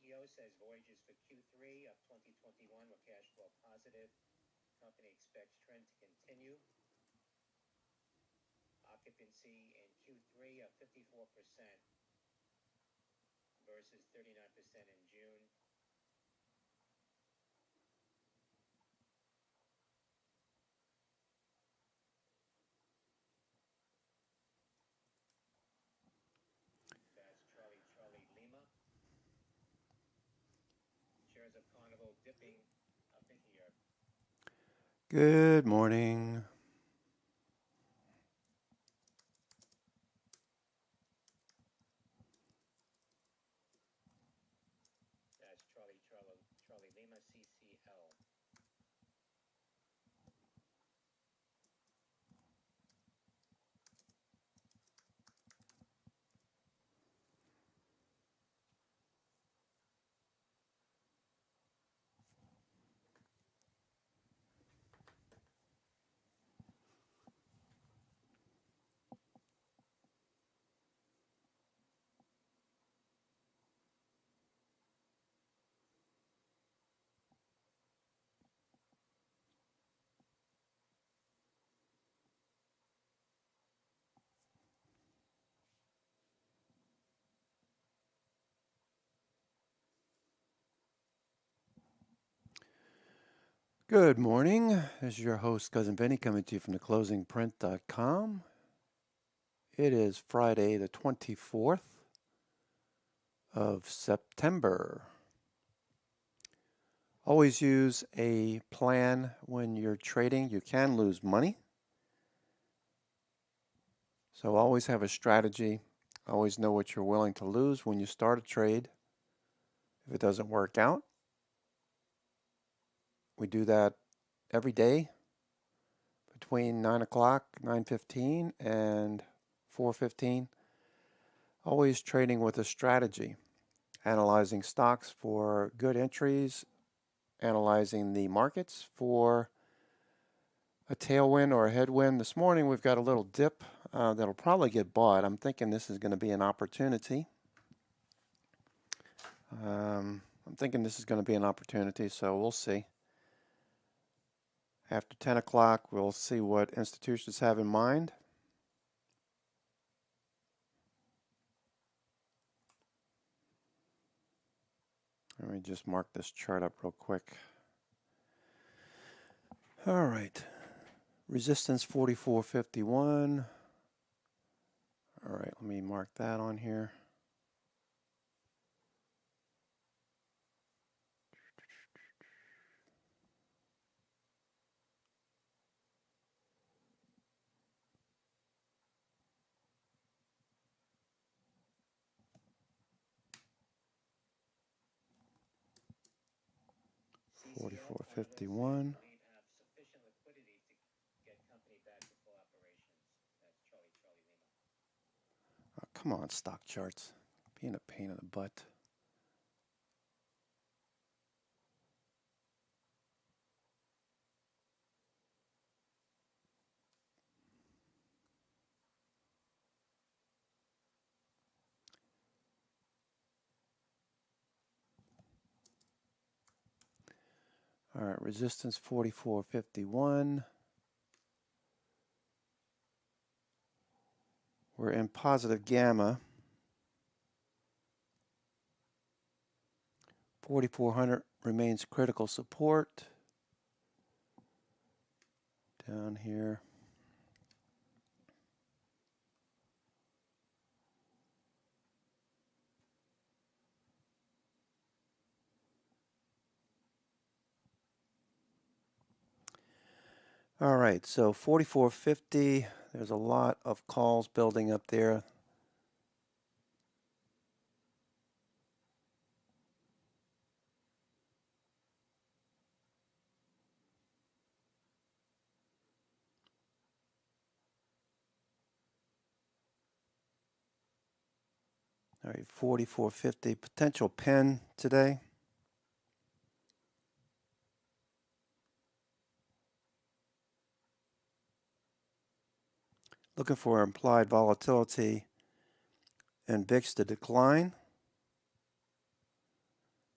CTO says voyages for Q3 of 2021 were cash flow positive. Company expects trend to continue. Occupancy in Q3 of 54% versus 39% in June. That's Charlie Lima. Shares of Carnival dipping up in here. Good morning. That's Charlie Lima CCL. Good morning. This is your host, Cousin Benny, coming to you from theclosingprint.com. It is Friday, the 24th of September. Always use a plan when you're trading. You can lose money. So always have a strategy. Always know what you're willing to lose when you start a trade. If it doesn't work out, we do that every day between 9 o'clock, 9:15, and 4:15. Always trading with a strategy, analyzing stocks for good entries, analyzing the markets for a tailwind or a headwind. This morning we've got a little dip that'll probably get bought. I'm thinking this is going to be an opportunity. So we'll see. After 10 o'clock, we'll see what institutions have in mind. Let me just mark this chart up real quick. All right. Resistance 44.51. All right, let me mark that on here. CCL 44.51. have sufficient liquidity to get company back to full operations. That's Charlie Lima. Oh, come on, stock charts. Being a pain in the butt. All right, resistance 44.51. We're in positive gamma. 4,400 remains critical support. Down here. All right, so 44.50. There's a lot of calls building up there. All right, 44.50 potential pen today. Looking for implied volatility and VIX to decline.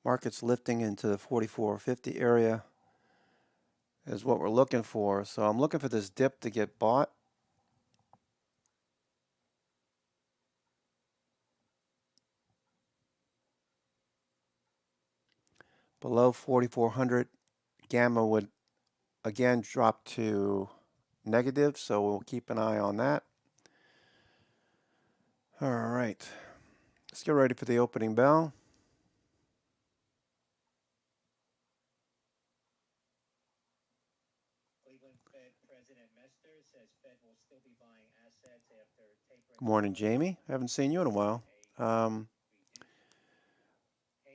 Market's lifting into the 44.50 area is what we're looking for. So I'm looking for this dip to get bought. Below 4,400, gamma would again drop to negative, so we'll keep an eye on that. All right, let's get ready for the opening bell. Cleveland Fed President Mester says Fed will still be buying assets after tapering. Good morning, Jamie. Haven't seen you in a while.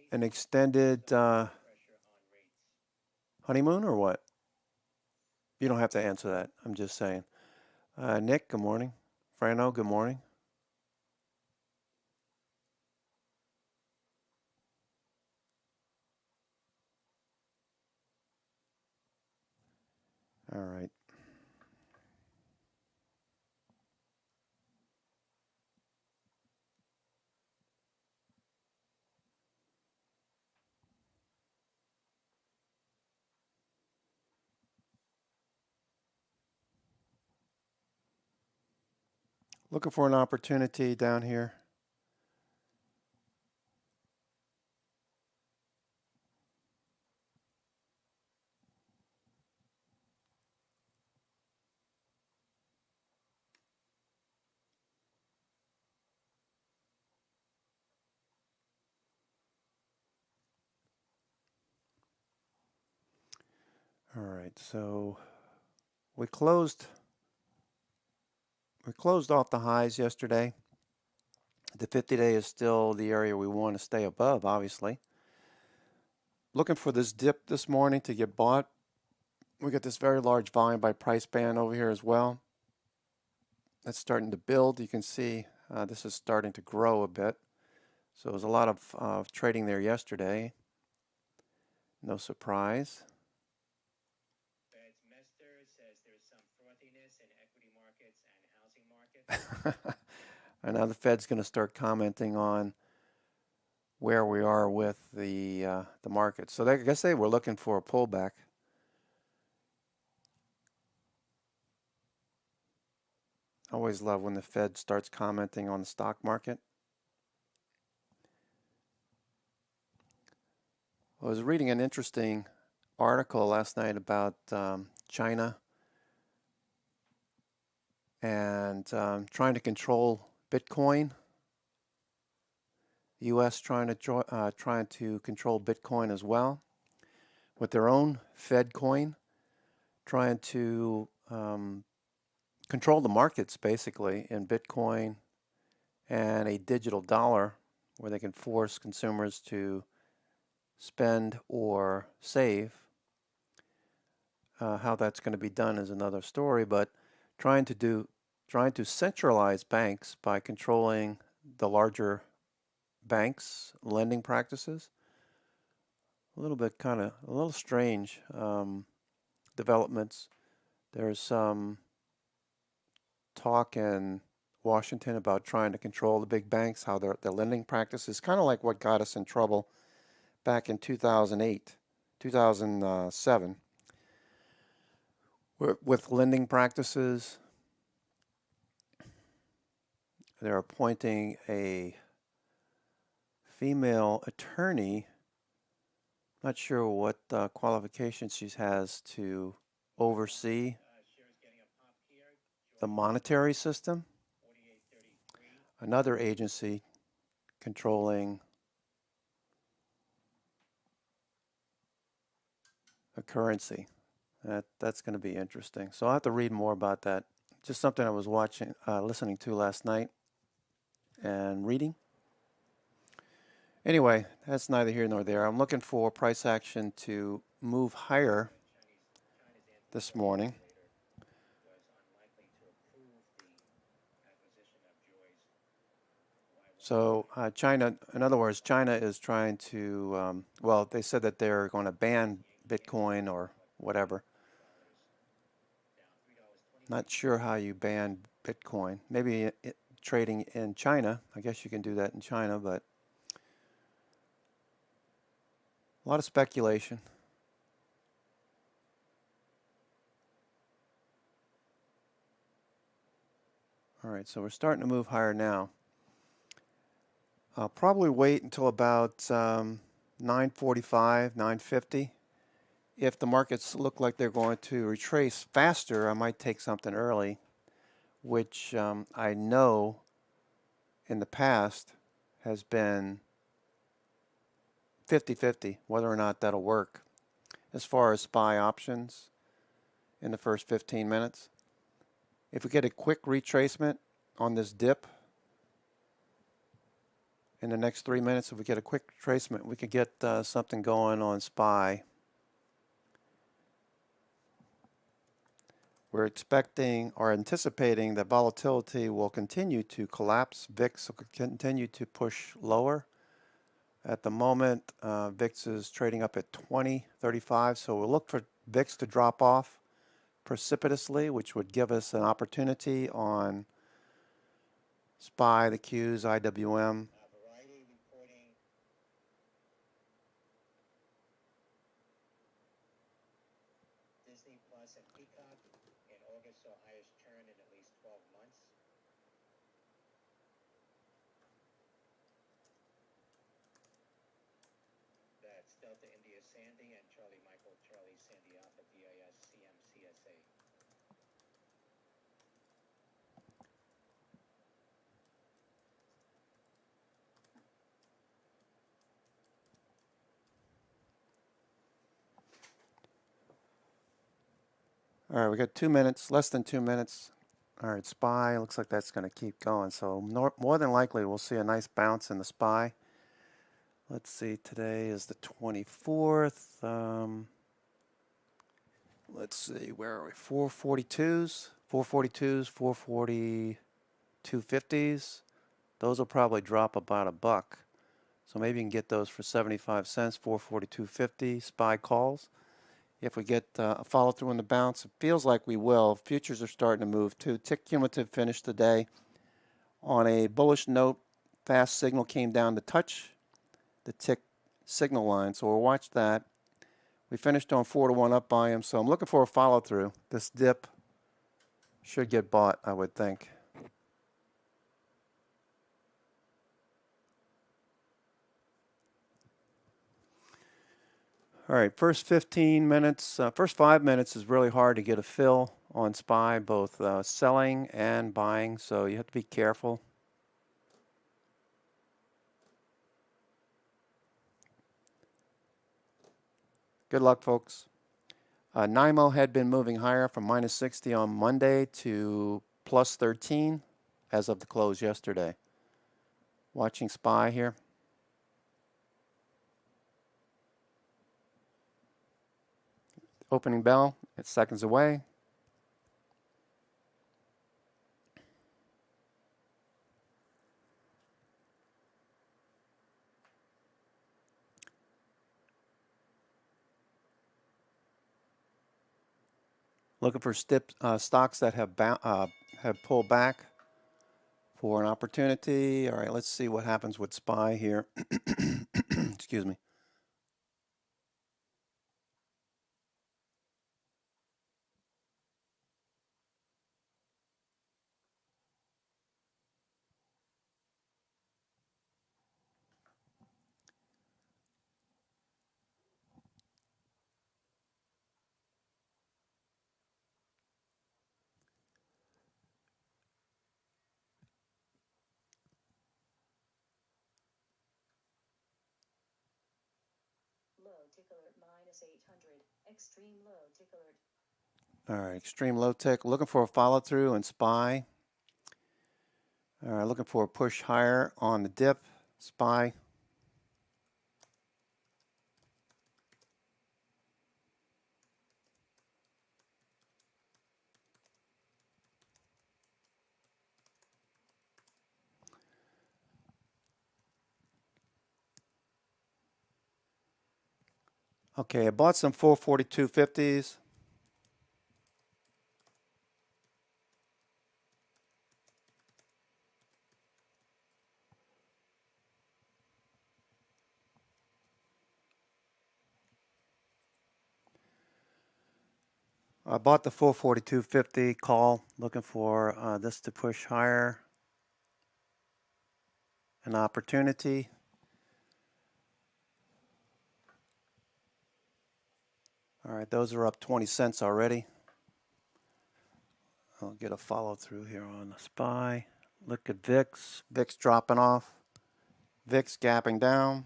An extended honeymoon or what? You don't have to answer that. I'm just saying. Nick, good morning. Frano, good morning. All right. Looking for an opportunity down here. All right, so we closed off the highs yesterday. The 50-day is still the area we want to stay above, obviously. Looking for this dip this morning to get bought. We got this very large volume by price band over here as well. That's starting to build. You can see this is starting to grow a bit. So there's a lot of trading there yesterday. No surprise. Fed's Mester says there's some frothiness in equity markets and housing markets. And now the Fed's going to start commenting on where we are with the market. So I guess they were looking for a pullback. I always love when the Fed starts commenting on the stock market. I was reading an interesting article last night about China and trying to control Bitcoin. The U.S. trying to control Bitcoin as well with their own Fed coin, trying to control the markets basically in Bitcoin and a digital dollar where they can force consumers to spend or save. How that's going to be done is another story, but trying to centralize banks by controlling the larger banks' lending practices. A little strange developments. There's some talk in Washington about trying to control the big banks, how their lending practices, kind of like what got us in trouble back in 2008, 2007, with lending practices. They're appointing a female attorney. Not sure what qualifications she has to oversee the monetary system. Another agency controlling a currency. That's going to be interesting. So I'll have to read more about that. Just something I was listening to last night and reading. Anyway, that's neither here nor there. I'm looking for price action to move higher this morning. So China, in other words, China is trying to, well, they said that they're going to ban Bitcoin or whatever. Not sure how you ban Bitcoin. Maybe trading in China. I guess you can do that in China, but A lot of speculation. All right, so we're starting to move higher now. I'll probably wait until about 9:45, 9:50. If the markets look like they're going to retrace faster, I might take something early, which I know in the past has been 50-50, whether or not that'll work. As far as SPY options in the first 15 minutes, if we get a quick retracement on this dip in the next 3 minutes, if we get a quick retracement, we could get something going on SPY. We're expecting or anticipating that volatility will continue to collapse. VIX will continue to push lower. At the moment, VIX is trading up at 20.35, so we'll look for VIX to drop off precipitously, which would give us an opportunity on SPY, the Qs, IWM. Variety reporting Disney Plus and Peacock in August saw highest churn in at least 12 months. That's Delta India Sandy and Charlie Michael Charlie Sandy Alpha DIS CMCSA. All right, we got 2 minutes, less than 2 minutes. All right, SPY looks like that's going to keep going. So more than likely, we'll see a nice bounce in the SPY. Let's see, today is the 24th. Let's see, where are we? 442s, 250s. Those will probably drop about $1. So maybe you can get those for 75 cents, 442.50 SPY calls. If we get a follow through on the bounce, it feels like we will. Futures are starting to move too. Tick cumulative finished today on a bullish note. Fast signal came down to touch the tick signal line, so we'll watch that. We finished on 4-to-1 up volume, so I'm looking for a follow through. This dip should get bought, I would think. All right, first 15 minutes, first 5 minutes is really hard to get a fill on SPY, both selling and buying, so you have to be careful. Good luck, folks. NYMO had been moving higher from minus 60 on Monday to plus 13 as of the close yesterday. Watching SPY here. Opening bell, it's seconds away. Looking for stocks that have pulled back for an opportunity. All right, let's see what happens with SPY here. Excuse me. Low tick alert minus 800. Extreme low tick alert. All right, extreme low tick. Looking for a follow through in SPY. All right, looking for a push higher on the dip. SPY. Okay, I bought some 442.50s. I bought the full 42.50 call, looking for this to push higher. An opportunity. All right, those are up 20 cents already. I'll get a follow through here on the SPY. Look at VIX. VIX dropping off. VIX gapping down.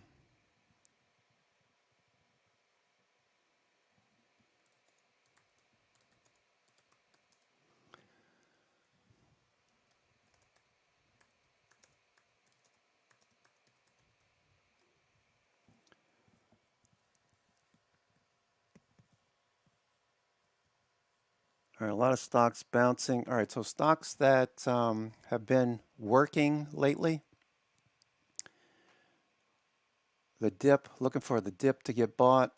All right, a lot of stocks bouncing. All right, so stocks that have been working lately. The dip, looking for the dip to get bought.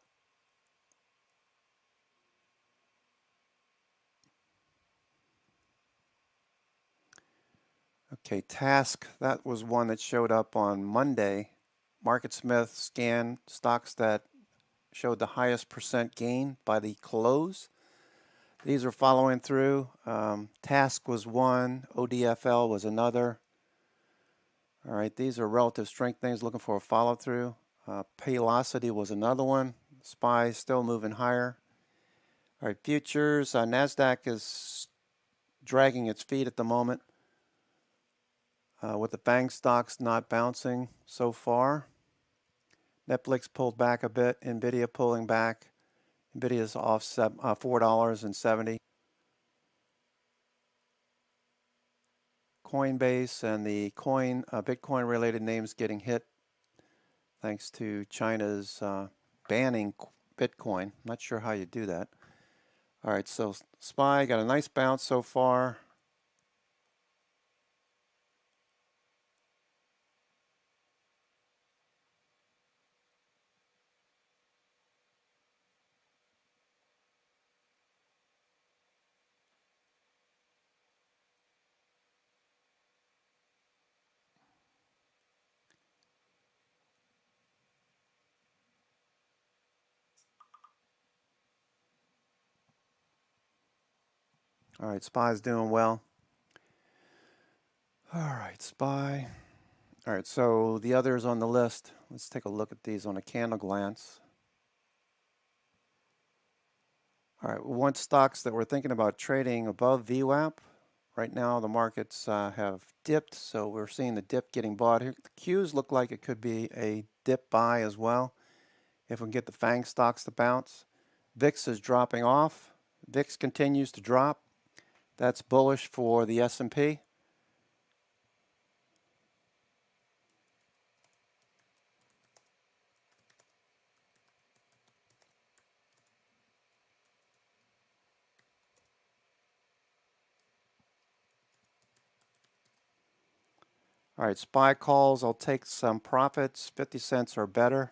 Okay, Task, that was one that showed up on Monday. MarketSmith scanned stocks that showed the highest percent gain by the close. These are following through. Task was one. ODFL was another. All right, these are relative strength things looking for a follow through. Paylocity was another one. SPY still moving higher. All right, futures. NASDAQ is dragging its feet at the moment with the FANG stocks not bouncing so far. Netflix pulled back a bit. NVIDIA pulling back. NVIDIA is off $4.70. Coinbase and the Bitcoin related names getting hit thanks to China's banning Bitcoin. Not sure how you do that. All right, so SPY got a nice bounce so far. All right, SPY's doing well. All right, SPY. All right, so the others on the list, let's take a look at these on a candle glance. All right, we want stocks that we're thinking about trading above VWAP. Right now, the markets have dipped, so we're seeing the dip getting bought here. The Qs look like it could be a dip buy as well if we can get the FANG stocks to bounce. VIX is dropping off. VIX continues to drop. That's bullish for the S&P. All right, SPY calls. I'll take some profits, 50 cents or better.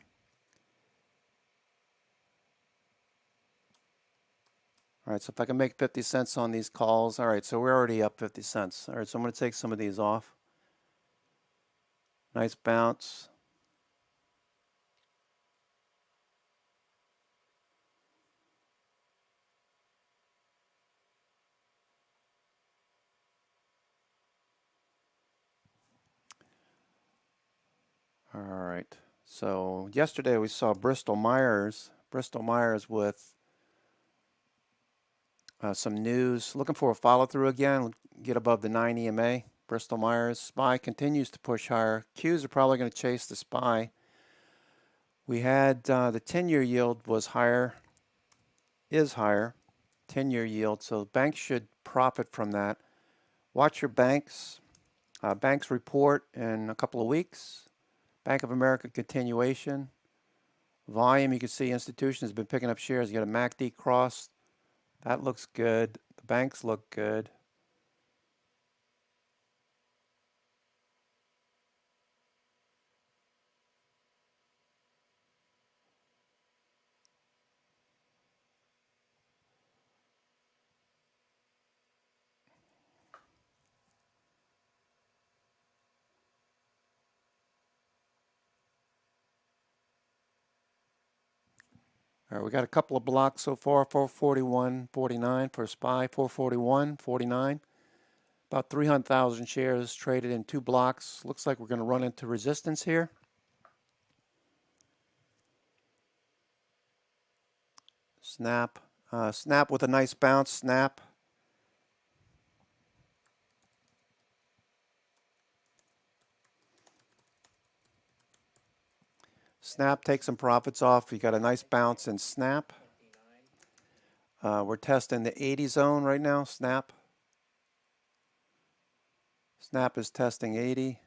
All right, so if I can make 50 cents on these calls, all right, so we're already up 50 cents. All right, so I'm going to take some of these off. Nice bounce. All right, so yesterday we saw Bristol Myers with some news, looking for a follow through again, get above the 9 EMA. Bristol Myers, SPY continues to push higher. Qs are probably going to chase the SPY. We had the 10-year yield was higher, is higher, 10-year yield, so banks should profit from that. Watch your banks. Banks report in a couple of weeks. Bank of America continuation. Volume, you can see institution has been picking up shares. You got a MACD cross. That looks good. The banks look good. All right, we got a couple of blocks so far, 441.49 for SPY, 441.49. About 300,000 shares traded in 2 blocks. Looks like we're going to run into resistance here. Snap. Snap with a nice bounce. Snap. Snap, take some profits off. You got a nice bounce in Snap. We're testing the 80 zone right now. Snap. Snap is testing 80.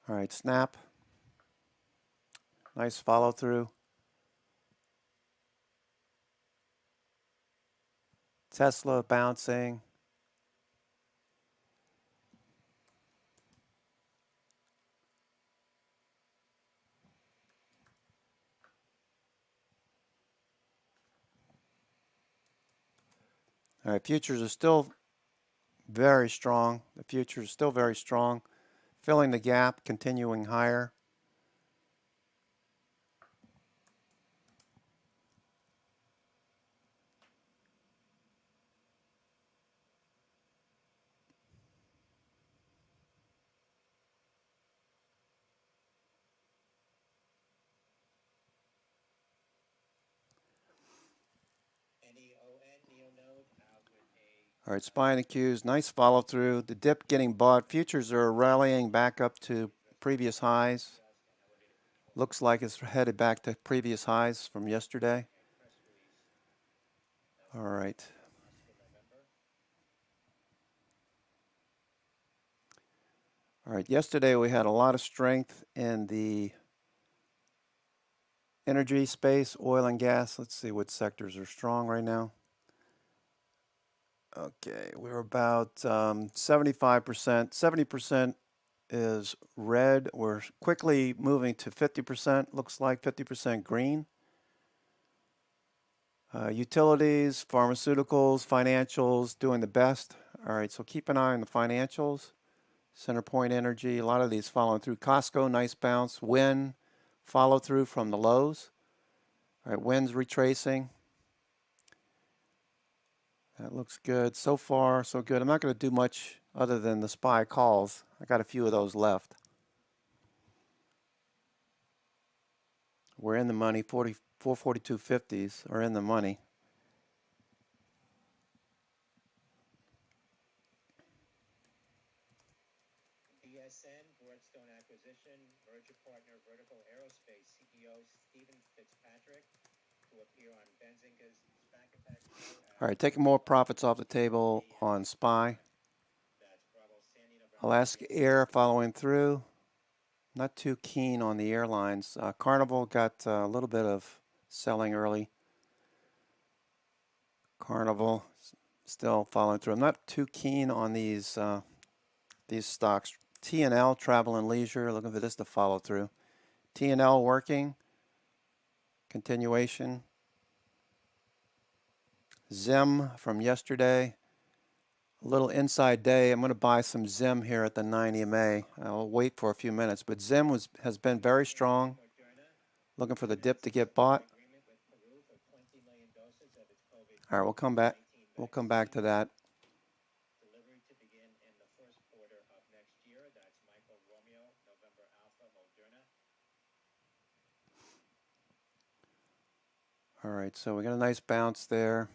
All right, Snap. Nice follow through. Tesla bouncing. All right, futures are still very strong. The futures are still very strong. Filling the gap, continuing higher. All right, SPY and the Qs, nice follow through. The dip getting bought. Futures are rallying back up to previous highs. Looks like it's headed back to previous highs from yesterday. All right. All right, yesterday we had a lot of strength in the energy space, oil and gas. Let's see what sectors are strong right now. Okay, we're about 75%. 70% is red. We're quickly moving to 50%. Looks like 50% green. Utilities, pharmaceuticals, financials doing the best. All right, so keep an eye on the financials. CenterPoint Energy, a lot of these following through. Costco, nice bounce. Win, follow through from the lows. All right, Win's retracing. That looks good. So far, so good. I'm not going to do much other than the SPY calls. I got a few of those left. We're in the money. 442.50s are in the money. BSN, Broadstone Acquisition, merger partner Vertical Aerospace, CEO Stephen Fitzpatrick to appear on Benzinga's SPAC Attack Show. All right, taking more profits off the table on SPY. Alaska Air following through. Not too keen on the airlines. Carnival got a little bit of selling early. Carnival still following through. I'm not too keen on these stocks. T&L, Travel and Leisure, looking for this to follow through. T&L working. Continuation. Zim from yesterday. A little inside day. I'm going to buy some Zim here at the 9 EMA. I'll wait for a few minutes. But Zim has been very strong. Looking for the dip to get bought. All right, we'll come back. We'll come back to that. Delivery to begin in the first quarter of next year. That's Michael Romeo, November Alpha, Moderna. All right, so we got a nice bounce there.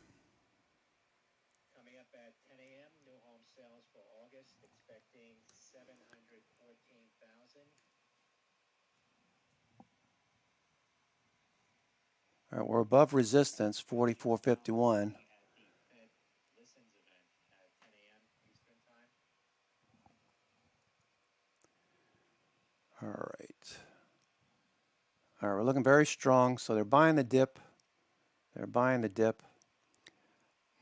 Coming up at 10 a.m., new home sales for August, expecting 714,000. All right, we're above resistance, 44.51. Listens event at 10 a.m. Eastern Time. All right. All right, we're looking very strong. So they're buying the dip. They're buying the dip.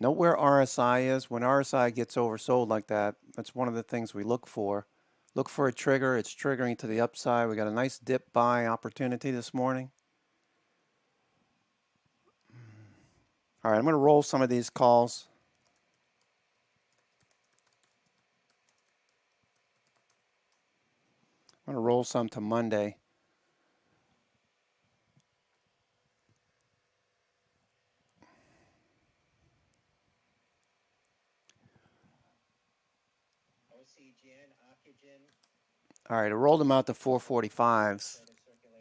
Note where RSI is. When RSI gets oversold like that, that's one of the things we look for. Look for a trigger. It's triggering to the upside. We got a nice dip buy opportunity this morning. All right, I'm going to roll some of these calls. I'm going to roll some to Monday. OCGN, Ocugen, All right, I rolled them out to 445s further circulating.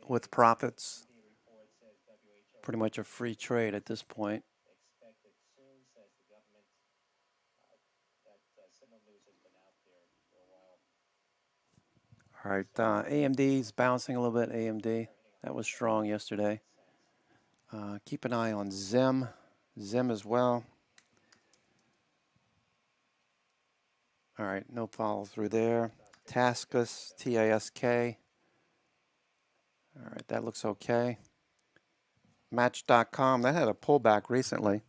with profits. CDC report says WHO Pretty much a free trade at this point. expected soon, says the government. That similar news has been out there for a while. All right, AMD's bouncing a little bit. AMD, that was strong yesterday. Keep an eye on Zim as well. All right, no follow through there. Taskus, TASK. All right, that looks okay. Match.com, that had a pullback recently.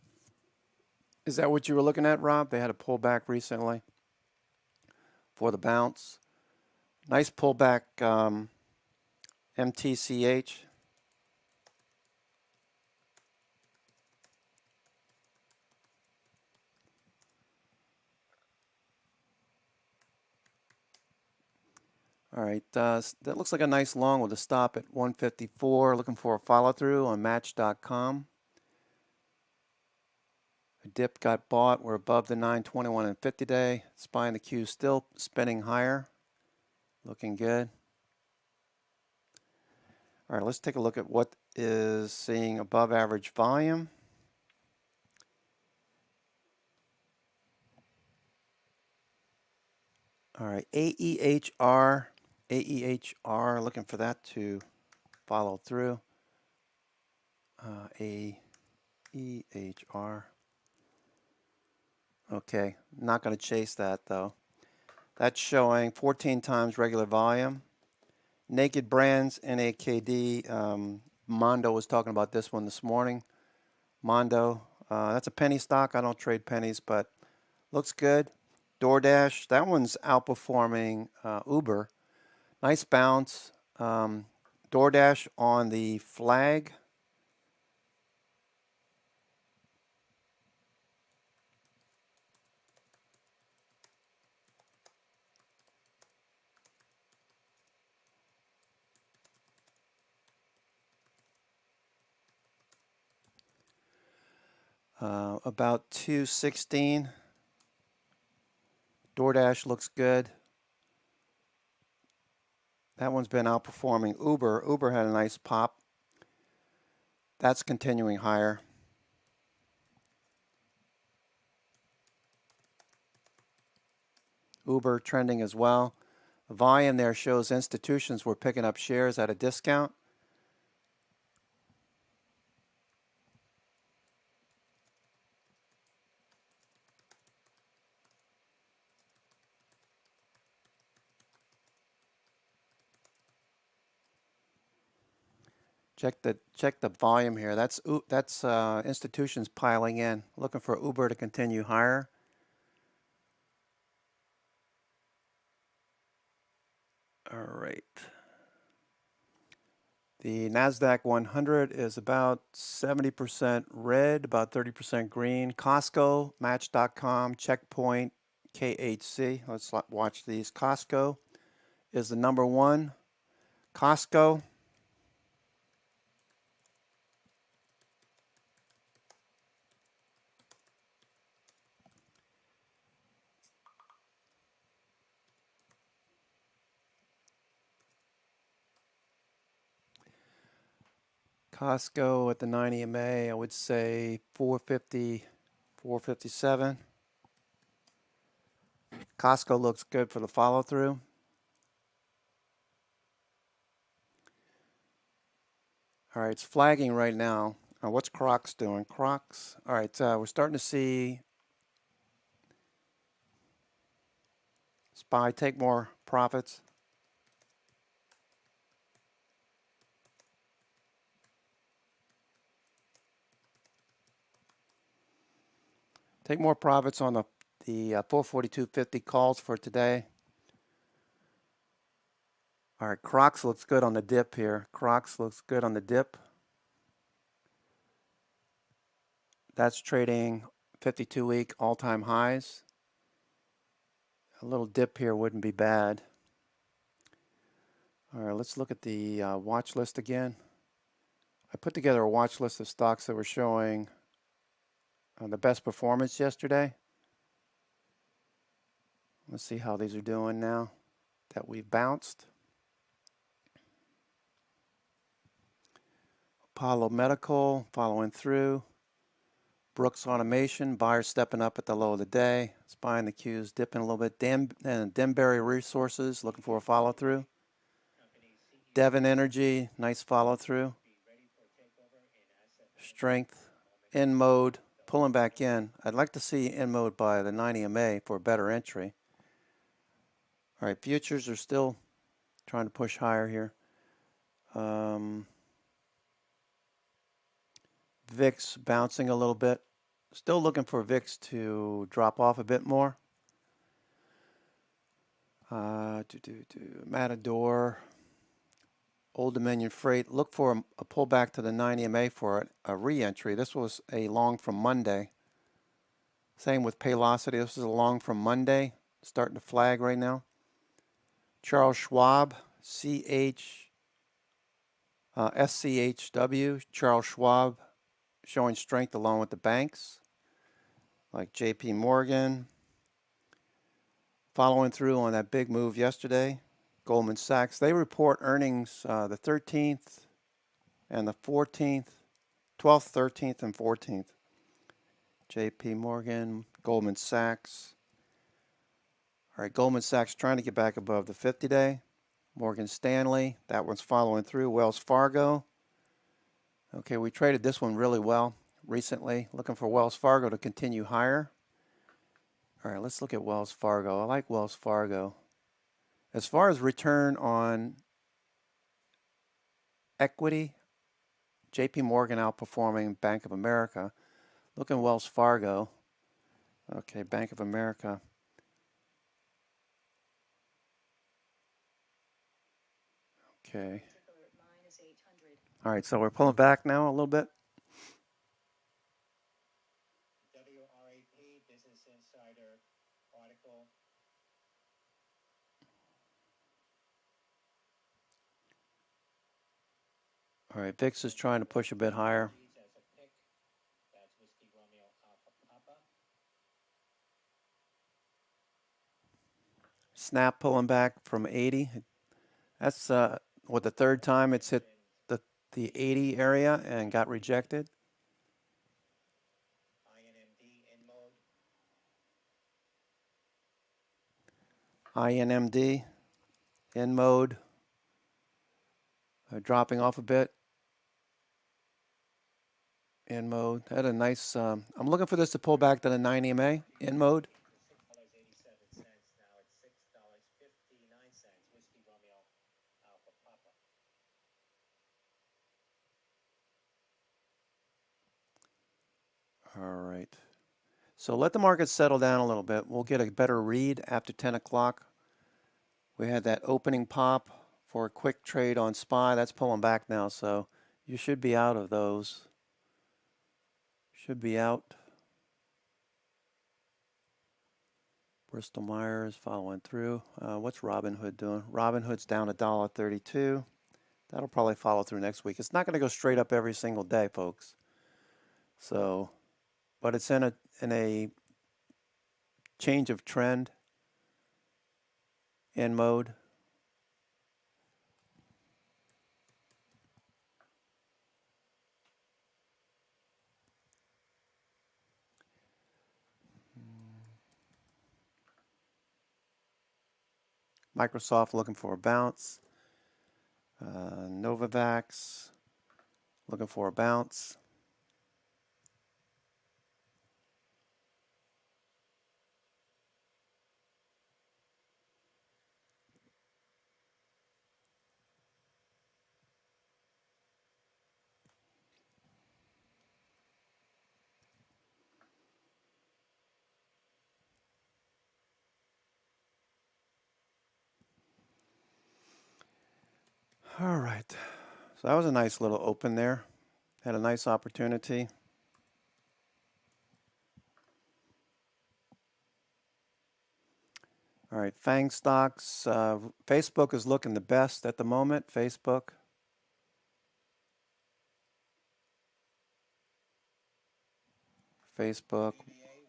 Is that what you were looking at, Rob? They had a pullback recently for the bounce. Nice pullback, MTCH. All right, that looks like a nice long with a stop at 154. Looking for a follow through on Match.com. A dip got bought. We're above the 921 and 50 day. SPY and the Q still spinning higher. Looking good. All right, let's take a look at what is seeing above average volume. All right, AEHR, looking for that to follow through. AEHR. Okay, not going to chase that though. That's showing 14 times regular volume. Naked Brands, NAKD. Mondo was talking about this one this morning. Mondo, that's a penny stock. I don't trade pennies, but looks good. DoorDash, that one's outperforming Uber. Nice bounce. DoorDash on the flag. About 216. DoorDash looks good. That one's been outperforming Uber. Uber had a nice pop. That's continuing higher. Uber trending as well. The volume there shows institutions were picking up shares at a discount. Check the volume here. That's institutions piling in, looking for Uber to continue higher. All right. The NASDAQ 100 is about 70% red, about 30% green. Costco, Match.com, Checkpoint, KHC. Let's watch these. Costco is the number one. Costco. Costco at the 9 EMA, I would say 450, 457. Costco looks good for the follow through. All right, it's flagging right now. What's Crocs doing? Crocs. All right, we're starting to see SPY take more profits. Take more profits on the 442.50 calls for today. All right, Crocs looks good on the dip here. Crocs looks good on the dip. That's trading 52-week all-time highs. A little dip here wouldn't be bad. All right, let's look at the watch list again. I put together a watch list of stocks that were showing the best performance yesterday. Let's see how these are doing now that we've bounced. Apollo Medical following through. Brooks Automation, buyers stepping up at the low of the day. It's buying the Qs, dipping a little bit. Denbury Resources looking for a follow through. Devon Energy, nice follow through. Strength, in mode, pulling back in. I'd like to see in mode by the 90 MA for a better entry. All right, futures are still trying to push higher here. VIX bouncing a little bit. Still looking for VIX to drop off a bit more. Matador, Old Dominion Freight. Look for a pullback to the 90 MA for a re-entry. This was a long from Monday. Same with Paylocity. This is a long from Monday. Starting to flag right now. Charles Schwab, SCHW. Charles Schwab showing strength along with the banks like JP Morgan. Following through on that big move yesterday, Goldman Sachs. They report earnings the 13th and the 14th, 12th, 13th, and 14th. JP Morgan, Goldman Sachs. All right, Goldman Sachs trying to get back above the 50-day. Morgan Stanley, that one's following through. Wells Fargo. Okay, we traded this one really well recently. Looking for Wells Fargo to continue higher. All right, let's look at Wells Fargo. I like Wells Fargo. As far as return on equity, JP Morgan outperforming Bank of America. Look at Wells Fargo. Okay, Bank of America. Okay. All right, so we're pulling back now a little bit. WRAP, Business Insider article. All right, VIX is trying to push a bit higher. As a pick, that's Whiskey Romeo Alpha Papa. Snap pulling back from 80. That's what, the third time it's hit the 80 area and got rejected. INMD in mode, dropping off a bit. In mode, had a nice. I'm looking for this to pull back to the 90 MA in mode. $6.87. Now it's $6.59. Whiskey Romeo Alpha Papa. All right. So let the market settle down a little bit. We'll get a better read after 10 o'clock. We had that opening pop for a quick trade on SPY. That's pulling back now, so you should be out of those. Should be out. Bristol Myers following through. What's Robinhood doing? Robinhood's down $1.32. That'll probably follow through next week. It's not going to go straight up every single day, folks. So, but it's in a change of trend in mode. Microsoft looking for a bounce. Novavax looking for a bounce. All right, so that was a nice little open there. Had a nice opportunity. All right, FANG stocks. Facebook is looking the best at the moment. Facebook. Facebook.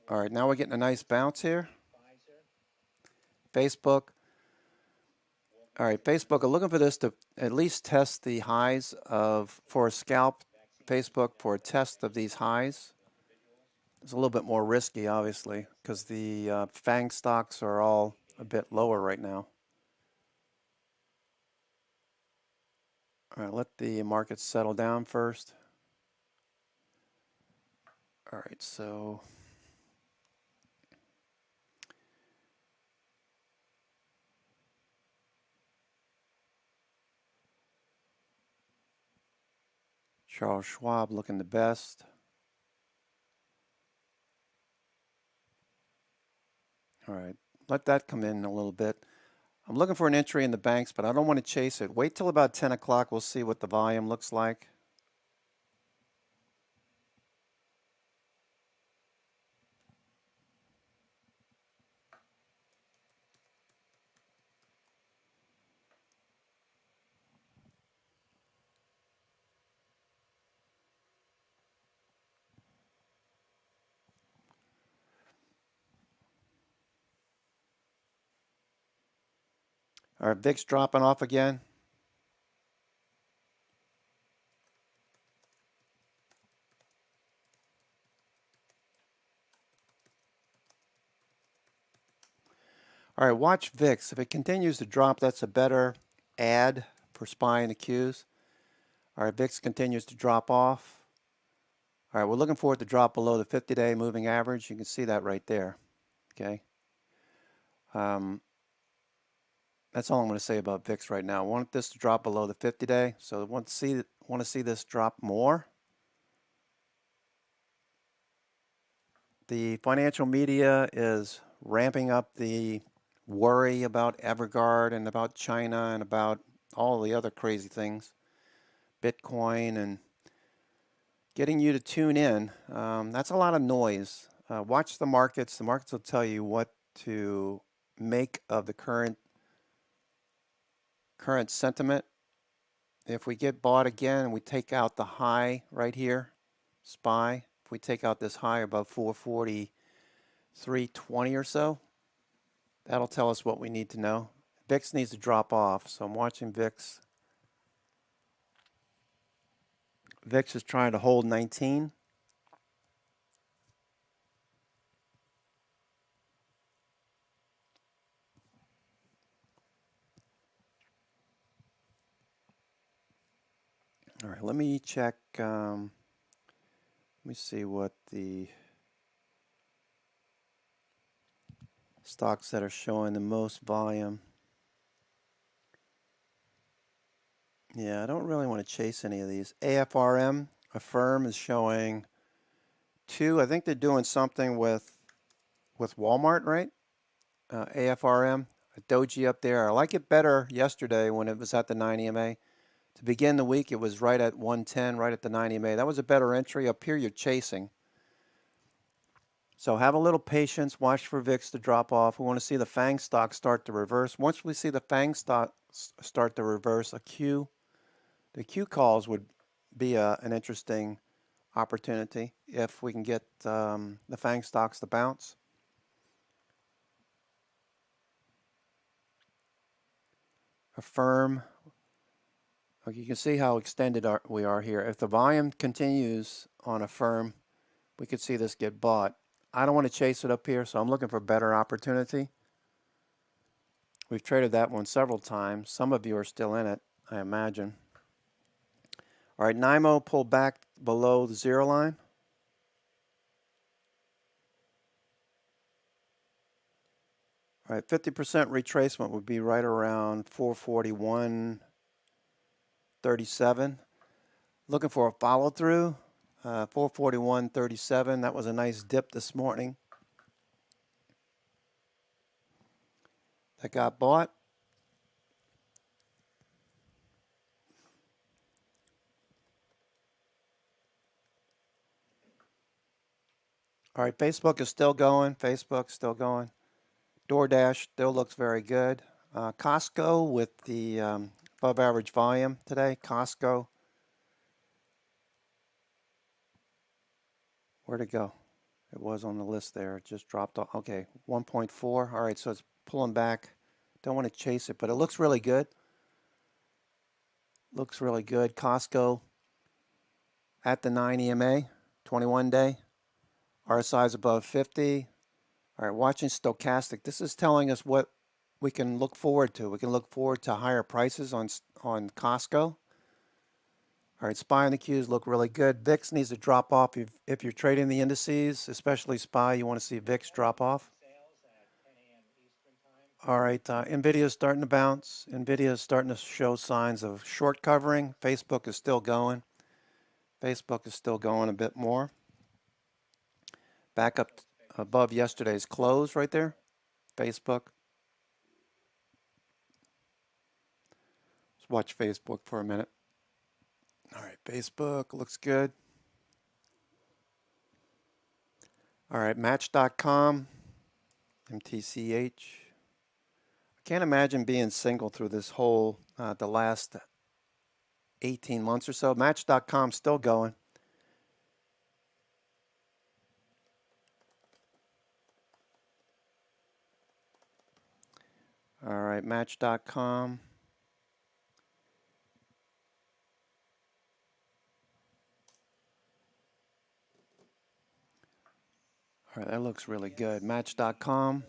All right, now we're getting a nice bounce here. Facebook. All right, Facebook are looking for this to at least test the highs for a scalp. Facebook for a test of these highs. It's a little bit more risky, obviously, because the FANG stocks are all a bit lower right now. All right, let the market settle down first. All right, so Charles Schwab looking the best. All right, let that come in a little bit. I'm looking for an entry in the banks, but I don't want to chase it. Wait till about 10 o'clock. We'll see what the volume looks like. All right, VIX dropping off again. All right, watch VIX. If it continues to drop, that's a better ad for SPY and the Qs. All right, VIX continues to drop off. All right, we're looking for it to drop below the 50-day moving average. You can see that right there. Okay. That's all I'm going to say about VIX right now. I want this to drop below the 50-day, so I want to see this drop more. The financial media is ramping up the worry about Evergrande and about China and about all the other crazy things, Bitcoin, and getting you to tune in. That's a lot of noise. Watch the markets. The markets will tell you what to make of the current sentiment. If we get bought again and we take out the high right here, SPY, if we take out this high above 443.20 or so, that'll tell us what we need to know. VIX needs to drop off, so I'm watching VIX. VIX is trying to hold 19. All right, let me check. Let me see what the stocks that are showing the most volume. Yeah, I don't really want to chase any of these. AFRM, Affirm is showing 2. I think they're doing something with Walmart, right? AFRM, a doji up there. I like it better yesterday when it was at the 9 EMA. To begin the week, it was right at 110, right at the 9 EMA. That was a better entry. Up here, you're chasing. So have a little patience. Watch for VIX to drop off. We want to see the FANG stock start to reverse. Once we see the FANG stock start to reverse, the Q calls would be an interesting opportunity if we can get the FANG stocks to bounce. Affirm. Okay, you can see how extended we are here. If the volume continues on Affirm, we could see this get bought. I don't want to chase it up here, so I'm looking for better opportunity. We've traded that one several times. Some of you are still in it, I imagine. All right, NYMO pulled back below the 0 line. All right, 50% retracement would be right around 441.37. Looking for a follow through, 441.37. That was a nice dip this morning. That got bought. All right, Facebook is still going. Facebook's still going. DoorDash still looks very good. Costco with the above average volume today. Costco. Where'd it go? It was on the list there. It just dropped off. Okay, 1.4. All right, so it's pulling back. Don't want to chase it, but it looks really good. Looks really good. Costco at the 9 EMA, 21 day. RSI is above 50. All right, watching stochastic. This is telling us what we can look forward to. We can look forward to higher prices on Costco. All right, SPY and the Qs look really good. VIX needs to drop off if you're trading the indices, especially SPY. You want to see VIX drop off. All right, NVIDIA is starting to bounce. NVIDIA is starting to show signs of short covering. Facebook is still going. Facebook is still going a bit more. Back up above yesterday's close right there. Facebook. Let's watch Facebook for a minute. All right, Facebook looks good. All right, Match.com, MTCH. I can't imagine being single through this whole, the last 18 months or so. Match.com still going. All right, Match.com. All right, that looks really good. Match.com.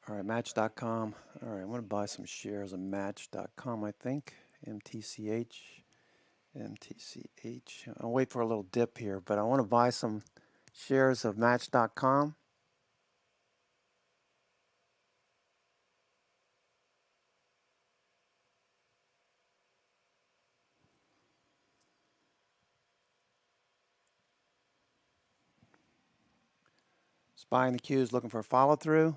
All right, Match.com. All right, I'm going to buy some shares of Match.com, I think. MTCH. MTCH. I'll wait for a little dip here, but I want to buy some shares of Match.com. SPY and the Qs looking for follow through.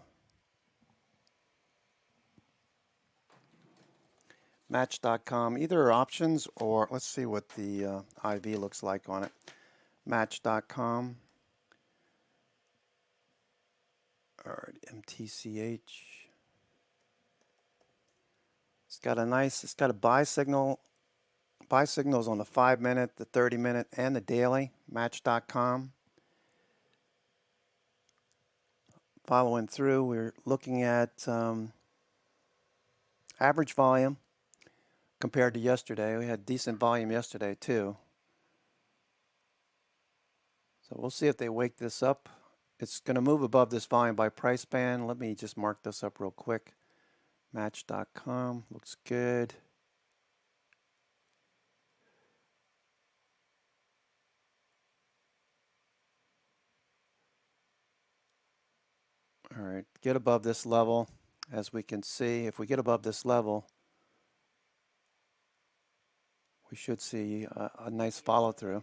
Match.com, either options or let's see what the IV looks like on it. Match.com. All right, MTCH. It's got a buy signal. Buy signals on the 5-minute, the 30-minute, and the daily. Match.com. Following through, we're looking at average volume compared to yesterday. We had decent volume yesterday too. So we'll see if they wake this up. It's going to move above this volume by price band. Let me just mark this up real quick. Match.com looks good. All right, get above this level. As we can see, if we get above this level, we should see a nice follow through.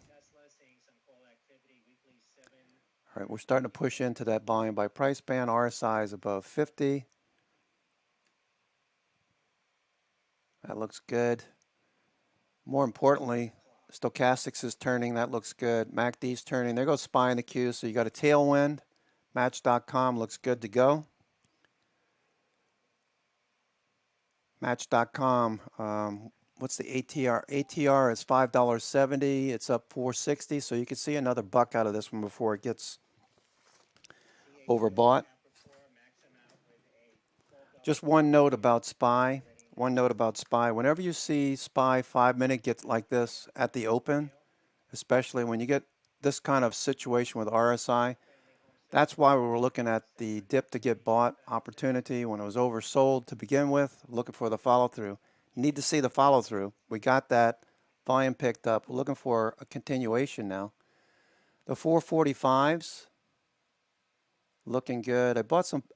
All right, we're starting to push into that volume by price band. RSI is above 50. That looks good. More importantly, stochastics is turning. That looks good. MACD is turning. There goes SPY in the Q. So you got a tailwind. Match.com looks good to go. Match.com. What's the ATR? ATR is $5.70. It's up 460. So you can see another buck out of this one before it gets overbought. Just one note about SPY. Whenever you see SPY 5-minute get like this at the open, especially when you get this kind of situation with RSI, that's why we were looking at the dip to get bought opportunity when it was oversold to begin with, looking for the follow through. You need to see the follow through. We got that. Volume picked up. We're looking for a continuation now. The 445s looking good.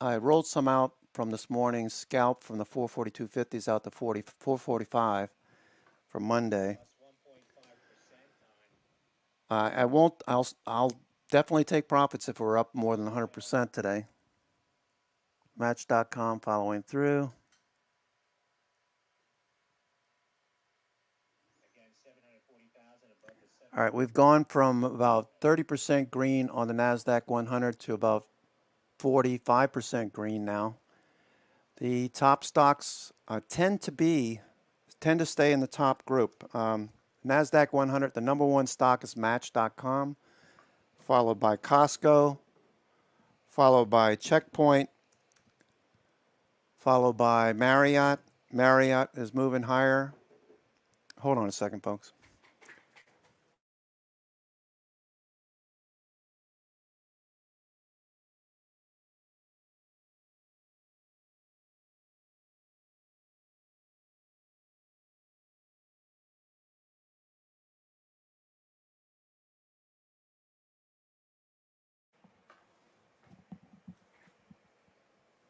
I rolled some out from this morning's scalp from the 442.50s out to 445 for Monday. I'll definitely take profits if we're up more than 100% today. Match.com following through. 740,000 above the All right, we've gone from about 30% green on the NASDAQ 100 to about 45% green now. The top stocks tend to stay in the top group. NASDAQ 100, the number one stock is Match.com, followed by Costco, followed by Checkpoint, followed by Marriott. Marriott is moving higher. Hold on a second, folks.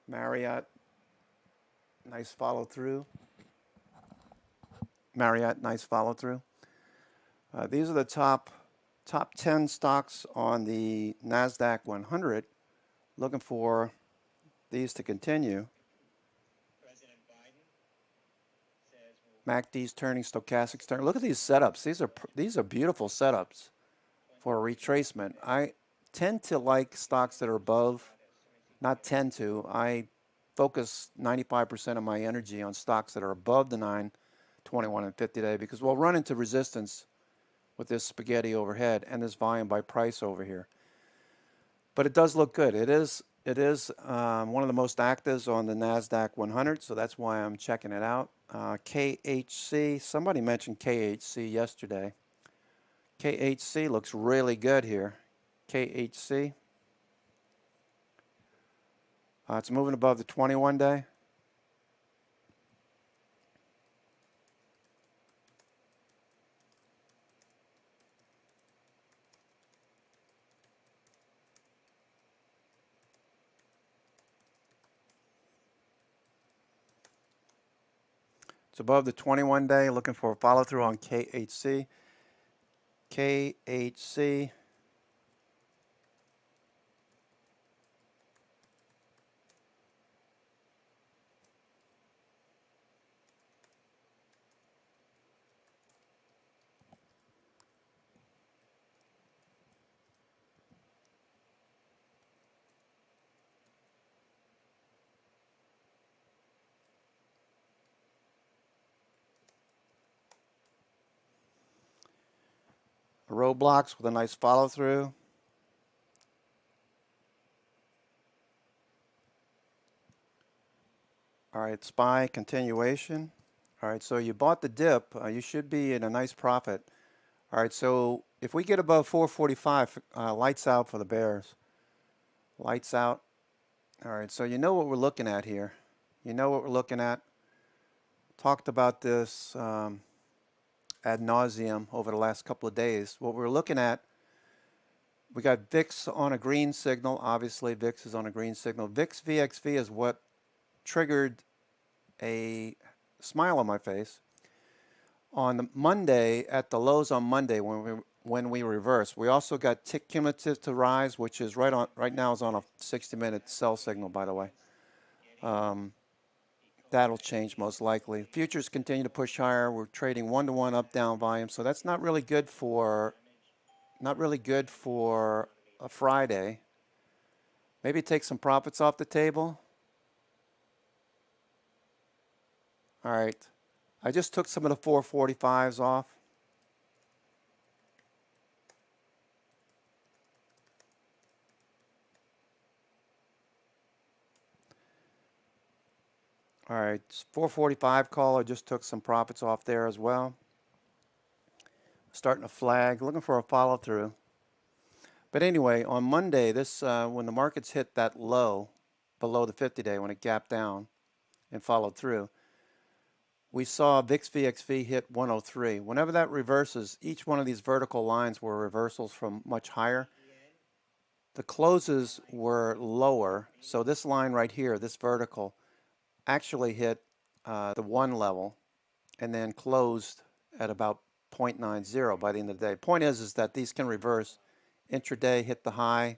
Marriott, nice follow through. Marriott, nice follow through. These are the top 10 stocks on the NASDAQ 100. Looking for these to continue. President Biden says we'll MACD's turning, stochastics turning. Look at these setups. These are beautiful setups for a retracement. I tend to like stocks that are above. Not tend to. I focus 95% of my energy on stocks that are above the 9, 21, and 50 day because we'll run into resistance with this spaghetti overhead and this volume by price over here. But it does look good. It is one of the most actives on the NASDAQ 100, so that's why I'm checking it out. KHC, somebody mentioned KHC yesterday. KHC looks really good here. KHC. It's moving above the 21 day. It's above the 21 day. Looking for a follow through on KHC. KHC. Roblox with a nice follow through. All right, SPY continuation. All right, so you bought the dip. You should be in a nice profit. All right, so if we get above 445, lights out for the bears. Lights out. All right, so you know what we're looking at here. You know what we're looking at. Talked about this ad nauseum over the last couple of days. What we're looking at, we got VIX on a green signal. Obviously, VIX is on a green signal. VIX VXV is what triggered a smile on my face. On the Monday, at the lows on Monday, when we reverse, we also got tick cumulative to rise, which is right now is on a 60-minute sell signal, by the way. That'll change most likely. Futures continue to push higher. We're trading 1-to-1 up down volume, so that's not really good for a Friday. Maybe take some profits off the table. All right. I just took some of the 445s off. All right, 445 call. I just took some profits off there as well. Starting to flag, looking for a follow through. But anyway, on Monday, this when the markets hit that low below the 50-day, when it gapped down and followed through, we saw VIX VXV hit 103. Whenever that reverses, each one of these vertical lines were reversals from much higher. The closes were lower, so this line right here, this vertical, actually hit the 1 level and then closed at about 0.90 by the end of the day. Point is that these can reverse. Intraday hit the high.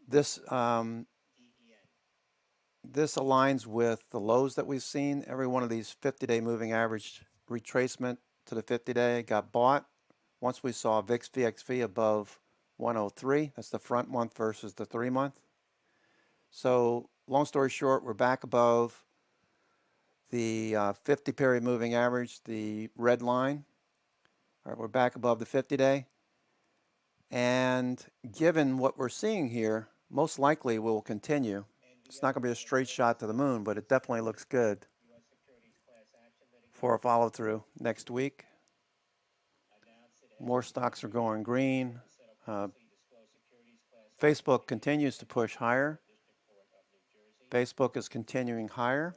This aligns with the lows that we've seen. Every one of these 50-day moving average retracement to the 50-day, got bought once we saw VIX VXV above 103. That's the front month versus the 3-month. So long story short, we're back above the 50-period moving average, the red line. All right, we're back above the 50-day. And given what we're seeing here, most likely we'll continue. It's not going to be a straight shot to the moon, but it definitely looks good for a follow-through next week. More stocks are going green. Facebook continues to push higher. Facebook is continuing higher.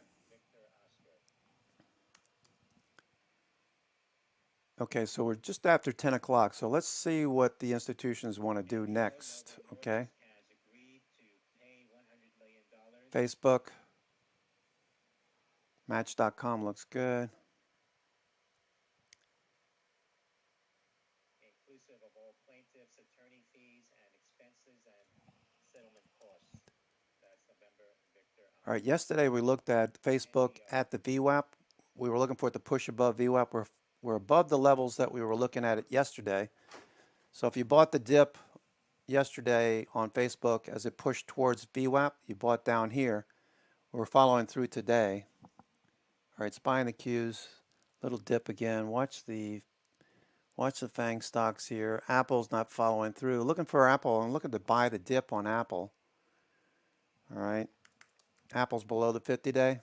Okay, so we're just after 10 o'clock. So let's see what the institutions want to do next. Okay. Facebook. Match.com looks good. Inclusive of all plaintiffs, attorney fees, and expenses and settlement costs. That's November, Victor. All right, yesterday we looked at Facebook at the VWAP. We were looking for it to push above VWAP. We're above the levels that we were looking at it yesterday. So if you bought the dip yesterday on Facebook as it pushed towards VWAP, you bought down here. We're following through today. All right, spying the cues, little dip again. Watch the FANG stocks here. Apple's not following through. Looking for Apple. I'm looking to buy the dip on Apple. All right, Apple's below the 50-day.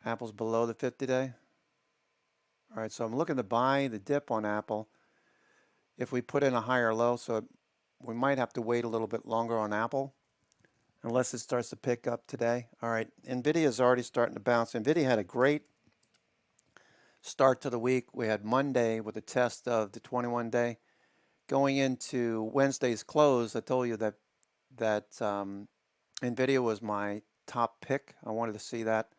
Apple's below the 50-day. All right, so I'm looking to buy the dip on Apple. If we put in a higher low, so we might have to wait a little bit longer on Apple unless it starts to pick up today. All right, NVIDIA is already starting to bounce. NVIDIA had a great start to the week. We had Monday with a test of the 21-day. Going into Wednesday's close, I told you that NVIDIA was my top pick. I wanted to see that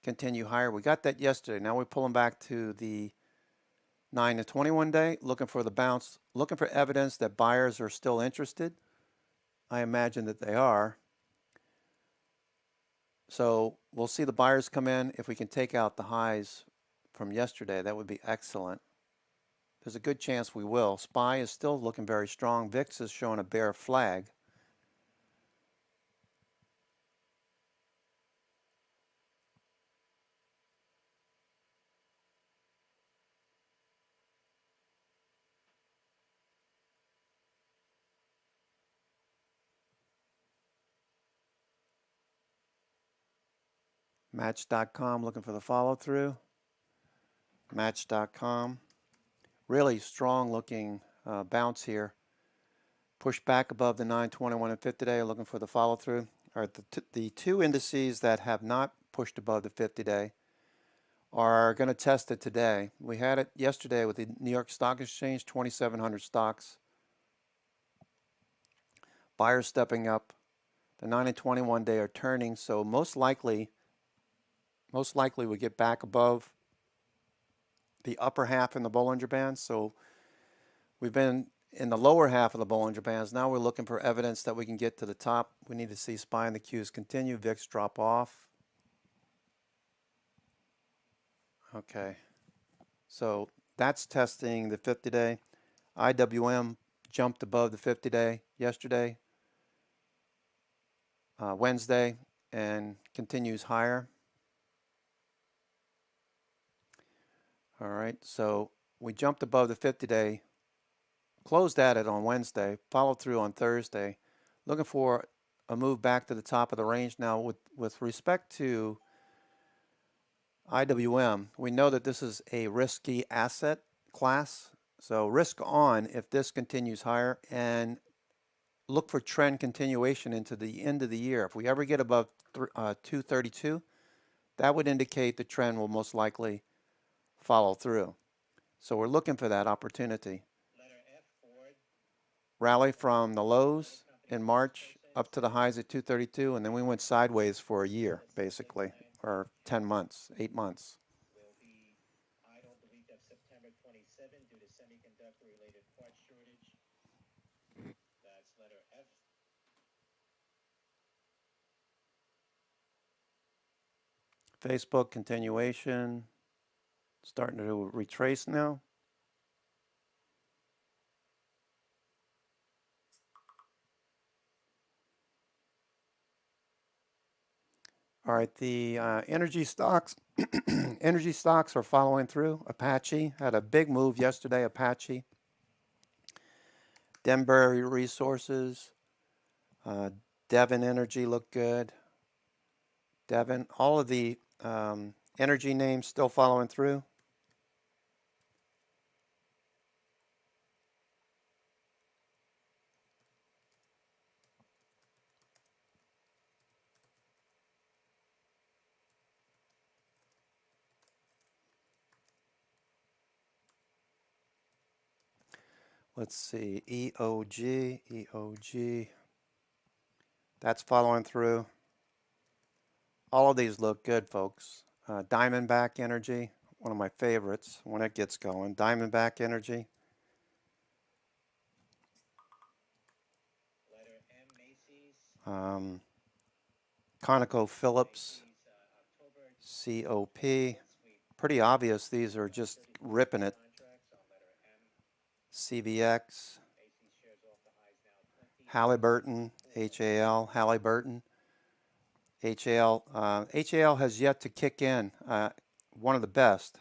continue higher. We got that yesterday. Now we're pulling back to the 9 to 21 day, looking for the bounce, looking for evidence that buyers are still interested. I imagine that they are. So we'll see the buyers come in. If we can take out the highs from yesterday, that would be excellent. There's a good chance we will. SPY is still looking very strong. VIX is showing a bear flag. Match.com looking for the follow through. Match.com. Really strong looking bounce here. Push back above the 921 and 50-day, looking for the follow through. All right, the two indices that have not pushed above the 50-day are going to test it today. We had it yesterday with the New York Stock Exchange, 2,700 stocks. Buyers stepping up. The 9 and 21 day are turning, so most likely we get back above the upper half in the Bollinger Band. So we've been in the lower half of the Bollinger Bands. Now we're looking for evidence that we can get to the top. We need to see SPY and the Qs continue. VIX drop off. Okay. So that's testing the 50-day. IWM jumped above the 50-day yesterday, Wednesday, and continues higher. All right, so we jumped above the 50-day, closed at it on Wednesday, followed through on Thursday, looking for a move back to the top of the range. Now, with respect to IWM, we know that this is a risky asset class, so risk on if this continues higher, and look for trend continuation into the end of the year. If we ever get above 232, that would indicate the trend will most likely follow through. So we're looking for that opportunity. Rally from the lows in March up to the highs at 232, and then we went sideways for a year, basically, or 10 months, 8 months. Will be idle the week of September 27 due to semiconductor-related part shortage. That's letter F. Facebook continuation. Starting to retrace now. All right, the energy stocks, energy stocks are following through. Apache had a big move yesterday. Apache, Denbury Resources, Devon Energy looked good. Devon, all of the energy names still following through. Let's see, EOG, that's following through. All of these look good, folks. Diamondback Energy, one of my favorites when it gets going. Diamondback Energy. Letter M, Macy's. ConocoPhillips, Macy's, October COP. sweep. Pretty obvious these are just ripping it. Contracts on letter M. CVX, Macy's shares off the highs now 20. Halliburton, HAL, Halliburton. HAL has yet to kick in. One of the best.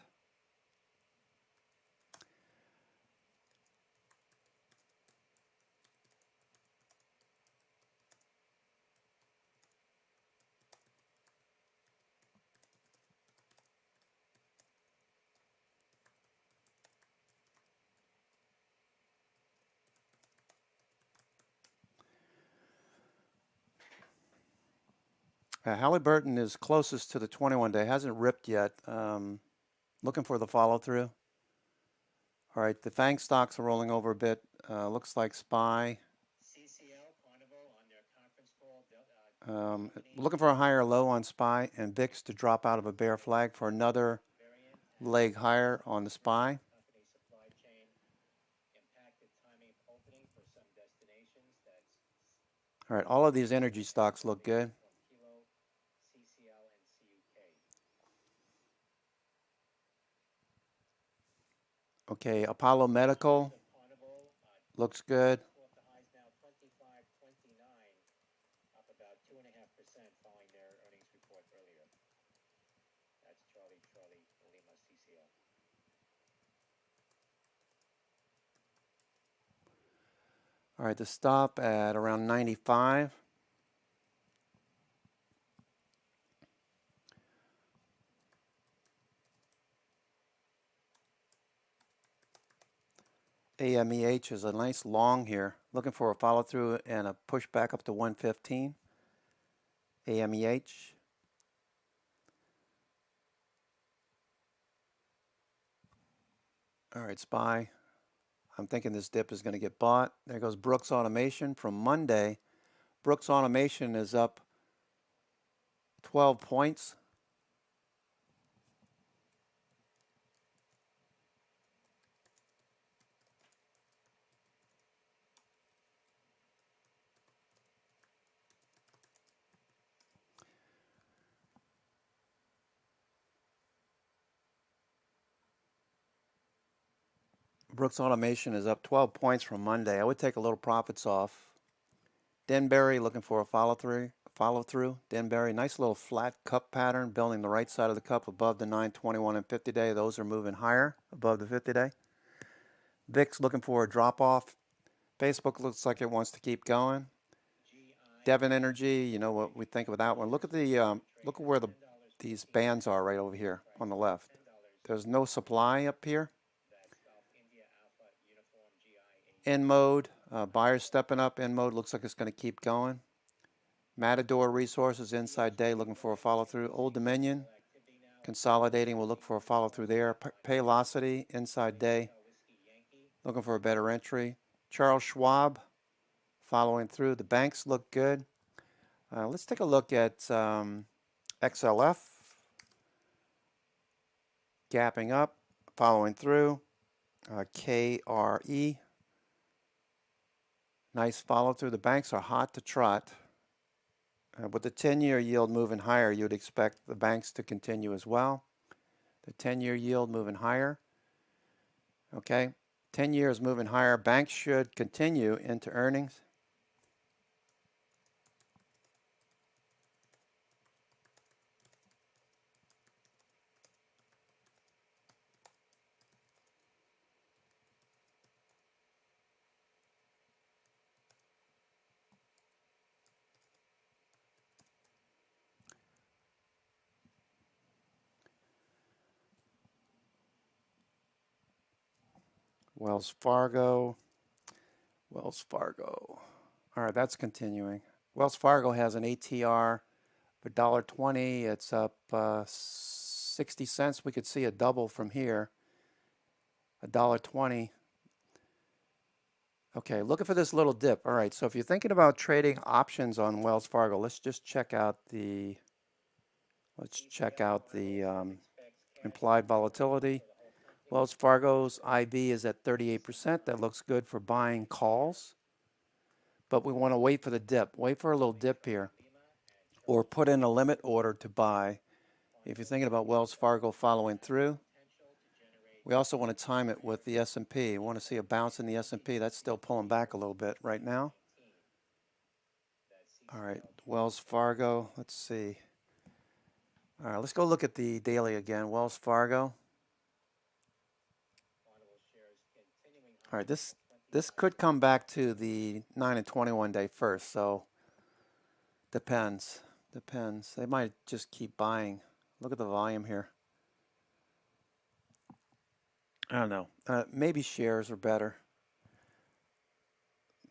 Halliburton is closest to the 21-day. Hasn't ripped yet. Looking for the follow through. All right, the FANG stocks are rolling over a bit. Looks like SPY. CCL, Carnival on their conference call. Looking for a higher low on SPY and VIX to drop out of a bear flag for another leg higher on the SPY. Company supply chain impacted timing of opening for some destinations. That's All right, all of these energy stocks look good. from Kilo, CCL, and CUK. Okay, Apollo Medical Carnival looks good. off the highs now 25.29, up about 2.5% following their earnings report earlier. That's Charlie Lima CCL. All right, the stop at around 95. AMEH is a nice long here. Looking for a follow through and a push back up to 115. AMEH. All right, SPY. I'm thinking this dip is going to get bought. There goes Brooks Automation from Monday. Brooks Automation is up 12 points. Brooks Automation is up 12 points from Monday. I would take a little profits off. Denbury looking for a follow through. Denbury, nice little flat cup pattern, building the right side of the cup above the 921 and 50 day. Those are moving higher above the 50 day. VIX looking for a drop off. Facebook looks like it wants to keep going. Devon Energy, you know what we think of that one. Look at the look at where these bands are right over here on the left. There's no supply up here. In mode, buyers stepping up. In mode looks like it's going to keep going. Matador Resources inside day looking for a follow through. Old Dominion consolidating. We'll look for a follow through there. Paylocity inside day looking for a better entry. Charles Schwab following through. The banks look good. Let's take a look at XLF gapping up, following through. KRE. Nice follow through. The banks are hot to trot. With the 10-year yield moving higher, you'd expect the banks to continue as well. The 10-year yield moving higher. Okay, 10 years moving higher. Banks should continue into earnings. Wells Fargo. Wells Fargo. All right, that's continuing. Wells Fargo has an ATR of $1.20. It's up 60 cents. We could see a double from here. $1.20. Okay, looking for this little dip. All right, so if you're thinking about trading options on Wells Fargo, let's check out the implied volatility. Wells Fargo's IB is at 38%. That looks good for buying calls. But we want to wait for the dip. Wait for a little dip here. Or put in a limit order to buy. If you're thinking about Wells Fargo following through. We also want to time it with the S&P. We want to see a bounce in the S&P. That's still pulling back a little bit right now. All right, Wells Fargo. Let's see. All right, let's go look at the daily again. Wells Fargo. All right, this could come back to the 9 and 21 day first, so depends. They might just keep buying. Look at the volume here. I don't know. Maybe shares are better.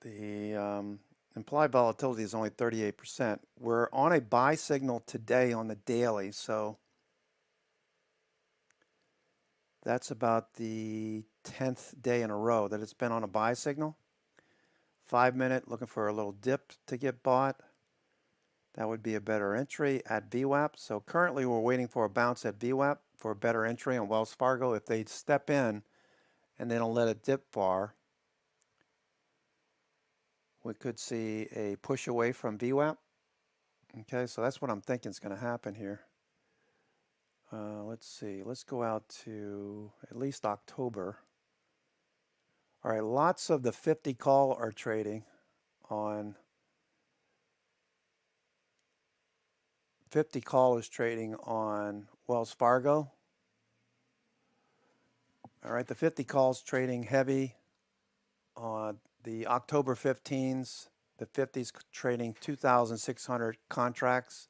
The implied volatility is only 38%. We're on a buy signal today on the daily, so that's about the 10th day in a row that it's been on a buy signal. 5 minute, looking for a little dip to get bought. That would be a better entry at VWAP. So currently we're waiting for a bounce at VWAP for a better entry on Wells Fargo. If they step in and they don't let it dip far, we could see a push away from VWAP. Okay, so that's what I'm thinking is going to happen here. Let's see. Let's go out to at least October. All right, lots of the 50 call are trading on 50 call is trading on Wells Fargo. All right, the 50 calls trading heavy on the October 15s. The 50s trading 2,600 contracts,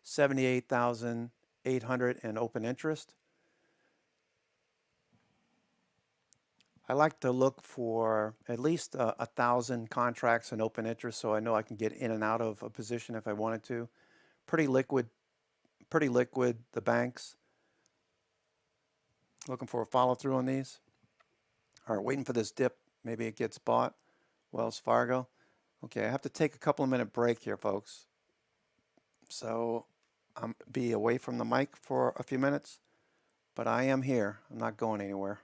78,800 in open interest. I like to look for at least 1,000 contracts in open interest so I know I can get in and out of a position if I wanted to. Pretty liquid, the banks. Looking for a follow through on these. All right, waiting for this dip. Maybe it gets bought. Wells Fargo. Okay, I have to take a couple of minute break here, folks. So I'm be away from the mic for a few minutes, but I am here. I'm not going anywhere.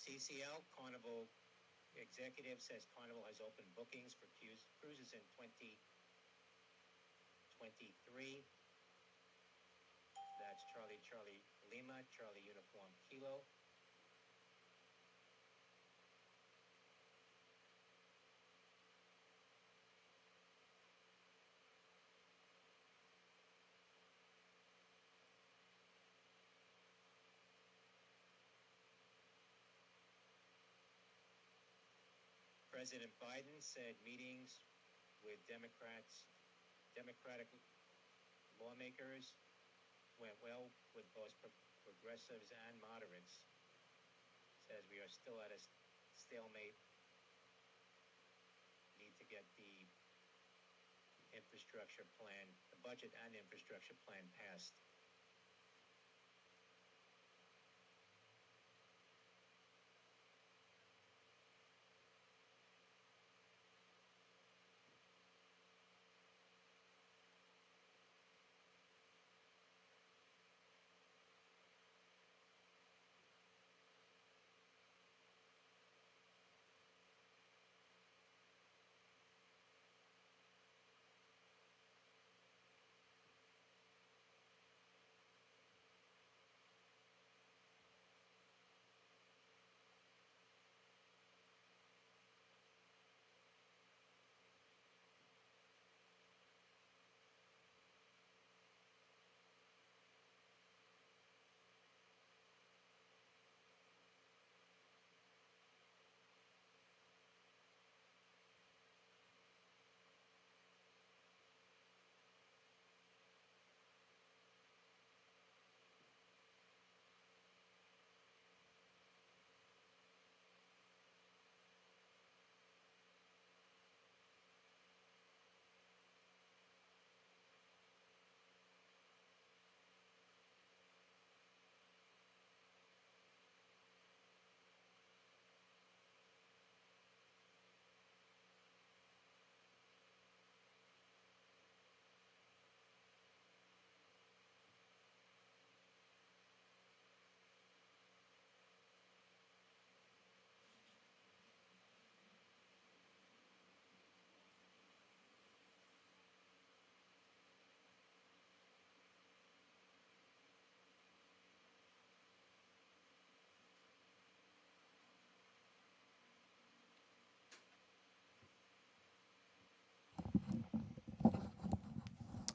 CCL Carnival executive says Carnival has opened bookings for cruises in 2023. That's Charlie Lima, Charlie Uniform Kilo. President Biden said meetings with Democratic lawmakers went well with both progressives and moderates. Says we are still at a stalemate get the infrastructure plan, the budget and infrastructure plan passed.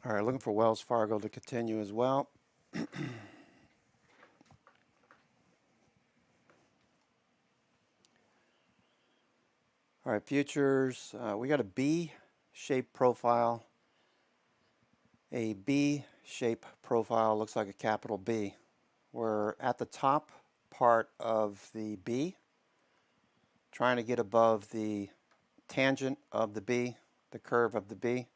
All right, looking for Wells Fargo to continue as well. All right, futures, we got a B-shaped profile. A B-shaped profile looks like a capital B. We're at the top part of the B, trying to get above the tangent of the B, the curve of the B.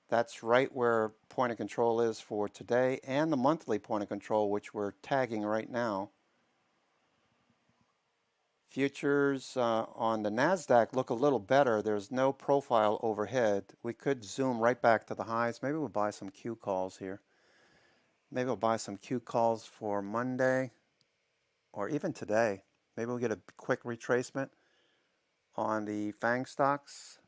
That's right where point of control is for today and the monthly point of control, which we're tagging right now. Futures on the NASDAQ look a little better. There's no profile overhead. We could zoom right back to the highs. Maybe we'll buy some Q calls here. Maybe we'll buy some Q calls for Monday or even today. Maybe we'll get a quick retracement on the FANG stocks.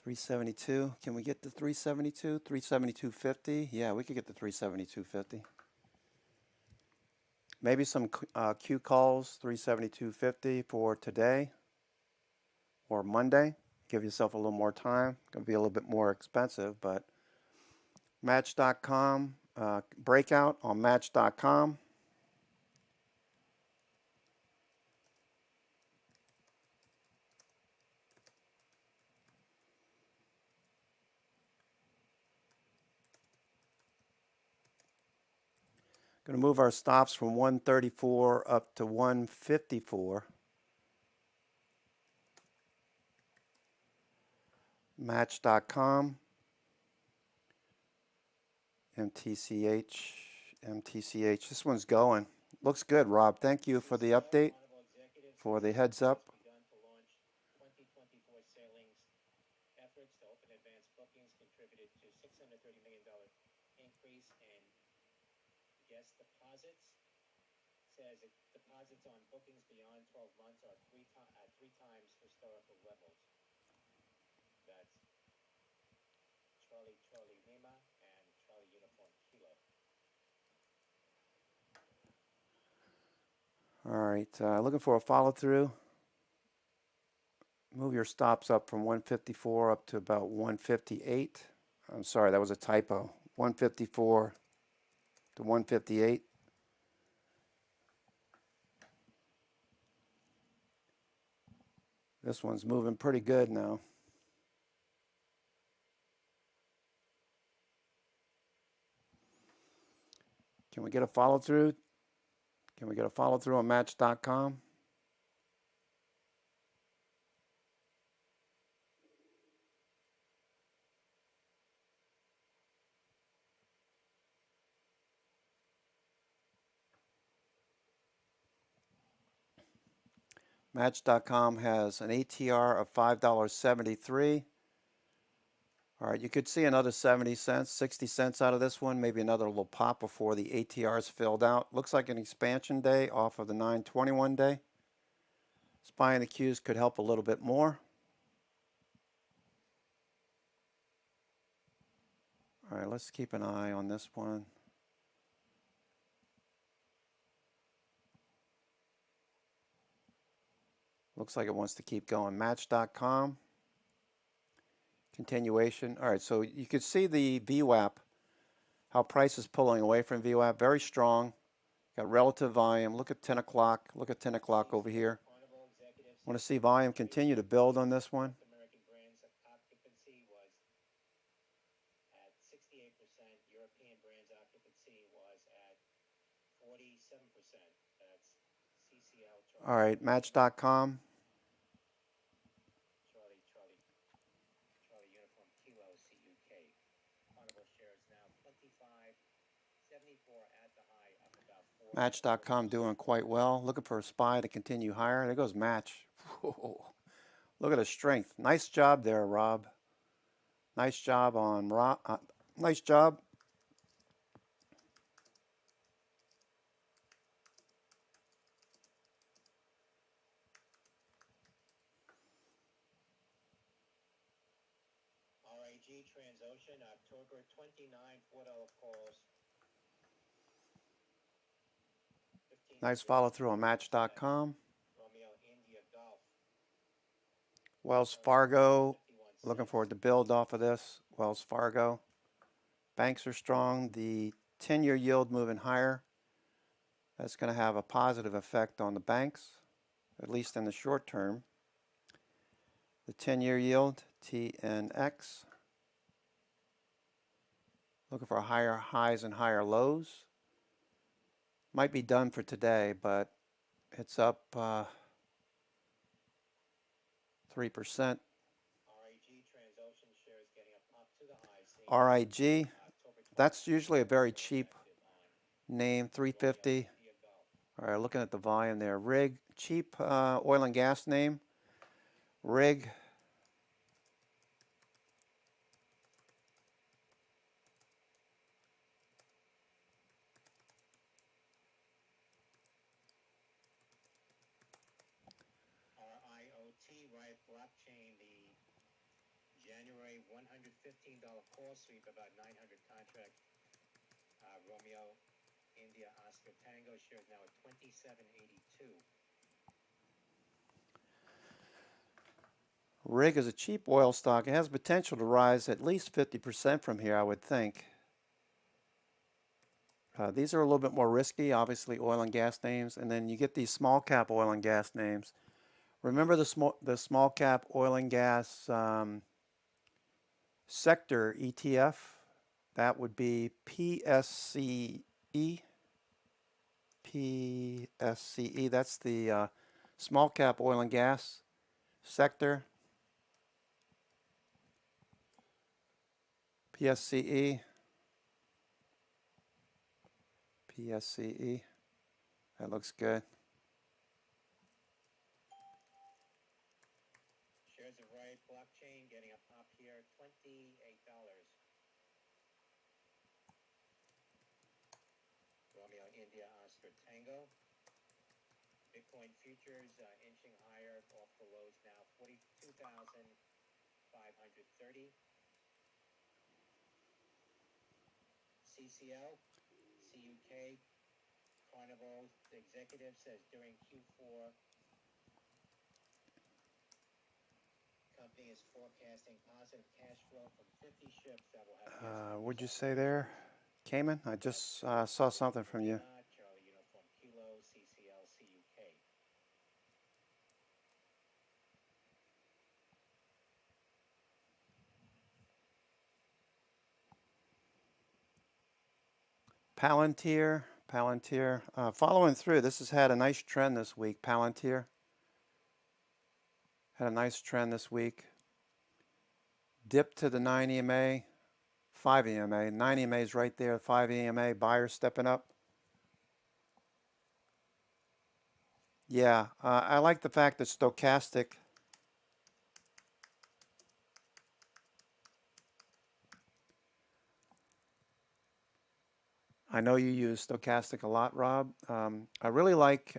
$372. Can we get the 372? 372.50? Yeah, we could get the 372.50. Maybe some Q calls, 372.50 for today or Monday. Give yourself a little more time. Going to be a little bit more expensive, but Match.com, breakout on Match.com. Going to move our stops from 134 up to 154. Match.com. MTCH. This one's going. Looks good, Rob. Thank you for the update, for the heads up. Begun to launch 2024 sailings. Efforts to open advanced bookings contributed to $630 million increase in guest deposits. Says deposits on bookings beyond 12 months are three times historical levels. That's Charlie Lima and Charlie Uniform Kilo. All right, looking for a follow through. Move your stops up from 154 up to about 158. I'm sorry, that was a typo. 154 to 158. This one's moving pretty good now. Can we get a follow through? Can we get a follow through on Match.com? Match.com has an ATR of $5.73. All right, you could see another 70 cents, 60 cents out of this one, maybe another little pop before the ATR is filled out. Looks like an expansion day off of the 921 day. Spying the Qs could help a little bit more. All right, let's keep an eye on this one. Looks like it wants to keep going. Match.com. Continuation. All right, so you could see the VWAP, how price is pulling away from VWAP. Very strong. Got relative volume. Look at 10 o'clock. Look at 10 o'clock over here. Want to see volume continue to build on this one. American brands occupancy was at 68%. European brands occupancy was at 47%. That's CCL. All right, Match.com. Charlie Uniform Kilo CUK. Carnival shares now 25.74 at the high, up about 4. Match.com doing quite well. Looking for a SPY to continue higher. There goes Match. Whoa. Look at the strength. Nice job there, Rob. Nice job on Rob. Nice job. RIG Transocean, October 29, $4 calls. Nice follow through on Match.com. Romeo India Golf. Wells Fargo. Looking forward to build off of this. Wells Fargo. Banks are strong. The 10-year yield moving higher. That's going to have a positive effect on the banks, at least in the short term. The 10-year yield, TNX. Looking for higher highs and higher lows. Might be done for today, but it's up 3%. RIG, that's usually a very cheap name, 350. All right, looking at the volume there. RIG, cheap oil and gas name. RIG. RIOT, Riot Blockchain, the January $115 call sweep, about 900 contracts. Romeo India Oscar Tango shares now at 27.82. RIG is a cheap oil stock. It has potential to rise at least 50% from here, I would think. These are a little bit more risky, obviously oil and gas names, and then you get these small cap oil and gas names. Remember the small cap oil and gas sector ETF? That would be PSCE. PSCE, that's the small cap oil and gas sector. PSCE. PSCE. That looks good. Shares of Riot Blockchain getting a pop here, $28. Romeo India Oscar Tango. Bitcoin futures inching higher off the lows now, 42,530. CCL, CUK, Carnival, the executive says during Q4, company is forecasting positive cash flow from 50 ships that will have. What'd you say there, Cayman? I just saw something from you. Charlie Uniform Kilo, CCL, CUK. Palantir, following through. This has had a nice trend this week. Palantir had a nice trend this week. Dip to the 9 EMA, 5 EMA. 9 EMA is right there. 5 EMA. Buyers stepping up. Yeah, I like the fact that stochastic. I know you use stochastic a lot, Rob. I really like,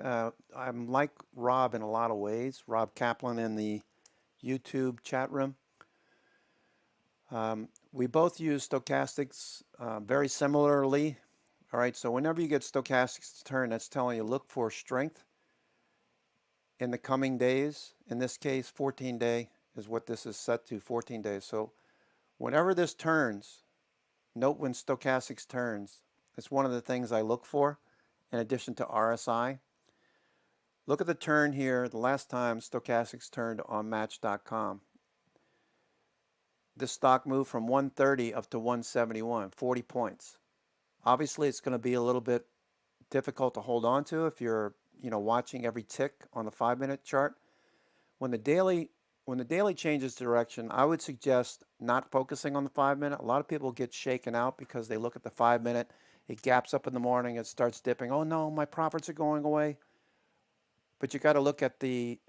I'm like Rob in a lot of ways. Rob Kaplan in the YouTube chat room. We both use stochastics very similarly. All right, so whenever you get stochastics to turn, that's telling you look for strength in the coming days. In this case, 14-day is what this is set to, 14 days. So whenever this turns, note when stochastics turns, it's one of the things I look for in addition to RSI. Look at the turn here, the last time stochastics turned on Match.com. This stock moved from 130 up to 171, 40 points. Obviously, it's going to be a little bit difficult to hold on to if you're, watching every tick on the 5-minute chart. When the daily changes direction, I would suggest not focusing on the 5-minute. A lot of people get shaken out because they look at the 5-minute. It gaps up in the morning. It starts dipping. Oh no, my profits are going away. But you got to look at the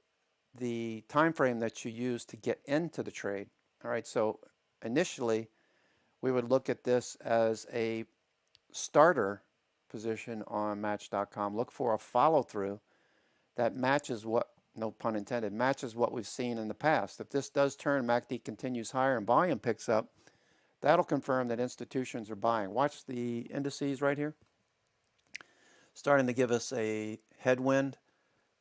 time frame that you use to get into the trade. All right, so initially, we would look at this as a starter position on Match.com. Look for a follow-through that matches what, no pun intended, matches what we've seen in the past. If this does turn, MACD continues higher and volume picks up, that'll confirm that institutions are buying. Watch the indices right here. Starting to give us a headwind.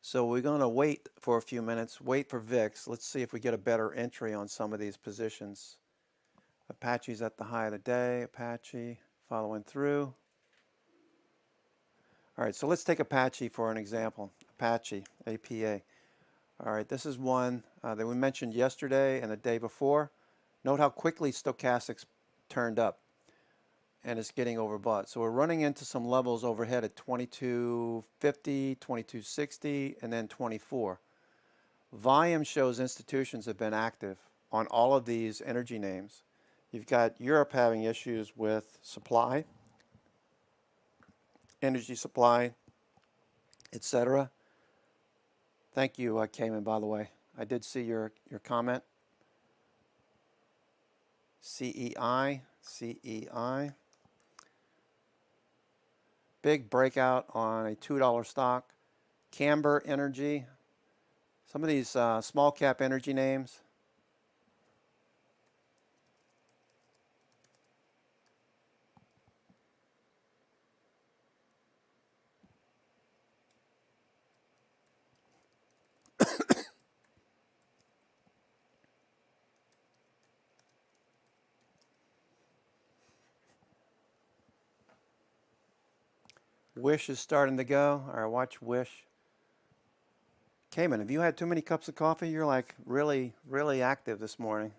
So we're going to wait for a few minutes, wait for VIX. Let's see if we get a better entry on some of these positions. Apache's at the high of the day. Apache following through. All right, so let's take Apache for an example. Apache, APA. All right, this is one that we mentioned yesterday and the day before. Note how quickly stochastics turned up and it's getting overbought. So we're running into some levels overhead at 2250, 2260, and then 24. Volume shows institutions have been active on all of these energy names. You've got Europe having issues with supply, energy supply, etc. Thank you, Cayman, by the way. I did see your comment. CEI. Big breakout on a $2 stock. Camber Energy. Some of these small cap energy names. Wish is starting to go. All right, watch Wish. Cayman, have you had too many cups of coffee? You're like really, really active this morning.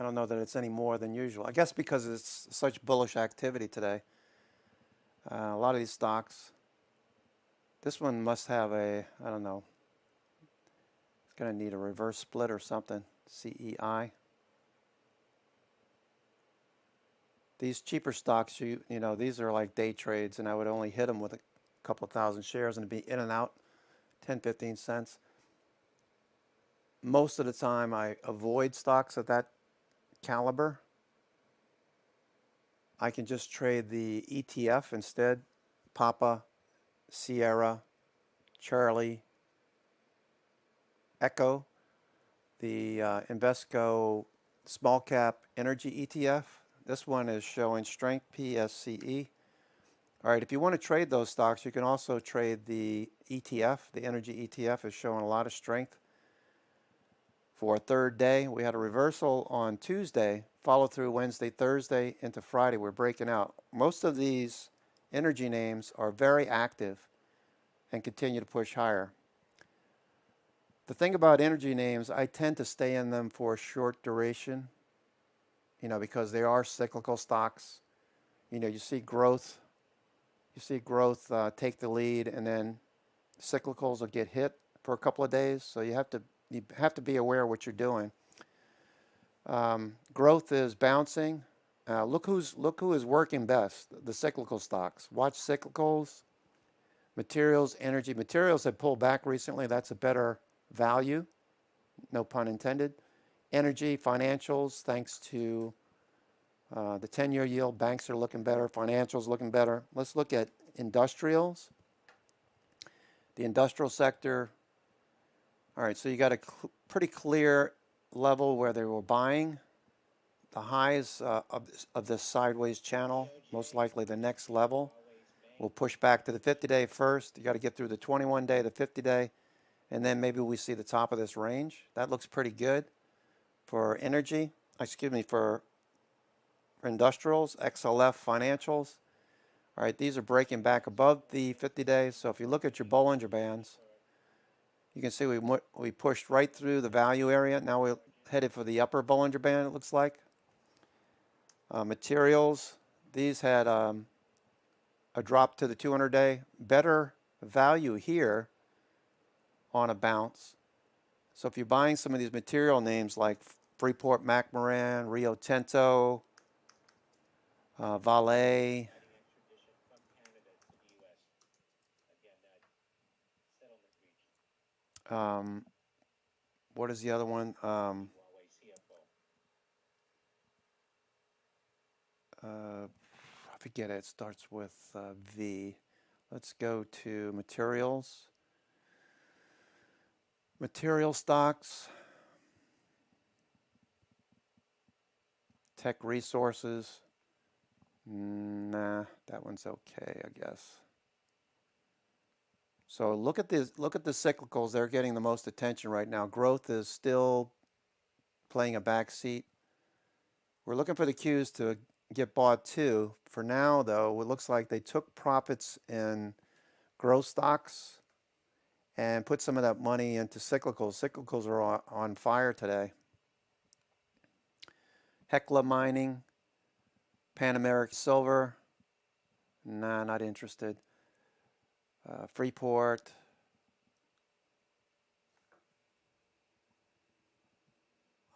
I don't know that it's any more than usual. I guess because it's such bullish activity today. A lot of these stocks. This one must have a, I don't know. It's going to need a reverse split or something. CEI. These cheaper stocks, you know, these are like day trades, and I would only hit them with a couple of thousand shares and it'd be in and out, 10, 15 cents. Most of the time, I avoid stocks of that caliber. I can just trade the ETF instead. Papa, Sierra, Charlie, Echo, the Invesco Small Cap Energy ETF. This one is showing strength, PSCE. All right, if you want to trade those stocks, you can also trade the ETF. The energy ETF is showing a lot of strength. For a third day, we had a reversal on Tuesday, follow through Wednesday, Thursday, into Friday. We're breaking out. Most of these energy names are very active and continue to push higher. The thing about energy names, I tend to stay in them for a short duration, you know, because they are cyclical stocks. You know, you see growth You see growth take the lead, and then cyclicals will get hit for a couple of days. So you have to be aware of what you're doing. Growth is bouncing. Look who is working best. The cyclical stocks. Watch cyclicals. Materials, energy. Materials have pulled back recently. That's a better value. No pun intended. Energy, financials, thanks to the 10-year yield. Banks are looking better. Financials looking better. Let's look at industrials. The industrial sector. All right, so you got a pretty clear level where they were buying. The highs of this sideways channel, most likely the next level, will push back to the 50-day first. You got to get through the 21-day, the 50-day, and then maybe we see the top of this range. That looks pretty good for energy, for industrials, XLF financials. All right, these are breaking back above the 50 days. So if you look at your Bollinger Bands, you can see we pushed right through the value area. Now we're headed for the upper Bollinger Band, it looks like. Materials, these had a drop to the 200-day. Better value here on a bounce. So if you're buying some of these material names like Freeport-McMoRan, Rio Tinto, Vale. What is the other one? I forget it. It starts with V. Let's go to materials. Material stocks. Tech resources. Nah, that one's okay, I guess. So look at the cyclicals. They're getting the most attention right now. Growth is still playing a back seat. We're looking for the cues to get bought too. For now, though, it looks like they took profits in growth stocks and put some of that money into cyclicals. Cyclicals are on fire today. Hecla Mining, Pan American Silver. Nah, not interested. Freeport.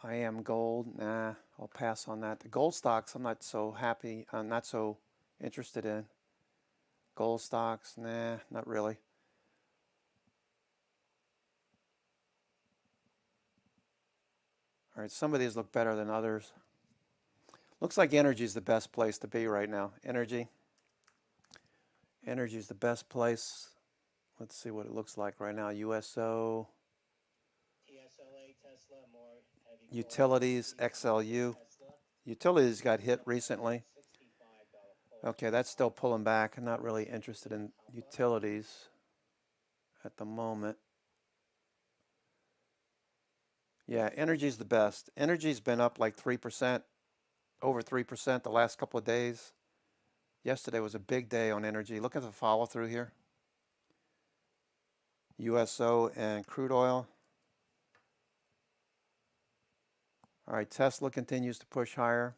IM Gold. Nah, I'll pass on that. The gold stocks, I'm not so happy. I'm not so interested in. Gold stocks, nah, not really. All right, some of these look better than others. Looks like energy is the best place to be right now. Energy. Energy is the best place. Let's see what it looks like right now. USO. TSLA, Tesla, more heavy Utilities, XLU. Utilities got hit recently. Okay, that's still pulling back. I'm not really interested in utilities at the moment. Yeah, energy's the best. Energy's been up like 3%, over 3% the last couple of days. Yesterday was a big day on energy. Look at the follow through here. USO and crude oil. All right, Tesla continues to push higher.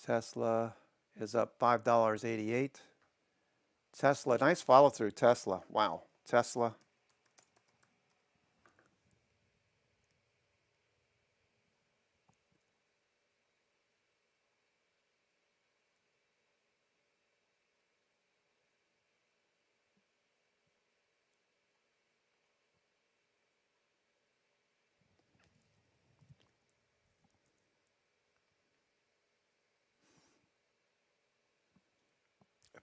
Tesla is up $5.88. Tesla, nice follow through. Tesla, wow. Tesla.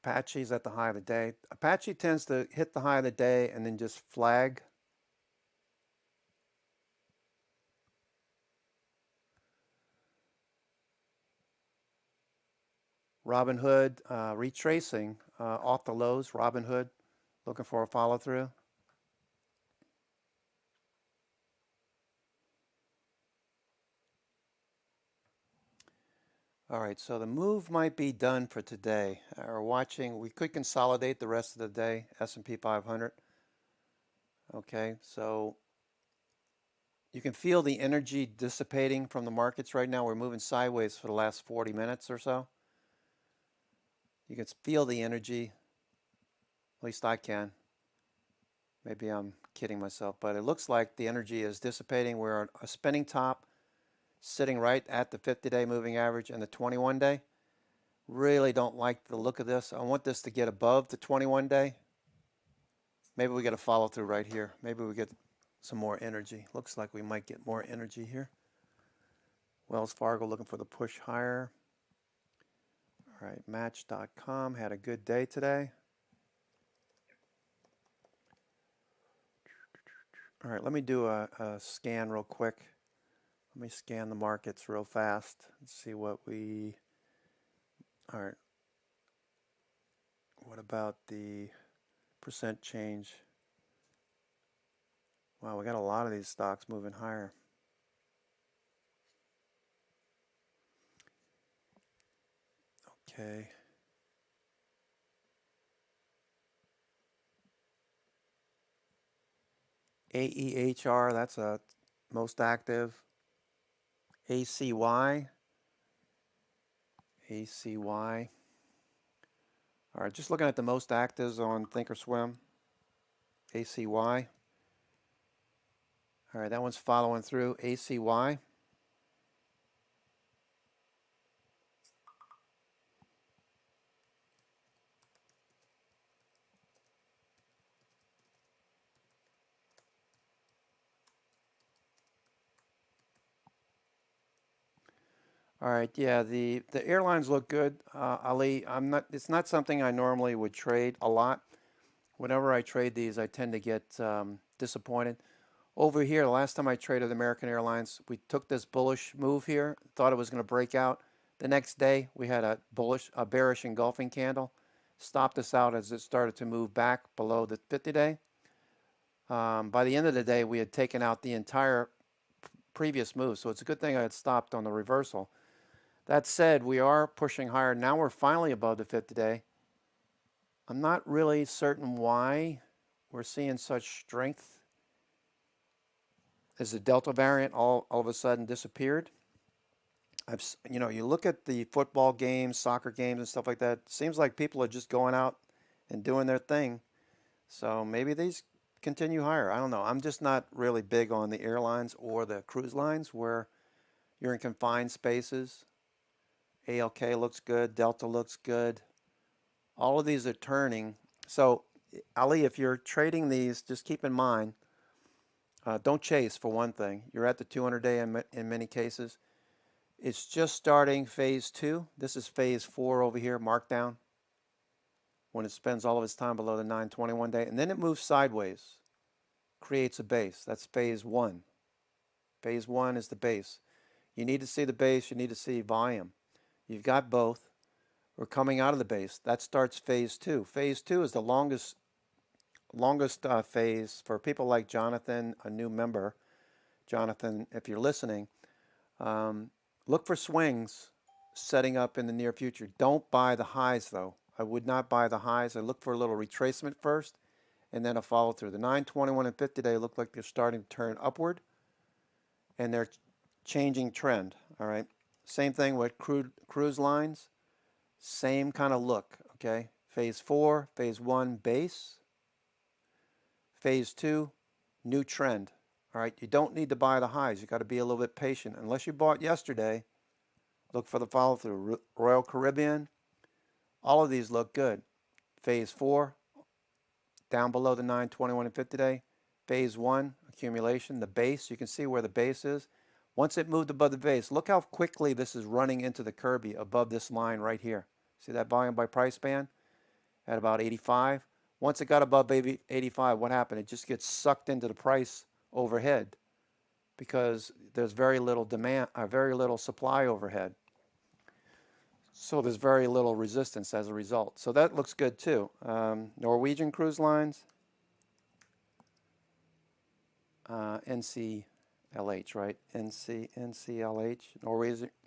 Apache's at the high of the day. Apache tends to hit the high of the day and then just flag. Robinhood retracing off the lows. Robinhood looking for a follow through. All right, so the move might be done for today. We're watching. We could consolidate the rest of the day. S&P 500. Okay, so you can feel the energy dissipating from the markets right now. We're moving sideways for the last 40 minutes or so. You can feel the energy. At least I can. Maybe I'm kidding myself, but it looks like the energy is dissipating. We're on a spinning top sitting right at the 50-day moving average and the 21-day. Really don't like the look of this. I want this to get above the 21-day. Maybe we get a follow through right here. Maybe we get some more energy. Looks like we might get more energy here. Wells Fargo looking for the push higher. All right, Match.com had a good day today. All right, let me do a scan real quick. Let me scan the markets real fast and see what we... All right. What about the percent change? Wow, we got a lot of these stocks moving higher. Okay. AEHR, that's a most active. ACY. ACY. All right, just looking at the most actives on Thinkorswim. ACY. All right, that one's following through. ACY. All right, yeah, the airlines look good, Ali. It's not something I normally would trade a lot. Whenever I trade these, I tend to get disappointed. Over here, the last time I traded American Airlines, we took this bullish move here, thought it was going to break out. The next day, we had a bearish engulfing candle, stopped us out as it started to move back below the 50-day. By the end of the day, we had taken out the entire previous move, so it's a good thing I had stopped on the reversal. That said, we are pushing higher. Now we're finally above the 50-day. I'm not really certain why we're seeing such strength. As the Delta variant all of a sudden disappeared. You look at the football games, soccer games, and stuff like that. It seems like people are just going out and doing their thing. So maybe these continue higher. I don't know. I'm just not really big on the airlines or the cruise lines where you're in confined spaces. ALK looks good. Delta looks good. All of these are turning. So, Ali, if you're trading these, just keep in mind, don't chase for one thing. You're at the 200-day in many cases. It's just starting phase 2. This is phase 4 over here, markdown, when it spends all of its time below the 921-day. And then it moves sideways, creates a base. That's phase 1. Phase 1 is the base. You need to see the base. You need to see volume. You've got both. We're coming out of the base. That starts phase 2. Phase 2 is the longest phase for people like Jonathan, a new member. Jonathan, if you're listening, look for swings setting up in the near future. Don't buy the highs, though. I would not buy the highs. I look for a little retracement first and then a follow through. The 921 and 50-day look like they're starting to turn upward and they're changing trend. All right. Same thing with cruise lines. Same kind of look. Okay. Phase 4, phase 1, base. Phase 2, new trend. All right, you don't need to buy the highs. You got to be a little bit patient. Unless you bought yesterday, look for the follow through. Royal Caribbean, all of these look good. Phase 4, down below the 921 and 50-day. Phase 1, accumulation, the base. You can see where the base is. Once it moved above the base, look how quickly this is running into the Kirby above this line right here. See that volume by price band at about 85? Once it got above 85, what happened? It just gets sucked into the price overhead because there's very little demand, very little supply overhead. So there's very little resistance as a result. So that looks good too. Norwegian Cruise Lines, NCLH, right? NCLH,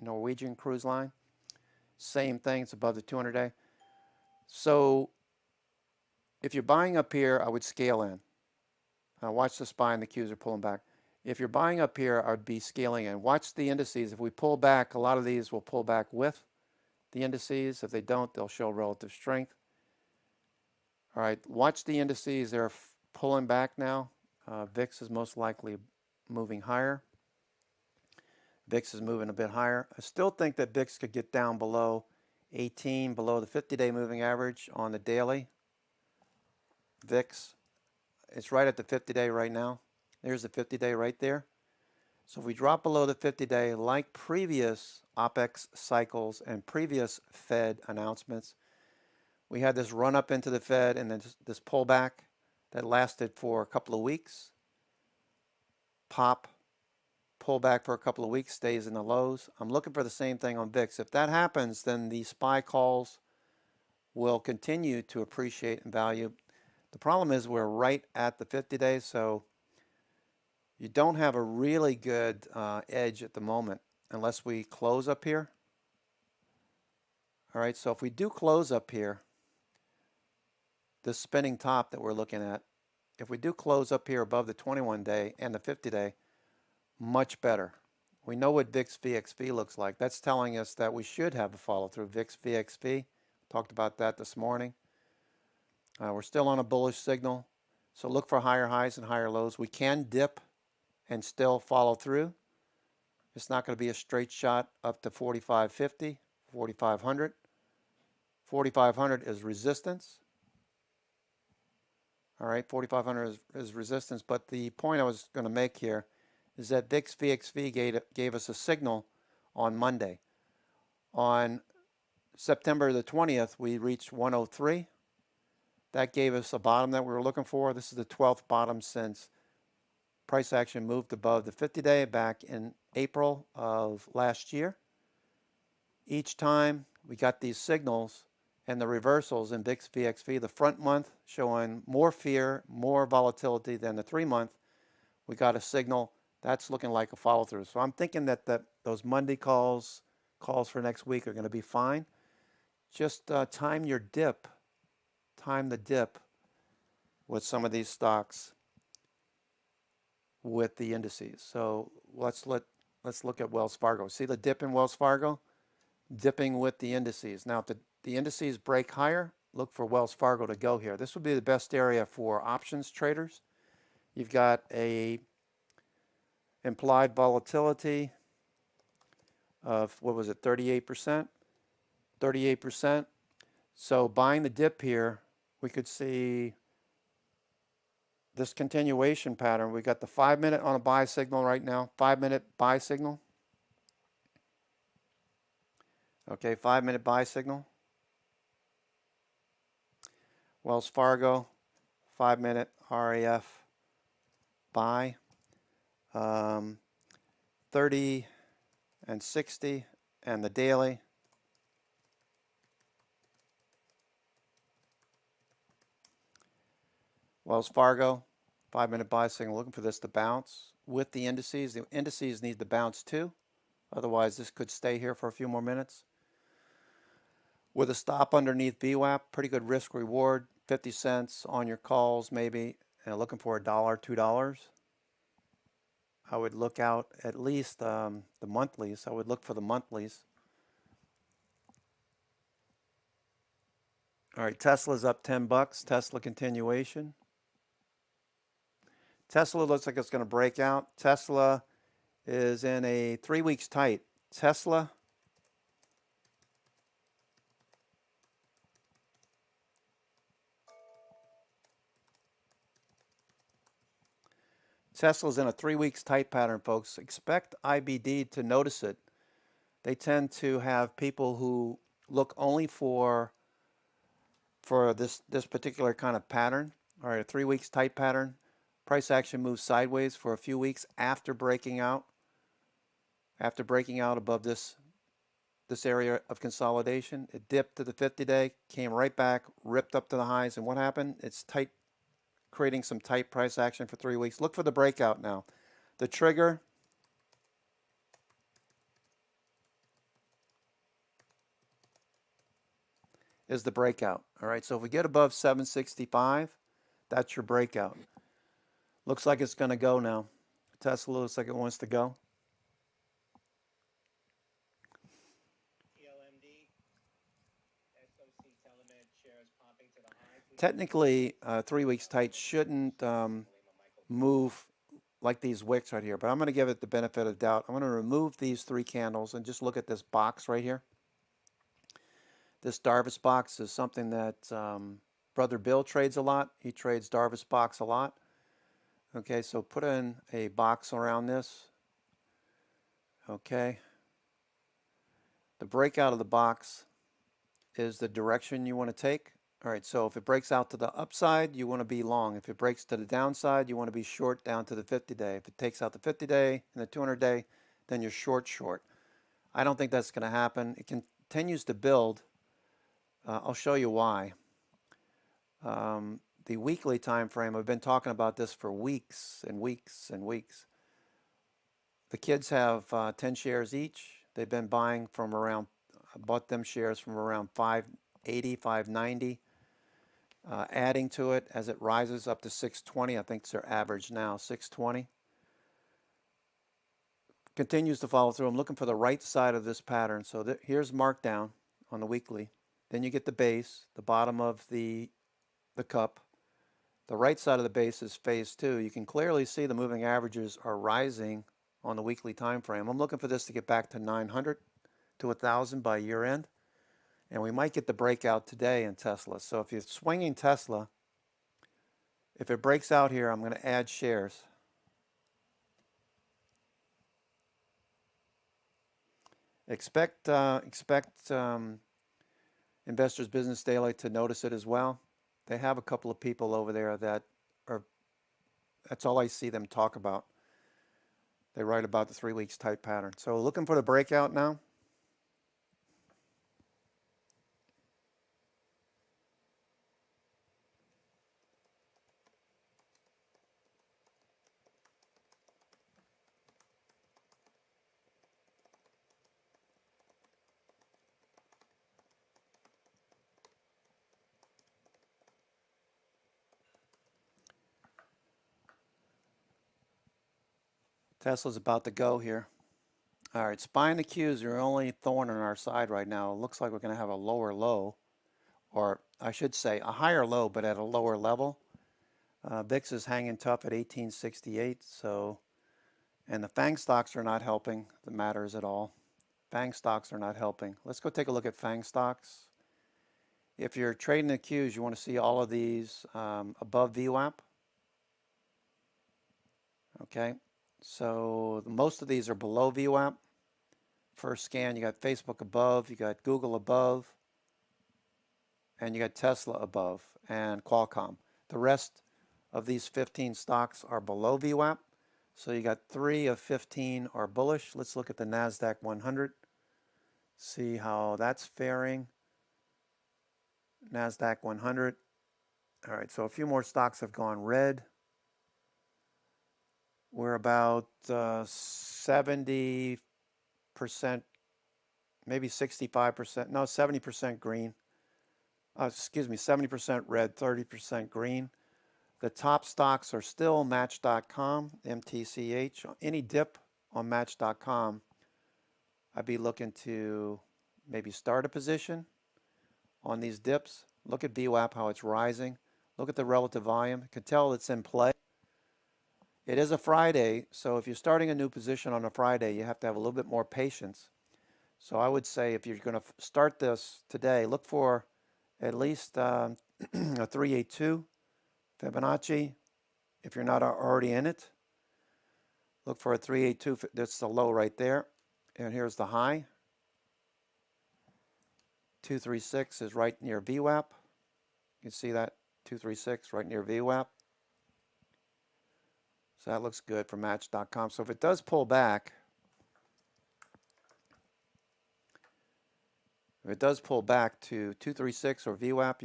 Norwegian Cruise Line. Same thing, it's above the 200-day. So if you're buying up here, I would scale in. Watch the SPY and the Qs are pulling back. If you're buying up here, I would be scaling in. Watch the indices. If we pull back, a lot of these will pull back with the indices. If they don't, they'll show relative strength. All right, watch the indices. They're pulling back now. VIX is most likely moving higher. VIX is moving a bit higher. I still think that VIX could get down below 18, below the 50-day moving average on the daily. VIX, it's right at the 50-day right now. There's the 50-day right there. So if we drop below the 50-day, like previous OPEX cycles and previous Fed announcements, we had this run up into the Fed and then this pullback that lasted for a couple of weeks. Pop, pull back for a couple of weeks, stays in the lows. I'm looking for the same thing on VIX. If that happens, then the SPY calls will continue to appreciate in value. The problem is we're right at the 50-day, so you don't have a really good edge at the moment unless we close up here. All right, so if we do close up here, this spinning top that we're looking at, if we do close up here above the 21-day and the 50-day, much better. We know what VIX VXV looks like. That's telling us that we should have a follow through. VIX VXV, talked about that this morning. We're still on a bullish signal, so look for higher highs and higher lows. We can dip and still follow through. It's not going to be a straight shot up to 45.50, 4,500. 4,500 is resistance. All right, 4,500 is resistance, but the point I was going to make here is that VIX VXV gave us a signal on Monday. On September the 20th, we reached 103. That gave us a bottom that we were looking for. This is the 12th bottom since price action moved above the 50-day back in April of last year. Each time we got these signals and the reversals in VIX VXV, the front month showing more fear, more volatility than the 3-month, we got a signal that's looking like a follow through. So I'm thinking that those Monday calls for next week are going to be fine. Just time your dip, time the dip with some of these stocks with the indices. So let's look at Wells Fargo. See the dip in Wells Fargo? Dipping with the indices. Now, if the indices break higher, look for Wells Fargo to go here. This would be the best area for options traders. You've got a implied volatility of, what was it, 38%? 38%. So buying the dip here, we could see this continuation pattern. We got the 5-minute on a buy signal right now, 5-minute buy signal. Okay, 5-minute buy signal. Wells Fargo, 5-minute RAF buy. 30 and 60 and the daily. Wells Fargo, 5-minute buy signal, looking for this to bounce with the indices. The indices need to bounce too. Otherwise, this could stay here for a few more minutes. With a stop underneath VWAP, pretty good risk reward, 50 cents on your calls maybe, and looking for $1, $2. I would look out at least the monthlies. I would look for the monthlies. All right, Tesla's up $10. Tesla continuation. Tesla looks like it's going to break out. Tesla is in a 3 weeks tight. Tesla's in a 3 weeks tight pattern, folks. Expect IBD to notice it. They tend to have people who look only for this particular kind of pattern. All right, a 3 weeks tight pattern. Price action moves sideways for a few weeks after breaking out. After breaking out above this area of consolidation, it dipped to the 50-day, came right back, ripped up to the highs, and what happened? It's tight, creating some tight price action for 3 weeks. Look for the breakout now. The trigger is the breakout. All right, so if we get above 765, that's your breakout. Looks like it's going to go now. Tesla looks like it wants to go. TLMD, see Telemed shares popping to the high. Technically, 3 weeks tight shouldn't move like these wicks right here, but I'm going to give it the benefit of the doubt. I'm going to remove these 3 candles and just look at this box right here. This Darvas box is something that Brother Bill trades a lot. He trades Darvas box a lot. Okay, so put in a box around this. Okay. The breakout of the box is the direction you want to take. All right, so if it breaks out to the upside, you want to be long. If it breaks to the downside, you want to be short down to the 50-day. If it takes out the 50-day and the 200-day, then you're short. I don't think that's going to happen. It continues to build. I'll show you why. The weekly time frame, I've been talking about this for weeks and weeks and weeks. The kids have 10 shares each. They've been buying from around, bought them shares from around 580, 590. Adding to it as it rises up to 620. I think it's their average now, 620. Continues to follow through. I'm looking for the right side of this pattern. So here's markdown on the weekly. Then you get the base, the bottom of the cup. The right side of the base is phase 2. You can clearly see the moving averages are rising on the weekly time frame. I'm looking for this to get back to 900 to 1,000 by year end. And we might get the breakout today in Tesla. So if you're swinging Tesla, if it breaks out here, I'm going to add shares. Expect Investors Business Daily to notice it as well. They have a couple of people over there that are, that's all I see them talk about. They write about the 3 weeks tight pattern. So looking for the breakout now. Tesla's about to go here. All right, SPY and the Qs are only thorn on our side right now. It looks like we're going to have a lower low, or I should say a higher low, but at a lower level. VIX is hanging tough at 1868. So, and the FANG stocks are not helping the matters at all. FANG stocks are not helping. Let's go take a look at FANG stocks. If you're trading the Qs, you want to see all of these above VWAP. Okay. So most of these are below VWAP. First scan, you got Facebook above, you got Google above, and you got Tesla above, and Qualcomm. The rest of these 15 stocks are below VWAP. So you got 3 of 15 are bullish. Let's look at the NASDAQ 100. See how that's faring. NASDAQ 100. All right, so a few more stocks have gone red. We're about 70%, maybe 65%, no, 70% green. Excuse me, 70% red, 30% green. The top stocks are still Match.com, MTCH. Any dip on Match.com, I'd be looking to maybe start a position on these dips. Look at VWAP, how it's rising. Look at the relative volume. You can tell it's in play. It is a Friday, so if you're starting a new position on a Friday, you have to have a little bit more patience. So I would say if you're going to start this today, look for at least a 382 Fibonacci. If you're not already in it, look for a 382. That's the low right there. And here's the high. 236 is right near VWAP. You can see that 236 right near VWAP. So that looks good for Match.com. So if it does pull back, if it does pull back to 236 or VWAP,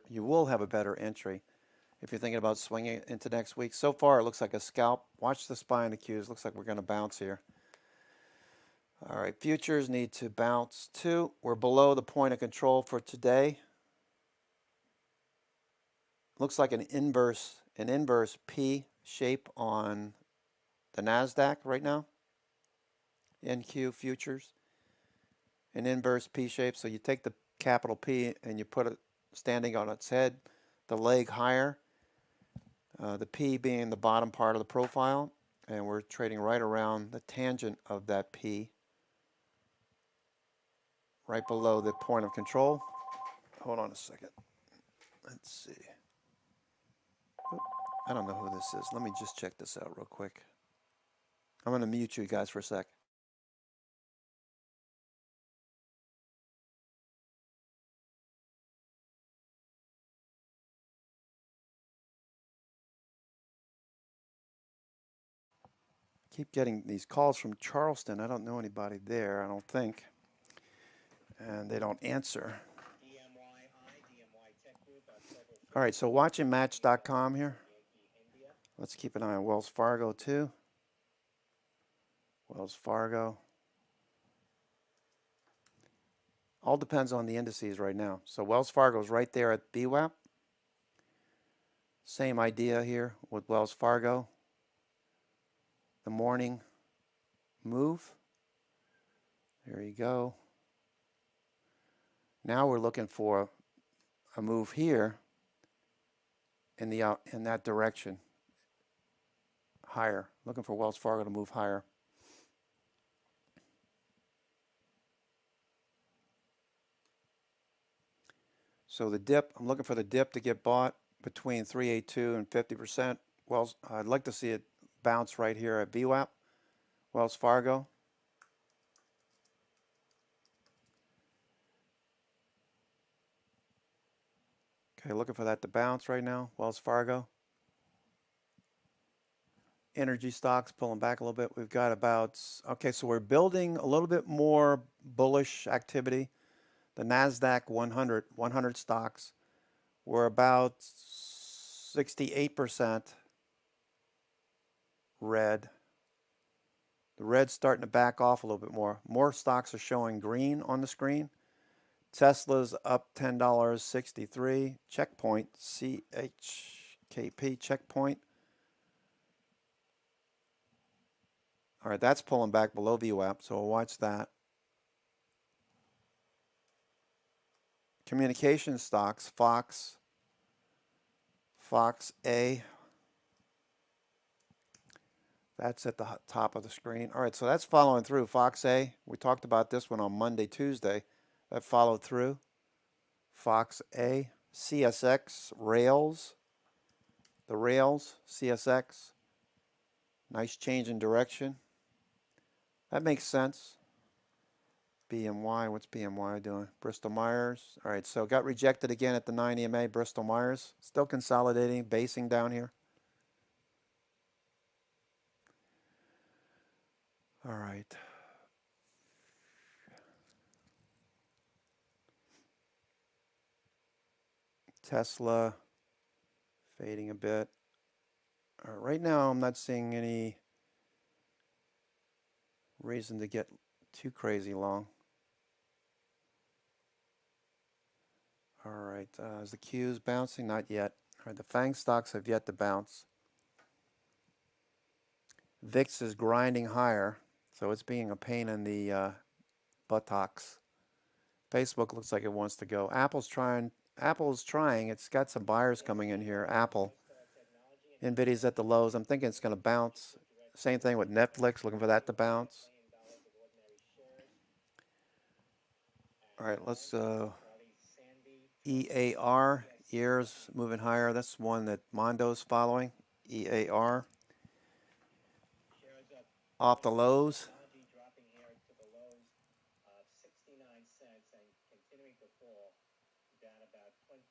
you will have a better entry if you're thinking about swinging it into next week. So far, it looks like a scalp. Watch the SPY and the Qs. Looks like we're going to bounce here. All right, futures need to bounce too. We're below the point of control for today. Looks like an inverse P shape on the NASDAQ right now. NQ futures, an inverse P shape. So you take the capital P and you put it standing on its head, the leg higher, the P being the bottom part of the profile, and we're trading right around the tangent of that P, right below the point of control. Hold on a second. Let's see. Oop, I don't know who this is. Let me just check this out real quick. I'm going to mute you guys for a sec. Keep getting these calls from Charleston. I don't know anybody there, I don't think. And they don't answer. All right, so watchingmatch.com here. Let's keep an eye on Wells Fargo too. Wells Fargo. All depends on the indices right now. So Wells Fargo's right there at BWAP. Same idea here with Wells Fargo. The morning move. There you go. Now we're looking for a move here in that direction. Higher. Looking for Wells Fargo to move higher. So the dip, I'm looking for the dip to get bought between 382 and 50%. Wells, I'd like to see it bounce right here at BWAP, Wells Fargo. Okay, looking for that to bounce right now, Wells Fargo. Energy stocks pulling back a little bit. We've got about, okay, so we're building a little bit more bullish activity. The NASDAQ 100 stocks, we're about 68% red. The red's starting to back off a little bit more. More stocks are showing green on the screen. Tesla's up $10.63. Checkpoint, CHKP, Checkpoint. All right, that's pulling back below VWAP, so we'll watch that. Communication stocks, Fox A. That's at the top of the screen. All right, so that's following through. Fox A, we talked about this one on Monday, Tuesday. That followed through. Fox A, CSX, Rails. The Rails, CSX. Nice change in direction. That makes sense. BMY, what's BMY doing? Bristol Myers. All right, so got rejected again at the 9 EMA. Bristol Myers still consolidating, basing down here. All right. Tesla fading a bit. All right, right now I'm not seeing any reason to get too crazy long. All right, is the Q's bouncing? Not yet. All right, the FANG stocks have yet to bounce. VIX is grinding higher, so it's being a pain in the buttocks. Facebook looks like it wants to go. Apple's trying. It's got some buyers coming in here. Apple. Nvidia's at the lows. I'm thinking it's going to bounce. Same thing with Netflix, looking for that to bounce. All right, let's EAR, years moving higher. That's one that Mondo's following. EAR. Off the lows. Dropping here to the lows of 69 cents and continuing to fall down about 24%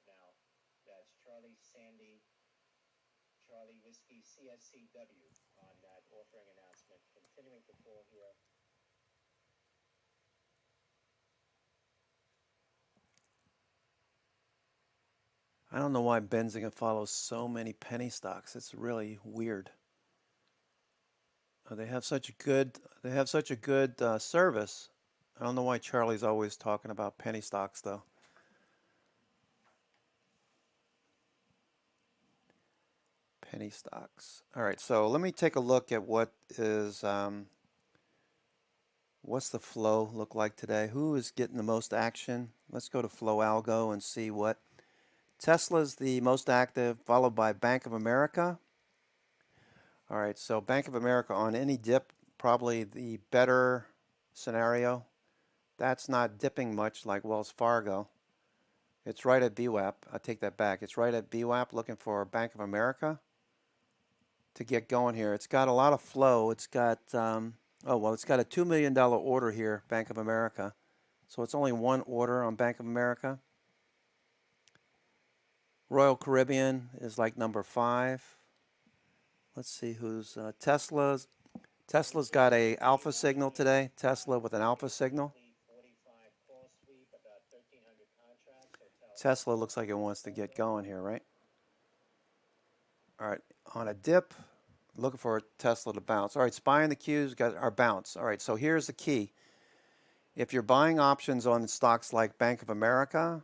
now. That's Charlie Sandy, Charlie Whiskey CSCW on that offering announcement. Continuing to fall here. I don't know why Benzinga follows so many penny stocks. It's really weird. They have such a good service. I don't know why Charlie's always talking about penny stocks though. Penny stocks. All right, so let me take a look at what is What's the flow look like today? Who is getting the most action? Let's go to Flow Algo and see what. Tesla's the most active, followed by Bank of America. All right, so Bank of America on any dip, probably the better scenario. That's not dipping much like Wells Fargo. It's right at VWAP. I take that back. It's right at VWAP, looking for Bank of America to get going here. It's got a lot of flow. It's got, it's got a $2 million order here, Bank of America. So it's only one order on Bank of America. Royal Caribbean is like number 5. Let's see who's Tesla's. Tesla's got a alpha signal today. Tesla with an alpha signal. Tesla looks like it wants to get going here, right? All right, on a dip, looking for Tesla to bounce. All right, SPY in the Q's got our bounce. All right, so here's the key. If you're buying options on stocks like Bank of America,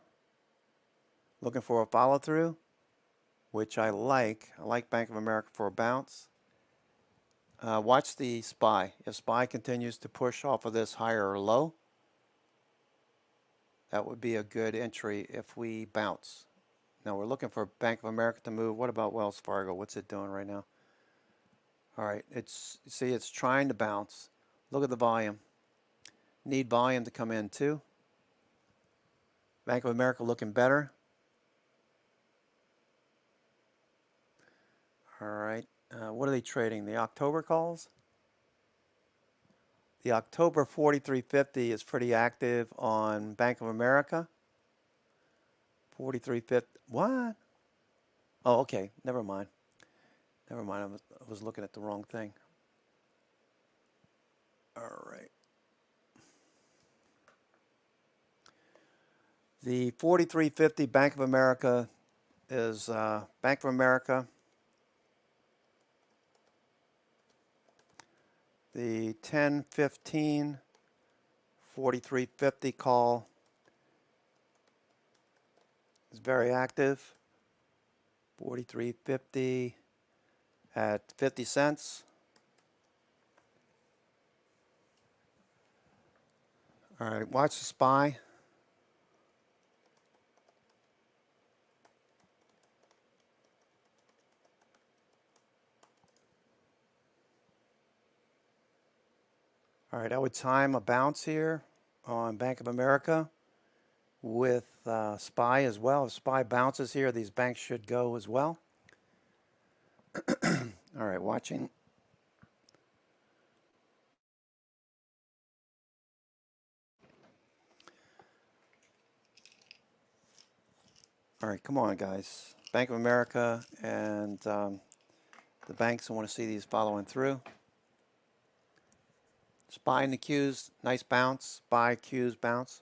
looking for a follow through, which I like Bank of America for a bounce. Watch the SPY. If SPY continues to push off of this higher or low, that would be a good entry if we bounce. Now we're looking for Bank of America to move. What about Wells Fargo? What's it doing right now? All right, it's trying to bounce. Look at the volume. Need volume to come in too. Bank of America looking better. All right, what are they trading? The October calls? The October 4350 is pretty active on Bank of America. 4350. What? Oh, okay. Never mind. Never mind. I was looking at the wrong thing. All right. The 4350 Bank of America is Bank of America. The 1015 4350 call is very active. 4350 at 50 cents. All right, watch the SPY. All right, I would time a bounce here on Bank of America with SPY as well. If SPY bounces here, these banks should go as well. All right, watching. All right, come on, guys. Bank of America and the banks, I want to see these following through. SPY in the Qs, nice bounce. SPY, Qs, bounce.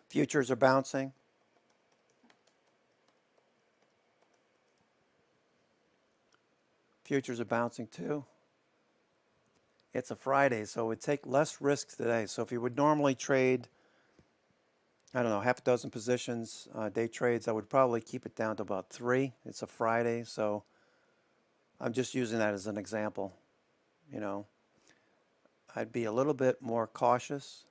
Futures are bouncing. Futures are bouncing too. It's a Friday, so it would take less risks today. So if you would normally trade, I don't know, half a dozen positions, day trades, I would probably keep it down to about 3. It's a Friday, so I'm just using that as an example. You know, I'd be a little bit more cautious.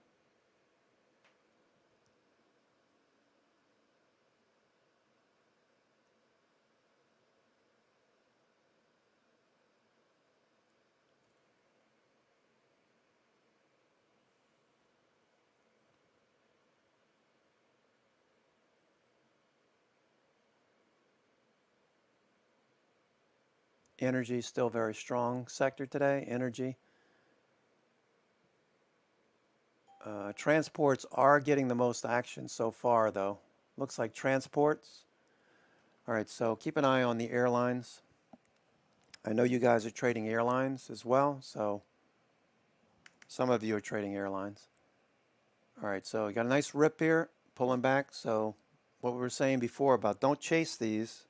Energy is still very strong sector today, energy. Transports are getting the most action so far, though. Looks like transports. All right, so keep an eye on the airlines. I know you guys are trading airlines as well, so some of you are trading airlines. All right, so you got a nice rip here, pulling back. So what we were saying before about don't chase these.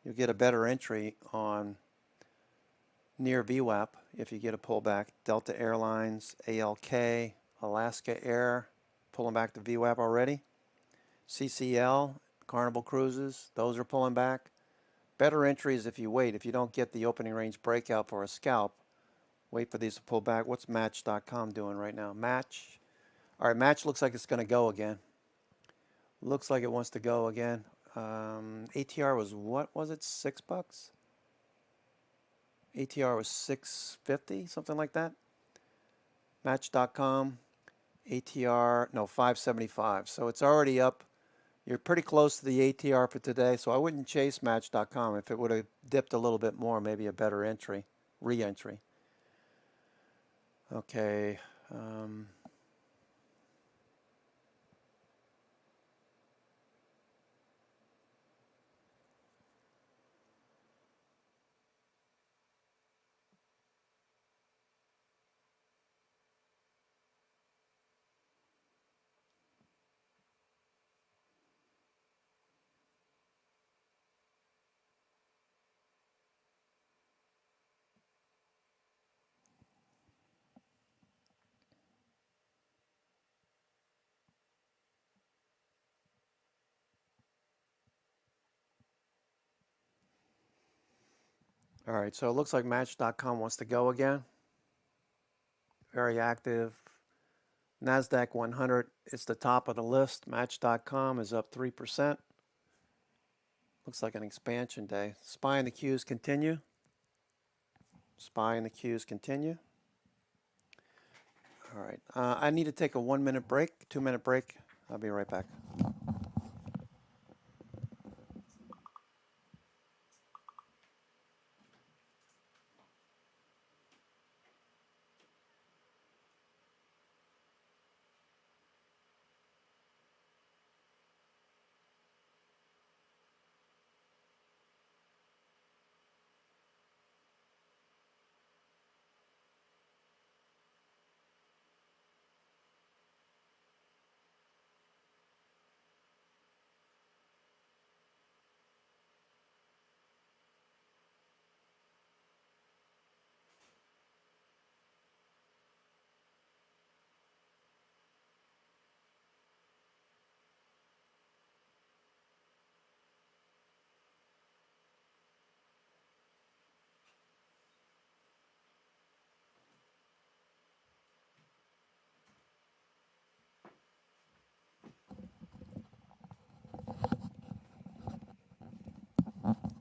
You'll get a better entry on near VWAP if you get a pullback. Delta Airlines, ALK, Alaska Air, pulling back to VWAP already. CCL, Carnival Cruises, those are pulling back. Better entries if you wait. If you don't get the opening range breakout for a scalp, wait for these to pull back. What's Match.com doing right now? Match. All right, Match looks like it's going to go again. Looks like it wants to go again. ATR was, what was it, $6? ATR was 650, something like that. Match.com, ATR, no, 575. So it's already up. You're pretty close to the ATR for today, so I wouldn't chase Match.com. If it would have dipped a little bit more, maybe a better entry, re-entry. Okay. All right, so it looks like Match.com wants to go again. Very active. NASDAQ 100 is the top of the list. Match.com is up 3%. Looks like an expansion day. SPY and the Qs continue. SPY and the Qs continue. All right, I need to take a 1-minute break, 2-minute break. I'll be right back.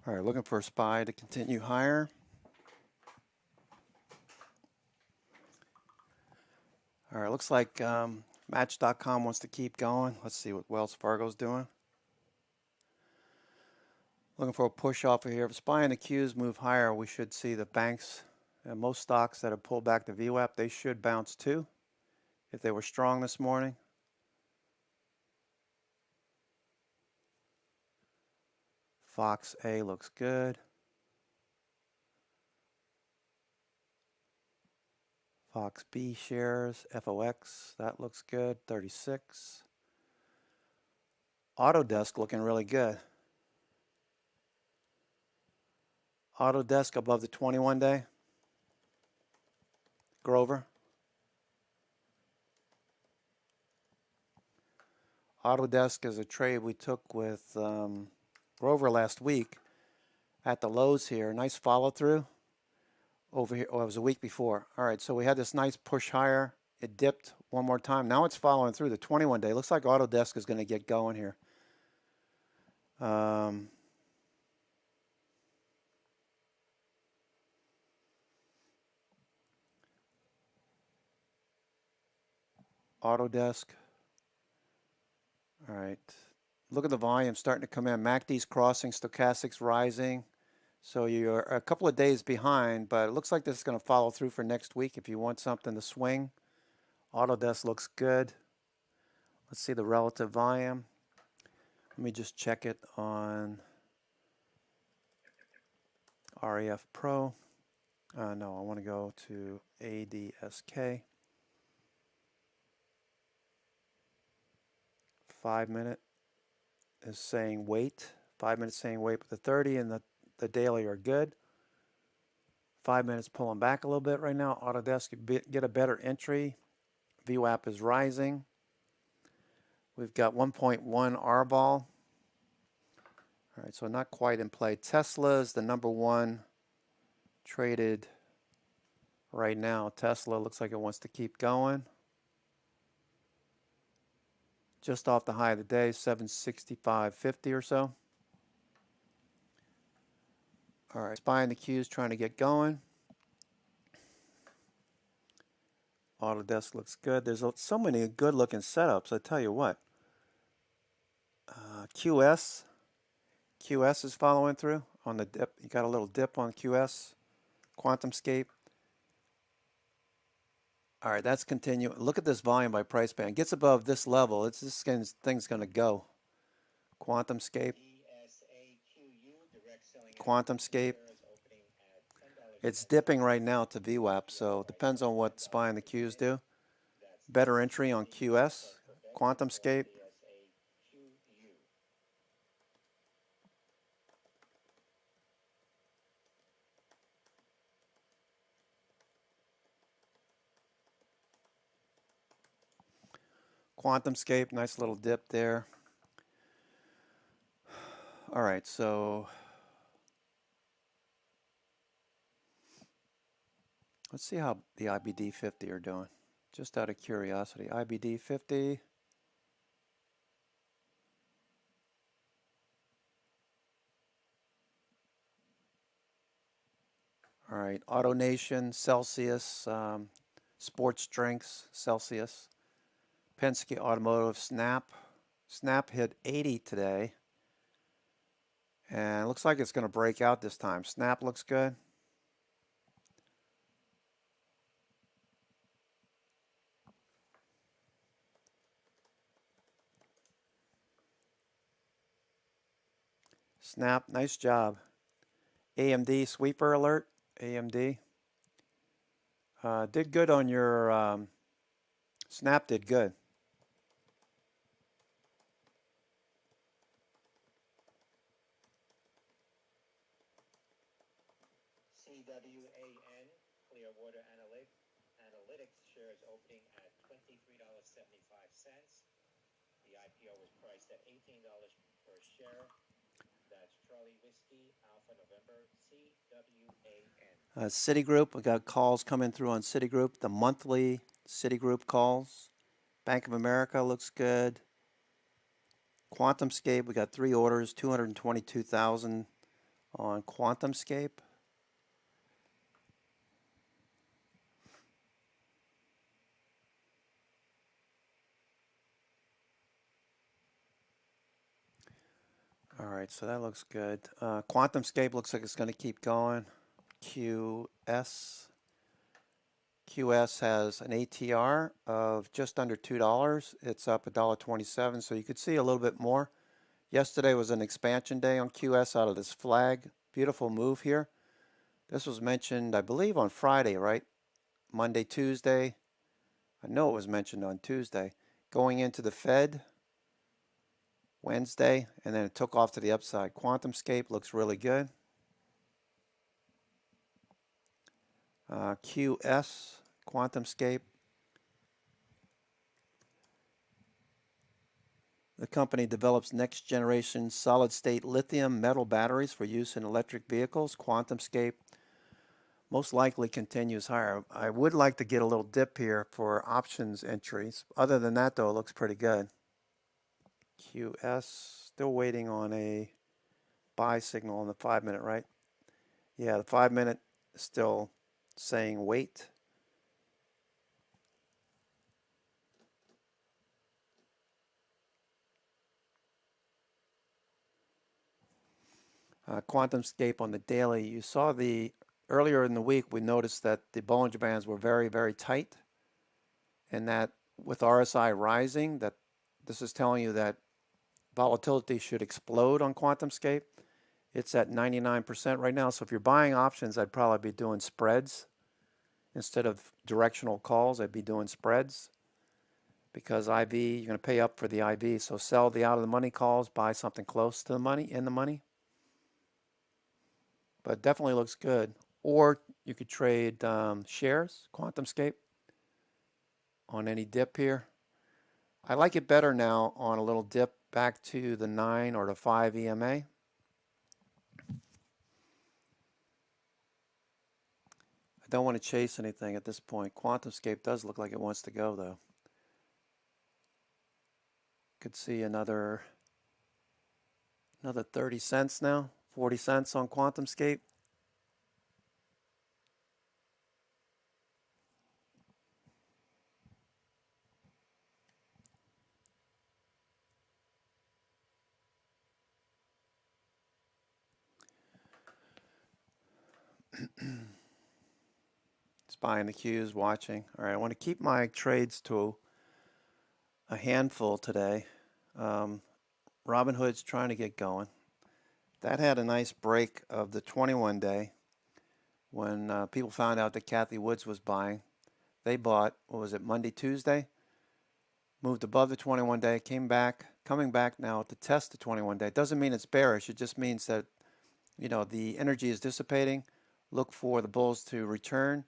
All right, looking for a SPY to continue higher. All right, looks like Match.com wants to keep going. Let's see what Wells Fargo's doing. Looking for a push off of here. If SPY and the Qs move higher, we should see the banks and most stocks that have pulled back the VWAP, they should bounce too if they were strong this morning. Fox A looks good. Fox B shares, FOX, that looks good, 36. Autodesk looking really good. Autodesk above the 21-day. Grover. Autodesk is a trade we took with Grover last week at the lows here. Nice follow through over here. Oh, it was a week before. All right, so we had this nice push higher. It dipped one more time. Now it's following through the 21-day. Looks like Autodesk is going to get going here. Autodesk. All right. Look at the volume starting to come in. MACD's crossing, stochastics rising. So you're a couple of days behind, but it looks like this is going to follow through for next week if you want something to swing. Autodesk looks good. Let's see the relative volume. Let me just check it on REF Pro. No, I want to go to ADSK. 5 minute is saying wait. 5 minutes saying wait, but the 30 and the daily are good. 5 minutes pulling back a little bit right now. Autodesk get a better entry. VWAP is rising. We've got 1.1 RBOL. All All right, so not quite in play. Tesla is the number one traded right now. Tesla looks like it wants to keep going. Just off the high of the day, 765.50 or so. All right, SPY and the Q's trying to get going. Autodesk looks good. There's so many good looking setups. I tell you what. QS is following through on the dip. You got a little dip on QS. QuantumScape. All right, that's continuing. Look at this volume by price band. Gets above this level. It's this thing's going to go. QuantumScape. QuantumScape. It's dipping right now to VWAP, so depends on what SPY and the Qs do. Better entry on QS. QuantumScape. QuantumScape, nice little dip there. All right, so let's see how the IBD 50 are doing. Just out of curiosity, IBD 50. All right, AutoNation, Celsius, Sports Drinks, Celsius, Penske Automotive, Snap. Snap hit 80 today. And it looks like it's going to break out this time. Snap looks good. Snap, nice job. AMD, sweeper alert. AMD. Did good on your Snap did good. CWAN, Clearwater Analytics shares opening at $23.75. The IPO was priced at $18 per share. That's Charlie Whiskey, Alpha November, CWAN. Citigroup, we got calls coming through on Citigroup. The monthly Citigroup calls. Bank of America looks good. QuantumScape, we got 3 orders, 222,000 on QuantumScape. All right, so that looks good. QuantumScape looks like it's going to keep going. QS has an ATR of just under $2. It's up $1.27, so you could see a little bit more. Yesterday was an expansion day on QS out of this flag. Beautiful move here. This was mentioned, I believe, on Friday, right? Monday, Tuesday. I know it was mentioned on Tuesday. Going into the Fed Wednesday, and then it took off to the upside. QuantumScape looks really good. QS, QuantumScape. The company develops next generation solid state lithium metal batteries for use in electric vehicles. QuantumScape most likely continues higher. I would like to get a little dip here for options entries. Other than that, though, it looks pretty good. QS, still waiting on a buy signal on the 5-minute, right? Yeah, the 5-minute is still saying wait. QuantumScape on the daily. You saw earlier in the week, we noticed that the Bollinger Bands were very, very tight, and that with RSI rising, that this is telling you that volatility should explode on QuantumScape. It's at 99% right now, so if you're buying options, I'd probably be doing spreads. Instead of directional calls, I'd be doing spreads, because IV, you're going to pay up for the IV, so sell the out-of-the-money calls, buy something close to the money, in the money. But definitely looks good. Or you could trade shares, QuantumScape, on any dip here. I like it better now on a little dip back to the 9 or the 5 EMA. don't want to chase anything at this point. QuantumScape does look like it wants to go though. Could see another 30 cents now, 40 cents on QuantumScape. It's buying the cues, watching. All right, I want to keep my trades to a handful today. Robinhood's trying to get going. That had a nice break of the 21 day when people found out that Cathie Woods was buying. They bought, what was it, Monday, Tuesday? Moved above the 21 day, coming back now to test the 21 day. It doesn't mean it's bearish. It just means that, you know, the energy is dissipating. Look for the bulls to return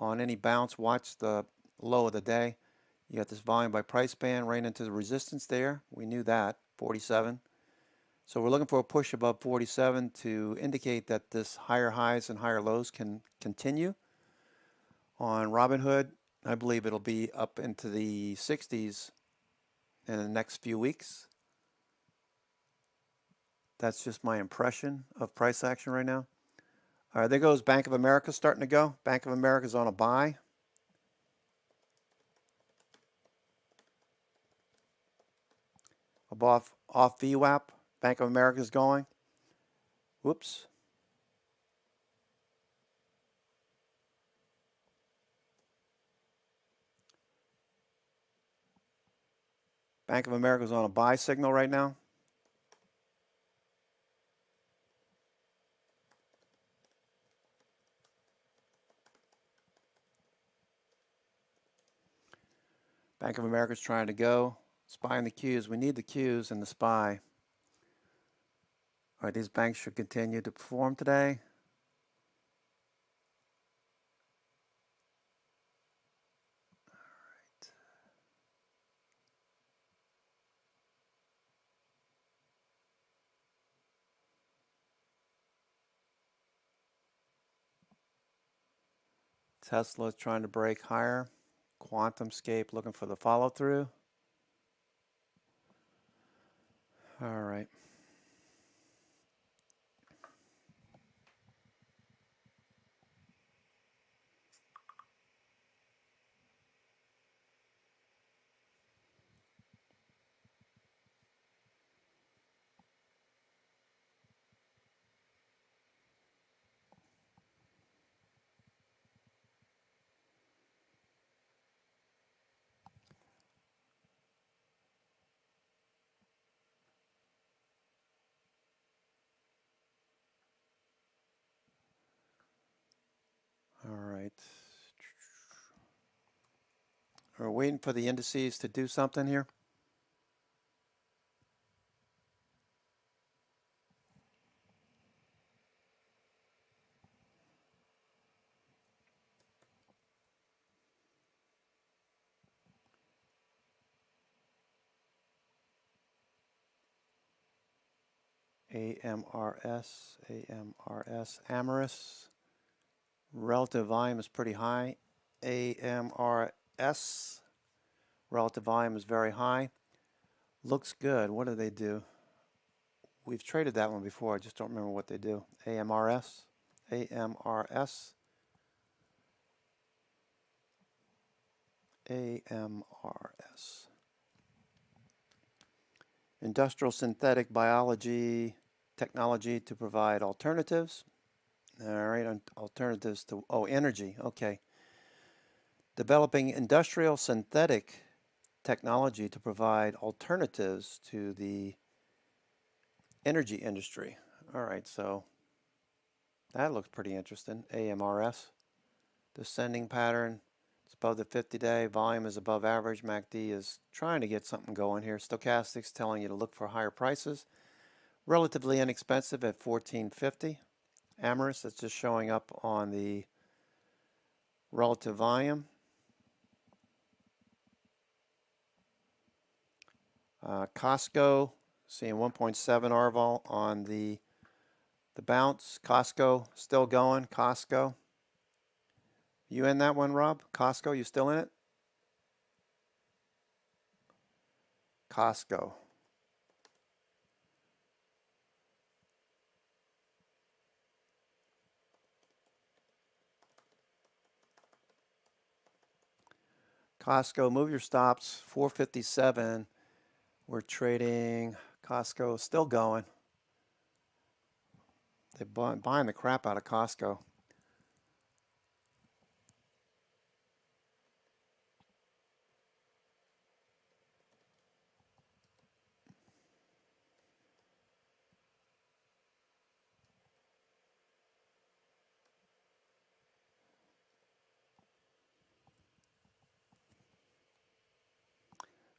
on any bounce. Watch the low of the day. You got this volume by price band right into the resistance there. We knew that, 47. So we're looking for a push above 47 to indicate that this higher highs and higher lows can continue. On Robinhood, I believe it'll be up into the 60s in the next few weeks. That's just my impression of price action right now. All right, there goes Bank of America starting to go. Bank of America's on a buy. Off VWAP. Bank of America's going. Whoops. Bank of America's on a buy signal right now. Bank of America's trying to go. SPY and the Qs. We need the Qs and the SPY. All right, these banks should continue to perform today. Tesla is trying to break higher. QuantumScape looking for the follow through. All right. All right. We're waiting for the indices to do something here. AMRS, Amorous. Relative volume is pretty high. AMRS, relative volume is very high. Looks good. What do they do? We've traded that one before. I just don't remember what they do. AMRS. Industrial synthetic biology technology to provide alternatives. All right, alternatives to, energy. Okay. Developing industrial synthetic technology to provide alternatives to the energy industry. All right, so that looks pretty interesting. AMRS. Descending pattern. It's above the 50-day. Volume is above average. MACD is trying to get something going here. Stochastics telling you to look for higher prices. Relatively inexpensive at $14.50. Amorous, that's just showing up on the relative volume. Costco, seeing 1.7 RVol on the bounce. Costco still going. Costco. You in that one, Rob? Costco, you still in it? Costco. Costco, move your stops. 457. We're trading. Costco still going. They're buying the crap out of Costco.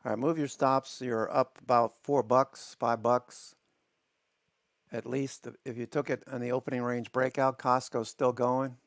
All right, move your stops. You're up about $4, $5 at least. If you took it on the opening range breakout, Costco's still going.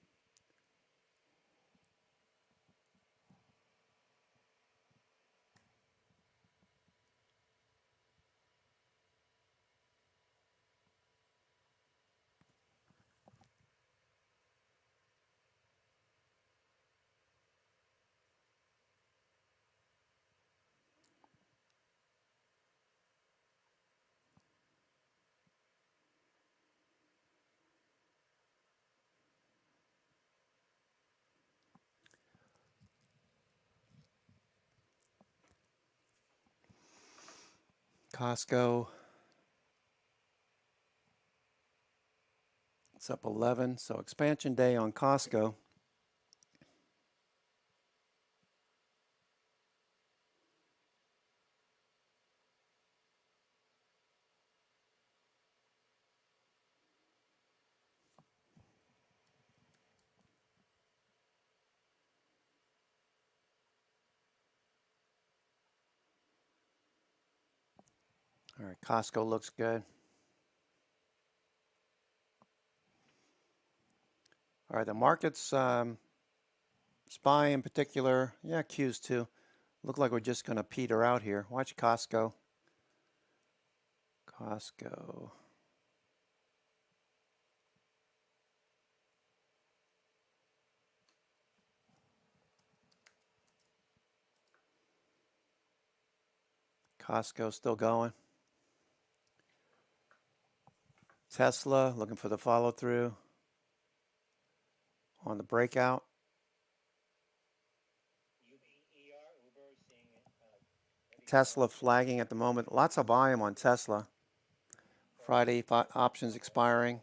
Costco, it's up 11. So expansion day on Costco. All right, Costco looks good. All right, the markets, SPY in particular, yeah, Qs too. Look like we're just going to peter out here. Watch Costco. Costco. Costco still going. Tesla looking for the follow through on the breakout. Uber seeing Tesla flagging at the moment. Lots of volume on Tesla. Friday options expiring.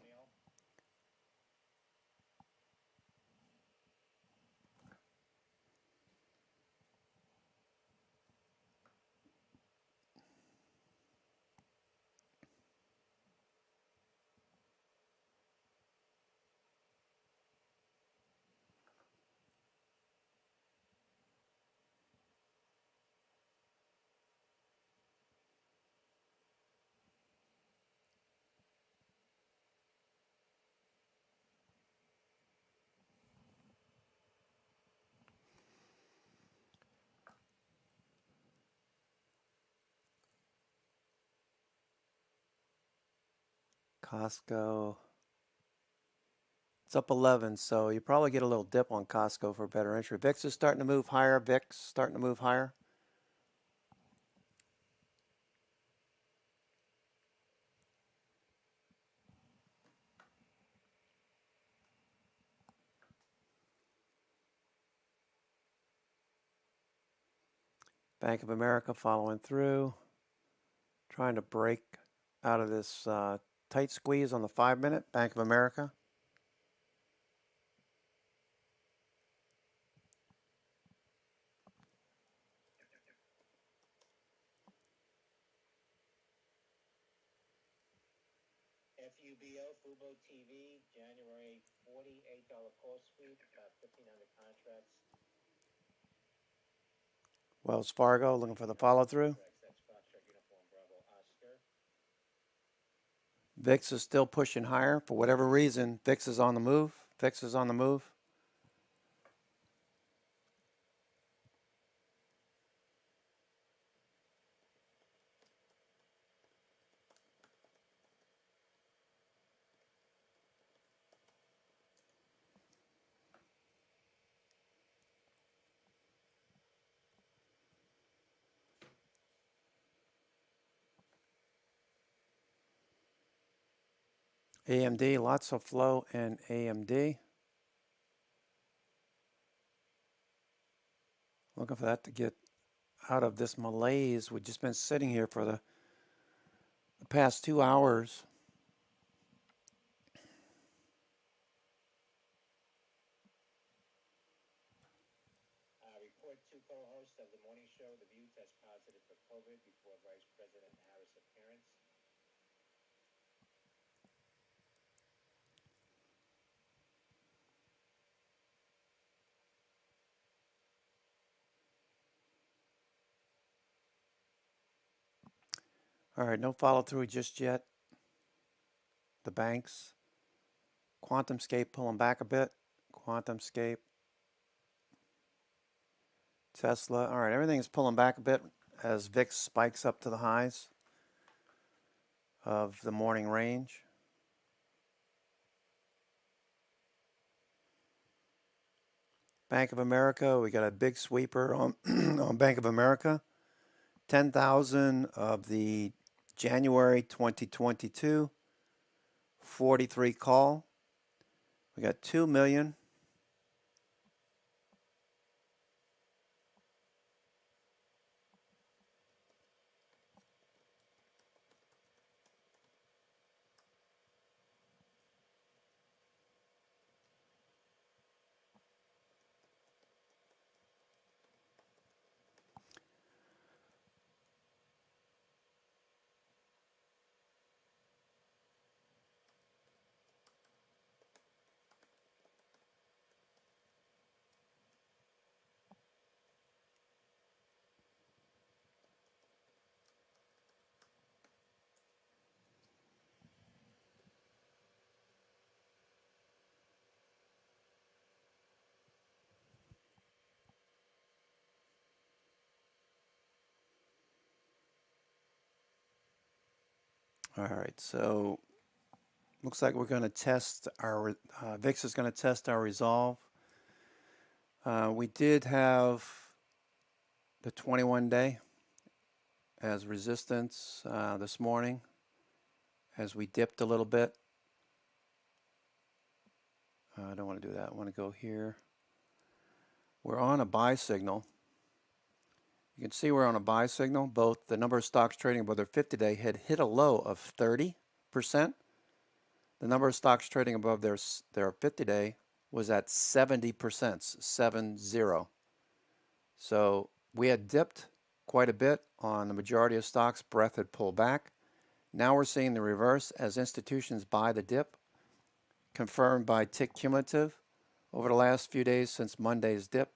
Costco. It's up 11, so you probably get a little dip on Costco for a better entry. VIX is starting to move higher. VIX starting to move higher. Bank of America following through. Trying to break out of this tight squeeze on the 5-minute. Bank of America. FUBO, Fubo TV, January $48 call sweep, about 1,500 contracts. Wells Fargo looking for the follow through. That's Foxtrot Uniform Bravo Oscar. VIX is still pushing higher for whatever reason. VIX is on the move. VIX is on the move. AMD, lots of flow in AMD. Looking for that to get out of this malaise. We've just been sitting here for the past 2 hours. Report two co-hosts of the morning show, The View, test positive for COVID before Vice President Harris' appearance. All right, no follow through just yet. The banks. QuantumScape pulling back a bit. QuantumScape. Tesla. All right, everything's pulling back a bit as VIX spikes up to the highs of the morning range. Bank of America, we got a big sweeper on, on Bank of America. 10,000 of the January 2022 43 call. We got 2 million. All right, so looks like we're going to test our, VIX is going to test our resolve. We did have the 21-day as resistance this morning as we dipped a little bit. I don't want to do that. I want to go here. We're on a buy signal. You can see we're on a buy signal. Both the number of stocks trading above their 50-day had hit a low of 30%. The number of stocks trading above their 50-day was at 70%, 70. So we had dipped quite a bit on the majority of stocks. Breadth had pulled back. Now we're seeing the reverse as institutions buy the dip, confirmed by Tick Cumulative over the last few days since Monday's dip.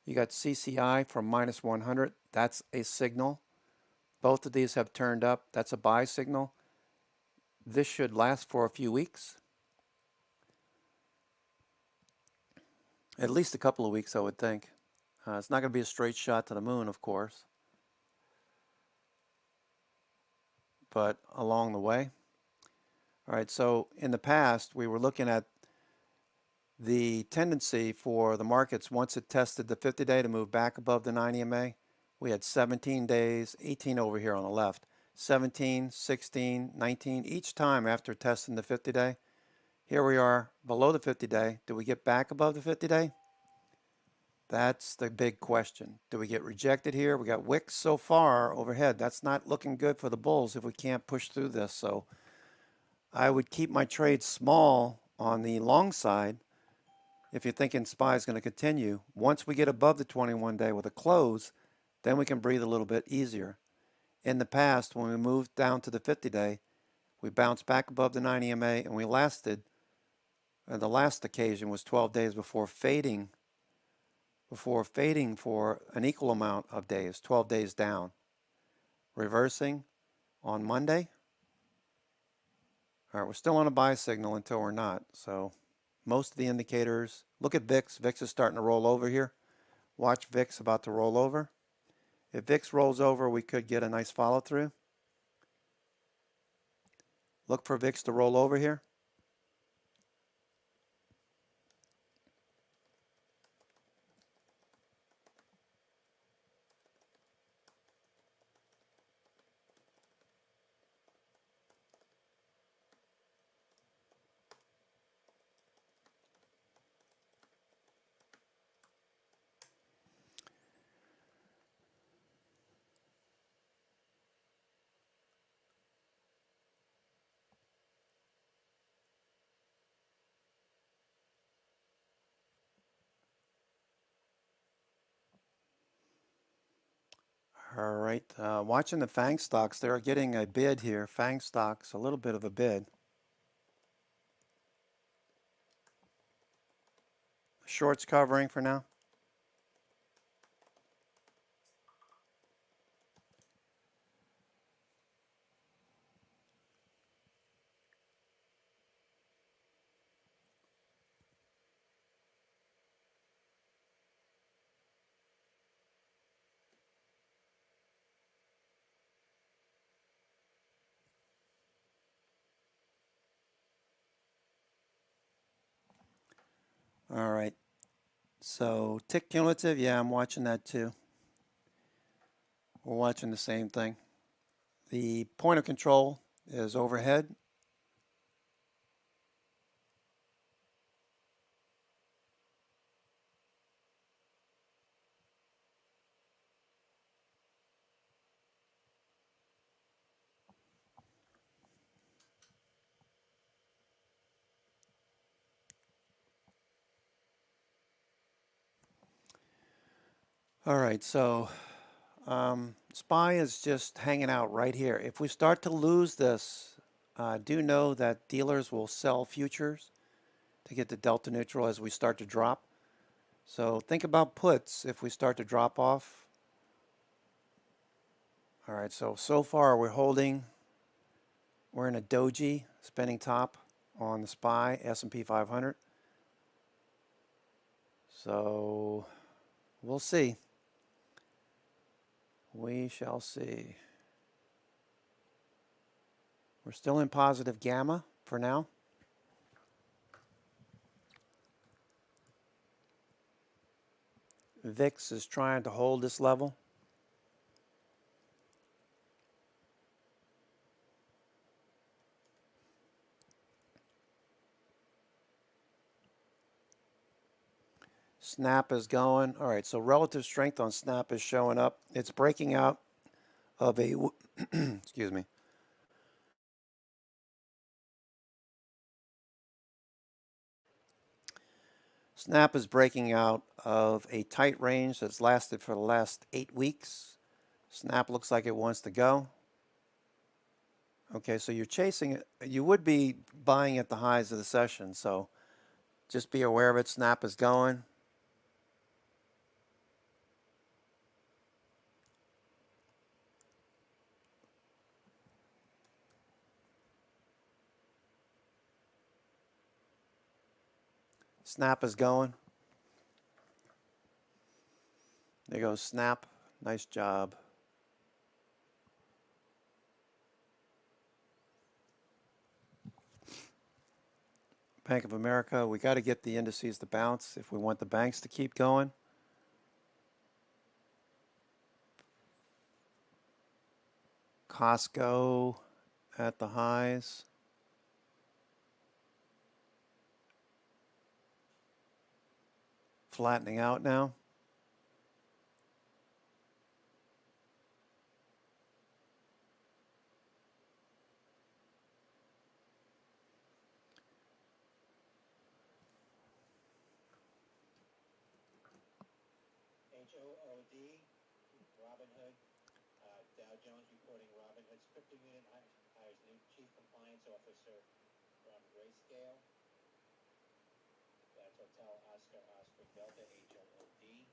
You got CCI from minus 100. That's a signal. Both of these have turned up. That's a buy signal. This should last for a few weeks. At least a couple of weeks, I would think. It's not going to be a straight shot to the moon, of course. But along the way. All right, so in the past, we were looking at the tendency for the markets once it tested the 50-day to move back above the 9 EMA. We had 17 days, 18 over here on the left, 17, 16, 19, each time after testing the 50-day. Here we are below the 50-day. Do we get back above the 50-day? That's the big question. Do we get rejected here? We got wicks so far overhead. That's not looking good for the bulls if we can't push through this. So I would keep my trades small on the long side if you're thinking SPY is going to continue. Once we get above the 21-day with a close, then we can breathe a little bit easier. In the past, when we moved down to the 50-day, we bounced back above the 9 EMA, and we lasted, the last occasion was 12 days before fading for an equal amount of days, 12 days down. Reversing on Monday. All right, we're still on a buy signal until we're not. So most of the indicators, look at VIX. VIX is starting to roll over here. Watch VIX about to roll over. If VIX rolls over, we could get a nice follow through. Look for VIX to roll over here. All right, watching the FANG stocks, they're getting a bid here. FANG stocks, a little bit of a bid. Shorts covering for now. All right, so tick cumulative, yeah, I'm watching that too. We're watching the same thing. The point of control is overhead. All right, so SPY is just hanging out right here. If we start to lose this, do know that dealers will sell futures to get the delta neutral as we start to drop. So think about puts if we start to drop off. All right, so far we're holding. We're in a doji spinning top on the SPY S&P 500. So we'll see. We shall see. We're still in positive gamma for now. VIX is trying to hold this level. Snap is going. All right, so relative strength on Snap is showing up. It's breaking out of a, excuse me. Snap is breaking out of a tight range that's lasted for the last 8 weeks. Snap looks like it wants to go. Okay, so you're chasing it. You would be buying at the highs of the session, so just be aware of it. Snap is going. Snap is going. There goes Snap. Nice job. Bank of America, we got to get the indices to bounce if we want the banks to keep going. Costco at the highs. Flattening out now. HOOD, Robinhood, Dow Jones reporting Robinhood's crypto unit hires new chief compliance officer from Grayscale. That's Hotel Oscar Delta, HOOD.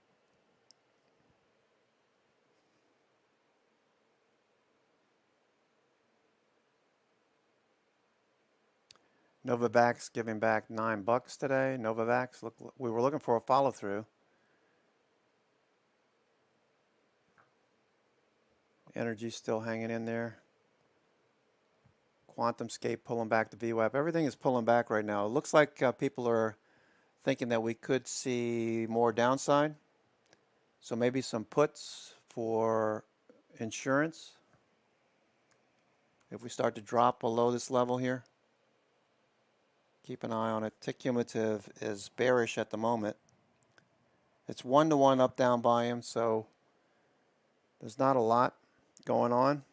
Novavax giving back $9 today. Novavax, look, we were looking for a follow through. Energy still hanging in there. QuantumScape pulling back the VWAP. Everything is pulling back right now. It looks like people are thinking that we could see more downside. So maybe some puts for insurance if we start to drop below this level here. Keep an eye on it. Tick cumulative is bearish at the moment. It's 1-to-1 up down volume, so there's not a lot going on.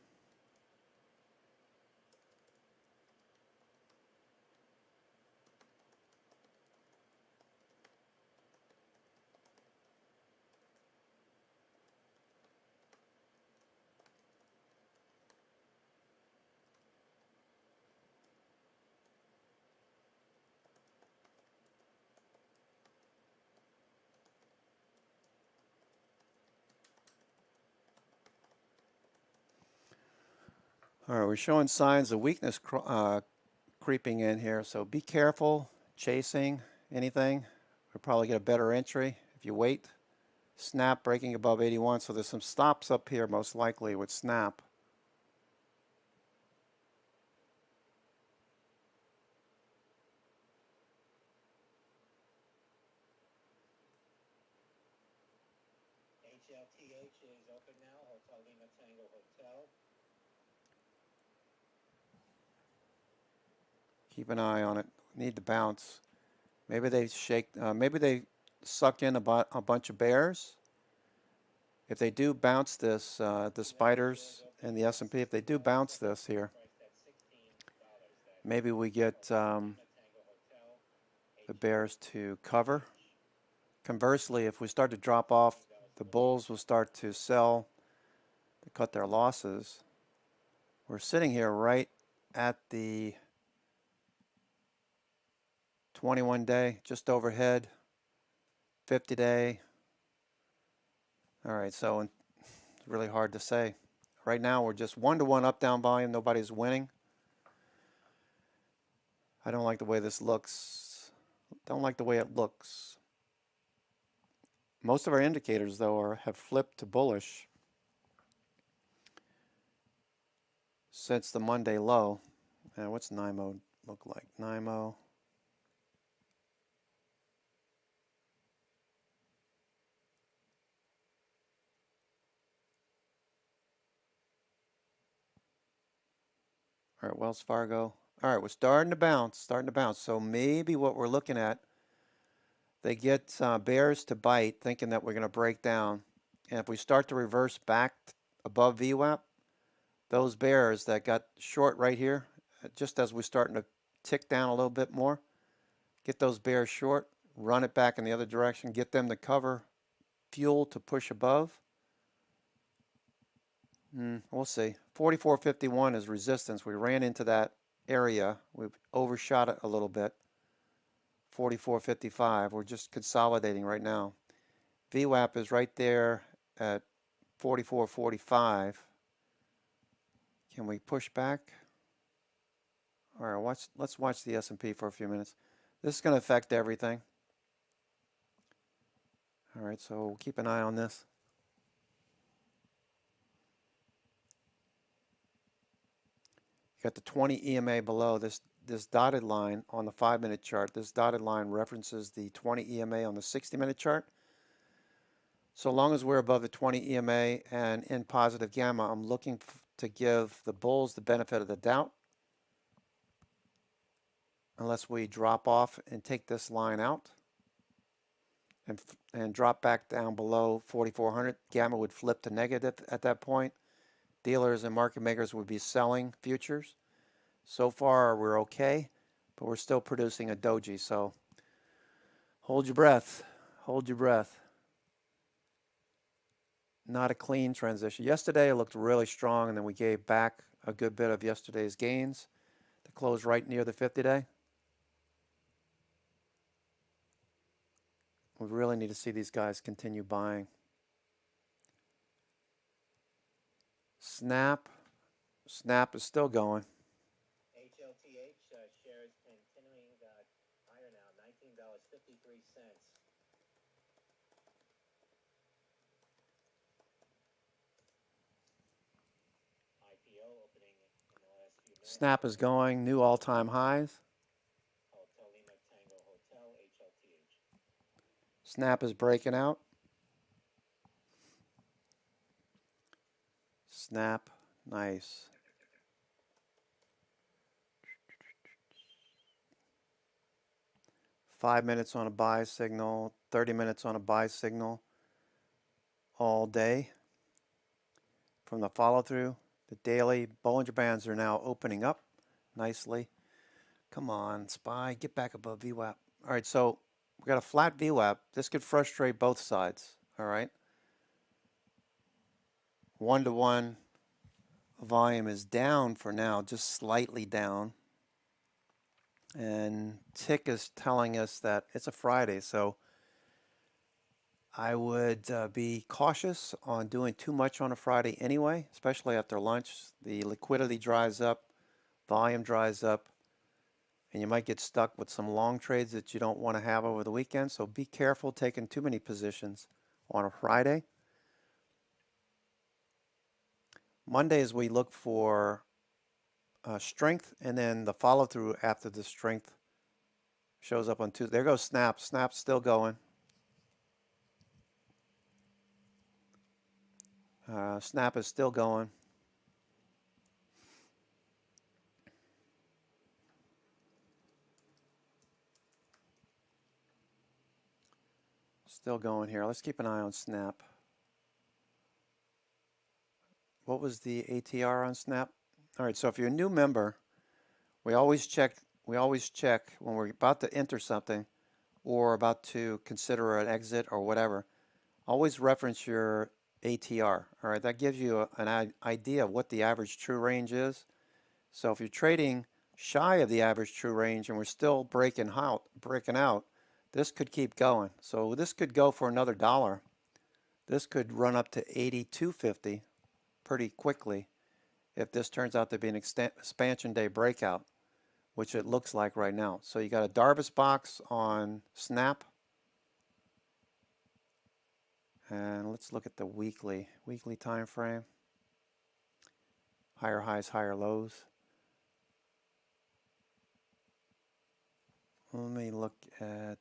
All right, we're showing signs of weakness creeping in here, so be careful chasing anything. We'll probably get a better entry if you wait. Snap breaking above 81, so there's some stops up here most likely with Snap. HLTH is open now, Hotel Lima Tango Hotel. Keep an eye on it. Need to bounce. Maybe they maybe they sucked in a bunch of bears. If they do bounce this, the spiders and the S&P, if they do bounce this here, maybe we get the bears to cover. Conversely, if we start to drop off, the bulls will start to sell to cut their losses. We're sitting here right at the 21-day, just overhead, 50-day. All right, so it's really hard to say. Right now, we're just 1-to-1 up-down volume. Nobody's winning. I don't like the way this looks. Don't like the way it looks. Most of our indicators, though, have flipped to bullish since the Monday low. And what's NIMO look like? NIMO. All right, Wells Fargo. All right, we're starting to bounce, So maybe what we're looking at, they get bears to bite, thinking that we're going to break down. And if we start to reverse back above VWAP, those bears that got short right here, just as we're starting to tick down a little bit more, get those bears short, run it back in the other direction, get them to cover, fuel to push above. We'll see. 44.51 is resistance. We ran into that area. We've overshot it a little bit. 44.55. We're just consolidating right now. VWAP is right there at 44.45. Can we push back? All right, let's watch the S&P for a few minutes. This is going to affect everything. All right, so we'll keep an eye on this. You got the 20 EMA below this dotted line on the 5-minute chart. This dotted line references the 20 EMA on the 60-minute chart. So long as we're above the 20 EMA and in positive gamma, I'm looking to give the bulls the benefit of the doubt. Unless we drop off and take this line out and drop back down below 4,400, gamma would flip to negative at that point. Dealers and market makers would be selling futures. So far, we're okay, but we're still producing a doji. So hold your breath. Hold your breath. Not a clean transition. Yesterday, it looked really strong, and then we gave back a good bit of yesterday's gains to close right near the 50-day. We really need to see these guys continue buying. Snap is still going. HLTH shares continuing higher now, $19.53. IPO opening in the last few minutes. Snap is going, new all-time highs. Hotel Lima Tango Hotel, HLTH. Snap is breaking out. Snap, nice. Five minutes on a buy signal, 30 minutes on a buy signal all day. From the follow through, the daily Bollinger Bands are now opening up nicely. Come on, SPY, get back above VWAP. All right, so we got a flat VWAP. This could frustrate both sides, all right? 1-to-1 volume is down for now, just slightly down. And Tick is telling us that it's a Friday, so I would be cautious on doing too much on a Friday anyway, especially after lunch. The liquidity dries up, volume dries up, and you might get stuck with some long trades that you don't want to have over the weekend. So be careful taking too many positions on a Friday. Mondays, we look for strength, and then the follow through after the strength shows up on Tuesday. There goes Snap. Snap's still going. Snap is still going. Still going here. Let's keep an eye on Snap. What was the ATR on Snap? All right, so if you're a new member, we always check when we're about to enter something or about to consider an exit or whatever. Always reference your ATR. All right, that gives you an idea of what the average true range is. So if you're trading shy of the average true range and we're still breaking out, this could keep going. So this could go for another $1. This could run up to 82.50 pretty quickly if this turns out to be an expansion day breakout, which it looks like right now. So you got a Darvas box on Snap. And let's look at the weekly time frame. Higher highs, higher lows. Let me look at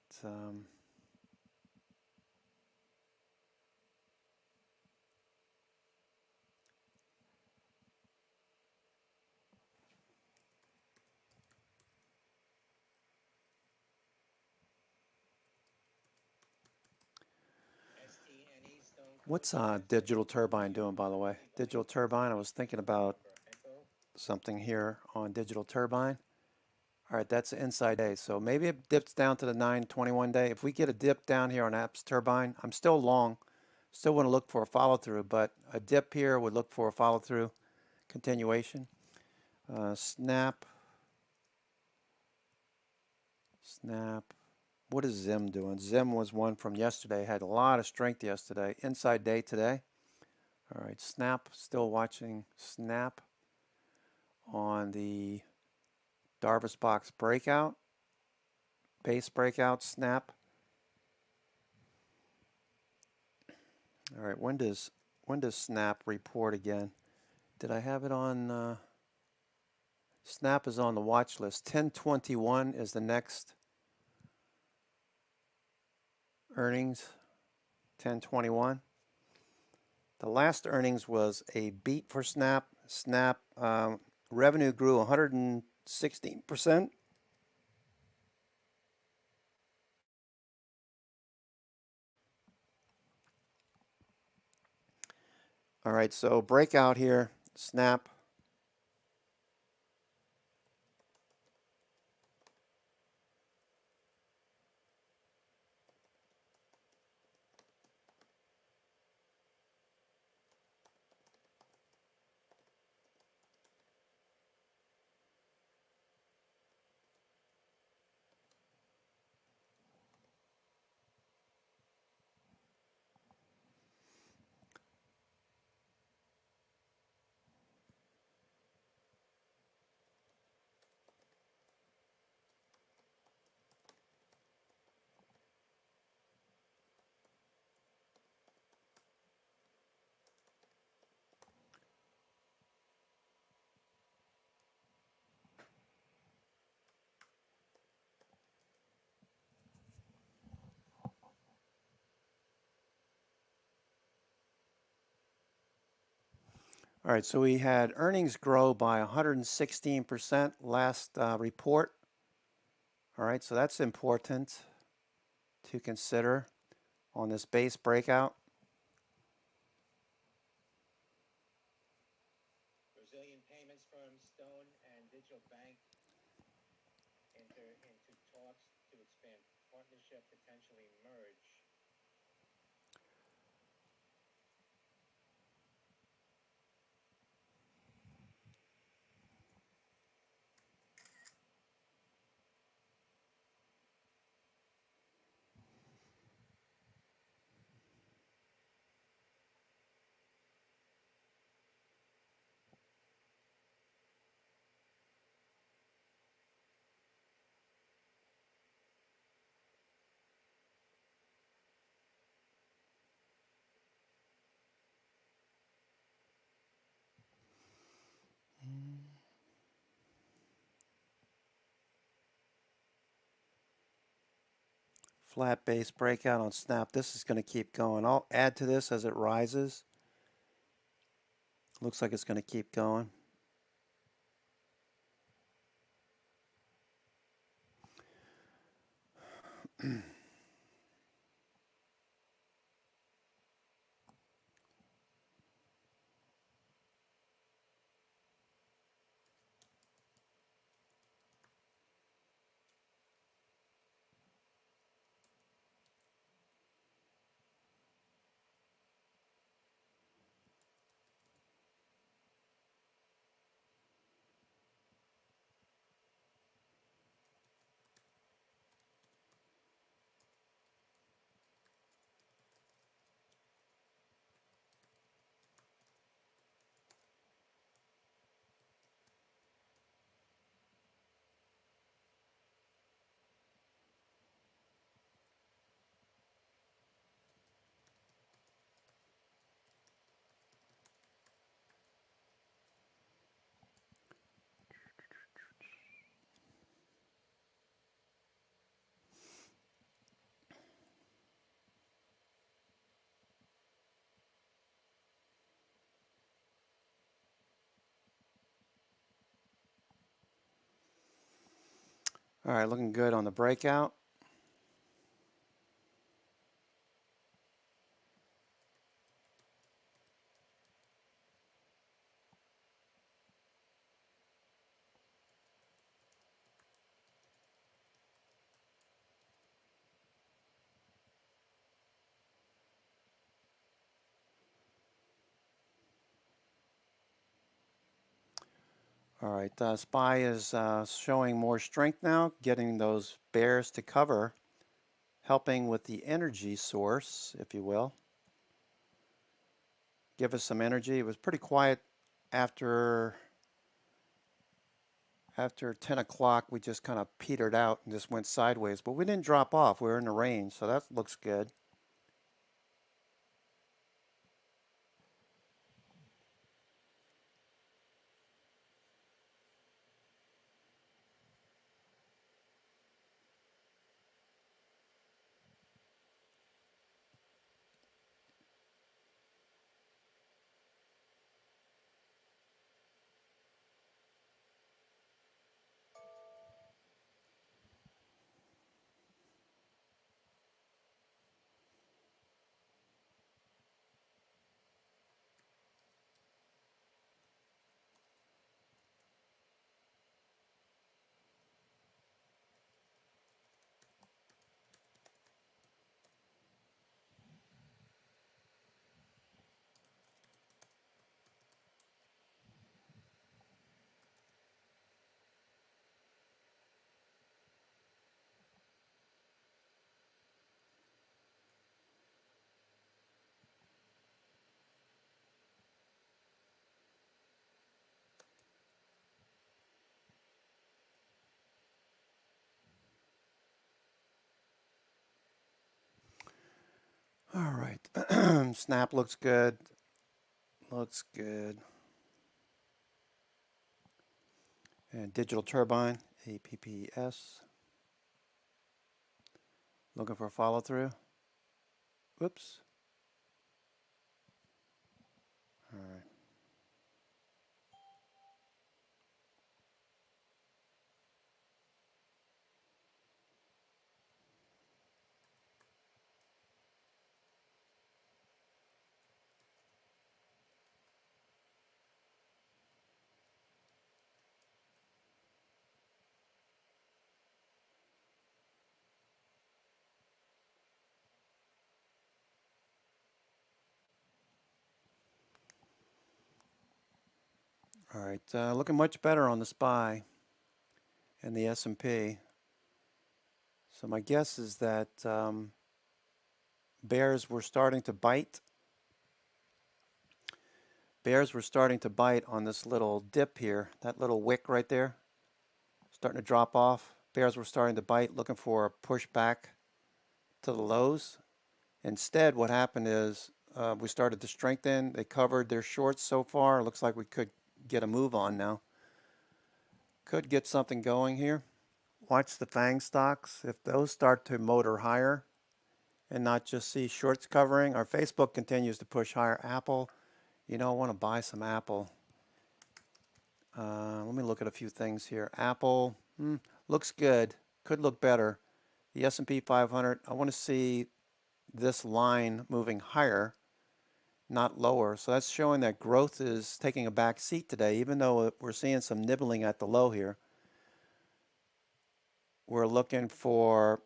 what's Digital Turbine doing, by the way? Digital Turbine, I was thinking about something here on Digital Turbine. All right, that's the inside day. So maybe it dips down to the 921 day. If we get a dip down here on Apps Turbine, I'm still long. Still want to look for a follow through, but a dip here would look for a follow through continuation. Snap. What is Zim doing? Zim was one from yesterday. Had a lot of strength yesterday. Inside day today. All right, Snap. Still watching Snap on the Darvas box breakout. Base breakout. Snap. All right, when does Snap report again? Did I have it on? Snap is on the watch list. 10/21 is the next earnings. 10/21. The last earnings was a beat for Snap. Snap revenue grew 116%. All right, so breakout here, Snap. All right, so we had earnings grow by 116% last report. All right, so that's important to consider on this base breakout. Brazilian payments firm Stone and Digital Bank enter into talks to expand partnership, potentially merge. Flat base breakout on Snap. This is going to keep going. I'll add to this as it rises. Looks like it's going to keep going. All right, looking good on the breakout. All right, SPY is showing more strength now, getting those bears to cover, helping with the energy source, if you will. Give us some energy. It was pretty quiet after 10 o'clock. We just kind of petered out and just went sideways, but we didn't drop off. We were in the range, so that looks good. All right, Snap looks good. Looks good. And Digital Turbine, APPS. Looking for follow through. Whoops. All right. All right, looking much better on the SPY and the S&P. So my guess is that bears were starting to bite. Bears were starting to bite on this little dip here, that little wick right there, starting to drop off. Bears were starting to bite, looking for a push back to the lows. Instead, what happened is we started to strengthen. They covered their shorts so far. It looks like we could get a move on now. Could get something going here. watch the FANG stocks. If those start to motor higher and not just see shorts covering, our Facebook continues to push higher. Apple, you know, I want to buy some Apple. Let me look at a few things here. Apple looks good. Could look better. The S&P 500, I want to see this line moving higher, not lower. So that's showing that growth is taking a back seat today, even though we're seeing some nibbling at the low here. We're looking for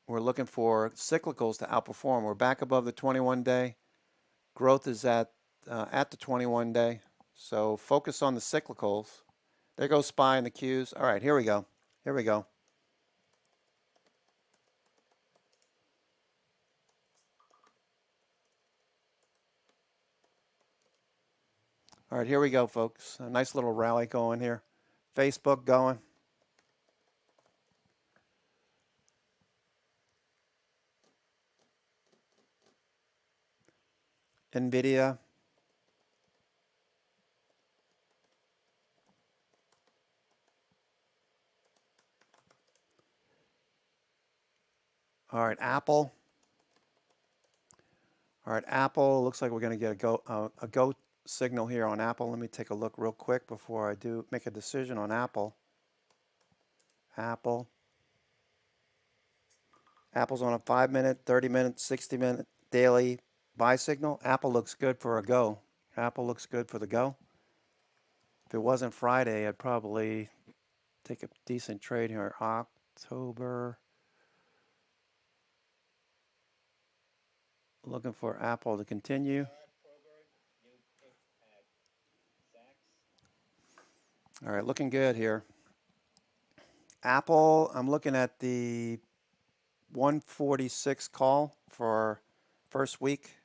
cyclicals to outperform. We're back above the 21-day. Growth is at the 21-day. So focus on the cyclicals. There goes SPY and the Qs. All right, here we go. Here we go. All right, here we go, folks. A nice little rally going here. Facebook going. NVIDIA. All right, Apple. All right, Apple. Looks like we're going to get a go signal here on Apple. Let me take a look real quick before I do make a decision on Apple. Apple's on a 5-minute, 30-minute, 60-minute daily buy signal. Apple looks good for a go. Apple looks good for the go. If it wasn't Friday, I'd probably take a decent trade here. October. Looking for Apple to continue. All right, looking good here. Apple, I'm looking at the 146 call for first week.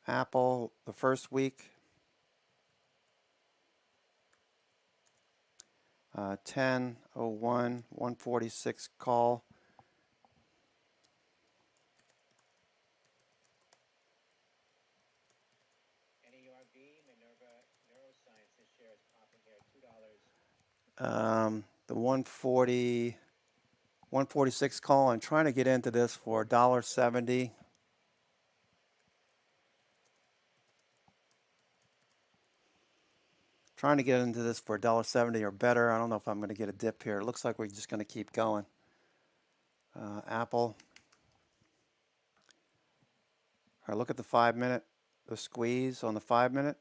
Apple, the first week. 10:01, 146 call. The 146 call. I'm trying to get into this for $1.70. Trying to get into this for $1.70 or better. I don't know if I'm going to get a dip here. It looks like we're just going to keep going. Apple. All right, look at the 5-minute, the squeeze on the 5-minute.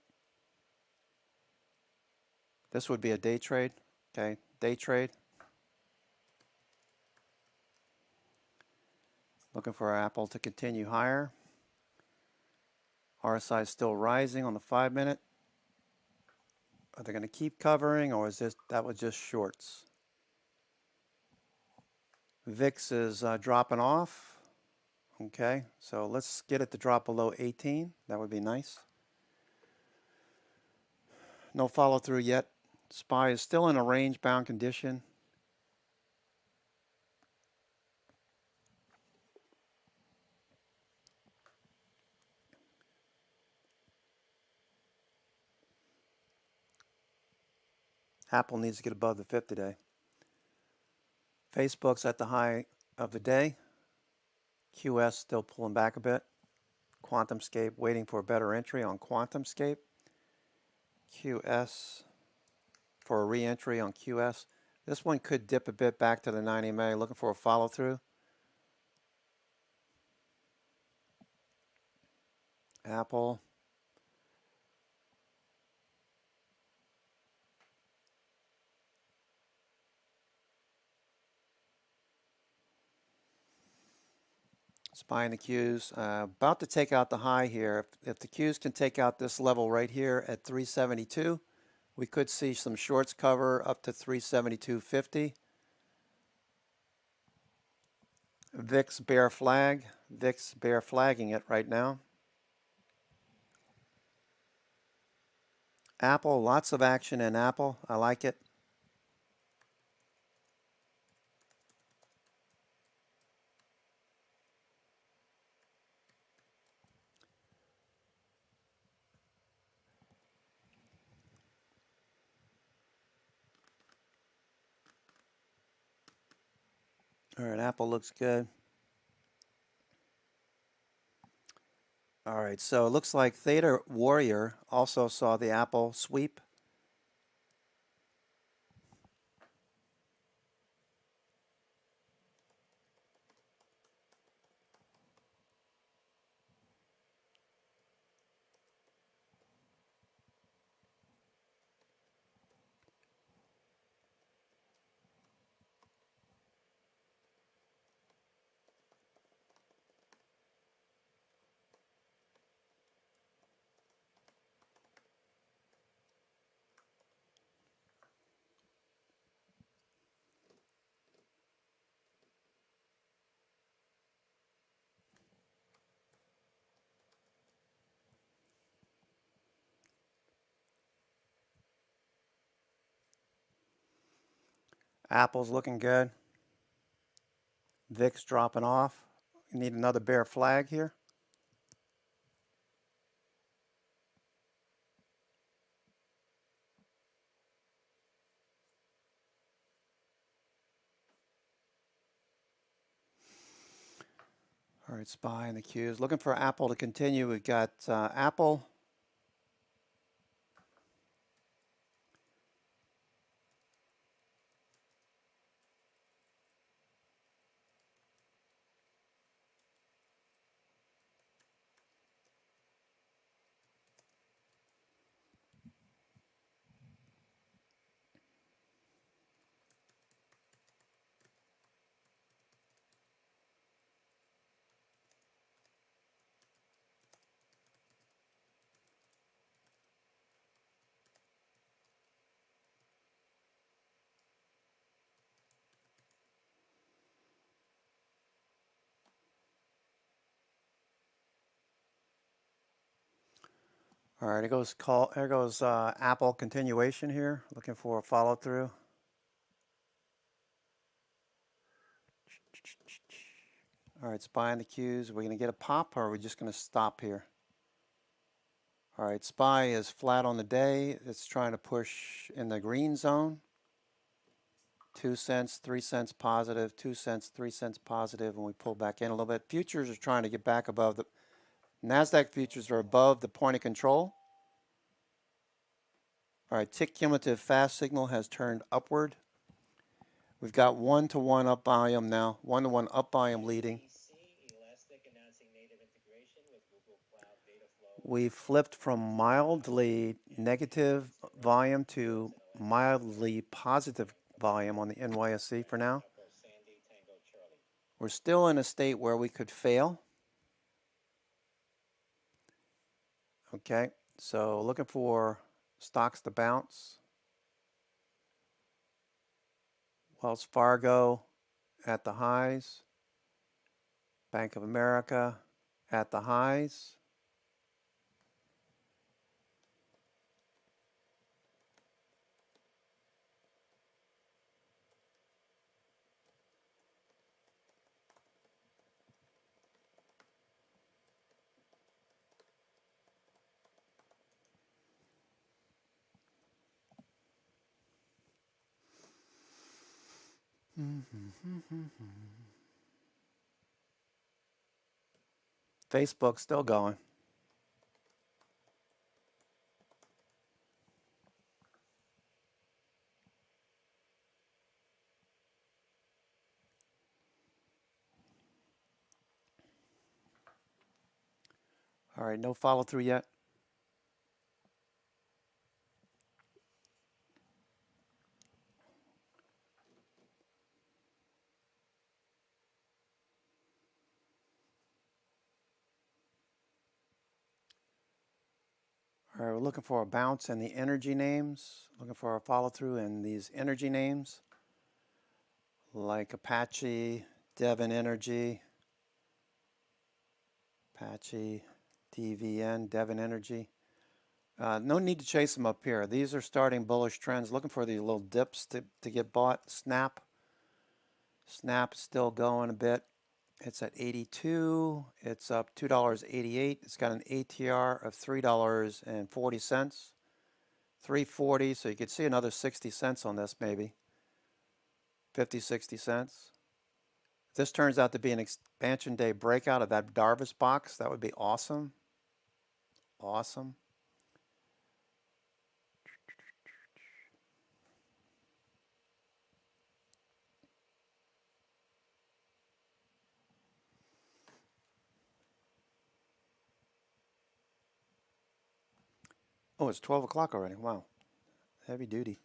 This would be a day trade. Okay, day trade. Looking for Apple to continue higher. RSI is still rising on the 5-minute. Are they going to keep covering, or is that was just shorts? VIX is dropping off. Okay, so let's get it to drop below 18. That would be nice. No follow through yet. SPY is still in a range bound condition. Apple needs to get above the 50-day. Facebook's at the high of the day. QS still pulling back a bit. QuantumScape waiting for a better entry on QuantumScape. QS for a re-entry on QS. This one could dip a bit back to the 90 MA, looking for a follow through. Apple. SPY and the Qs, about to take out the high here. If the Qs can take out this level right here at 372, we could see some shorts cover up to 372.50. VIX bear flag. VIX bear flagging it right now. Apple, lots of action in Apple. I like it. All right, Apple looks good. All right, so it looks like Theta Warrior also saw the Apple sweep. Apple's looking good. VIX dropping off. You need another bear flag here. All right, SPY in the Qs. Looking for Apple to continue. We've got Apple. All right, there goes Apple continuation here. Looking for a follow through. All right, SPY in the Qs. Are we going to get a pop or are we just going to stop here? All right, SPY is flat on the day. It's trying to push in the green zone. 2 cents, 3 cents positive, 2 cents, 3 cents positive, and we pull back in a little bit. Futures are trying to get back above the NASDAQ futures are above the point of control. All right, tick cumulative fast signal has turned upward. We've got 1-to-1 up volume now, 1-to-1 up volume leading. We flipped from mildly negative volume to mildly positive volume on the NYSE for now. We're still in a state where we could fail. Okay, so looking for stocks to bounce. Wells Fargo at the highs. Bank of America at the highs. Facebook's still going. All right, no follow through yet. All right, we're looking for a bounce in the energy names. Looking for a follow through in these energy names like Apache, Devon Energy, Apache, DVN, Devon Energy. No need to chase them up here. These are starting bullish trends. Looking for these little dips to get bought. Snap. Snap is still going a bit. It's at 82. It's up $2.88. It's got an ATR of $3.40. 340, so you could see another 60 cents on this maybe. 50, 60 cents. If this turns out to be an expansion day breakout of that Darvis box, that would be awesome. Awesome. Oh, it's 12 o'clock already. Wow. Heavy duty.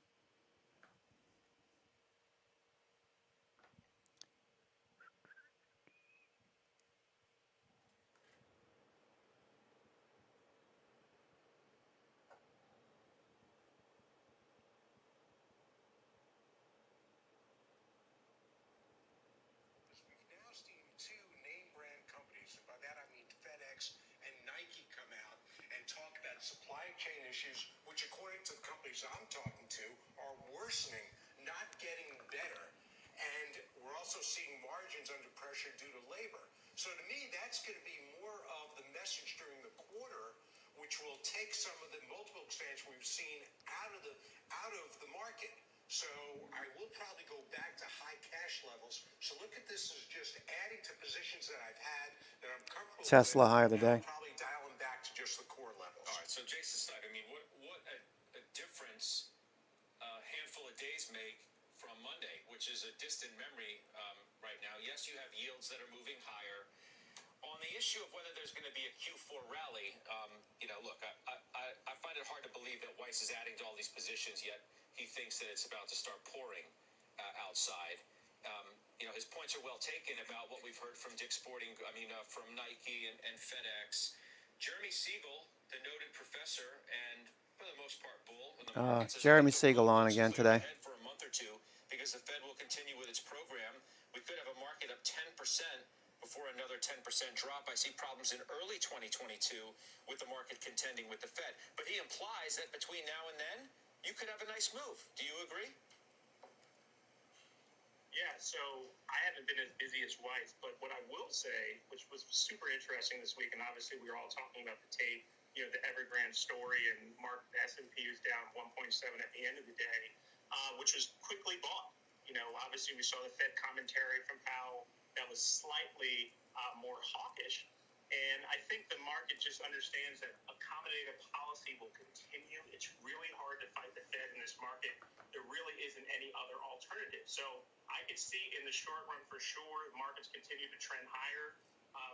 We've now seen two name brand companies, and by that I mean FedEx and Nike, come out and talk about supply chain issues, which according to the companies I'm talking to are worsening, not getting better. And we're also seeing margins under pressure due to labor. So to me, that's going to be more of the message during the quarter, which will take some of the multiple expansion we've seen out of the market. So I will probably go back to high cash levels. So look at this as just adding to positions that I've had that I'm comfortable Tesla with. high of the day. I'll probably dial them back to just the core levels. All right, so Jason Stein, I mean, what a difference a handful of days make from Monday, which is a distant memory right now. Yes, you have yields that are moving higher. On the issue of whether there's going to be a Q4 rally, look, I find it hard to believe that Weiss is adding to all these positions, yet he thinks that it's about to start pouring outside. His points are well taken about what we've heard from from Nike and FedEx. Jeremy Siegel, the noted professor and for the most part bull in the market, Jeremy Siegel on again today. For a month or two, because the Fed will continue with its program. We could have a market up 10% before another 10% drop. I see problems in early 2022 with the market contending with the Fed. But he implies that between now and then, you could have a nice move. Do you agree? Yeah, so I haven't been as busy as Weiss, but what I will say, which was super interesting this week, and obviously we were all talking about the tape, the Evergrande story, and S&P was down 1.7 at the end of the day, which was quickly bought. Obviously we saw the Fed commentary from Powell that was slightly more hawkish. And I think the market just understands that accommodative policy will continue. It's really hard to fight the Fed in this market. There really isn't any other alternative. So I could see in the short run for sure, markets continue to trend higher.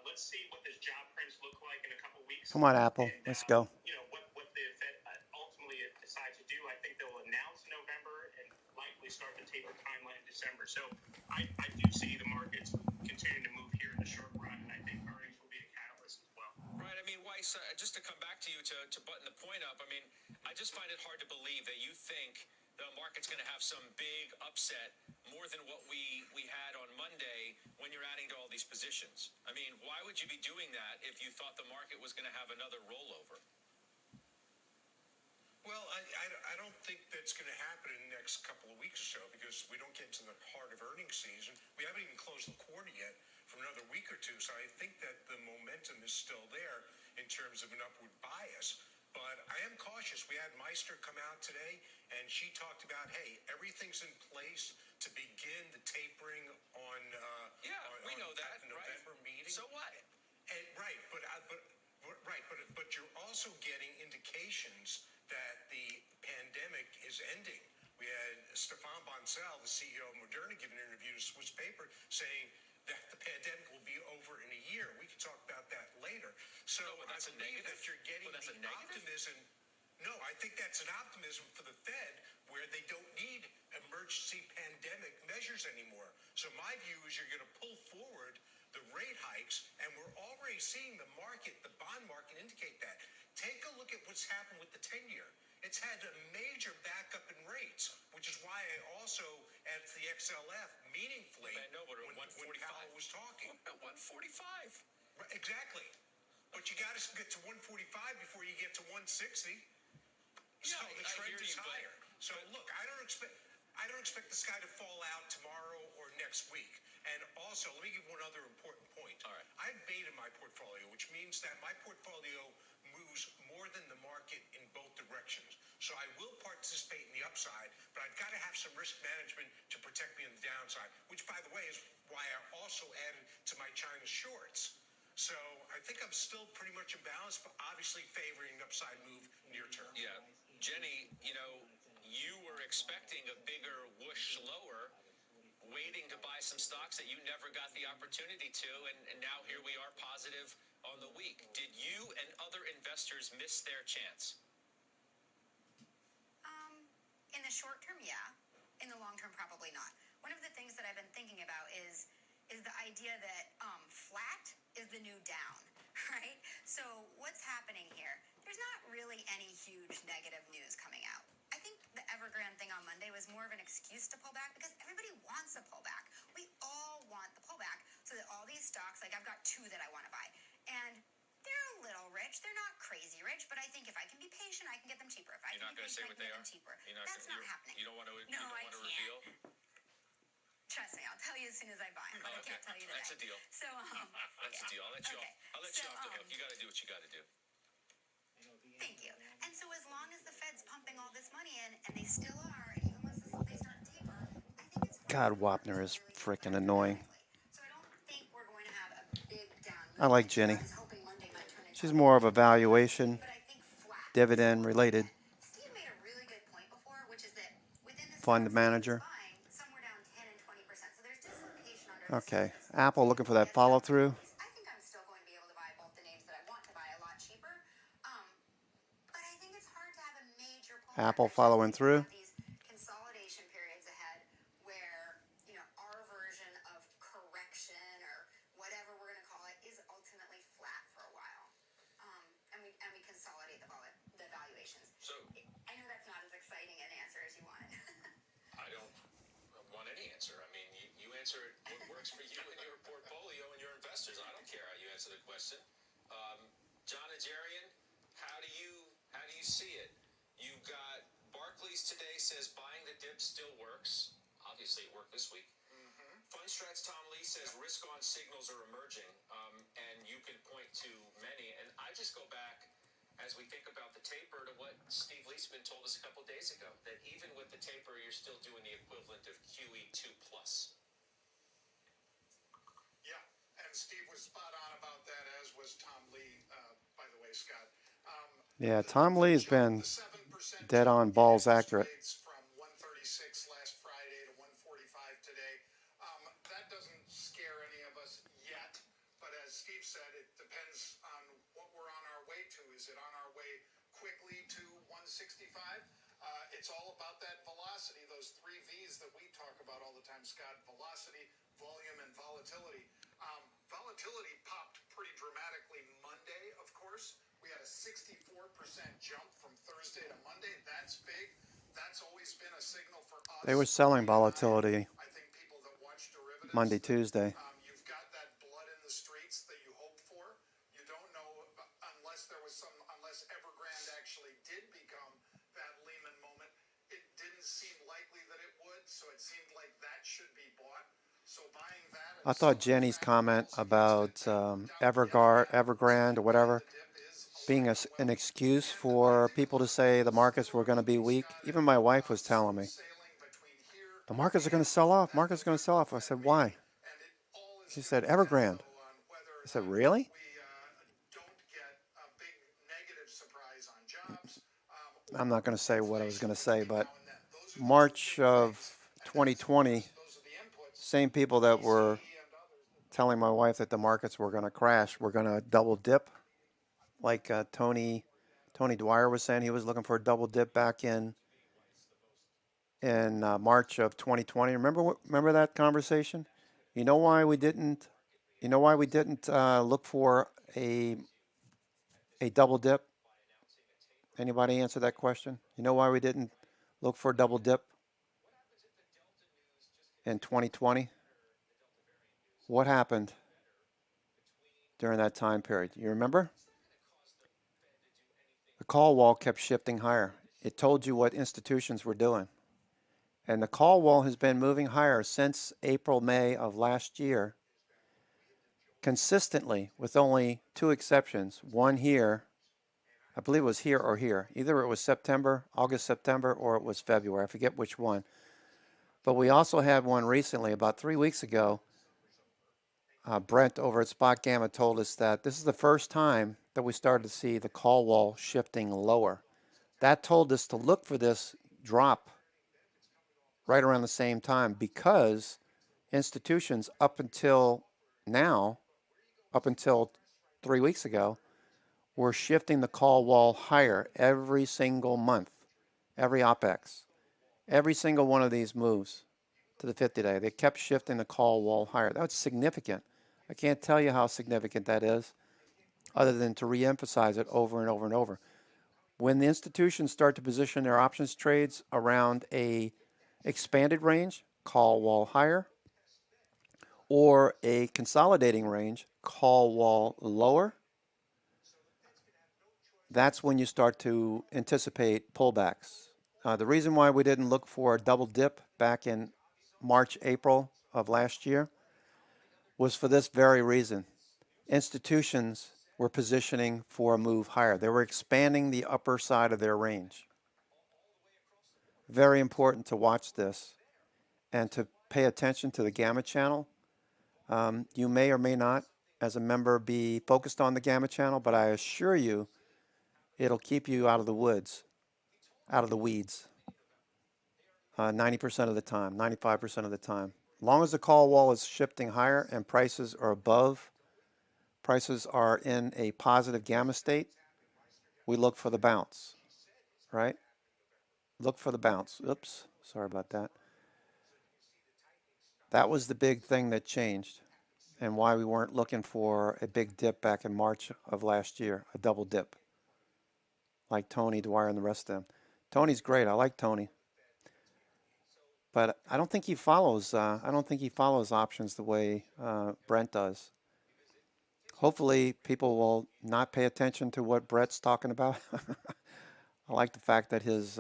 Let's see what this job prints look like in a couple weeks. Come on, Apple. And, Let's go. What the Fed ultimately decides to do. I think they'll announce in November and likely start the taper timeline in December. So I do see the markets continuing to move here in the short run, and I think earnings will be a catalyst as well. Right. I mean, Weiss, just to come back to you to button the point up, I mean, I just find it hard to believe that you think the market's going to have some big upset more than what we had on Monday when you're adding to all these positions. I mean, why would you be doing that if you thought the market was going to have another rollover? Well, I don't think that's going to happen in the next couple of weeks or so because we don't get to the heart of earnings season. We haven't even closed the quarter yet for another week or two. So I think that the momentum is still there in terms of an upward bias. But I am cautious. We had Meister come out today, and she talked about, hey, everything's in place to begin the tapering on We know that, the November meeting. So what? And, but you're also getting indications that the pandemic is ending. We had Stefan Bancel, the CEO of Moderna, give an interview to Swiss Paper saying that the pandemic will be over in a year. We can talk about that later. So I believe that you're getting the optimism. No, I think that's an optimism for the Fed where they don't need emergency pandemic measures anymore. So my view is you're going to pull forward the rate hikes, and we're already seeing the market, the bond market, indicate that. Take a look at what's happened with the 10-year. It's had a major backup in rates, which is why I also added to the XLF meaningfully when Powell was talking. At 145. Right, exactly. But you got to get to 145 before you get to 160. So the trend is higher. So look, I don't expect the sky to fall out tomorrow or next week. And also, let me give one other important point. All right. I have beta in my portfolio, which means that my portfolio moves more than the market in both directions. So I will participate in the upside, but I've got to have some risk management to protect me on the downside, which, by the way, is why I also added to my China shorts. So I think I'm still pretty much in balance, but obviously favoring an upside move near term. Yeah. Jenny, you were expecting a bigger whoosh lower, waiting to buy some stocks that you never got the opportunity to, and now here we are positive on the week. Did you and other investors miss their chance? In the short term, yeah. In the long term, probably not. One of the things that I've been thinking about is the idea that flat is the new down, right? So what's happening here? There's not really any huge negative news coming out. I think the Evergrande thing on Monday was more of an excuse to pull back because everybody wants a pullback. We all want the pullback so that all these stocks, like I've got two that I want to buy, and they're a little rich. They're not crazy rich, but I think if I can be patient, I can get them cheaper. If I You're can not be going to say patient, what I they can are? get them cheaper. That's not happening. You don't want to. No, I want to can't. reveal. Trust me, I'll tell you as soon as I buy them, but I can't tell you today. That's a deal. So, That's a deal. I'll let you Okay. off. I'll let you So, off the hook. You got to do what you got to do. thank you. And so as long as the Fed's pumping all this money in, and they still are, and even once they start to taper, I think it's God, Wapner is freaking annoying. So I don't think we're going to have a big down I like Jenny. I was hoping Monday might turn into She's more of a valuation, but I think flat. dividend related Steve made a really good point before, which is that within the fund stocks manager. he's buying, some were down 10 and 20%. So there's dislocation under Okay, the surface. Apple looking for that follow through. I think I'm still going to be able to buy both the names that I want to buy a lot cheaper. But I think it's hard to have a major pullback. Apple I just following think through. we have these consolidation periods ahead where, our version of correction or whatever we're going to call it is ultimately flat for a while. And we consolidate the valuations. So I know that's not as exciting an answer as you wanted. I don't want any answer. I mean, you answer it what works for you and your portfolio and your investors. I don't care how you answer the question. John Ajarian, how do you see it? You've got Barclays today says buying the dip still works. Obviously, it worked this week. Fundstrat's Tom Lee says risk-on signals are emerging, and you can point to many. And I just go back, as we think about the taper, to what Steve Leisman told us a couple of days ago, that even with the taper, you're still doing the equivalent of QE2+. Yeah, and Steve was spot on about that, as was Tom Lee, by the way, Scott. Yeah, Tom Lee's been dead on balls accurate. From 136 last Friday to 145 today. That doesn't scare any of us yet, but as Steve said, it depends on what we're on our way to. Is it on our way quickly to 165? It's all about that velocity, those three V's that we talk about all the time, Scott: velocity, volume, and volatility. Volatility popped pretty dramatically Monday, of course. We had a 64% jump from Thursday to Monday. That's big. That's always been a signal for us. They were selling volatility I think people that watch derivatives, Monday, Tuesday. you've got that blood in the streets that you hope for. You don't know unless Evergrande actually did become that Lehman moment. It didn't seem likely that it would, so it seemed like that should be bought. So buying that. I thought Jenny's comment about Evergrande or whatever being an excuse for people to say the markets were going to be weak. Even my wife was telling me, the markets are going to sell off. Markets are going to sell off. I said, why? She said, Evergrande. I said, really? I'm not going to say what I was going to say, but March of 2020, same people that were telling my wife that the markets were going to crash, were going to double dip, like Tony Dwyer was saying he was looking for a double dip back in March of 2020. Remember that conversation? You know why we didn't look for a double dip? Anybody answer that question? You know why we didn't look for a double dip in 2020? What happened during that time period? You remember? The call wall kept shifting higher. It told you what institutions were doing. And the call wall has been moving higher since April, May of last year, consistently, with only two exceptions, one here I believe it was here or here. Either it was September, August, September, or it was February. I forget which one. But we also had one recently, about 3 weeks ago. Brent over at Spot Gamma told us that this is the first time that we started to see the call wall shifting lower. That told us to look for this drop right around the same time because institutions up until now, up until 3 weeks ago, were shifting the call wall higher every single month, every OPEX. Every single one of these moves to the 50-day, they kept shifting the call wall higher. That was significant. I can't tell you how significant that is other than to reemphasize it over and over and over. When the institutions start to position their options trades around a expanded range, call wall higher, or a consolidating range, call wall lower, that's when you start to anticipate pullbacks. The reason why we didn't look for a double dip back in March, April of last year was for this very reason. Institutions were positioning for a move higher. They were expanding the upper side of their range. Very important to watch this and to pay attention to the Gamma channel. You may or may not, as a member, be focused on the Gamma channel, but I assure you it'll keep you out of the woods, out of the weeds, 90% of the time, 95% of the time. As long as the call wall is shifting higher and prices are above, prices are in a positive Gamma state, we look for the bounce, right? Look for the bounce. Oops, sorry about that. That was the big thing that changed and why we weren't looking for a big dip back in March of last year, a double dip, like Tony, Dwyer, and the rest of them. Tony's great. I like Tony. But I don't think he follows. I don't think he follows options the way Brent does. Hopefully, people will not pay attention to what Brett's talking about. I like the fact that his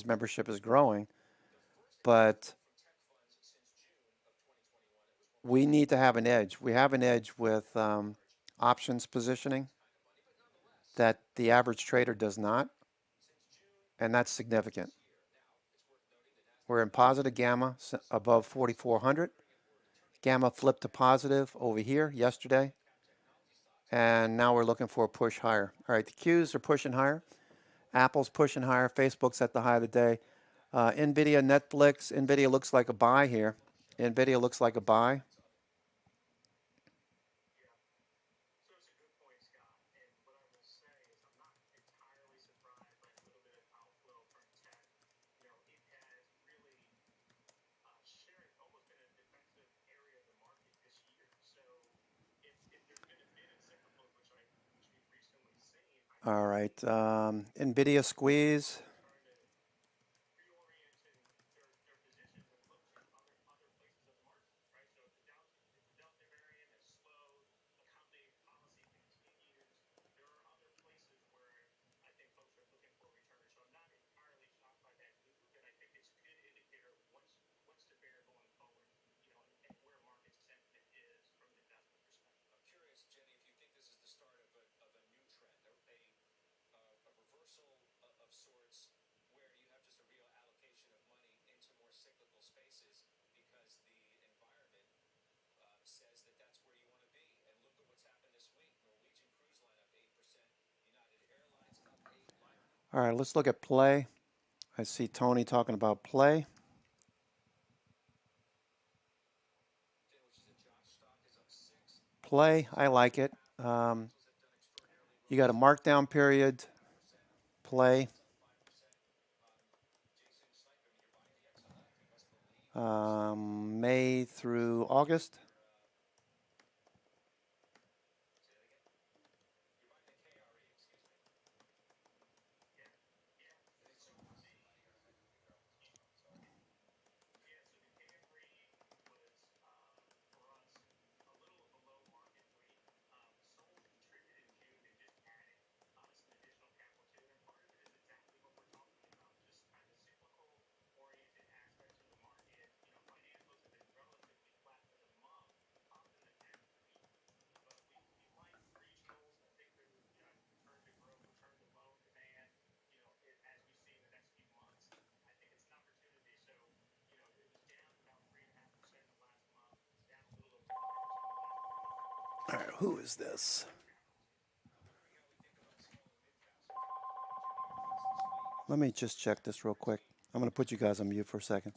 membership is growing, but we need to have an edge. We have an edge with options positioning that the average trader does not, and that's significant. We're in positive Gamma above 4,400. Gamma flipped to positive over here yesterday, and now we're looking for a push higher. All right, the Qs are pushing higher. Apple's pushing higher. Facebook's at the high of the day. NVIDIA, Netflix. NVIDIA looks like a buy here. NVIDIA looks like a buy. All right, NVIDIA squeeze. All right, let's look at play. I see Tony talking about play. Play, I like it. You got a markdown period. Play. May through August. Who is this? Let me just check this real quick. I'm going to put you guys on mute for a second.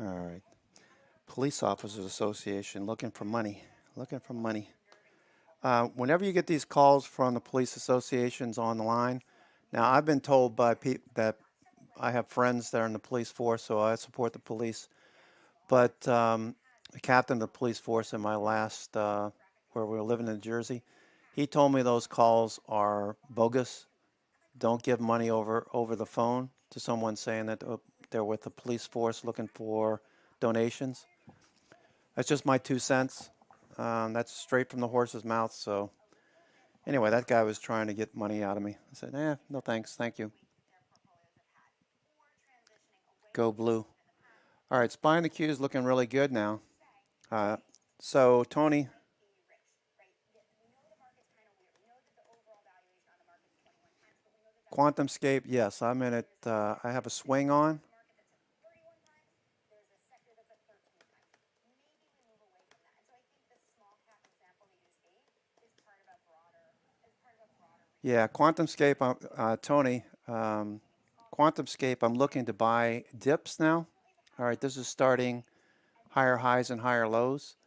All right. Police Officers Association looking for money. Looking for money. Whenever you get these calls from the police associations on the line, now I've been told by people that I have friends that are in the police force, so I support the police. But the captain of the police force in my last, where we were living in Jersey, he told me those calls are bogus. Don't give money over the phone to someone saying that they're with the police force looking for donations. That's just my 2 cents. That's straight from the horse's mouth. So anyway, that guy was trying to get money out of me. I said, no thanks, thank you. Go blue. All right, SPY in the Q is looking really good now. So Tony. QuantumScape, yes, I'm in it. I have a swing on. Yeah, QuantumScape, Tony, QuantumScape, I'm looking to buy dips now. All right, this is starting higher highs and higher lows.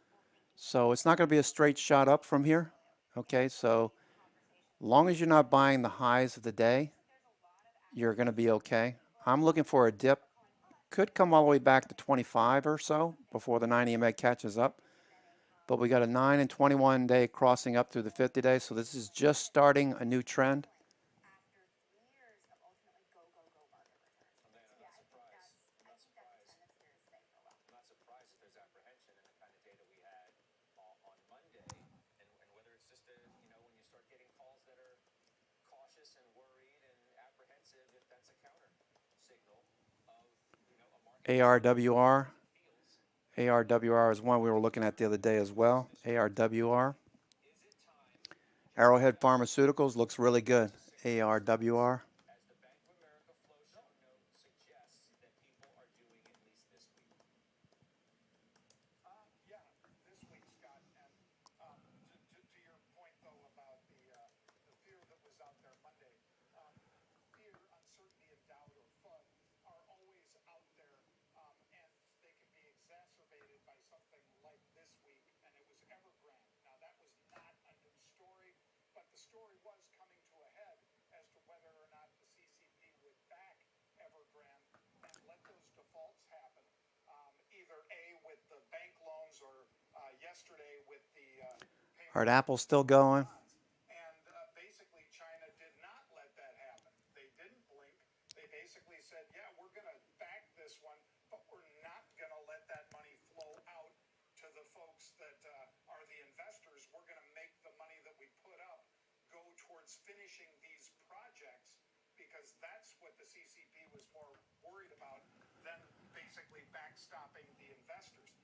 So it's not going to be a straight shot up from here. Okay, so long as you're not buying the highs of the day, you're going to be okay. I'm looking for a dip. Could come all the way back to 25 or so before the 90 EMA catches up. But we got a 9 and 21 day crossing up through the 50 days. So this is just starting a new trend. ARWR. ARWR is one we were looking at the other day as well. ARWR. Arrowhead Pharmaceuticals looks really good. ARWR. All right, Apple's still going. And basically, China did not let that happen. They didn't blink. They basically said, yeah, we're going to back this one, but we're not going to let that money flow out to the folks that are the investors. We're going to make the money that we put up go towards finishing these projects, because that's what the CCP was more worried about than basically backstopping the investors.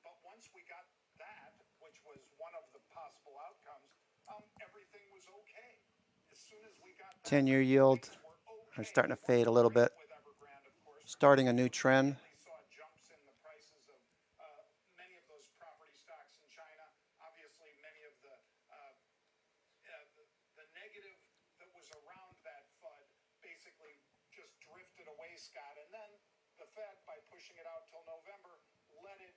But once we got that, which was one of the possible outcomes, everything was okay. As soon as we got that, 10-year yield are starting to fade a little bit. Starting a new trend. We saw jumps in the prices of many of those property stocks in China. Obviously, many of the negative that was around that FUD basically just drifted away, Scott. And then the Fed, by pushing it out till November, let it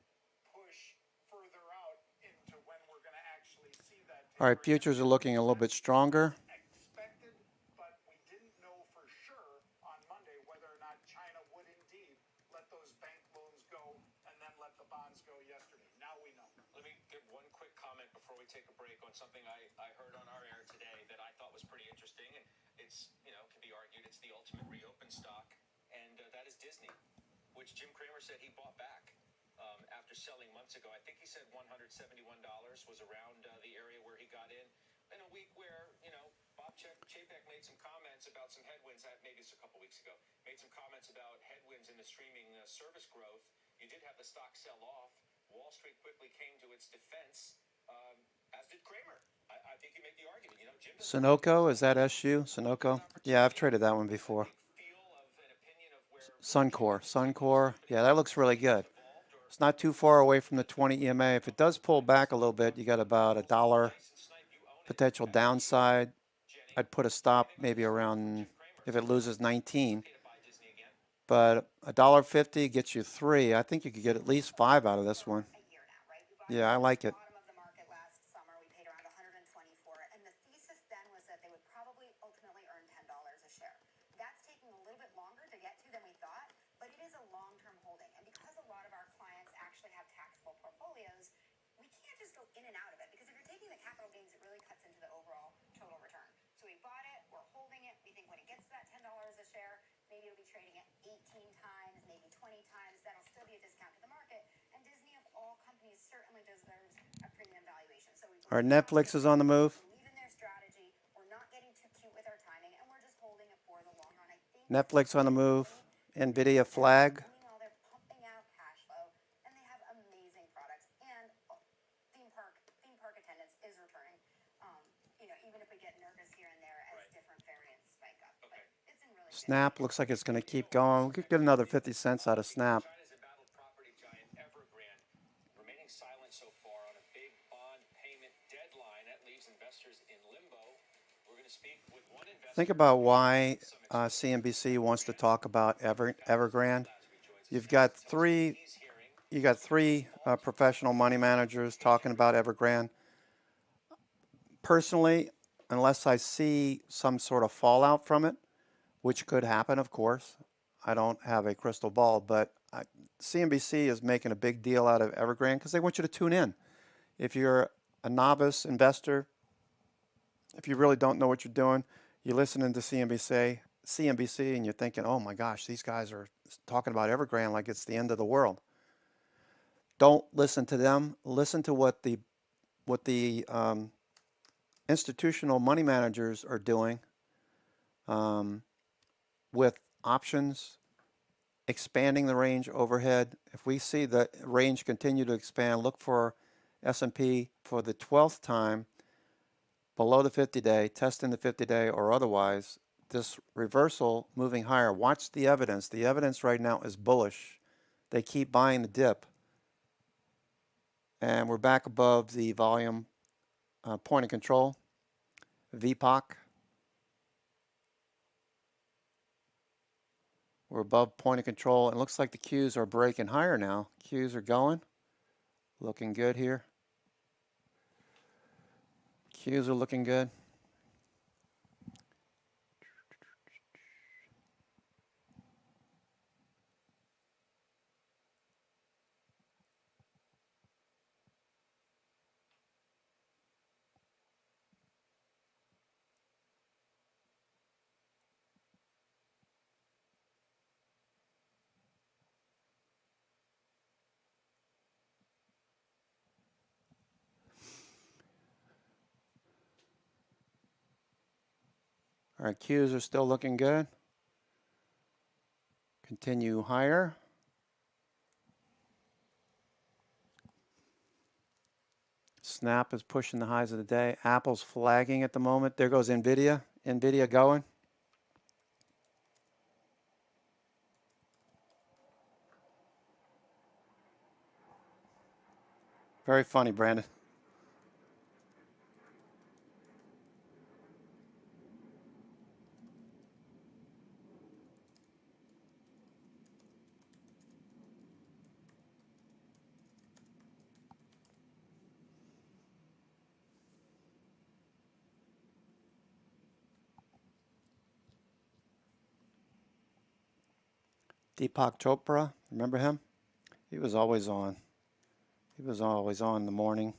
push further out into when we're going to actually see that. All right, futures are looking a little bit stronger. Expected, but we didn't know for sure on Monday whether or not China would indeed let those bank loans go and then let the bonds go yesterday. Now we know. Let me give one quick comment before we take a break on something I heard on our air today that I thought was pretty interesting. And it's, can be argued it's the ultimate reopen stock, and that is Disney, which Jim Cramer said he bought back after selling months ago. I think he said $171 was around the area where he got in a week where, Bob Chapek made some comments about some headwinds. Maybe it's a couple weeks ago. Made some comments about headwinds in the streaming service growth. You did have the stock sell off. Wall Street quickly came to its defense, as did Kramer. I think you make the argument. You know, Jim doesn't Sunoco, is that SU? Sunoco? Yeah, I've traded that one before. feel of an opinion of where Suncor. Yeah, that looks really good. It's not too far away from the 20 EMA. If it does pull back a little bit, you got about $1 potential downside. I'd put a stop maybe around if it loses 19. But $1.50 gets you 3. I think you could get at least 5 out of this one. A year now, right? We bought Yeah, I like it. bottom of the market last summer. We paid around 120 for it, and the thesis then was that they would probably ultimately earn $10 a share. That's taking a little bit longer to get to than we thought, but it is a long-term holding. And because a lot of our clients actually have taxable portfolios, we can't just go in and out of it because if you're taking the capital gains, it really cuts into the overall total return. So we bought it, we're holding it. We think when it gets to that $10 a share, maybe it'll be trading at 18 times, maybe 20 times. That'll still be a discount to the market. And Disney, of all companies, certainly deserves a premium valuation. So we All right, Netflix is on the move. believe in their strategy. We're not getting too cute with our timing, and we're just holding it for the long run. I think Netflix on the move. Nvidia flag. meanwhile, they're pumping out cash flow, and they have amazing products. And theme park attendance is returning. You know, even if we get nervous here and there as different variants spike up, but it's in really good Snap looks like it's going to keep going. We could get another 50 cents out of Snap. China's embattled property giant Evergrande remaining silent so far on a big bond payment deadline. That leaves investors in limbo. We're going to speak with one investor. Think about why CNBC wants to talk about Evergrande. You've got three professional money managers talking about Evergrande. Personally, unless I see some sort of fallout from it, which could happen, of course, I don't have a crystal ball, but CNBC is making a big deal out of Evergrande because they want you to tune in. If you're a novice investor, if you really don't know what you're doing, you're listening to CNBC and you're thinking, oh my gosh, these guys are talking about Evergrande like it's the end of the world. Don't listen to them. Listen to what the institutional money managers are doing with options, expanding the range overhead. If we see the range continue to expand, look for S&P for the 12th time below the 50-day, testing the 50-day or otherwise. This reversal moving higher. Watch the evidence. The evidence right now is bullish. They keep buying the dip. And we're back above the volume point of control, VPOC. We're above point of control. It looks like the Qs are breaking higher now. Qs are going. Looking good here. Qs are looking good. All right, Qs are still looking good. Continue higher. Snap is pushing the highs of the day. Apple's flagging at the moment. There goes Nvidia. Nvidia going. Very funny, Brandon. Deepak Chopra, remember him? He was always on. He was always on in the morning.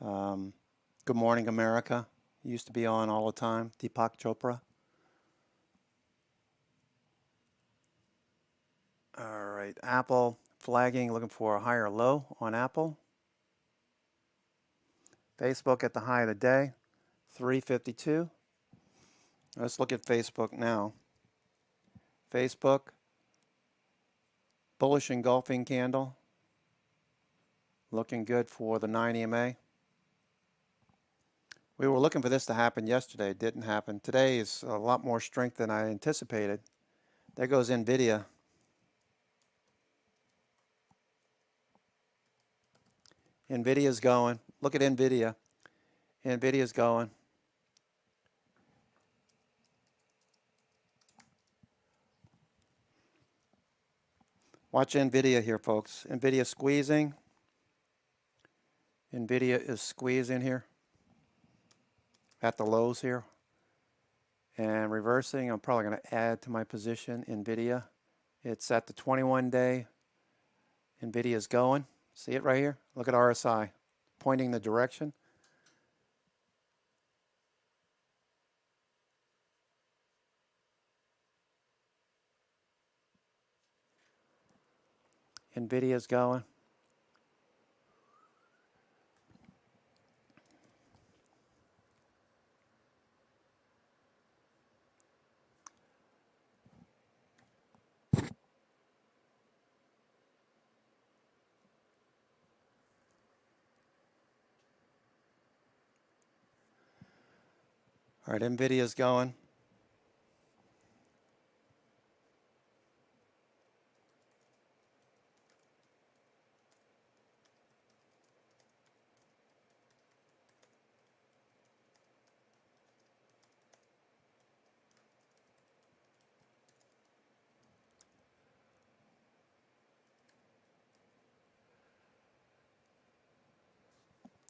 Good Morning America. He used to be on all the time. Deepak Chopra. All right, Apple flagging, looking for a higher low on Apple. Facebook at the high of the day, 352. Let's look at Facebook now. Facebook, bullish engulfing candle. Looking good for the 9 EMA. We were looking for this to happen yesterday. It didn't happen. Today is a lot more strength than I anticipated. There goes NVIDIA. NVIDIA's going. Look at NVIDIA. NVIDIA's going. Watch NVIDIA here, folks. NVIDIA squeezing. NVIDIA is squeezing here at the lows here. And reversing, I'm probably going to add to my position NVIDIA. It's at the 21-day. NVIDIA is going. See it right here? Look at RSI pointing the direction. NVIDIA is going. All right, NVIDIA is going.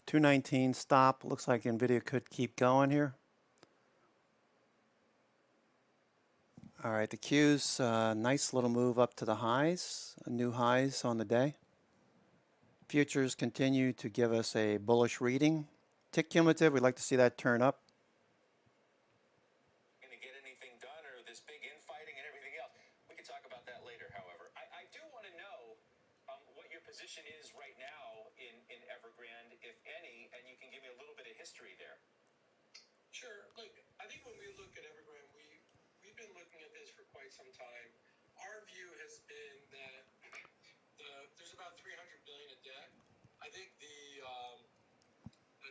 $219 stop. Looks like NVIDIA could keep going here. All right, the Q's, nice little move up to the highs, new highs on the day. Futures continue to give us a bullish reading. Tick cumulative, we'd like to see that turn up. Going to get anything done, or this big infighting and everything else? We can talk about that later, however. I do want to know what your position is right now in Evergrande, if any, and you can give me a little bit of history there. Sure. Look, I think when we look at Evergrande, we've been looking at this for quite some time. Our view has been that there's about $300 billion in debt. I think the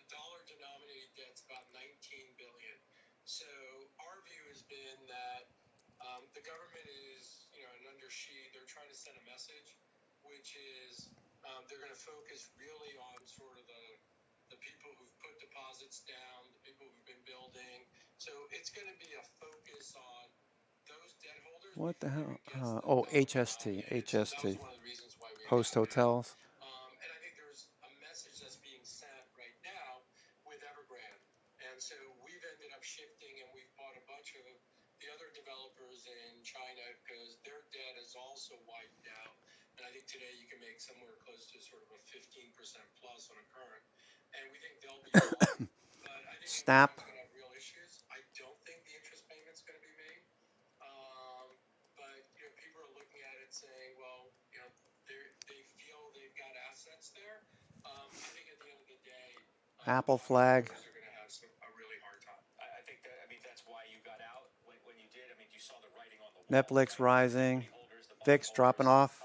dollar-denominated debt's about $19 billion. So our view has been that the government is, an undersheet. They're trying to send a message, which is they're going to focus really on sort of the people who've put deposits down, the people who've been building. So it's going to be a focus on those debt holders. What the hell? Oh, HST. HST. Host hotels. And I think there's a message that's being sent right now with Evergrande. And so we've ended up shifting, and we've bought a bunch of the other developers in China because their debt is also widened out. And I think today you can make somewhere close to sort of a 15% plus on a current. And we think they'll be gone. But I think Snap. it's going to have real issues. I don't think the interest payment's going to be made. But people are looking at it saying, well, they feel they've got assets there. I think at the end of the day, Apple flag. are going to have a really hard time. I think that's why you got out when you did. I mean, you saw the writing on the wall. Netflix rising. VIX dropping off.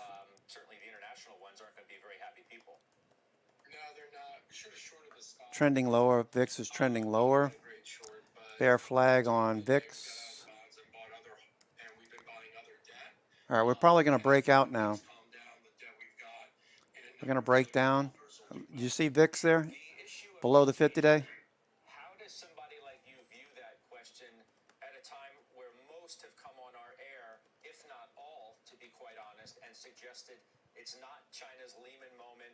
Certainly the international ones aren't going to be very happy people. No, they're not. We should have shorted the stock. Trending lower. VIX is trending lower. Bear flag on VIX. All right, we're probably going to break out now. We're going to break down. Do you see VIX there? Below the 50-day? How does somebody like you view that question at a time where most have come on our air, if not all, to be quite honest, and suggested it's not China's Lehman moment,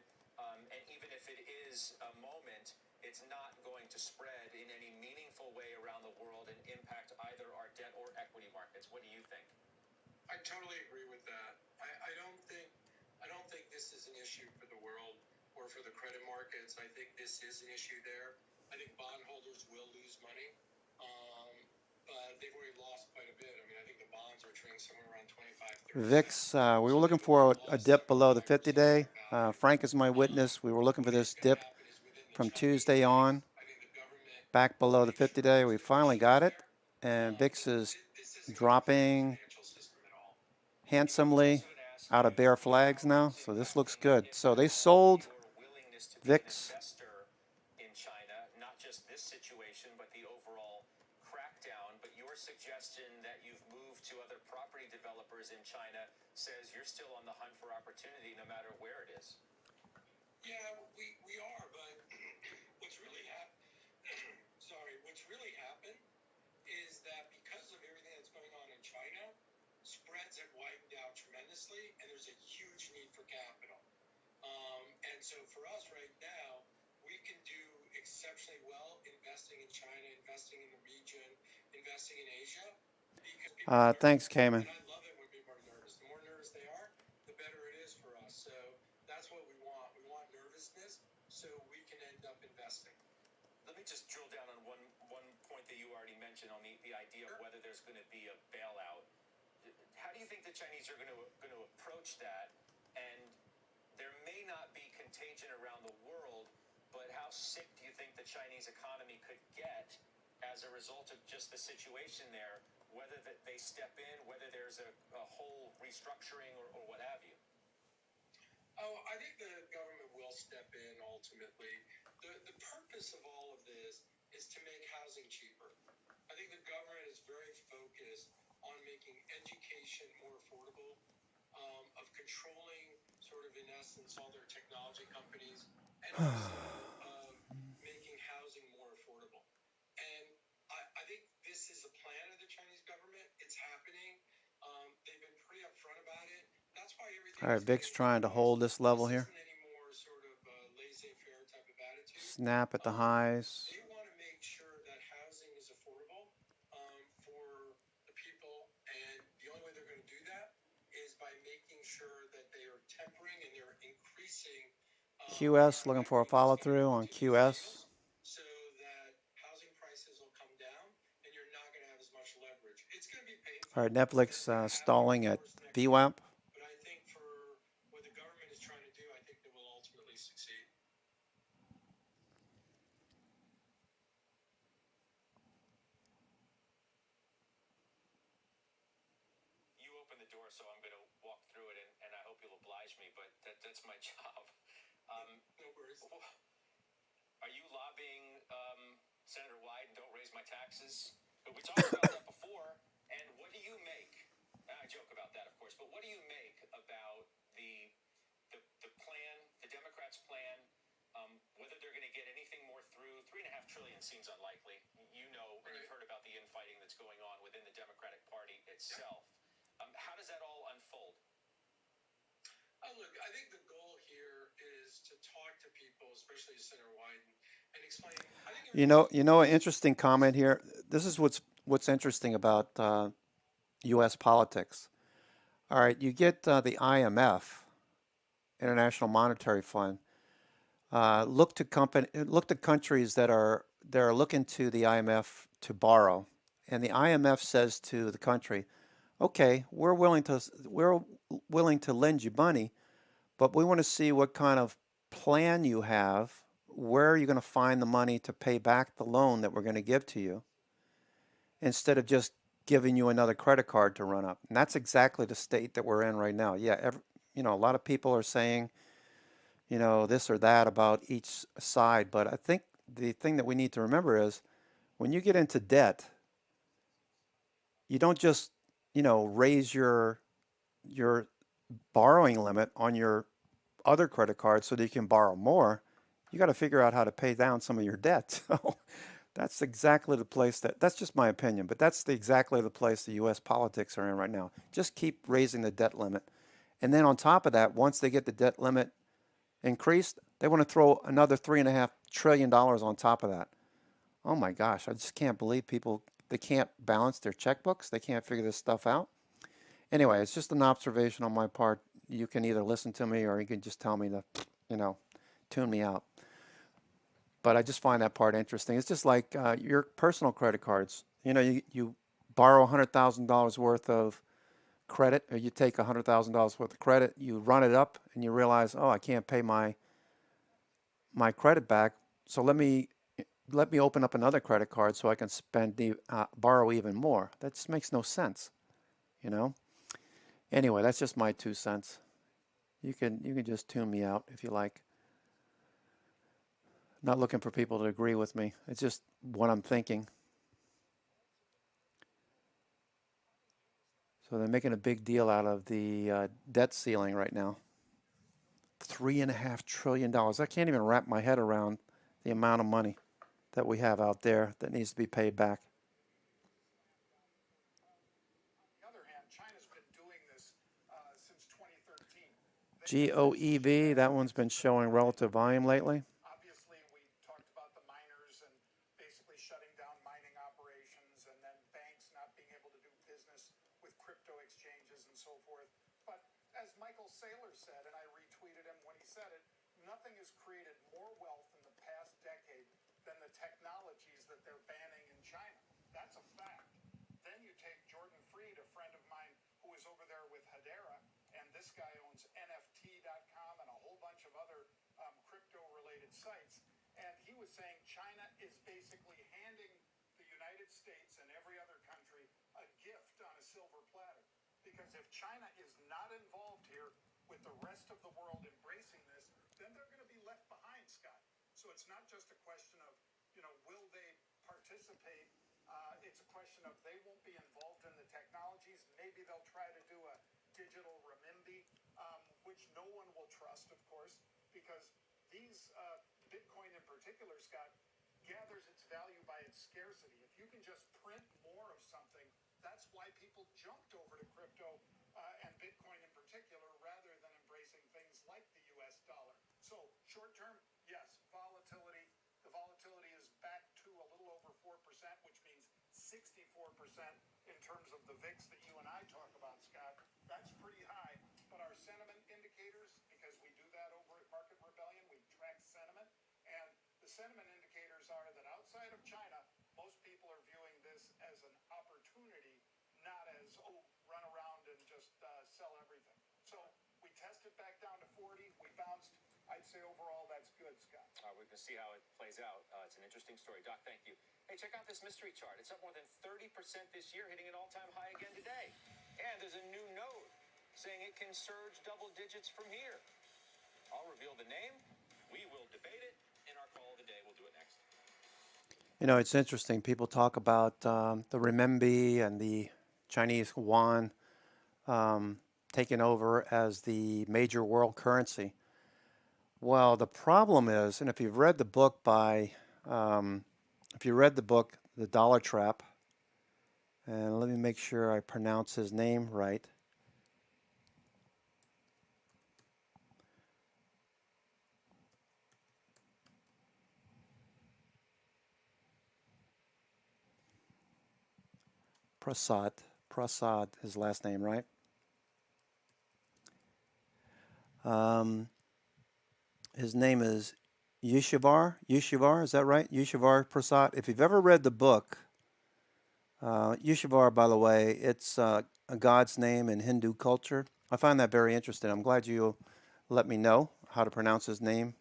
and even if it is a moment, it's not going to spread in any meaningful way around the world and impact either our debt or equity markets. What do you think? I totally agree with that. I don't think this is an issue for the world or for the credit markets. I think this is an issue there. I think bondholders will lose money, but they've already lost quite a bit. I mean, I think the bonds are trading somewhere around 25, 30. VIX, we were looking for a dip below the 50-day. Frank is my witness. We were looking for this dip from Tuesday on, back below the 50-day. We finally got it, and VIX is This isn't good for the dropping financial system at all. I was handsomely also going to ask out of you, bear flags how now, is so it this looks affecting, good. if So at they all, sold your willingness to be an VIX. investor in China? Not just this situation, but the overall crackdown. But your suggestion that you've moved to other property developers in China says you're still on the hunt for opportunity no matter where it is. Yeah, we are, but what's really what's really happened is that because of everything that's going on in China, spreads have widened out tremendously, and there's a huge need for capital. And so for us right now, we can do exceptionally well investing in China, investing in the region, investing in Asia, because people are Thanks, nervous. Cayman. And I love it when people are nervous. The more nervous they are, the better it is for us. So that's what we want. We want nervousness so we can end up investing. Let me just drill down on one point that you already mentioned on the idea of whether there's going to be a bailout. How do you think the Chinese are going to approach that? And there may not be contagion around the world, but how sick do you think the Chinese economy could get as a result of just the situation there? Whether that they step in, whether there's a whole restructuring or what have you. Oh, I think the government will step in ultimately. The purpose of all of this is to make housing cheaper. I think the government is very focused on making education more affordable, of controlling sort of in essence all their technology companies, and also of making housing more affordable. And I think this is a plan of the Chinese government. It's happening. They've been pretty upfront about it. That's why everything All right, is VIX getting trying to hold repriced. this level This here. isn't any more sort of laissez-faire type of attitude. Snap at the highs. They want to make sure that housing is affordable for the people, and the only way they're going to do that is by making sure that they are tempering and they're increasing QS their looking for a equity follow discount through on to the QS. sales so that housing prices will come down and you're not going to have as much leverage. It's going to be painful. All right, Netflix It's going to happen stalling over at the course of next VWAP. year, but I think for what the government is trying to do, I think they will ultimately succeed. You opened the door, so I'm going to walk through it, and I hope you'll oblige me, but that's my job. No worries. Are you lobbying Senator Wyden, don't raise my taxes? But we talked about that before, and what do you make? I joke about that, of course, but what do you make about the plan, the Democrats' plan, whether they're going to get anything more through? $3.5 trillion seems unlikely. You know, and you've heard about the infighting that's going on within the Democratic Party itself. How does that all unfold? Look, I think the goal here is to talk to people, especially Senator Wyden, and explain. An interesting comment here. This is what's interesting about U.S. politics. All right, you get the IMF, International Monetary Fund. Look to countries that are looking to the IMF to borrow, and the IMF says to the country, "Okay, we're willing to lend you money, but we want to see what kind of plan you have. Where are you going to find the money to pay back the loan that we're going to give to you, instead of just giving you another credit card to run up?" And that's exactly the state that we're in right now. Yeah, a lot of people are saying, this or that about each side, but I think the thing that we need to remember is when you get into debt, you don't just, raise your borrowing limit on your other credit cards so that you can borrow more. You got to figure out how to pay down some of your debt. So that's exactly the place that's just my opinion, but that's exactly the place the U.S. politics are in right now. Just keep raising the debt limit. And then on top of that, once they get the debt limit increased, they want to throw another $3.5 trillion on top of that. Oh my gosh, I just can't believe they can't balance their checkbooks. They can't figure this stuff out. Anyway, it's just an observation on my part. You can either listen to me or you can just tell me to, tune me out. But I just find that part interesting. It's just like your personal credit cards. You borrow $100,000 worth of credit, or you take $100,000 worth of credit, you run it up, and you realize, oh, I can't pay my credit back. So let me let me open up another credit card so I can borrow even more. That just makes no sense, you know. Anyway, that's just my 2 cents. You can just tune me out if you like. Not looking for people to agree with me. It's just what I'm thinking. So they're making a big deal out of the debt ceiling right now. $3.5 trillion. I can't even wrap my head around the amount of money that we have out there that needs to be paid back. On the other hand, China's been doing this since 2013. GOEV, that one's been showing relative volume lately. Obviously, we talked about the miners and basically shutting down mining operations and then banks not being able to do business with crypto exchanges and so forth. But as Michael Saylor said, and I retweeted him when he said it, nothing has created more wealth in the past decade than the technologies that they're banning in China. That's a fact. Then you take Jordan Freed, a friend of mine who is over there with Hedera, and this guy owns NFT.com and a whole bunch of other crypto-related sites. And he was saying China is basically handing the United States and every other country a gift on a silver platter. Because if China is not involved here with the rest of the world embracing this, then they're going to be left behind, Scott. So it's not just a question of, will they participate? It's a question of they won't be involved in the technologies. Maybe they'll try to do a digital renminbi, which no one will trust, of course, because these Bitcoin in particular, Scott, gathers its value by its scarcity. If you can just print more of something, that's why people jumped over to crypto and Bitcoin in particular, rather than embracing things like the US dollar. So short term, yes, volatility. The volatility is back to a little over 4%, which means 64% in terms of the VIX that you and I talk about, Scott. That's pretty high. But our sentiment indicators, because we do that over at Market Rebellion, we track sentiment, and the sentiment indicators are that outside of China, most people are viewing this as an opportunity, not as, run around and just sell everything. So we tested back down to 40. We bounced. I'd say overall that's good, Scott. We're going to see how it plays out. It's an interesting story. Doc, thank you. Hey, check out this mystery chart. It's up more than 30% this year, hitting an all-time high again today. And there's a new node saying it can surge double digits from here. I'll reveal the name. We will debate it in our call of the day. We'll do it next. It's interesting. People talk about the renminbi and the Chinese yuan taking over as the major world currency. Well, the problem is, and if you've read the book The Dollar Trap, and let me make sure I pronounce his name right. Prasad, his last name, right? His name is Yeshavar, is that right? Yeshavar Prasad. If you've ever read the book, Yeshavar, by the way, it's a god's name in Hindu culture. I find that very interesting. I'm glad you let me know how to pronounce his name.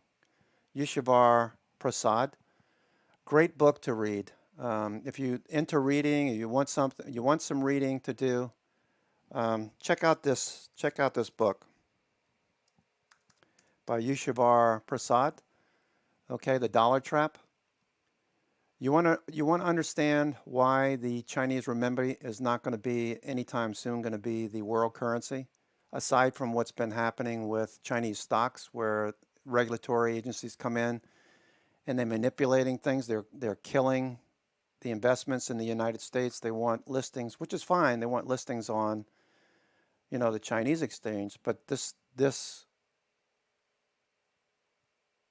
Yeshavar Prasad. Great book to read. If you're into reading, you want some reading to do, check out this book by Yeshavar Prasad. Okay, The Dollar Trap. You want to understand why the Chinese renminbi is not going to be anytime soon going to be the world currency, aside from what's been happening with Chinese stocks, where regulatory agencies come in and they're manipulating things. They're killing the investments in the United States. They want listings, which is fine. They want listings on, the Chinese exchange. But this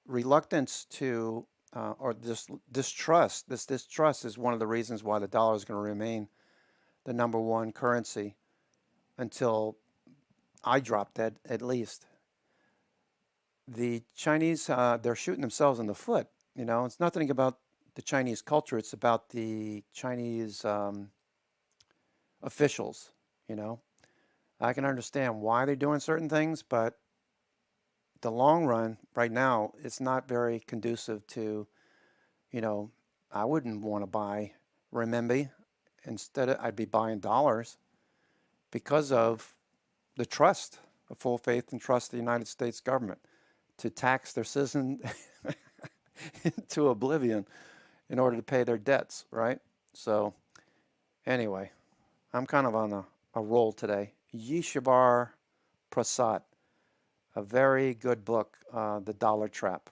reluctance to, or this distrust is one of the reasons why the dollar is going to remain the number one currency until I drop dead, at least. The Chinese, they're shooting themselves in the foot. It's nothing about the Chinese culture. It's about the Chinese officials. I can understand why they're doing certain things, but the long run right now, it's not very conducive to, I wouldn't want to buy renminbi. Instead, I'd be buying dollars because of the trust, the full faith and trust of the United States government to tax their citizens into oblivion in order to pay their debts, right? So, anyway, I'm kind of on a roll today. Yishavar Prasad, a very good book, The Dollar Trap.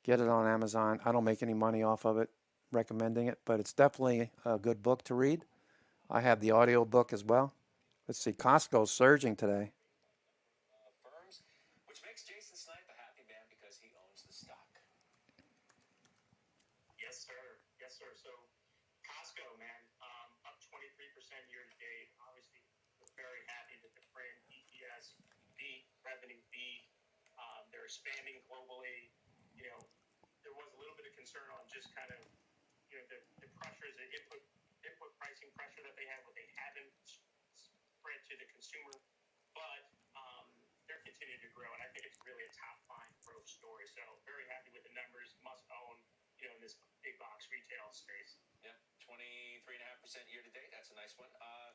Get it on Amazon. I don't make any money off of it recommending it, but it's definitely a good book to read. I have the audio book as well. Let's see, Costco's surging today. Firms, which makes Jason Snipe a happy man because he owns the stock. Yes, sir. Yes, sir. So Costco, man, up 23% year to date. Obviously, we're very happy that the print EPS beat, revenue beat. They're expanding globally. You know, there was a little bit of concern on just kind of, you know, the pressures, the input pricing pressure that they have, what they haven't spread to the consumer, but they're continuing to grow, and I think it's really a top line growth story. So very happy with the numbers. Must own, you know, in this big box retail space. Yeah, 23.5% year to date. That's a nice one.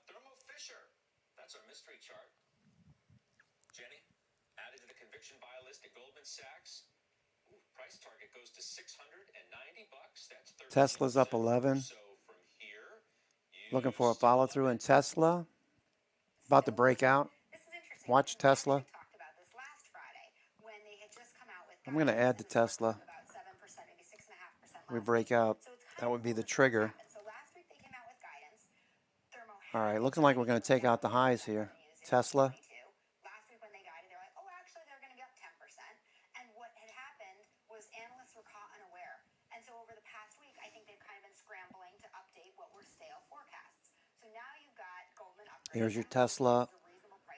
Thermo Fisher. That's our mystery chart. Jenny, added to the conviction buy list at Goldman Sachs. Ooh, price target goes to $690. That's 13%. Tesla's up 11. So from here, Looking for a follow through in Tesla. About to break out. Watch Tesla. I'm going to add to Tesla. We break out. That would be the trigger. All right, looking like we're going to take out the highs here. Tesla. Last week when they guided, they're like, oh, actually, they're going to be up 10%. And what had happened was analysts were caught unaware. And so over the past week, I think they've kind of been scrambling to update what were stale forecasts. So now you've got Goldman upgrading. Here's your Tesla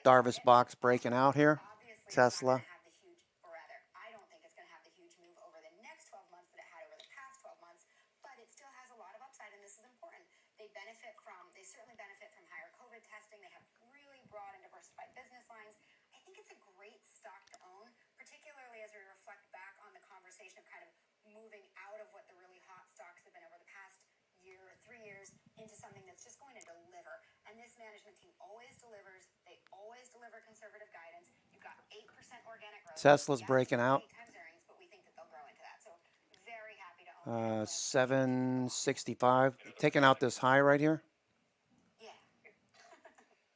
Darvis box breaking out here. Tesla. I don't think it's going to have the huge move over the next 12 months that it had over the past 12 months, but it still has a lot of upside, and this is important. They certainly benefit from higher COVID testing. They have really broad and diversified business lines. I think it's a great stock to own, particularly as we reflect back on the conversation of kind of moving out of what the really hot stocks have been over the past year or 3 years into something that's just going to deliver. And this management team always delivers. They always deliver conservative guidance. You've got 8% organic growth. Tesla's breaking out. Earnings, but we think that they'll grow into that. So very happy to own 765. Taking out this high right here.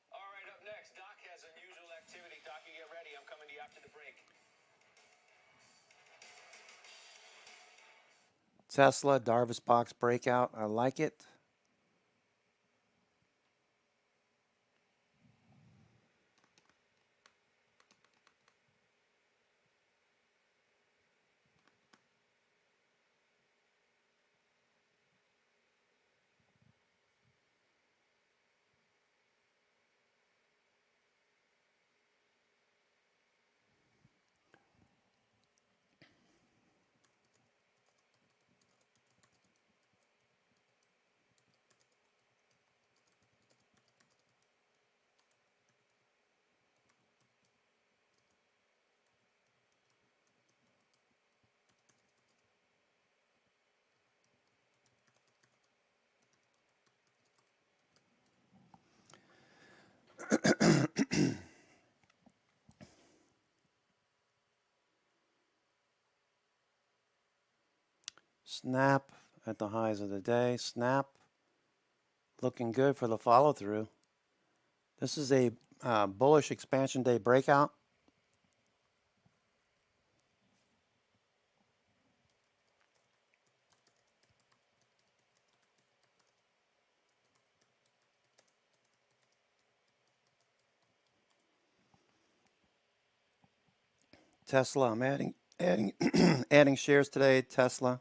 All right, up next, Doc has unusual activity. Doc, you get ready. I'm coming to you after the break. Tesla Darvis box breakout. I like it. Snap at the highs of the day. Snap looking good for the follow through. This is a bullish expansion day breakout. Tesla, I'm adding adding shares today. Tesla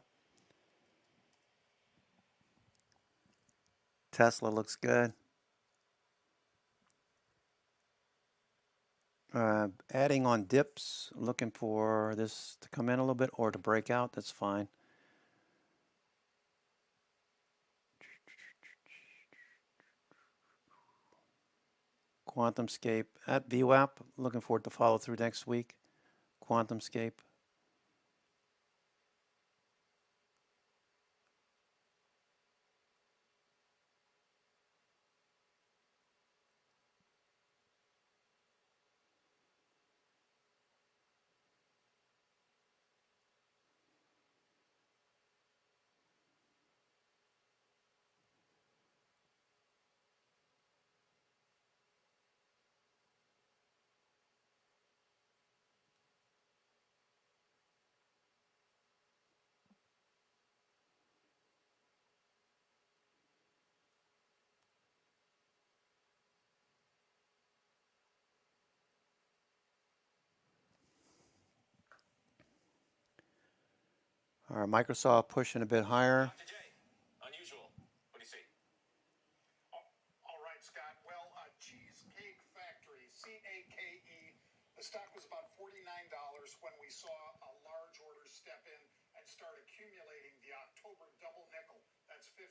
looks good. Adding on dips, looking for this to come in a little bit or to break out. That's fine. QuantumScape at VWAP. Looking forward to follow through next week. QuantumScape. All right, Microsoft pushing a bit higher. Dr. J, unusual. What do you see? All right, Scott. Well, Cheesecake Factory, CAKE, the stock was about $49 when we saw a large order step in and start accumulating the October double nickel. That's 55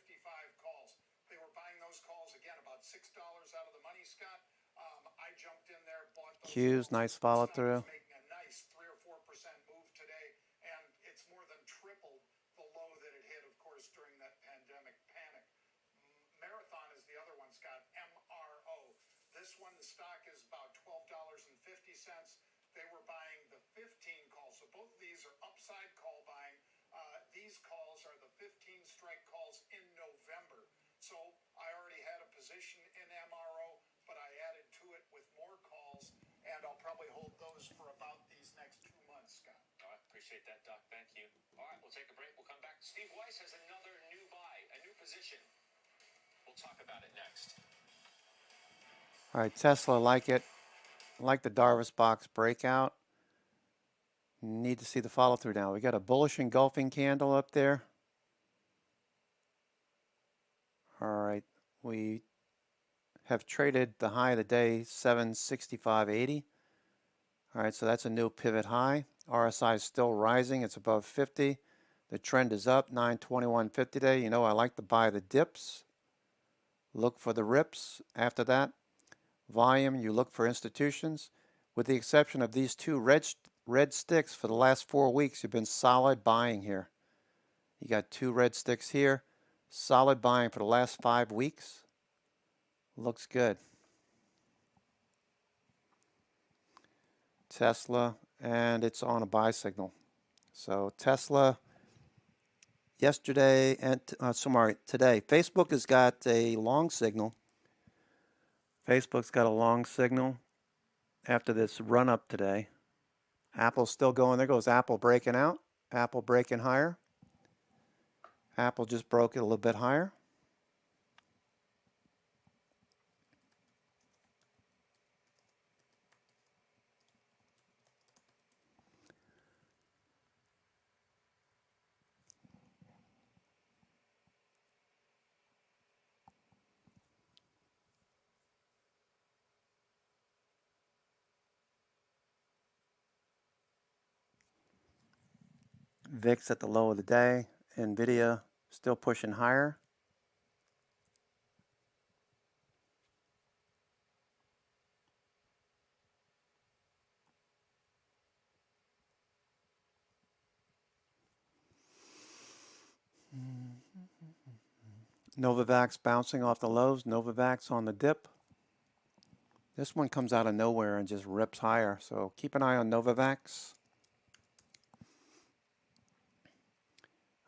calls. They were buying those calls again about $6 out of the money, Scott. I jumped in there, bought those Q's, calls. nice follow Stock through. is making a nice 3 or 4% move today, and it's more than tripled the low that it hit, of course, during that pandemic panic. Marathon is the other one, Scott. MRO. This one, the stock is about $12.50. They were buying the 15 calls. So both of these are upside call buying. These calls are the 15 strike calls in November. So I already had a position in MRO, but I added to it with more calls, and I'll probably hold those for about these next 2 months, Scott. All right, appreciate that, Doc. Thank you. All right, we'll take a break. We'll come back. Steve Weiss has another new buy, a new position. We'll talk about it next. All right, Tesla, like it. Like the Darvas box breakout. Need to see the follow through now. We got a bullish engulfing candle up there. All right, we have traded the high of the day, 765.80. All right, so that's a new pivot high. RSI is still rising. It's above 50. The trend is up, 921.50 today. You know, I like to buy the dips. Look for the rips after that. Volume, you look for institutions. With the exception of these two red sticks for the last 4 weeks, you've been solid buying here. You got 2 red sticks here. Solid buying for the last 5 weeks. Looks good. Tesla, and it's on a buy signal. So Tesla yesterday and today. Facebook has got a long signal. Facebook's got a long signal after this run up today. Apple's still going. There goes Apple breaking out. Apple breaking higher. Apple just broke it a little bit higher. VIX at the low of the day. NVIDIA still pushing higher. Novavax bouncing off the lows. Novavax on the dip. This one comes out of nowhere and just rips higher. So keep an eye on Novavax.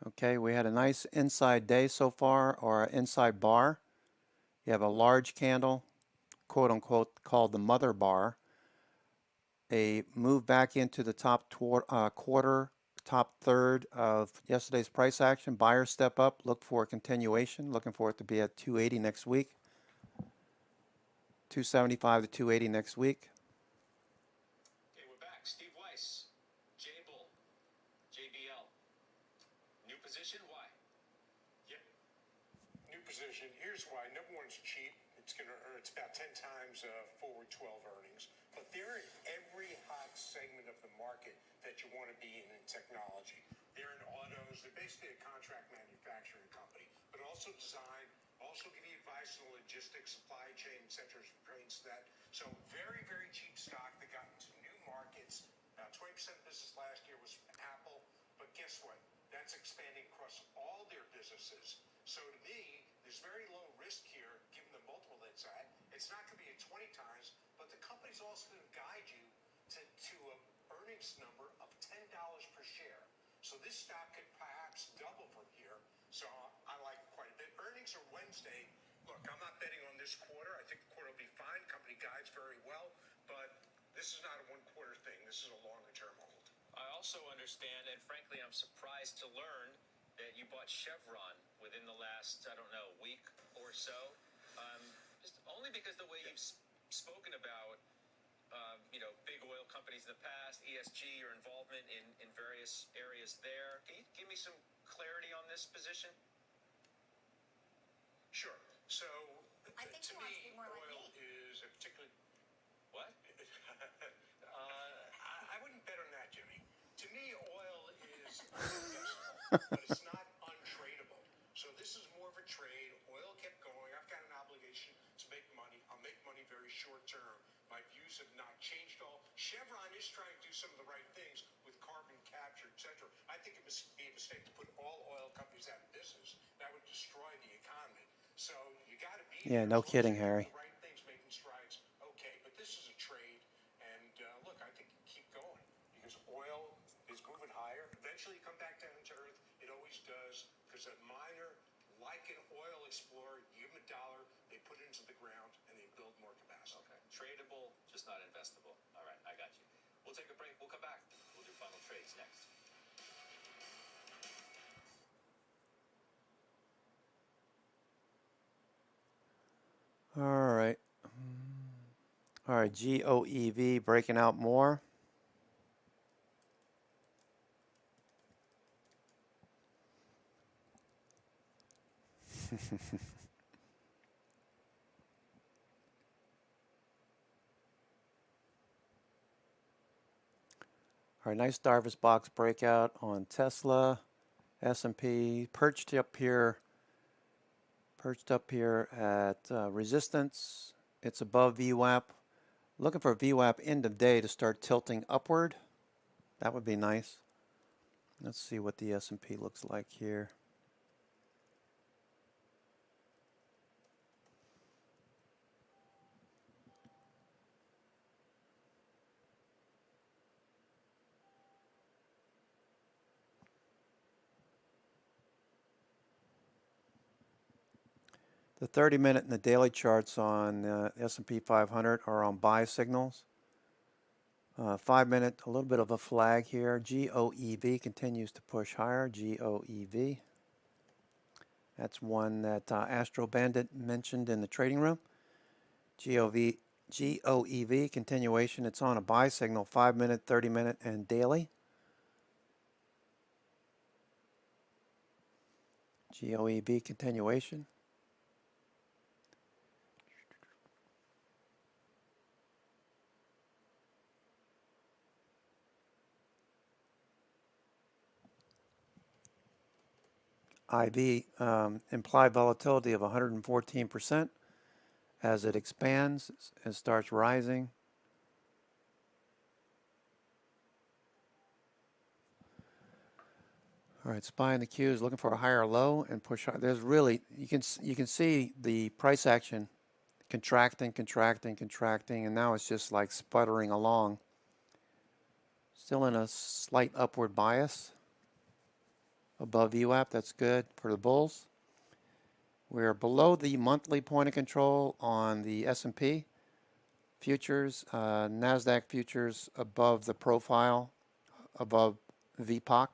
Okay, we had a nice inside day so far, or an inside bar. You have a large candle, quote unquote, called the mother bar. A move back into the top quarter, top third of yesterday's price action. Buyers step up, look for a continuation. Looking for it to be at 280 next week. 275 to 280 next week. Okay, we're back. Steve Weiss, J-Bull, JBL. New position, why? Yep. New position. Here's why. Number one, it's cheap. It's about 10 times forward 12 earnings. But they're in every hot segment of the market that you want to be in technology. They're in autos. They're basically a contract manufacturing company, but also design, also give you advice on logistics, supply chain, et cetera, trains that. So very, very cheap stock. They got into new markets. 20% of business last year was Apple. But guess what? That's expanding across all their businesses. So to me, there's very low risk here, given the multiple that's at. It's not going to be at 20 times, but the company's also going to guide you to an earnings number of $10 per share. So this stock could perhaps double from here. So I like it quite a bit. Earnings are Wednesday. Look, I'm not betting on this quarter. I think the quarter will be fine. Company guides very well, but this is not a one-quarter thing. This is a longer-term hold. I also understand, and frankly, I'm surprised to learn that you bought Chevron within the last, I don't know, week or so. Just only because the way you've spoken about big oil companies in the past, ESG, your involvement in various areas there. Can you give me some clarity on this position? Sure. So, I think to he wants to me, be more like oil me. is a particularly. What? I wouldn't bet on that, Jimmy. To me, oil is investable, but it's not untradeable. So this is more of a trade. Oil kept going. I've got an obligation to make money. I'll make money very short term. My views have not changed at all. Chevron is trying to do some of the right things with carbon capture, etc. I think it would be a mistake to put all oil companies out of business. That would destroy the economy. So you got to be Yeah, there. no As long as kidding, you're Harry. doing the right things, making strides. Okay, but this is a trade, and look, I think you keep going because oil is moving higher. Eventually, you come back down to earth. It always does because a miner, like an oil explorer, you give them $1, they put it into the ground, and they build more capacity. Okay. Tradable, just not investable. All right, I got you. We'll take a break. We'll come back. We'll do final trades next. All right. All right, GOEV breaking out more. All right, nice Darvas box breakout on Tesla, S&P, perched up here at resistance. It's above VWAP. Looking for VWAP end of day to start tilting upward. That would be nice. Let's see what the S&P looks like here. The 30-minute and the daily charts on S&P 500 are on buy signals. 5-minute, a little bit of a flag here. GOEV continues to push higher. GOEV. That's one that Astro Bandit mentioned in the trading room. GOEV continuation. It's on a buy signal. 5-minute, 30-minute, and daily. GOEV continuation. IV implied volatility of 114% as it expands and starts rising. All right, SPY in the Q is looking for a higher low and push. There's really you can see the price action contracting, and now it's just like sputtering along. Still in a slight upward bias above VWAP. That's good for the bulls. We're below the monthly point of control on the S&P futures, NASDAQ futures above the profile, above VPOC.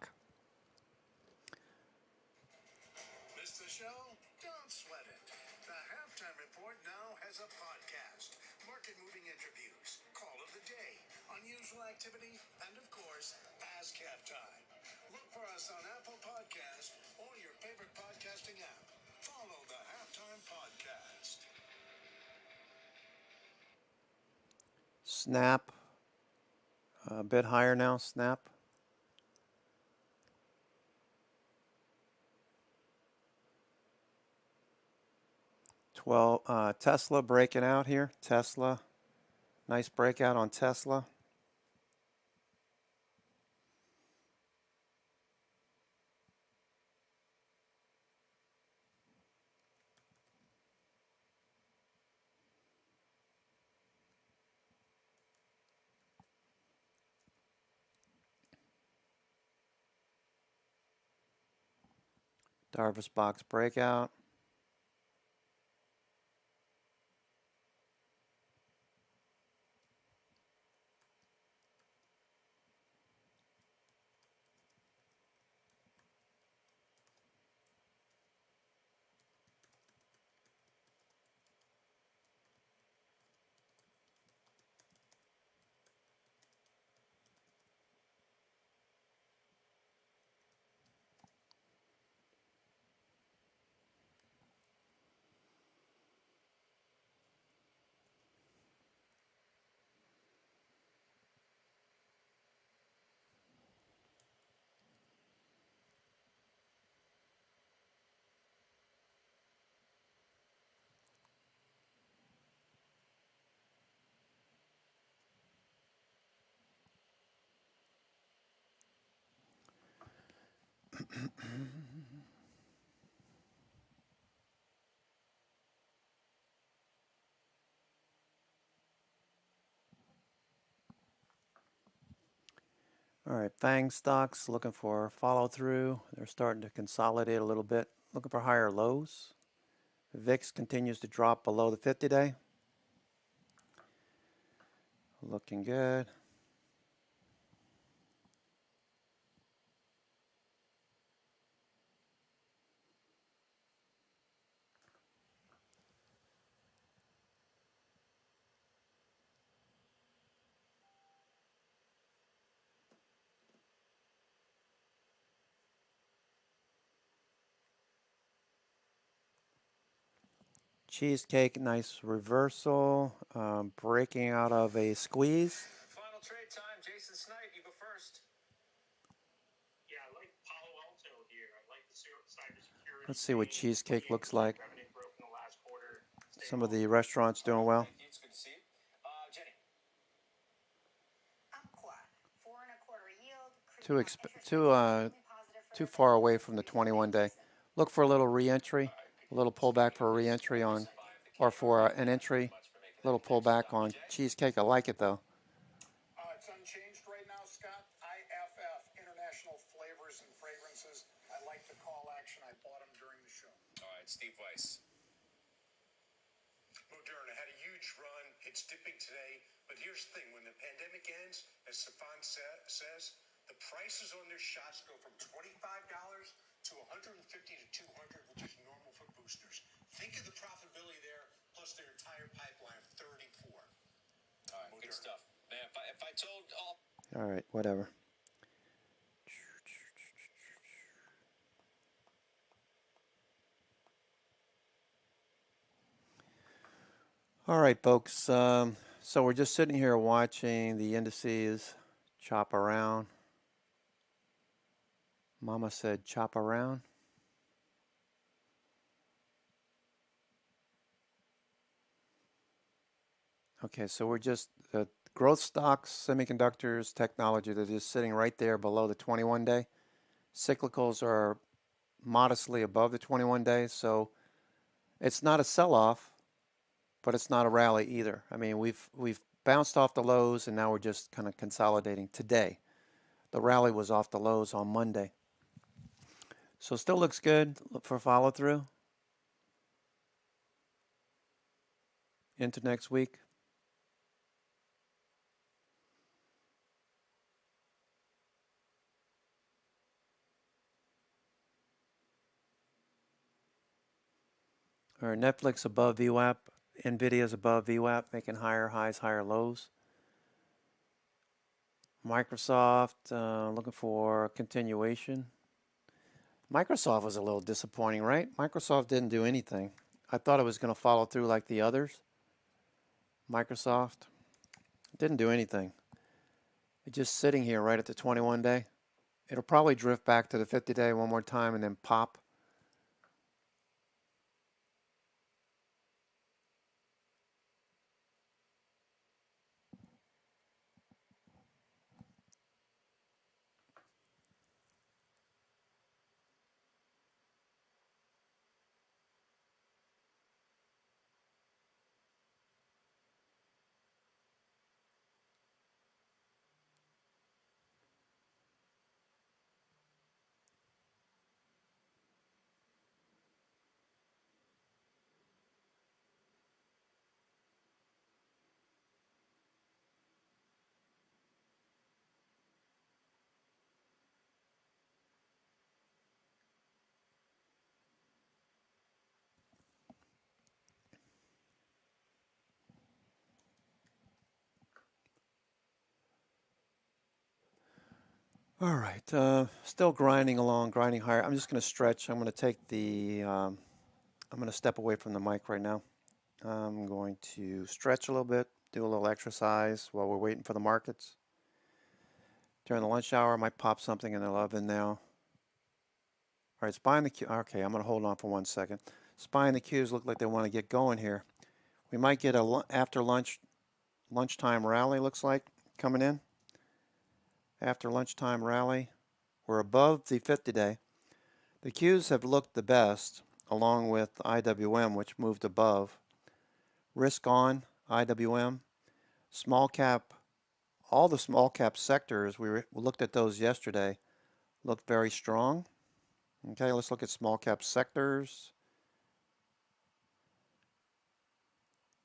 Missed the show? Don't sweat it. The Halftime Report now has a podcast. Market-moving interviews, call of the day, unusual activity, and of course, Ask Halftime. Look for us on Apple Podcasts or your favorite podcasting app. Follow the Halftime Podcast. Snap, a bit higher now, Snap. Tesla breaking out here. Tesla, nice breakout on Tesla. Darvas box breakout. All right, FANG stocks looking for follow through. They're starting to consolidate a little bit, looking for higher lows. VIX continues to drop below the 50-day. Looking good. Cheesecake, nice reversal, breaking out of a squeeze. Final trade time. Jason Snipe, you go first. Yeah, I like Palo Alto here. I like the cybersecurity. Let's see what Cheesecake looks 28% like. revenue growth in the last quarter. Some of the restaurants doing well. Thank you. It's good to see you. Jenny. Umpqua, 4.25 yield. Too far away from the 21-day. Look for a little re-entry, a little pullback for a re-entry on, or for an entry, a little pullback on Cheesecake. I like it though. It's unchanged right now, Scott. IFF, International Flavors and Fragrances. I like the call action. I bought them during the show. All right, Steve Weiss. Moderna had a huge run. It's dipping today. But here's the thing. When the pandemic ends, as Stefan says, the prices on their shots go from $25 to $150 to $200, which is normal for boosters. Think of the profitability there, plus their entire pipeline of 34. All right, Moderna. Good stuff. Man, if I told all... All right, whatever. All right, folks. So we're just sitting here watching the indices chop around. Mama said chop around. Okay, so we're just the growth stocks, semiconductors, technology, they're just sitting right there below the 21-day. Cyclicals are modestly above the 21-day, so it's not a sell-off, but it's not a rally either. I mean, we've bounced off the lows, and now we're just kind of consolidating today. The rally was off the lows on Monday. So still looks good for follow-through into next week. Or Netflix above VWAP, Nvidia's above VWAP, making higher highs, higher lows. Microsoft looking for continuation. Microsoft was a little disappointing, right? Microsoft didn't do anything. I thought it was going to follow through like the others. Microsoft didn't do anything. It's just sitting here right at the 21-day. It'll probably drift back to the 50-day one more time and then pop. All right, still grinding along, grinding higher. I'm just going to stretch. I'm going to take the, I'm going to step away from the mic right now. I'm going to stretch a little bit, do a little exercise while we're waiting for the markets. During the lunch hour, I might pop something in the oven now. All right, SPY and the Q. Okay, I'm going to hold on for 1 second. SPY and the Qs look like they want to get going here. We might get a after lunchtime rally, looks like, coming in. After lunchtime rally, we're above the 50-day. The Qs have looked the best, along with IWM, which moved above. Risk on, IWM. Small cap, all the small cap sectors, we looked at those yesterday, look very strong. Okay, let's look at small cap sectors.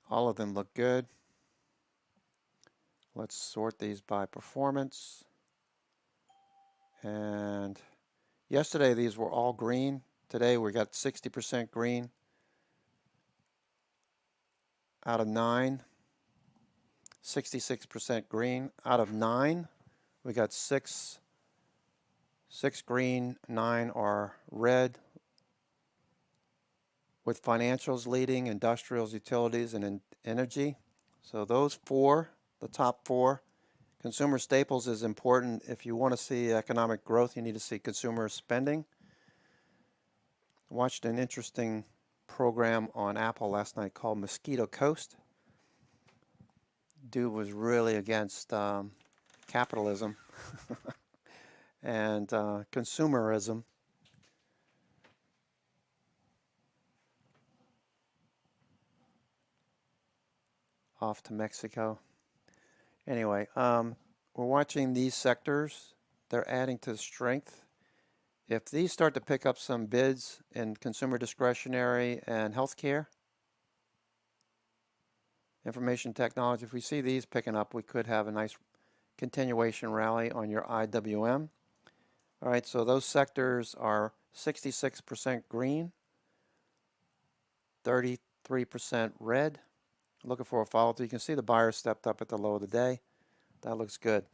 All of them look good. Let's sort these by performance. And yesterday these were all green. Today we got 60% green out of 9. 66% green out of 9. We got 6 green, 9 are red, with financials leading, industrials, utilities, and energy. So those 4, the top 4. Consumer staples is important. If you want to see economic growth, you need to see consumer spending. Watched an interesting program on Apple last night called Mosquito Coast. Dude was really against capitalism and consumerism. Off to Mexico. Anyway, we're watching these sectors. They're adding to the strength. If these start to pick up some bids in consumer discretionary and healthcare, information technology, if we see these picking up, we could have a nice continuation rally on your IWM. All right, so those sectors are 66% green, 33% red. Looking for a follow-through. You can see the buyer stepped up at the low of the day. That looks good.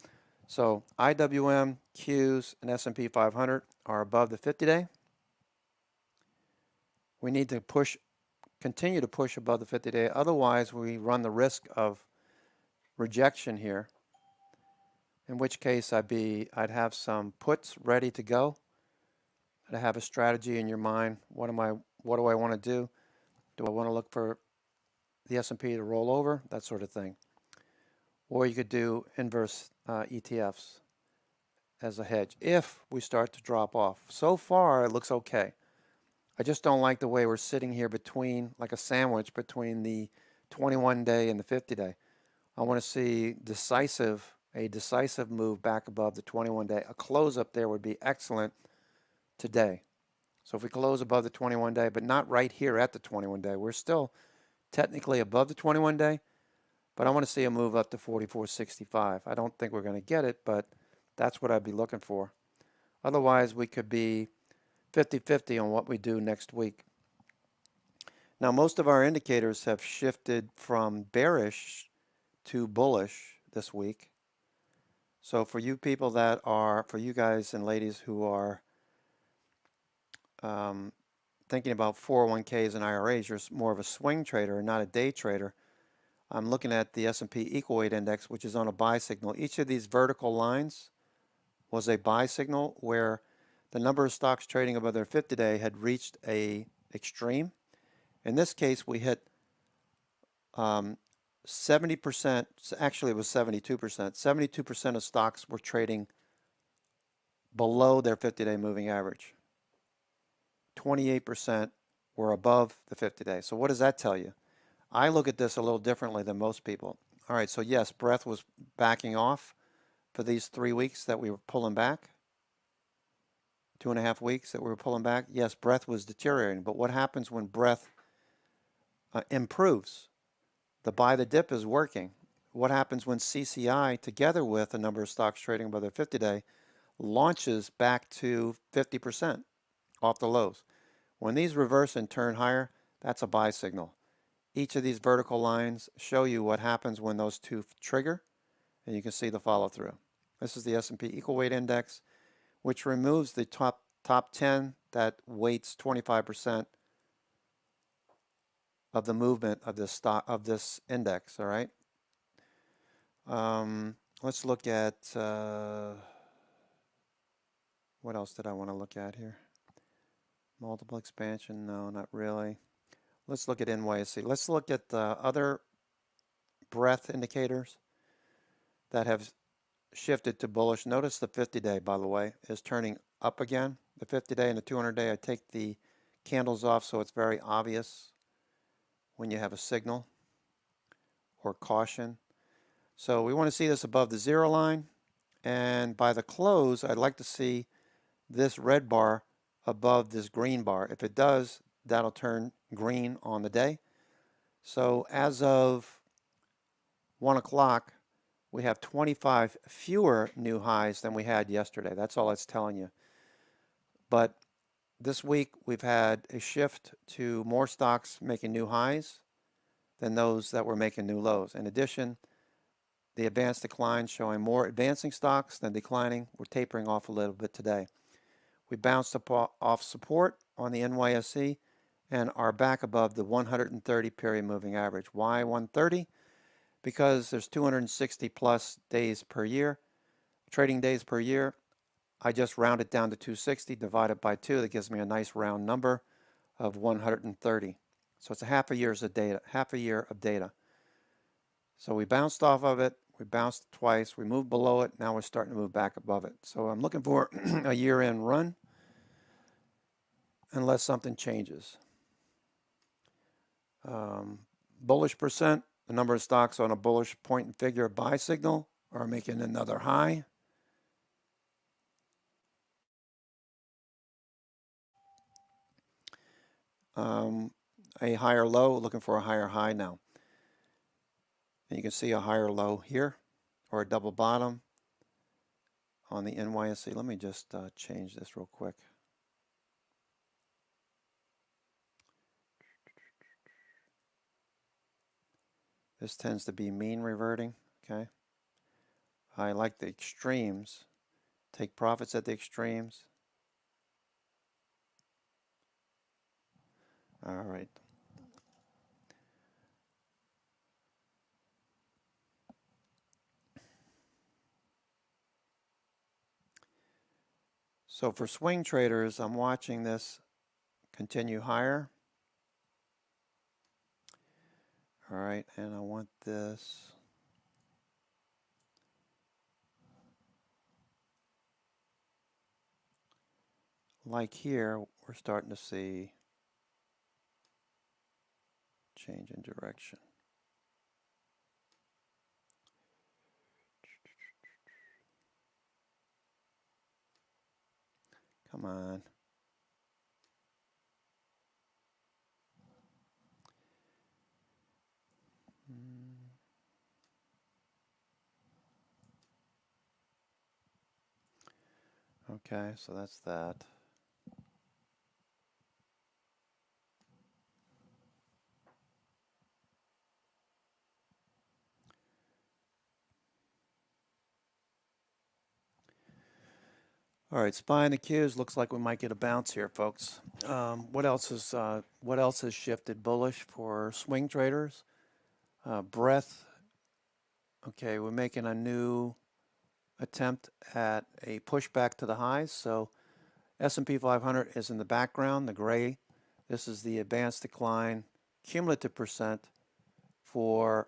So IWM, Qs, and S&P 500 are above the 50-day. We need to continue to push above the 50-day. Otherwise, we run the risk of rejection here. In which case, I'd have some puts ready to go. I'd have a strategy in your mind. What do I want to do? Do I want to look for the S&P to roll over? That sort of thing. Or you could do inverse ETFs as a hedge if we start to drop off. So far, it looks okay. I just don't like the way we're sitting here between, like a sandwich between the 21-day and the 50-day. I want to see a decisive move back above the 21-day. A close up there would be excellent today. So if we close above the 21-day, but not right here at the 21-day, we're still technically above the 21-day, but I want to see a move up to 44.65. I don't think we're going to get it, but that's what I'd be looking for. Otherwise, we could be 50-50 on what we do next week. Now, most of our indicators have shifted from bearish to bullish this week. So for you people for you guys and ladies who are thinking about 401ks and IRAs, you're more of a swing trader, not a day trader. I'm looking at the S&P Equal Weight Index, which is on a buy signal. Each of these vertical lines was a buy signal where the number of stocks trading above their 50-day had reached a extreme. In this case, we hit 70%, actually it was 72%. 72% of stocks were trading below their 50-day moving average. 28% were above the 50-day. So what does that tell you? I look at this a little differently than most people. All right, so yes, breadth was backing off for these 3 weeks that we were pulling back. 2.5 weeks that we were pulling back. Yes, breadth was deteriorating. But what happens when breadth improves? The buy the dip is working. What happens when CCI, together with a number of stocks trading above their 50-day, launches back to 50% off the lows? When these reverse and turn higher, that's a buy signal. Each of these vertical lines show you what happens when those two trigger, and you can see the follow through. This is the S&P Equal Weight Index, which removes the top 10 that weights 25% of the movement of this index. All right. Let's look at what else did I want to look at here? Multiple expansion? No, not really. Let's look at NYSE. Let's look at the other breadth indicators that have shifted to bullish. Notice the 50-day, by the way, is turning up again. the 50-day and the 200-day. I take the candles off so it's very obvious when you have a signal or caution. So we want to see this above the 0 line. And by the close, I'd like to see this red bar above this green bar. If it does, that'll turn green on the day. So as of 1 o'clock, we have 25 fewer new highs than we had yesterday. That's all it's telling you. But this week, we've had a shift to more stocks making new highs than those that were making new lows. In addition, the advanced decline showing more advancing stocks than declining. We're tapering off a little bit today. We bounced off support on the NYSE and are back above the 130 period moving average. Why 130? Because there's 260 plus days per year, trading days per year. I just round it down to 260 divided by 2. That gives me a nice round number of 130. So it's a half a year of data. So we bounced off of it. We bounced twice. We moved below it. Now we're starting to move back above it. So I'm looking for a year-end run unless something changes. Bullish percent, the number of stocks on a bullish point and figure buy signal are making another high. A higher low, looking for a higher high now. And you can see a higher low here, or a double bottom on the NYSE. Let me just change this real quick. This tends to be mean reverting, okay? I like the extremes. Take profits at the extremes. All right. So for swing traders, I'm watching this continue higher. All right, and I want this. Like here, we're starting to see change in direction. Come on. Okay, so that's that. All right, SPY and the Qs looks like we might get a bounce here, folks. What else has shifted bullish for swing traders? Breadth. Okay, we're making a new attempt at a pushback to the highs. So S&P 500 is in the background, the gray. This is the advanced decline cumulative percent for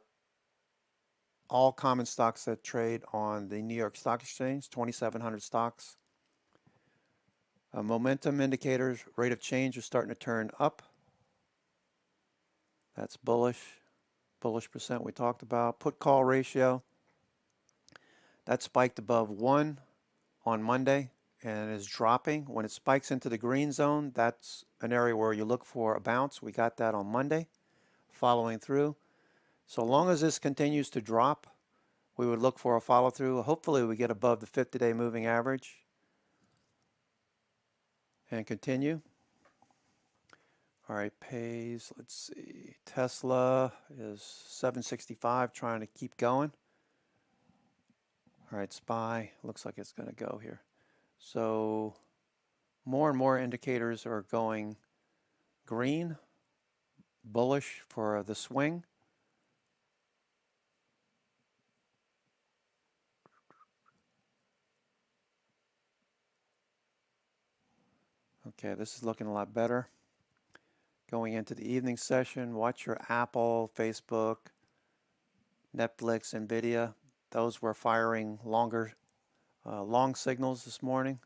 all common stocks that trade on the New York Stock Exchange, 2,700 stocks. Momentum indicators, rate of change is starting to turn up. That's bullish percent we talked about. Put call ratio, that spiked above 1 on Monday and is dropping. When it spikes into the green zone, that's an area where you look for a bounce. We got that on Monday, following through. So long as this continues to drop, we would look for a follow through. Hopefully we get above the 50-day moving average and continue. All right, pays, let's see. Tesla is 765, trying to keep going. All right, SPY, looks like it's going to go here. So more and more indicators are going green, bullish for the swing. Okay, this is looking a lot better. Going into the evening session, watch your Apple, Facebook, Netflix, Nvidia. Those were firing long signals this morning.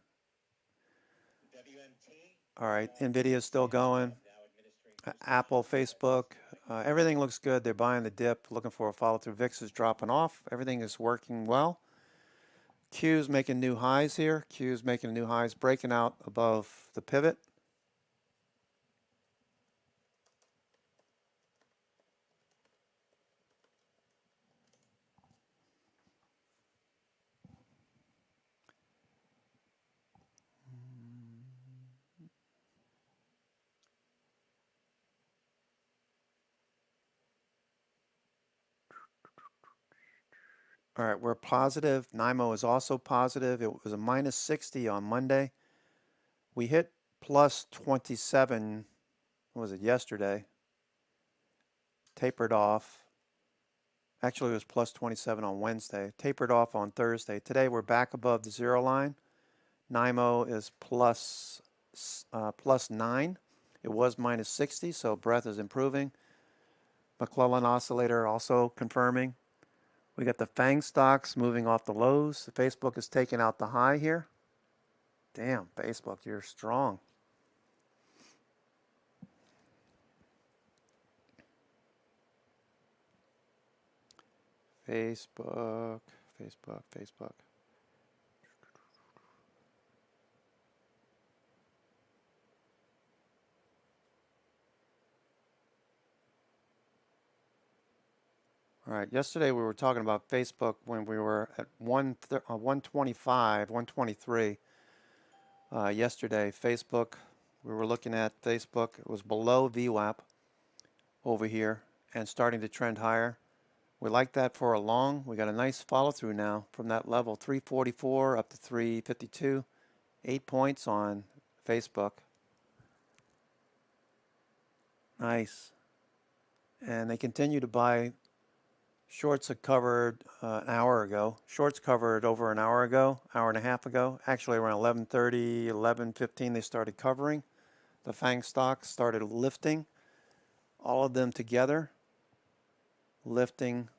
All right, NVIDIA is still going. Apple, Facebook, everything looks good. They're buying the dip, looking for a follow through. VIX is dropping off. Everything is working well. Q's making new highs here. Q's making new highs, breaking out above the pivot. All right, we're positive. NYMO is also positive. It was a minus 60 on Monday. We hit plus 27, what was it, yesterday? Tapered off. Actually, it was plus 27 on Wednesday. Tapered off on Thursday. Today, we're back above the zero line. NYMO is plus 9. It was minus 60, so breadth is improving. McClellan oscillator also confirming. We got the FANG stocks moving off the lows. The Facebook is taking out the high here. Damn, Facebook, you're strong. Facebook. All right, yesterday we were talking about Facebook when we were at 125, 123. Yesterday, Facebook, we were looking at Facebook. It was below VWAP over here and starting to trend higher. We like that for a long. We got a nice follow through now from that level, 344 up to 352. 8 points on Facebook. Nice. And they continue to buy. Shorts had covered an hour ago. Shorts covered over an hour ago, hour and a half ago. Actually, around 11:30, 11:15, they started covering. The FANG stocks started lifting. All of them together, lifting,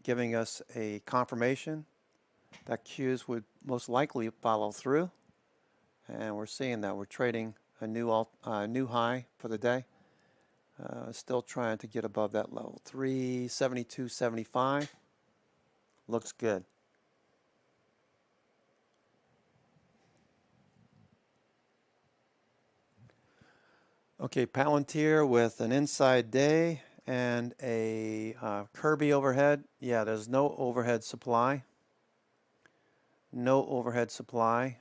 giving us a confirmation that Qs would most likely follow through. And we're seeing that. We're trading a new high for the day. Still trying to get above that level. 372.75. Looks good. Okay, Palantir with an inside day and a Kirby overhead. Yeah, there's no overhead supply. No overhead supply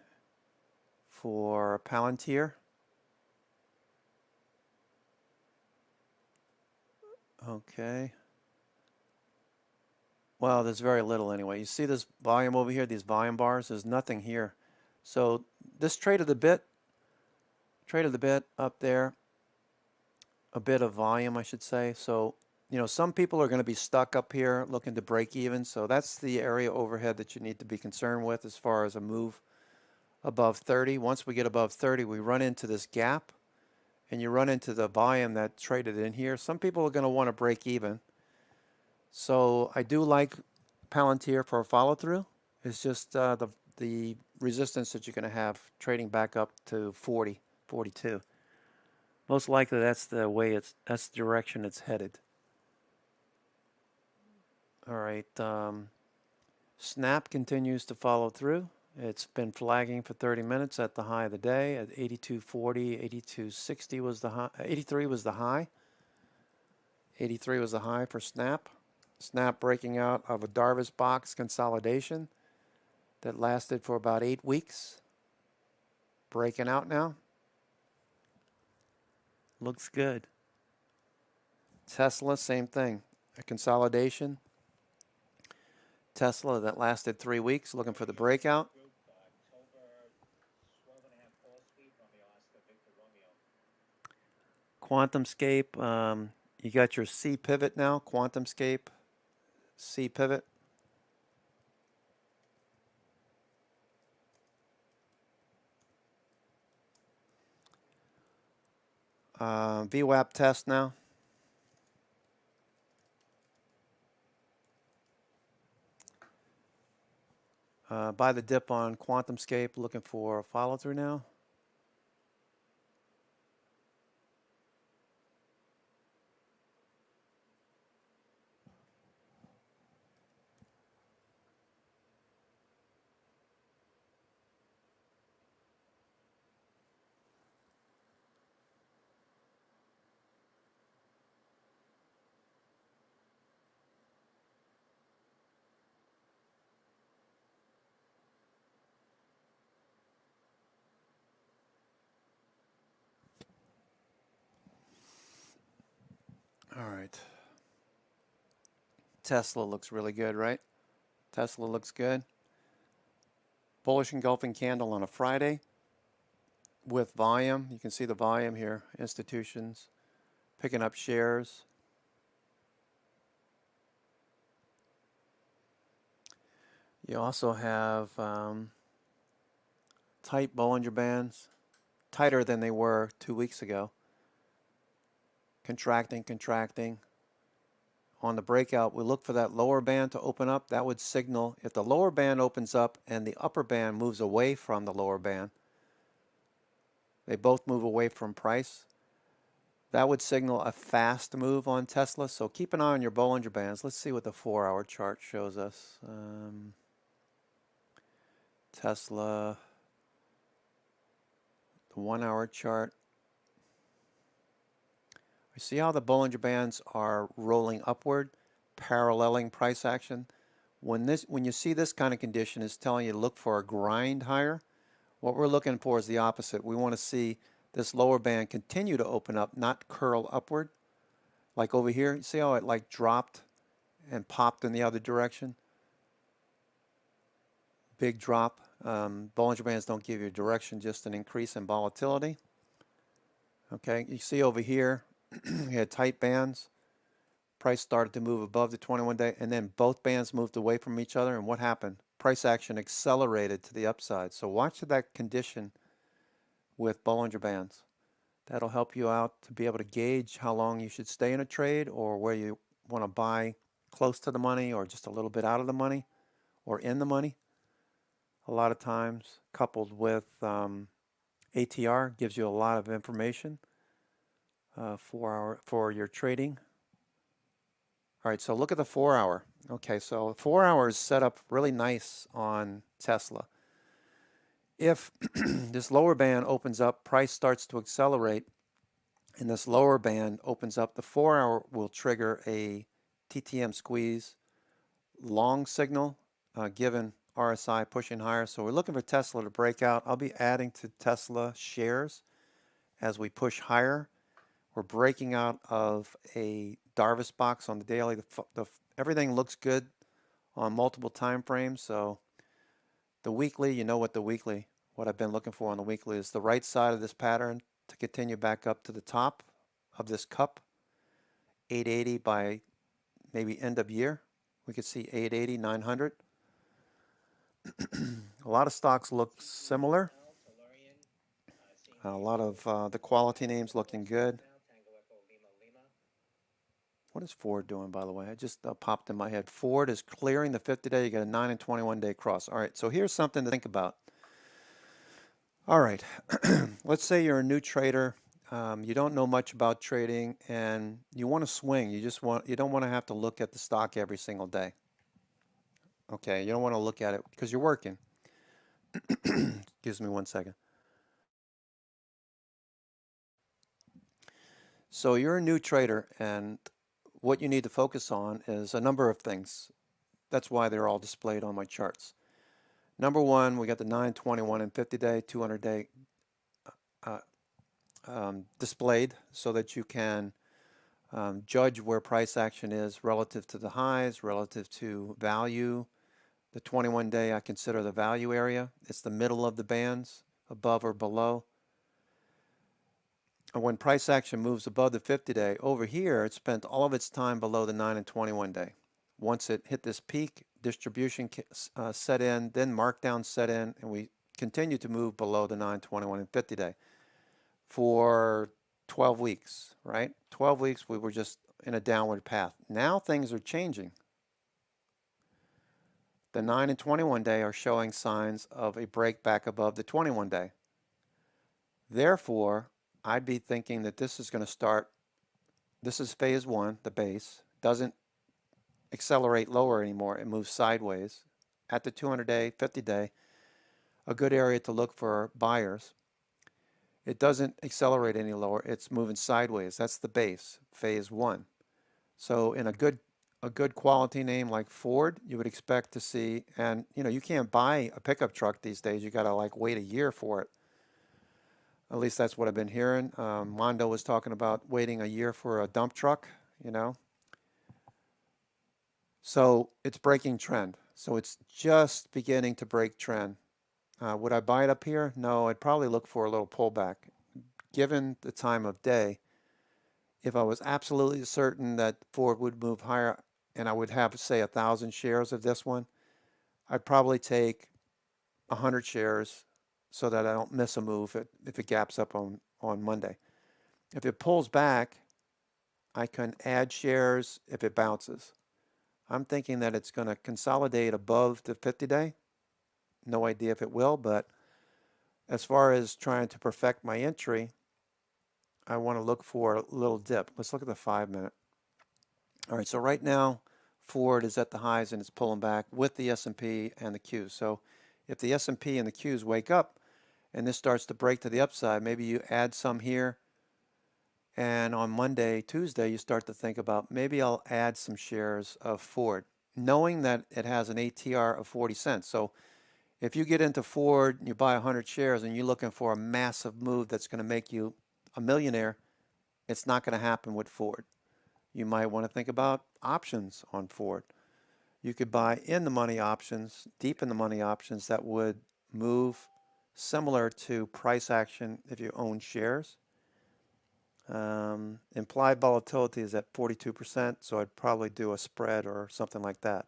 for Palantir. Okay. Well, there's very little anyway. You see this volume over here, these volume bars? There's nothing here. So this trade of the bit up there, a bit of volume, I should say. So, you know, some people are going to be stuck up here looking to break even. So that's the area overhead that you need to be concerned with as far as a move above 30. Once we get above 30, we run into this gap. And you run into the volume that traded in here. Some people are going to want to break even. So I do like Palantir for a follow through. It's just the resistance that you're going to have trading back up to 40, 42. Most likely that's the way that's the direction it's headed. All right. Snap continues to follow through. It's been flagging for 30 minutes at the high of the day at 82.40, 82.60 was the high, 83 was the high. 83 was the high for Snap. Snap breaking out of a Darvas box consolidation that lasted for about 8 weeks. Breaking out now. Looks good. Tesla, same thing. A consolidation. Tesla that lasted 3 weeks, looking for the breakout. QuantumScape, you got your C pivot now, QuantumScape, C pivot. VWAP test now. Buy the dip on QuantumScape, looking for a follow through now. All right. Tesla looks really good, right? Tesla looks good. Bullish engulfing candle on a Friday with volume. You can see the volume here. Institutions picking up shares. You also have tight Bollinger Bands, tighter than they were 2 weeks ago. Contracting, contracting. On the breakout, we look for that lower band to open up. That would signal if the lower band opens up and the upper band moves away from the lower band. They both move away from price. That would signal a fast move on Tesla. So keep an eye on your Bollinger Bands. Let's see what the 4-hour chart shows us. Tesla, the 1-hour chart. We see how the Bollinger Bands are rolling upward, paralleling price action. When you see this kind of condition, it's telling you to look for a grind higher. What we're looking for is the opposite. We want to see this lower band continue to open up, not curl upward. Like over here, you see how it like dropped and popped in the other direction? Big drop. Bollinger Bands don't give you a direction, just an increase in volatility. Okay, you see over here, you had tight bands. Price started to move above the 21-day, and then both bands moved away from each other. And what happened? Price action accelerated to the upside. So watch that condition with Bollinger Bands. That'll help you out to be able to gauge how long you should stay in a trade, or where you want to buy close to the money or just a little bit out of the money or in the money. A lot of times, coupled with ATR, gives you a lot of information for your trading. All right, so look at the 4-hour. Okay, so 4 hours set up really nice on Tesla. If this lower band opens up, price starts to accelerate, and this lower band opens up, the 4-hour will trigger a TTM squeeze long signal, given RSI pushing higher. So we're looking for Tesla to break out. I'll be adding to Tesla shares as we push higher. We're breaking out of a Darvas box on the daily. Everything looks good on multiple time frames. So the weekly, you know what I've been looking for on the weekly is the right side of this pattern to continue back up to the top of this cup. 880 by maybe end of year. We could see 880, 900. A lot of stocks look similar. A lot of the quality names looking good. What is Ford doing, by the way? I just popped in my head. Ford is clearing the 50-day. You got a 9 and 21-day cross. All right, so here's something to think about. All right, let's say you're a new trader. You don't know much about trading, and you want to swing. You don't want to have to look at the stock every single day. Okay, you don't want to look at it because you're working. Excuse me one second. So you're a new trader, and what you need to focus on is a number of things. That's why they're all displayed on my charts. Number one, we got the 9, 21, and 50-day, 200-day displayed so that you can judge where price action is relative to the highs, relative to value. The 21-day I consider the value area. It's the middle of the bands, above or below. And when price action moves above the 50-day, over here it spent all of its time below the 9 and 21-day. Once it hit this peak, distribution set in, then markdown set in, and we continue to move below the 9, 21, and 50-day for 12 weeks, right? 12 weeks we were just in a downward path. Now things are changing. The 9 and 21-day are showing signs of a break back above the 21-day. Therefore, I'd be thinking that this is going to start, this is phase one, the base, doesn't accelerate lower anymore. It moves sideways. At the 200-day, 50-day, a good area to look for buyers. It doesn't accelerate any lower. It's moving sideways. That's the base, phase one. So in a good quality name like Ford, you would expect to see, and you can't buy a pickup truck these days. You got to like wait a year for it. At least that's what I've been hearing. Mondo was talking about waiting a year for a dump truck. you know. So it's breaking trend. So it's just beginning to break trend. Would I buy it up here? No, I'd probably look for a little pullback. Given the time of day, if I was absolutely certain that Ford would move higher and I would have, say, 1,000 shares of this one, I'd probably take 100 shares so that I don't miss a move if it gaps up on Monday. If it pulls back, I can add shares if it bounces. I'm thinking that it's going to consolidate above the 50-day. No idea if it will, but as far as trying to perfect my entry, I want to look for a little dip. Let's look at the 5-minute. All right, so right now, Ford is at the highs and it's pulling back with the S&P and the Qs. So if the S&P and the Qs wake up and this starts to break to the upside, maybe you add some here, and on Monday, Tuesday, you start to think about maybe I'll add some shares of Ford, knowing that it has an ATR of 40 cents. So if you get into Ford and you buy 100 shares and you're looking for a massive move that's going to make you a millionaire, it's not going to happen with Ford. You might want to think about options on Ford. You could buy in the money options, deep in the money options that would move similar to price action if you own shares. Implied volatility is at 42%, so I'd probably do a spread or something like that.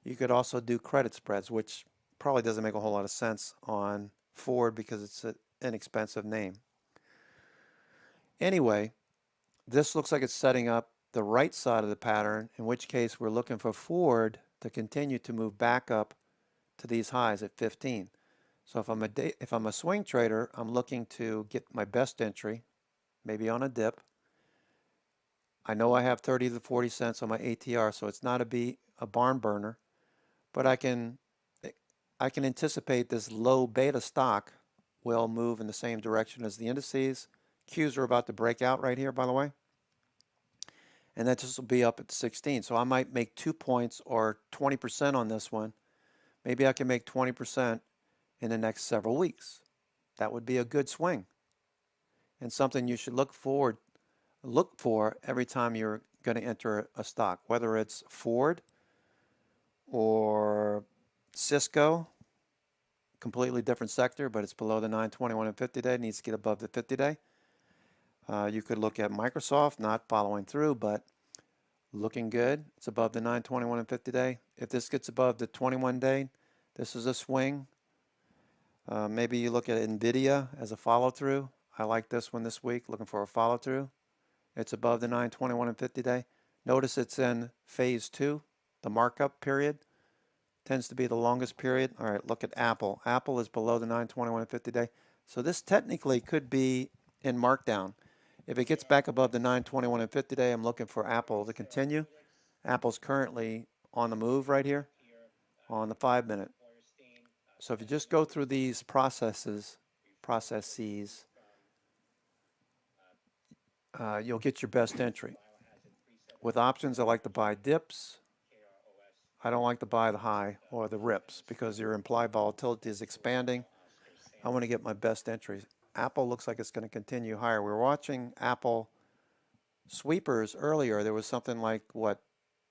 You could also do credit spreads, which probably doesn't make a whole lot of sense on Ford because it's an inexpensive name. Anyway, this looks like it's setting up the right side of the pattern, in which case we're looking for Ford to continue to move back up to these highs at 15. So if I'm a swing trader, I'm looking to get my best entry, maybe on a dip. I know I have 30 to 40 cents on my ATR, so it's not a barn burner, but I can anticipate this low beta stock will move in the same direction as the indices. Qs are about to break out right here, by the way. And that just will be up at 16. So I might make 2 points or 20% on this one. Maybe I can make 20% in the next several weeks. That would be a good swing and something you should look for every time you're going to enter a stock, whether it's Ford or Cisco, completely different sector, but it's below the 921 and 50-day. It needs to get above the 50-day. You could look at Microsoft, not following through, but looking good. It's above the 921 and 50-day. If this gets above the 21-day, this is a swing. Maybe you look at NVIDIA as a follow-through. I like this one this week, looking for a follow-through. It's above the 921 and 50-day. Notice it's in phase 2, the markup period. Tends to be the longest period. All right, look at Apple. Apple is below the 921 and 50-day. So this technically could be in markdown. If it gets back above the 921 and 50-day, I'm looking for Apple to continue. Apple's currently on the move right here on the 5-minute. So if you just go through these processes, you'll get your best entry. With options, I like to buy dips. I don't like to buy the high or the rips because your implied volatility is expanding. I want to get my best entries. Apple looks like it's going to continue higher. We were watching Apple sweepers earlier. There was something like what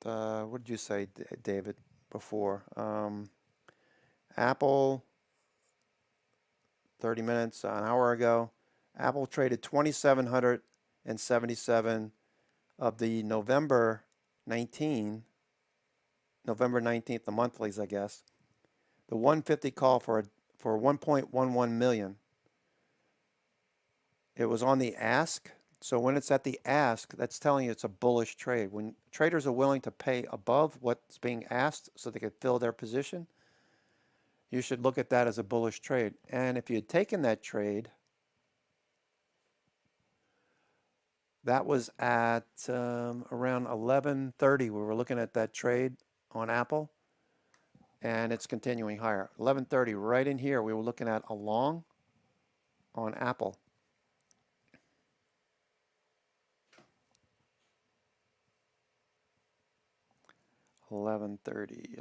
did you say, David, before? Apple, 30 minutes, an hour ago, Apple traded 2,777 of the November 19th, the monthlies, I guess. The 150 call for 1.11 million. It was on the ask. So when it's at the ask, that's telling you it's a bullish trade. When traders are willing to pay above what's being asked so they can fill their position, you should look at that as a bullish trade. And if you had taken that trade, that was at around 11:30. We were looking at that trade on Apple, and it's continuing higher. 11:30, right in here, we were looking at a long on Apple. Eleven thirty.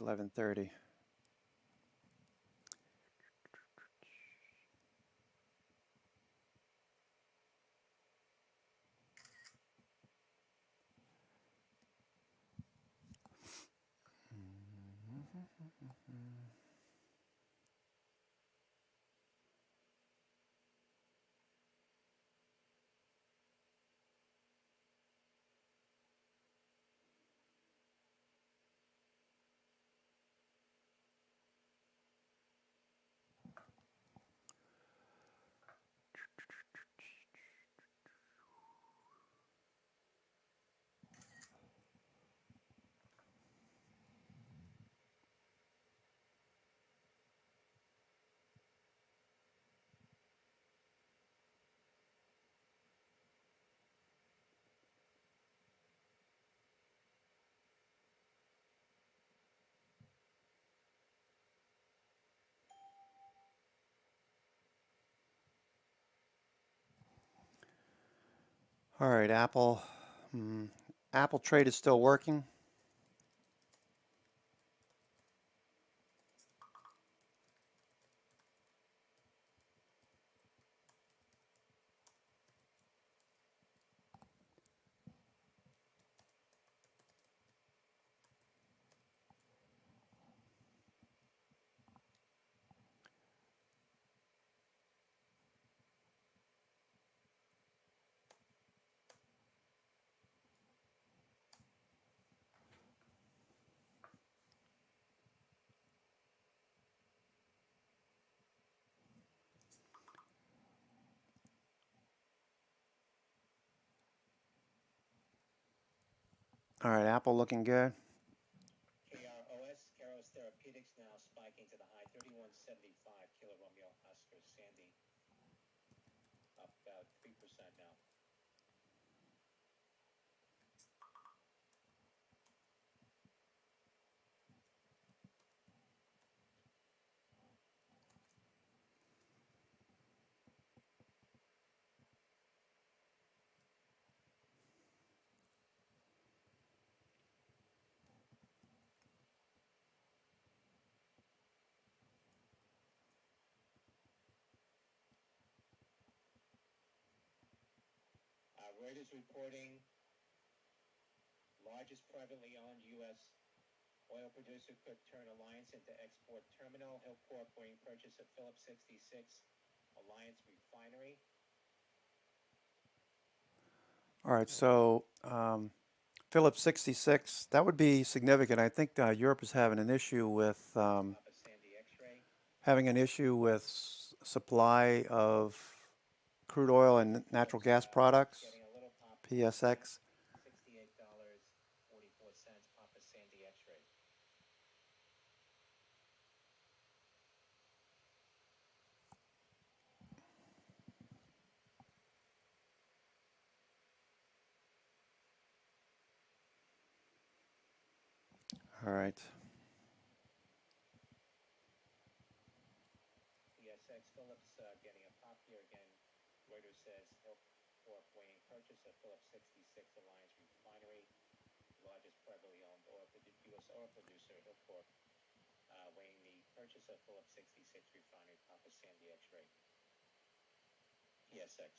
All right, Apple. Apple trade is still working. All right, Apple looking good. KROS Therapeutics now spiking to the high 31.75. Killer Romeo Oscar Sandy up about 3% now. Reuters reporting largest privately owned U.S. oil producer could turn Alliance into export terminal. Hilcorp weighing purchase of Phillips 66 Alliance refinery. All right, so Phillips 66, that would be significant. I think Europe is having an issue with supply of crude oil and natural gas products. PSX. $68.44 Papa Sandy X-ray. All right. PSX Phillips getting a pop here again. Reuters says Hilcorp weighing purchase of Phillips 66 Alliance refinery, largest privately owned U.S. oil producer. Hilcorp weighing the purchase of Phillips 66 refinery, Papa Sandy X-ray. PSX.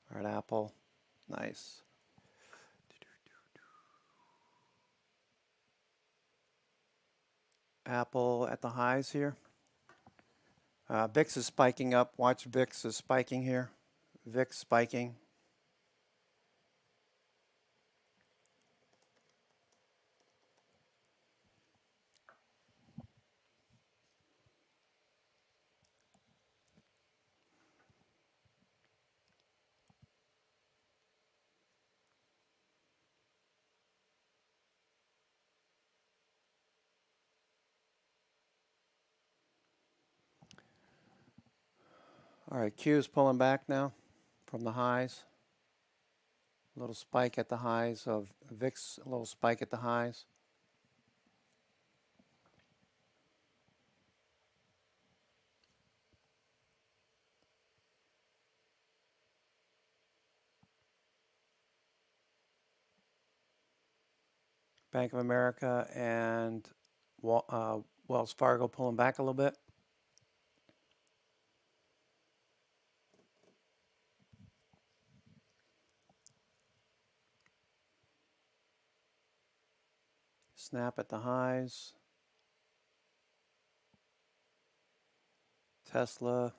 All right, Apple. Nice. Apple at the highs here. VIX is spiking up. Watch VIX is spiking here. VIX spiking. All right, Q is pulling back now from the highs. A little spike at the highs of VIX, a little spike at the highs. Bank of America and Wells Fargo pulling back a little bit. Snap at the highs. Tesla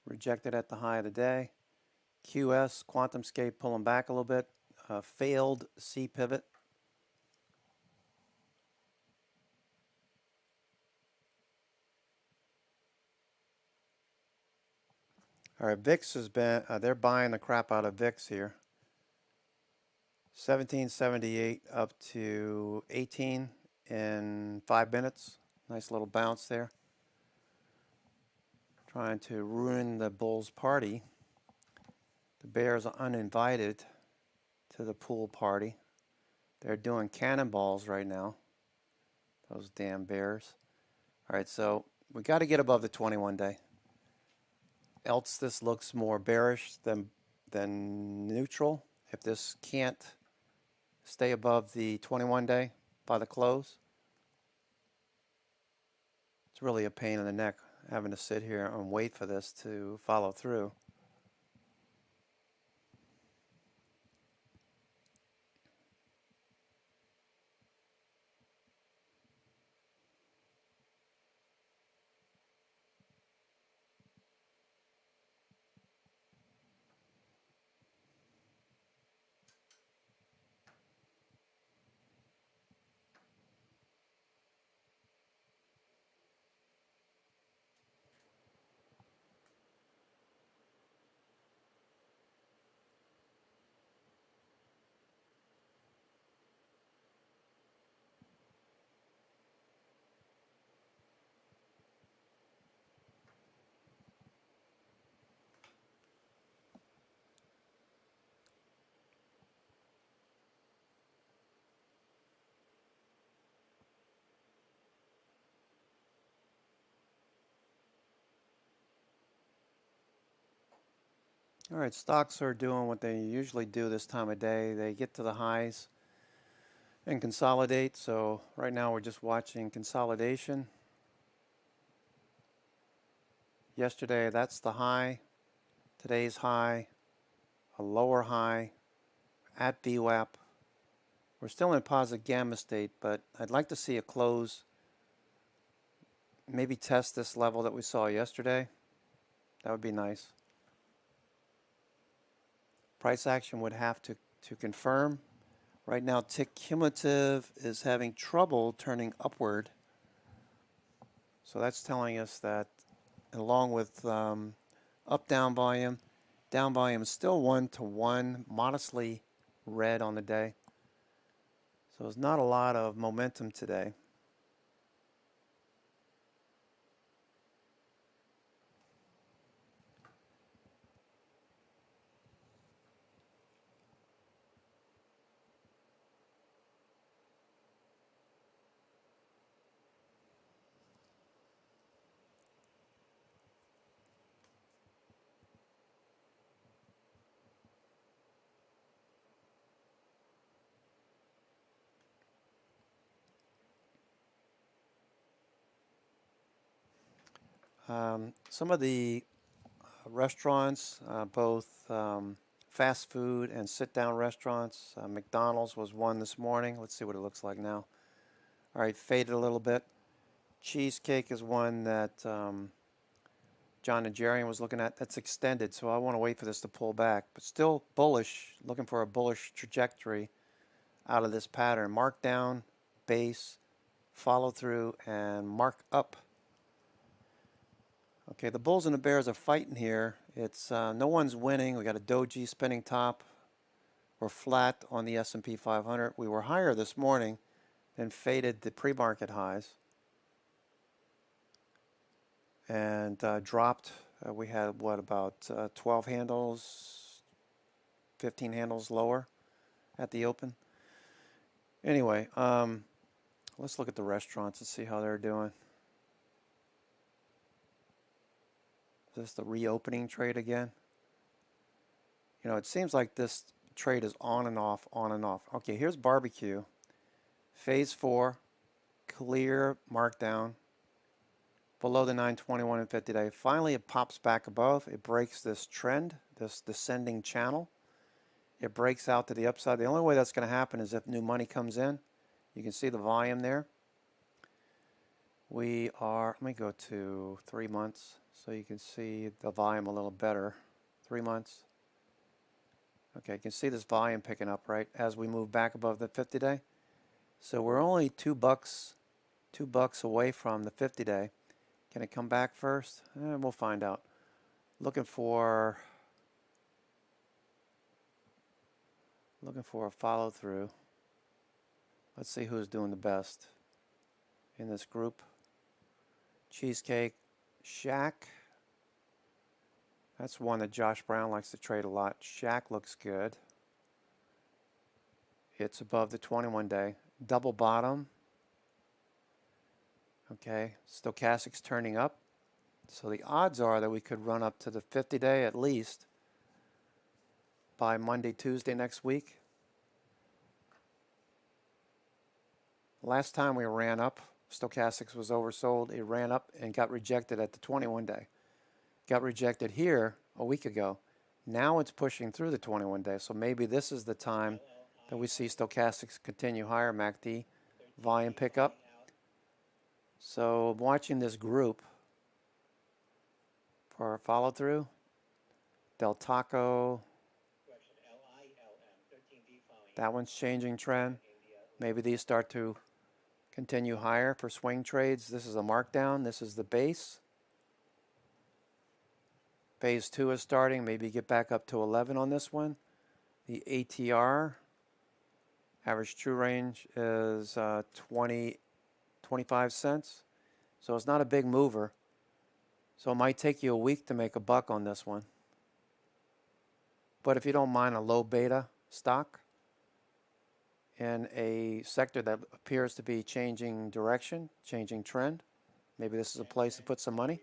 rejected at the high of the day. QS, QuantumScape pulling back a little bit. Failed C pivot. All right, VIX has been, they're buying the crap out of VIX here. 1778 up to 18 in 5 minutes. Nice little bounce there. Trying to ruin the Bulls party. The Bears are uninvited to the pool party. They're doing cannonballs right now. Those damn Bears. All right, so we got to get above the 21 day. Else this looks more bearish than neutral. If this can't stay above the 21 day by the close, it's really a pain in the neck having to sit here and wait for this to follow through. All right, stocks are doing what they usually do this time of day. They get to the highs and consolidate. So right now we're just watching consolidation. Yesterday, that's the high. Today's high, a lower high at VWAP. We're still in positive gamma state, but I'd like to see a close. Maybe test this level that we saw yesterday. That would be nice. Price action would have to confirm. Right now, tick cumulative is having trouble turning upward. So that's telling us that along with up-down volume is still 1-to-1, modestly red on the day. So there's not a lot of momentum today. Some of the restaurants, both fast food and sit-down restaurants. McDonald's was one this morning. Let's see what it looks like now. All right, faded a little bit. Cheesecake is one that John Najarian was looking at. That's extended, so I want to wait for this to pull back. But still bullish, looking for a bullish trajectory out of this pattern. Mark down, base, follow through, and mark up. Okay, the Bulls and the Bears are fighting here. It's no one's winning. We got a doji spinning top. We're flat on the S&P 500. We were higher this morning, then faded the pre-market highs and dropped. We had what, about 12 handles, 15 handles lower at the open. Anyway, let's look at the restaurants and see how they're doing. Is this the reopening trade again? You know, it seems like this trade is on and off, on and off. Okay, here's barbecue. Phase 4, clear markdown below the 921 and 50 day. Finally, it pops back above. It breaks this trend, this descending channel. It breaks out to the upside. The only way that's going to happen is if new money comes in You can see the volume there. We are, let me go to 3 months so you can see the volume a little better. 3 months. Okay, you can see this volume picking up, right, as we move back above the 50-day. So we're only $2 away from the 50-day. Can it come back first? We'll find out. Looking for a follow through. Let's see who's doing the best in this group. Cheesecake Shack. That's one that Josh Brown likes to trade a lot. Shack looks good. It's above the 21-day. Double bottom. Okay, stochastic's turning up. So the odds are that we could run up to the 50-day at least by Monday, Tuesday next week. Last time we ran up, stochastics was oversold. It ran up and got rejected at the 21-day. Got rejected here a week ago. Now it's pushing through the 21-day. So maybe this is the time that we see stochastics continue higher, MACD, volume pick up. So I'm watching this group for follow through. Del Taco. That one's changing trend. Maybe these start to continue higher for swing trades. This is a markdown. This is the base. Phase 2 is starting. Maybe get back up to 11 on this one. The ATR, average true range, is 25 cents. So it's not a big mover. So it might take you a week to make a buck on this one. But if you don't mind a low beta stock in a sector that appears to be changing direction, changing trend, maybe this is a place to put some money.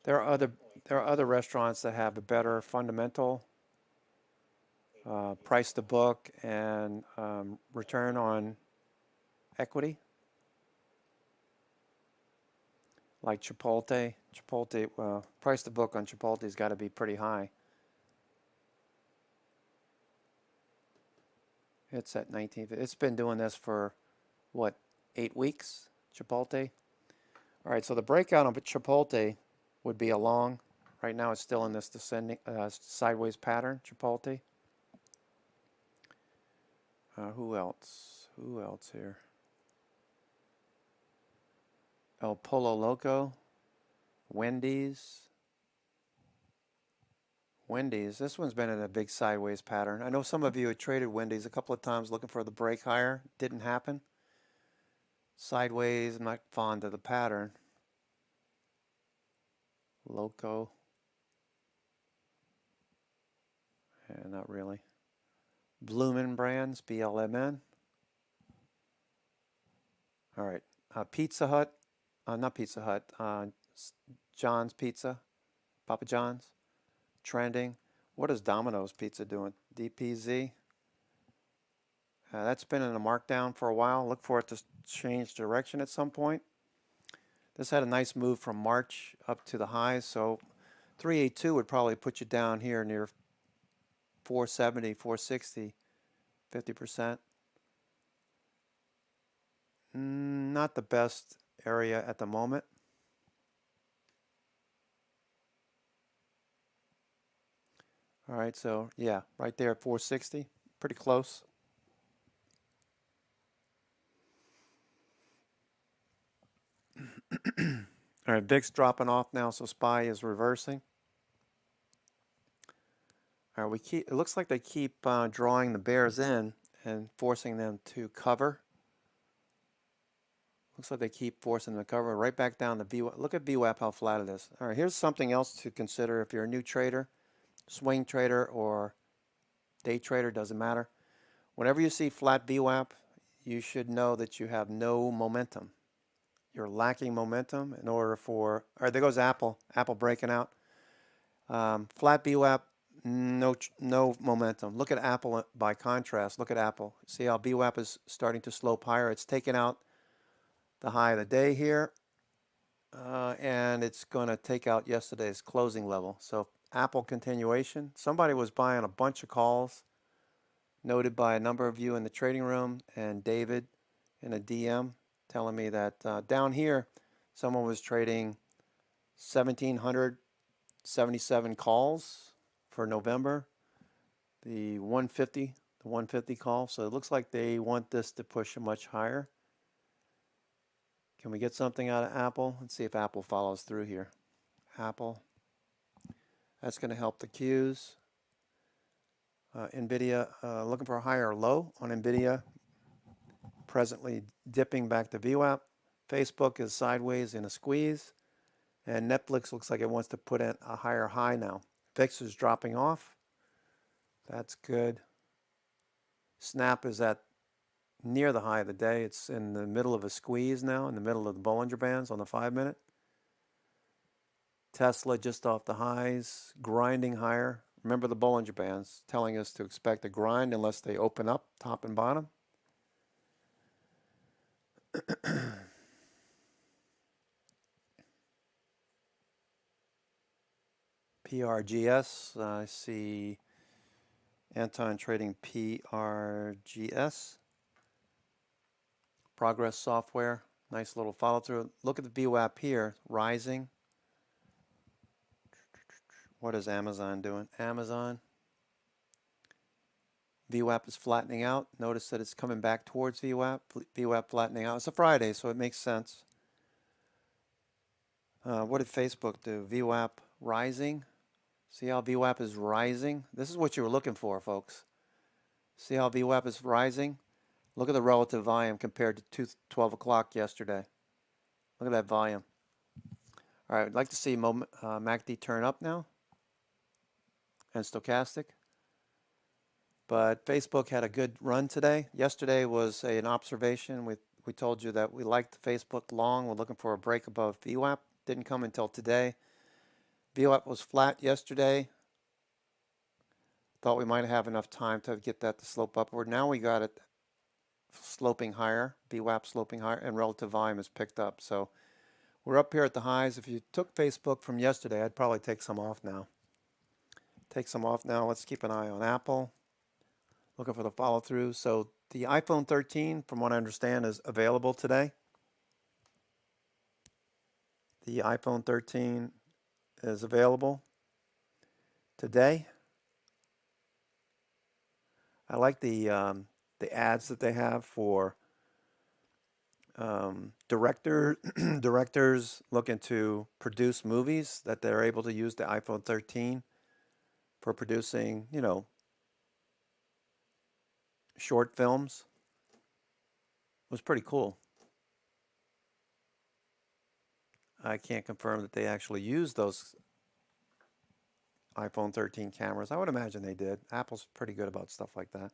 There are other restaurants that have a better fundamental price to book and return on equity, like Chipotle. Price to book on Chipotle's got to be pretty high. It's at 19. It's been doing this for, what, 8 weeks, Chipotle? All right, so the breakout on Chipotle would be a long. Right now it's still in this descending, sideways pattern, Chipotle. Who else? Who else here? El Pollo Loco. Wendy's. Wendy's. This one's been in a big sideways pattern. I know some of you had traded Wendy's a couple of times looking for the break higher. Didn't happen. Sideways. I'm not fond of the pattern. Loco. Yeah, not really. Bloomin' Brands, BLMN. All right. Pizza Hut. Not Pizza Hut. John's Pizza. Papa John's. Trending. What is Domino's Pizza doing? DPZ. That's been in a markdown for a while. Look for it to change direction at some point. This had a nice move from March up to the highs, so 382 would probably put you down here near 470, 460, 50%. Not the best area at the moment. All right, so yeah, right there at 460, pretty close. All right, VIX dropping off now, so SPY is reversing. All right, it looks like they keep drawing the bears in and forcing them to cover. Looks like they keep forcing them to cover. Right back down to VWAP. Look at VWAP, how flat it is. All right, here's something else to consider if you're a new trader, swing trader or day trader, doesn't matter. Whenever you see flat VWAP, you should know that you have no momentum. You're lacking momentum in order for, all right, there goes Apple. Apple breaking out. Flat VWAP, no momentum. Look at Apple by contrast. Look at Apple. See how VWAP is starting to slope higher. It's taken out the high of the day here. And it's going to take out yesterday's closing level. So Apple continuation. Somebody was buying a bunch of calls noted by a number of you in the trading room, and David in a DM telling me that down here, someone was trading 1,777 calls for November, the 150 call. So it looks like they want this to push much higher. Can we get something out of Apple? Let's see if Apple follows through here. Apple. That's going to help the Qs. NVIDIA, looking for a higher low on NVIDIA. Presently dipping back to VWAP. Facebook is sideways in a squeeze. And Netflix looks like it wants to put in a higher high now. VIX is dropping off. That's good. Snap is at near the high of the day. It's in the middle of a squeeze now, in the middle of the Bollinger Bands on the 5-minute. Tesla just off the highs, grinding higher. Remember the Bollinger Bands telling us to expect a grind unless they open up top and bottom. PRGS, I see Anton trading PRGS. Progress Software, nice little follow through. Look at the VWAP here, rising. What is Amazon doing? Amazon. VWAP is flattening out. Notice that it's coming back towards VWAP. VWAP flattening out. It's a Friday, so it makes sense. What did Facebook do? VWAP rising. See how VWAP is rising? This is what you were looking for, folks. See how VWAP is rising? Look at the relative volume compared to 12 o'clock yesterday. Look at that volume. All right, I'd like to see MACD turn up now and stochastic. But Facebook had a good run today. Yesterday was an observation. We told you that we liked Facebook long. We're looking for a break above VWAP. Didn't come until today. VWAP was flat yesterday. Thought we might have enough time to get that to slope upward. Now we got it sloping higher, VWAP sloping higher, and relative volume is picked up. So we're up here at the highs. If you took Facebook from yesterday, I'd probably take some off now. Take some off now. Let's keep an eye on Apple. Looking for the follow through. So the iPhone 13, from what I understand, is available today. The iPhone 13 is available today. I like the ads that they have for directors looking to produce movies, that they're able to use the iPhone 13 for producing, short films. It was pretty cool. I can't confirm that they actually use those iPhone 13 cameras. I would imagine they did. Apple's pretty good about stuff like that.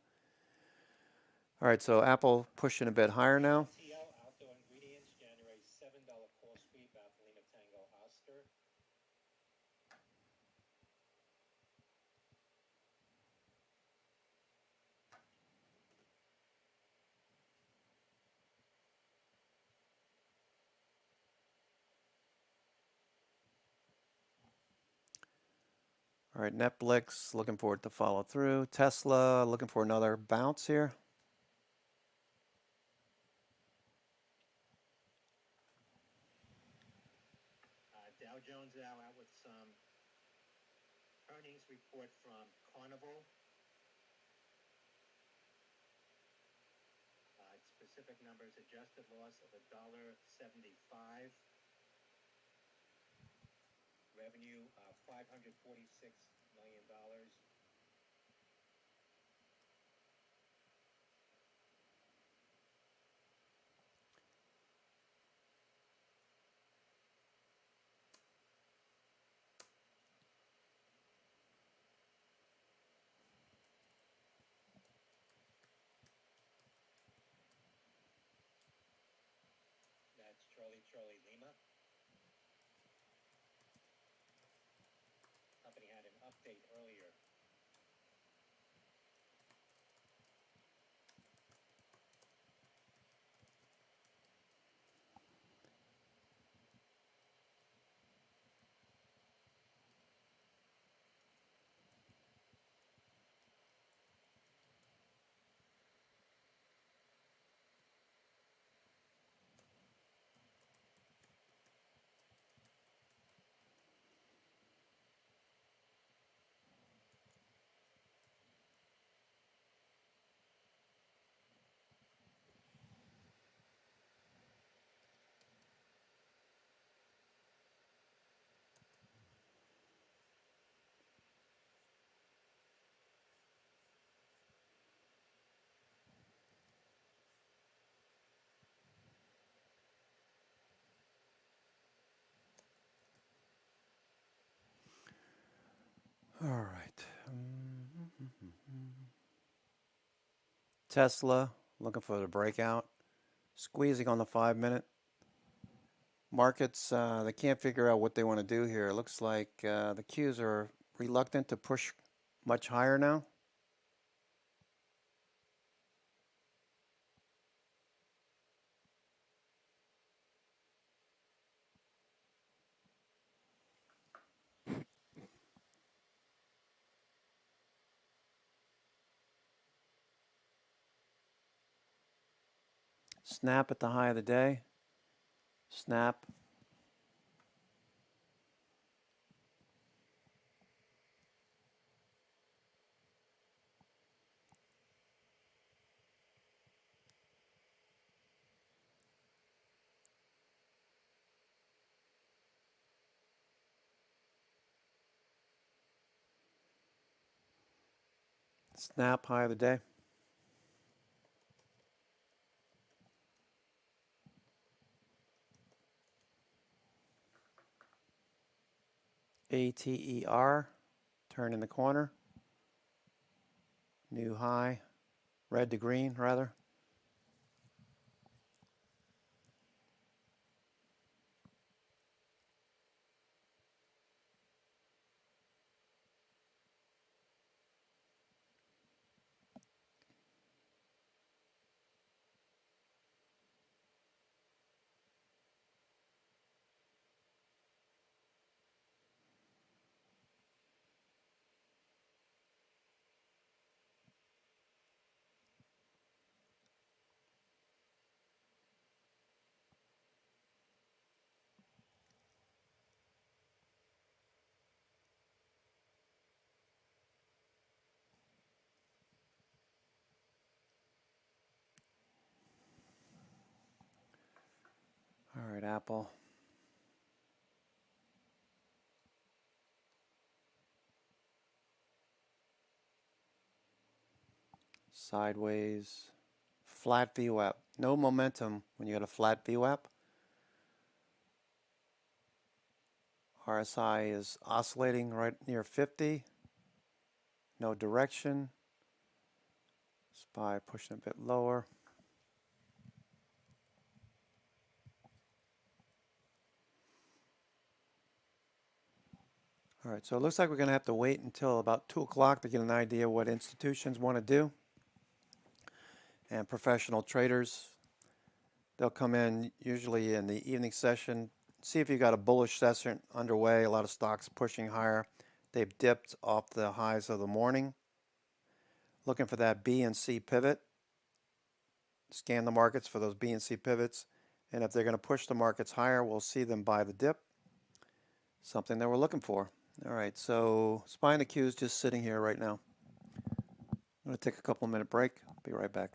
All right, so Apple pushing a bit higher now. TL Outdoor Ingredients, January $7 call sweep, Alphalina Tango Oscar. All right, Netflix looking for it to follow through. Tesla looking for another bounce here. Dow Jones now out with some earnings report from Carnival. Specific numbers: adjusted loss of $1.75. Revenue of $546 million. That's Charlie Lima. Company had an update earlier. All right. Tesla looking for the breakout, squeezing on the 5 minute. Markets, they can't figure out what they want to do here. It looks like the Qs are reluctant to push much higher now. Snap at the high of the day. Snap. Snap, high of the day. ATER, turn in the corner. New high, red to green rather. All right, Apple. Sideways. Flat VWAP. No momentum when you got a flat VWAP. RSI is oscillating right near 50. No direction. SPY pushing a bit lower. All right, so it looks like we're going to have to wait until about 2 o'clock to get an idea what institutions want to do. And professional traders, they'll come in usually in the evening session, see if you've got a bullish session underway, a lot of stocks pushing higher. They've dipped off the highs of the morning. Looking for that B and C pivot. Scan the markets for those B and C pivots. And if they're going to push the markets higher, we'll see them buy the dip. Something that we're looking for. All right, so SPY and the Q is just sitting here right now. I'm going to take a couple minute break. Be right back.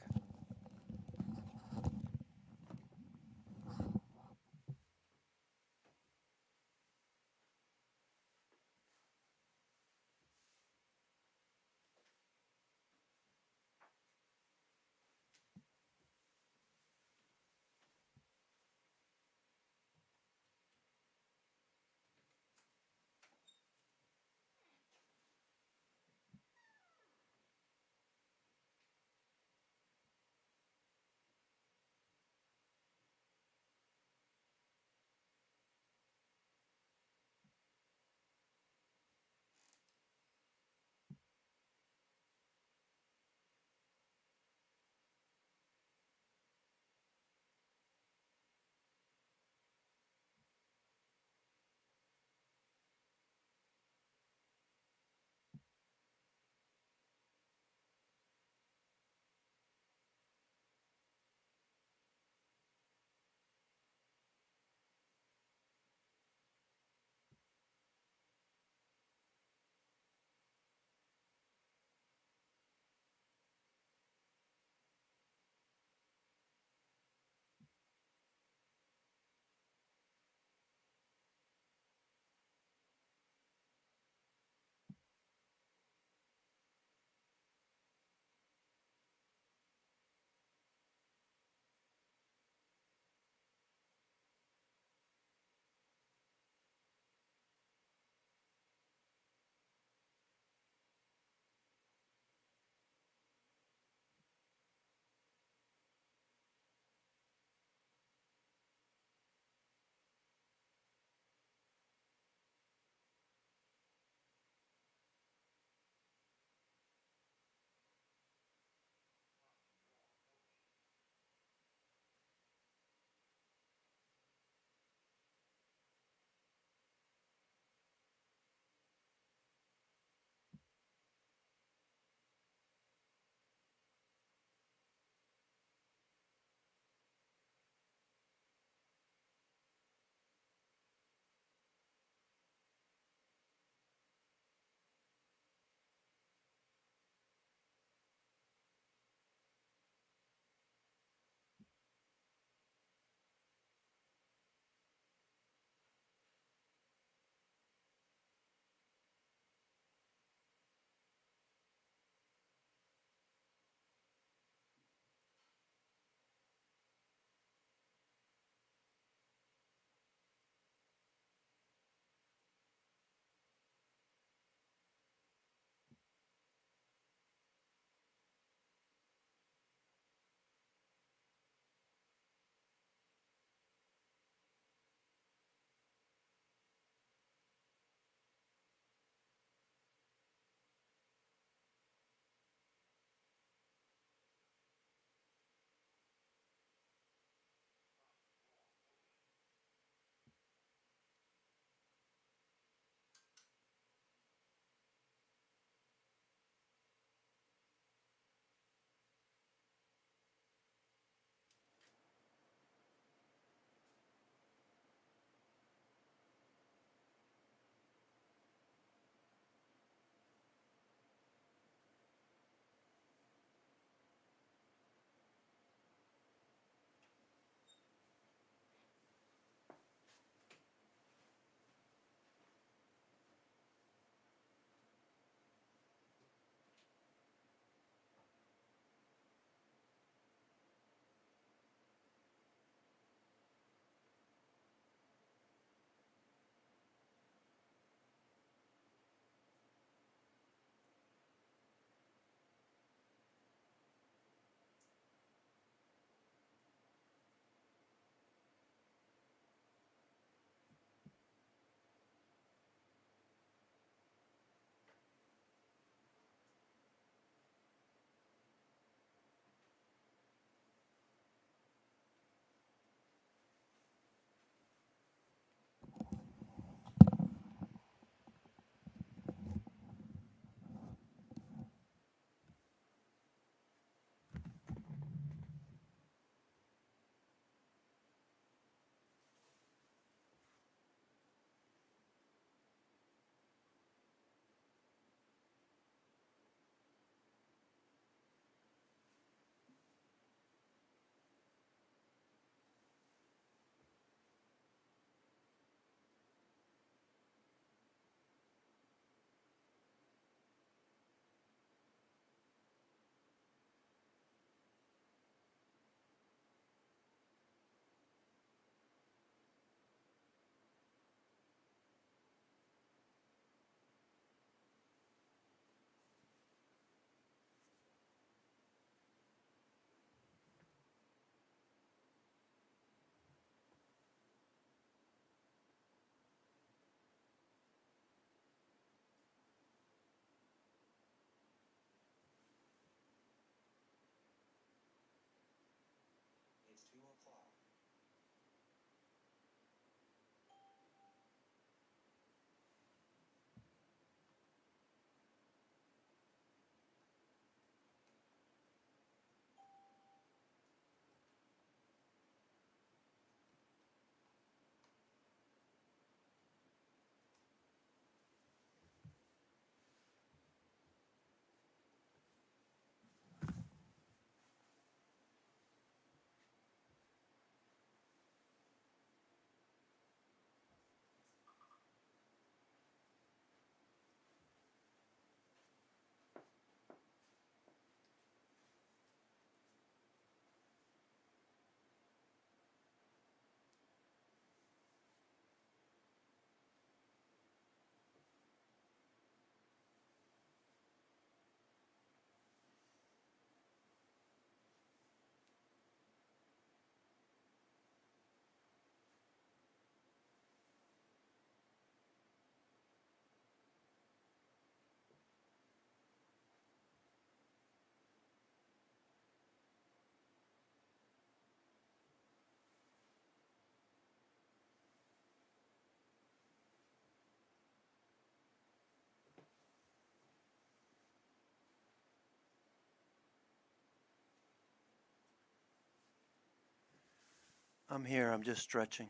I'm here. I'm just stretching.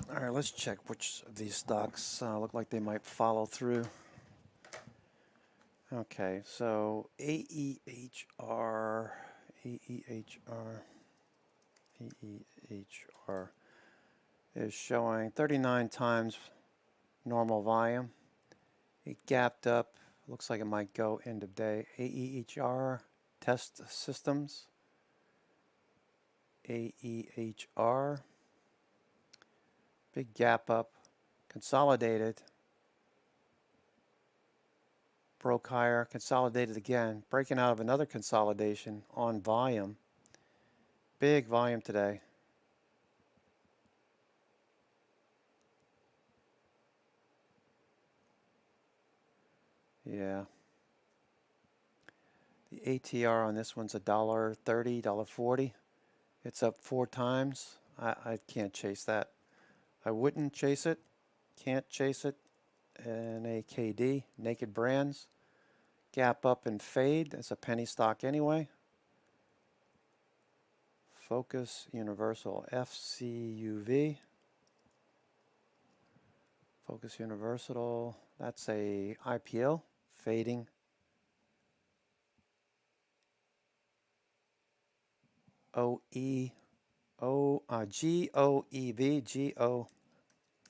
All right, let's check which of these stocks look like they might follow through. Okay, so AEHR is showing 39 times normal volume. It gapped up. Looks like it might go end of day. AEHR Test Systems. AEHR. Big gap up. Consolidated. Broke higher. Consolidated again. Breaking out of another consolidation on volume. Big volume today. Yeah. The ATR on this one's $1.30, $1.40. It's up 4 times. I can't chase that. I wouldn't chase it. Can't chase it. NAKD, Naked Brands. Gap up and fade. It's a penny stock anyway. Focus Universal, FCUV. Focus Universal. That's a IPO. Fading. GOEV,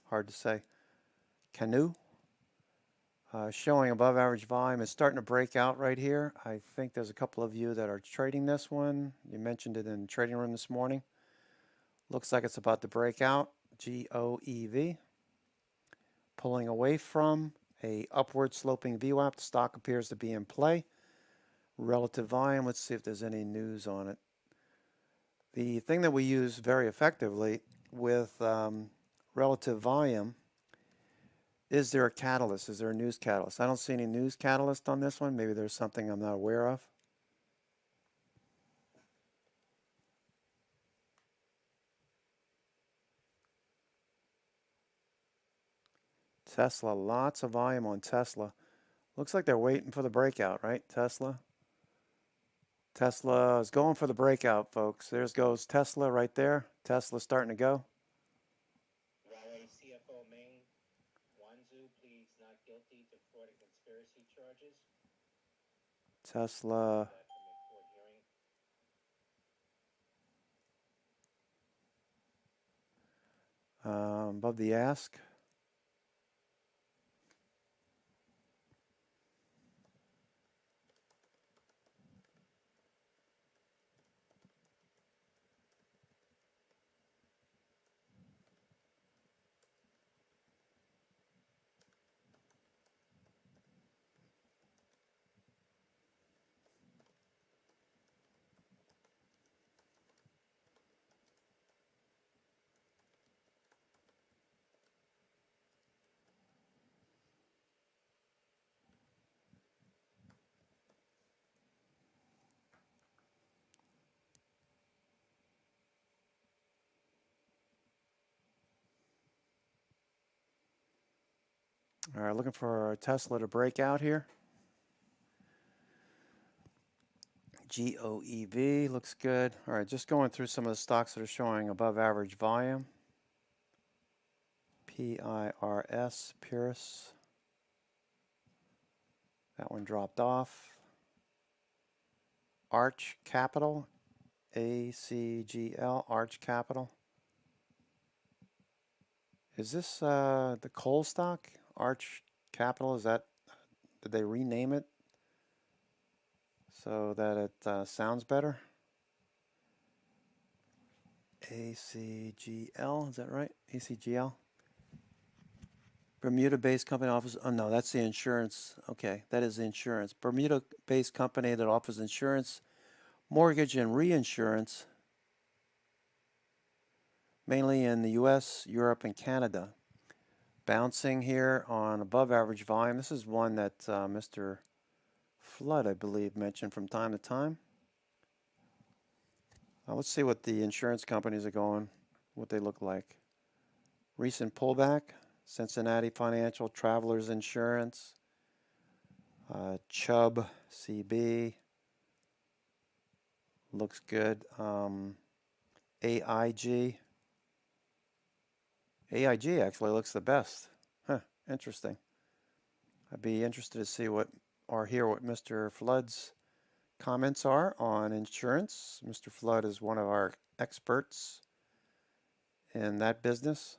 hard to say. Canoe, showing above average volume. It's starting to break out right here. I think there's a couple of you that are trading this one. You mentioned it in the trading room this morning. Looks like it's about to break out. GOEV, pulling away from a upward sloping VWAP. The stock appears to be in play. Relative volume, let's see if there's any news on it. The thing that we use very effectively with relative volume, is there a catalyst? Is there a news catalyst? I don't see any news catalyst on this one. Maybe there's something I'm not aware of. Tesla, lots of volume on Tesla. Looks like they're waiting for the breakout, right? Tesla is going for the breakout, folks. There goes Tesla right there. Tesla's starting to go. Huawei CFO Meng Wanzhou pleads not guilty to fraud and conspiracy charges. Tesla. That from a court hearing. Above the ask. All right, looking for Tesla to break out here. GOEV looks good. All right, just going through some of the stocks that are showing above average volume. PIRS, Pyrrhus. That one dropped off. Arch Capital, ACGL, Arch Capital. Is this the coal stock? Arch Capital, is that, did they rename it so that it sounds better? ACGL, is that right? ACGL? Bermuda-based company offers, oh no, that's the insurance. Okay, that is the insurance. Bermuda-based company that offers insurance, mortgage, and reinsurance, mainly in the US, Europe, and Canada. Bouncing here on above average volume. This is one that Mr. Flood, I believe, mentioned from time to time. Let's see what the insurance companies are going, what they look like. Recent pullback, Cincinnati Financial, Travelers Insurance, Chubb, CB, looks good. AIG. AIG actually looks the best. Huh, interesting. I'd be interested to see what, or hear what Mr. Flood's comments are on insurance. Mr. Flood is one of our experts in that business.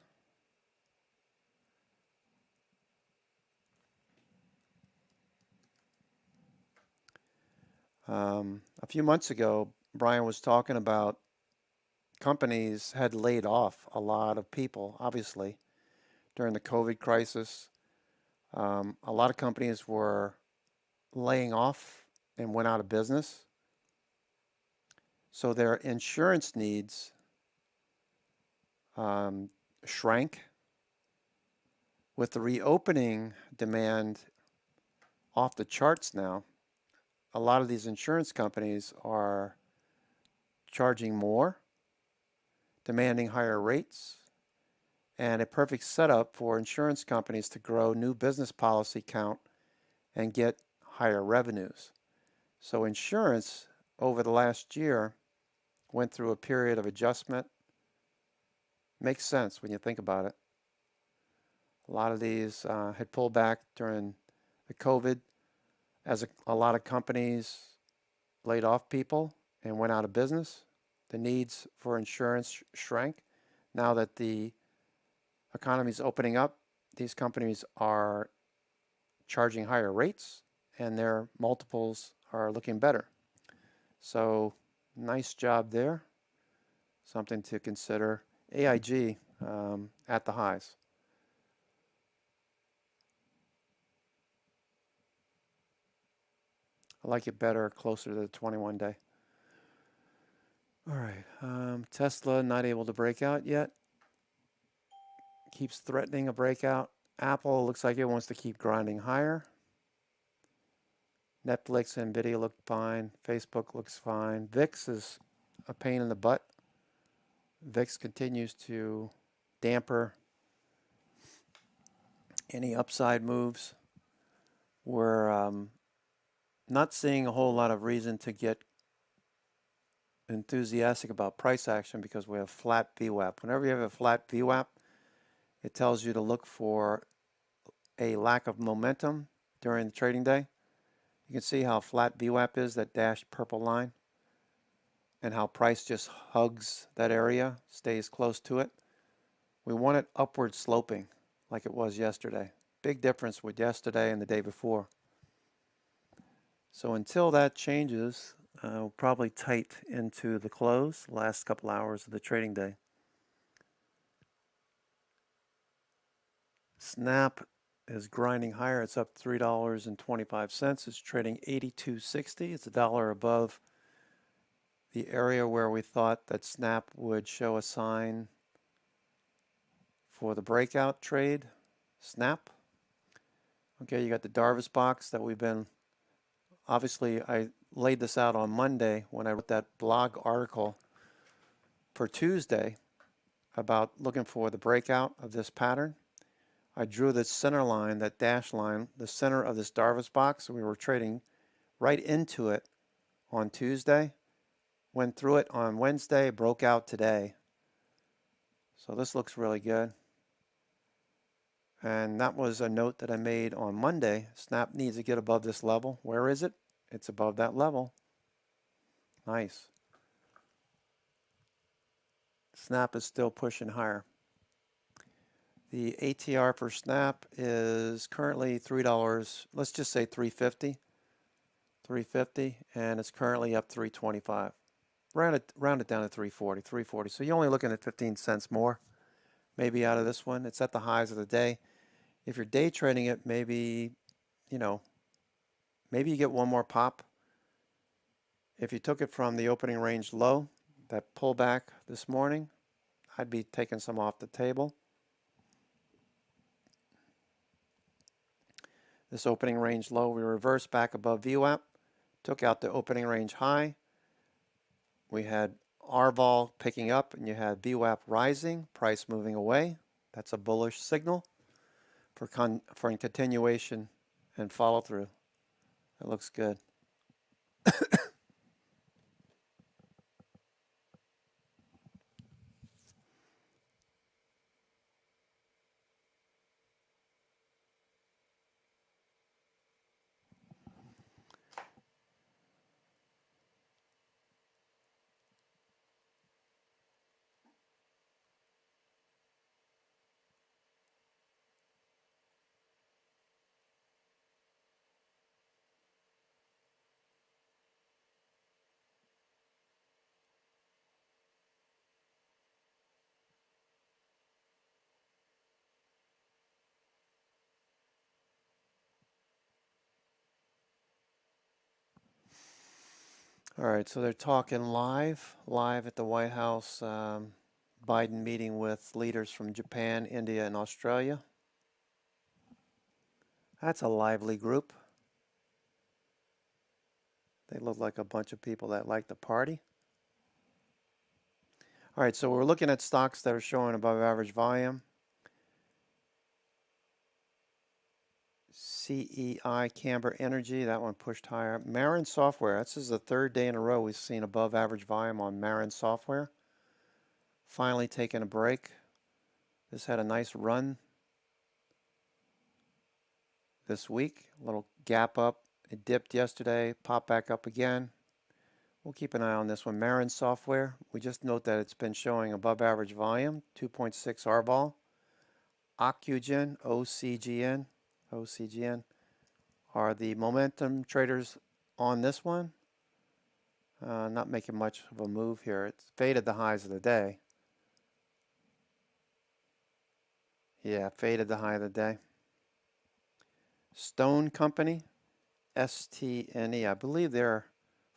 A few months ago, Brian was talking about companies had laid off a lot of people, obviously, during the COVID crisis. A lot of companies were laying off and went out of business. So their insurance needs shrank. With the reopening demand off the charts now, a lot of these insurance companies are charging more, demanding higher rates, and a perfect setup for insurance companies to grow new business policy count and get higher revenues. So insurance over the last year went through a period of adjustment. Makes sense when you think about it. A lot of these had pulled back during the COVID as a lot of companies laid off people and went out of business. The needs for insurance shrank. Now that the economy is opening up, these companies are charging higher rates and their multiples are looking better. So nice job there. Something to consider. AIG at the highs. I like it better closer to the 21 day. All right, Tesla not able to break out yet. Keeps threatening a breakout. Apple looks like it wants to keep grinding higher. Netflix and Nvidia look fine. Facebook looks fine. VIX is a pain in the butt. VIX continues to damper any upside moves. We're not seeing a whole lot of reason to get enthusiastic about price action because we have flat VWAP. Whenever you have a flat VWAP, it tells you to look for a lack of momentum during the trading day. You can see how flat VWAP is, that dashed purple line, and how price just hugs that area, stays close to it. We want it upward sloping like it was yesterday. Big difference with yesterday and the day before. So until that changes, we'll probably tight into the close, last couple hours of the trading day. Snap is grinding higher. It's up $3.25. It's trading 82.60. It's $1 above the area where we thought that Snap would show a sign for the breakout trade. Snap. Okay, you got the Darvis box that we've been, obviously I laid this out on Monday when I wrote that blog article for Tuesday about looking for the breakout of this pattern. I drew the center line, that dash line, the center of this Darvas box. We were trading right into it on Tuesday. Went through it on Wednesday, broke out today. So this looks really good. And that was a note that I made on Monday. Snap needs to get above this level. Where is it? It's above that level. Nice. Snap is still pushing higher. The ATR for Snap is currently $3. Let's just say $3.50. $3.50, and it's currently up $3.25. Round it down to $3.40. $3.40. So you're only looking at 15 cents more, maybe out of this one. It's at the highs of the day. If you're day trading it, maybe, maybe you get one more pop. If you took it from the opening range low, that pullback this morning, I'd be taking some off the table. This opening range low, we reversed back above VWAP, took out the opening range high. We had RVOL picking up, and you had VWAP rising, price moving away. That's a bullish signal for continuation and follow through. That looks good. All right, so they're talking live at the White House. Biden meeting with leaders from Japan, India, and Australia. That's a lively group. They look like a bunch of people that like to party. All right, so we're looking at stocks that are showing above average volume. CEI, Camber Energy, that one pushed higher. Marin Software, this is the third day in a row we've seen above average volume on Marin Software. Finally taking a break. This had a nice run this week. A little gap up. It dipped yesterday, popped back up again. We'll keep an eye on this one. Marin Software, we just note that it's been showing above average volume, 2.6 RVOL. Ocugen, OCGN are the momentum traders on this one. Not making much of a move here. It's faded the highs of the day. Yeah, faded the high of the day. Stone Company, STNE. I believe they're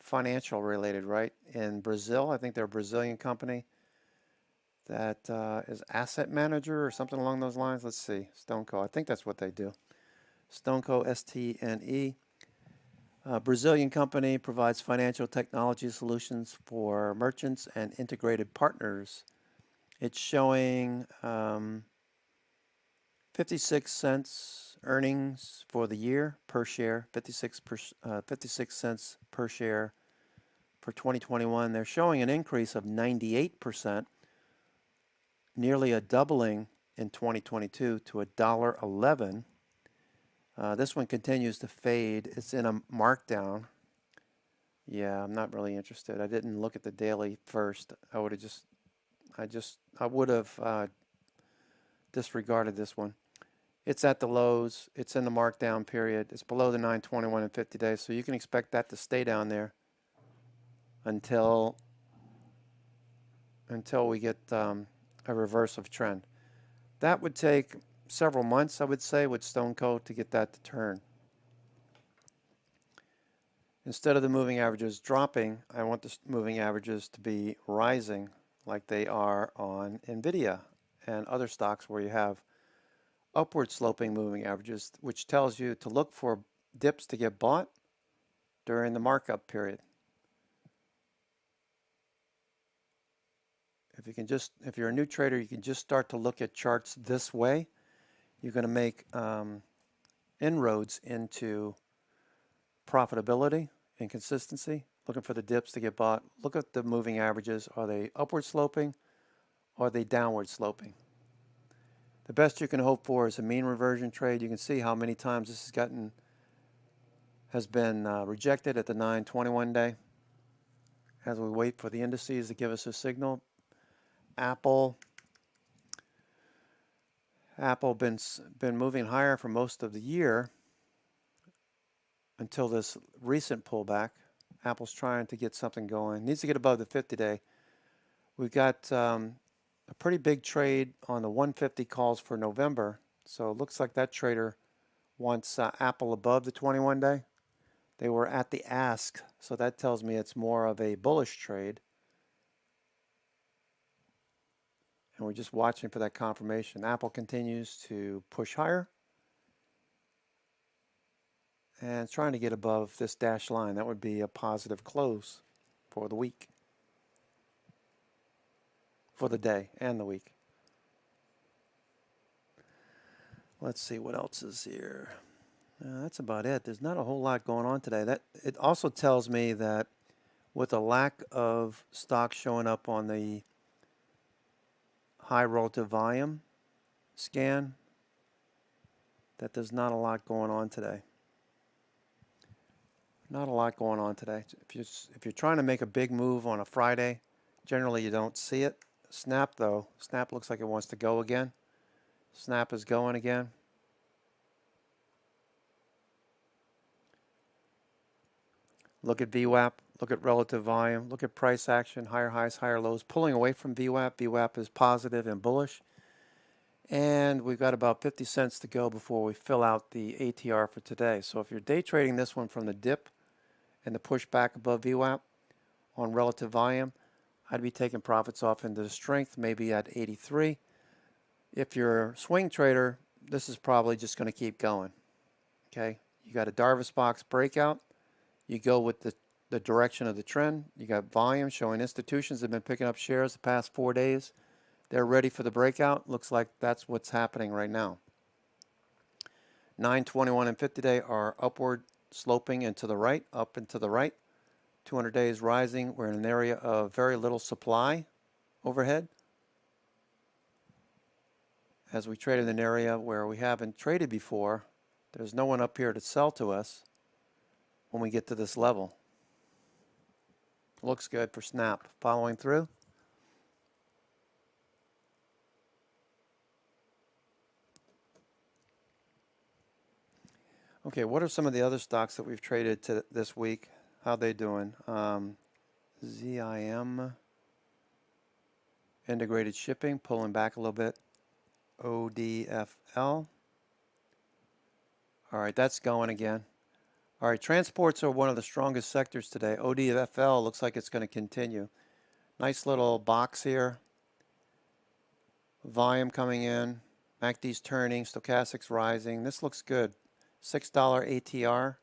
financial related, right? In Brazil, I think they're a Brazilian company that is asset manager or something along those lines. Let's see. StoneCo. I think that's what they do. StoneCo, STNE. Brazilian company provides financial technology solutions for merchants and integrated partners. It's showing 56 cents earnings for the year per share, 56 cents per share for 2021. They're showing an increase of 98%, nearly a doubling in 2022 to $1.11. This one continues to fade. It's in a markdown. Yeah, I'm not really interested. I didn't look at the daily first. I would have disregarded this one. It's at the lows. It's in the markdown period. It's below the 921 in 50 days. So you can expect that to stay down there until we get a reverse of trend. That would take several months, I would say, with StoneCo to get that to turn. Instead of the moving averages dropping, I want the moving averages to be rising like they are on NVIDIA and other stocks where you have upward sloping moving averages, which tells you to look for dips to get bought during the markup period. If you're a new trader, you can just start to look at charts this way. you're going to make inroads into profitability and consistency, looking for the dips to get bought. Look at the moving averages. Are they upward sloping or are they downward sloping? The best you can hope for is a mean reversion trade. You can see how many times this has been rejected at the 9/21 day as we wait for the indices to give us a signal. Apple been moving higher for most of the year until this recent pullback. Apple's trying to get something going. Needs to get above the 50-day. We've got a pretty big trade on the 150 calls for November. So it looks like that trader wants Apple above the 21-day. They were at the ask, so that tells me it's more of a bullish trade. And we're just watching for that confirmation. Apple continues to push higher and trying to get above this dashed line. That would be a positive close for the week, for the day and the week. Let's see what else is here. That's about it. There's not a whole lot going on today. It also tells me that with a lack of stocks showing up on the high relative volume scan, that there's not a lot going on today. Not a lot going on today. If you're trying to make a big move on a Friday, generally you don't see it. Snap though, Snap looks like it wants to go again. Snap is going again. Look at VWAP, look at relative volume, look at price action, higher highs, higher lows, pulling away from VWAP. VWAP is positive and bullish. And we've got about 50 cents to go before we fill out the ATR for today. So if you're day trading this one from the dip and the push back above VWAP on relative volume, I'd be taking profits off into the strength, maybe at 83. If you're a swing trader, this is probably just going to keep going. Okay, you got a Darvas box breakout. You go with the direction of the trend. You got volume showing institutions have been picking up shares the past 4 days. They're ready for the breakout. Looks like that's what's happening right now. 9/21 and 50-day are upward sloping and to the right, up and to the right. 200 days rising. We're in an area of very little supply overhead, as we trade in an area where we haven't traded before. There's no one up here to sell to us when we get to this level. Looks good for Snap. Following through. Okay, what are some of the other stocks that we've traded this week? How they doing? ZIM, Integrated Shipping, pulling back a little bit. ODFL. All right, that's going again. All right, transports are one of the strongest sectors today. ODFL looks like it's going to continue. Nice little box here. Volume coming in. MACD's turning. Stochastics rising. This looks good. $6 ATR.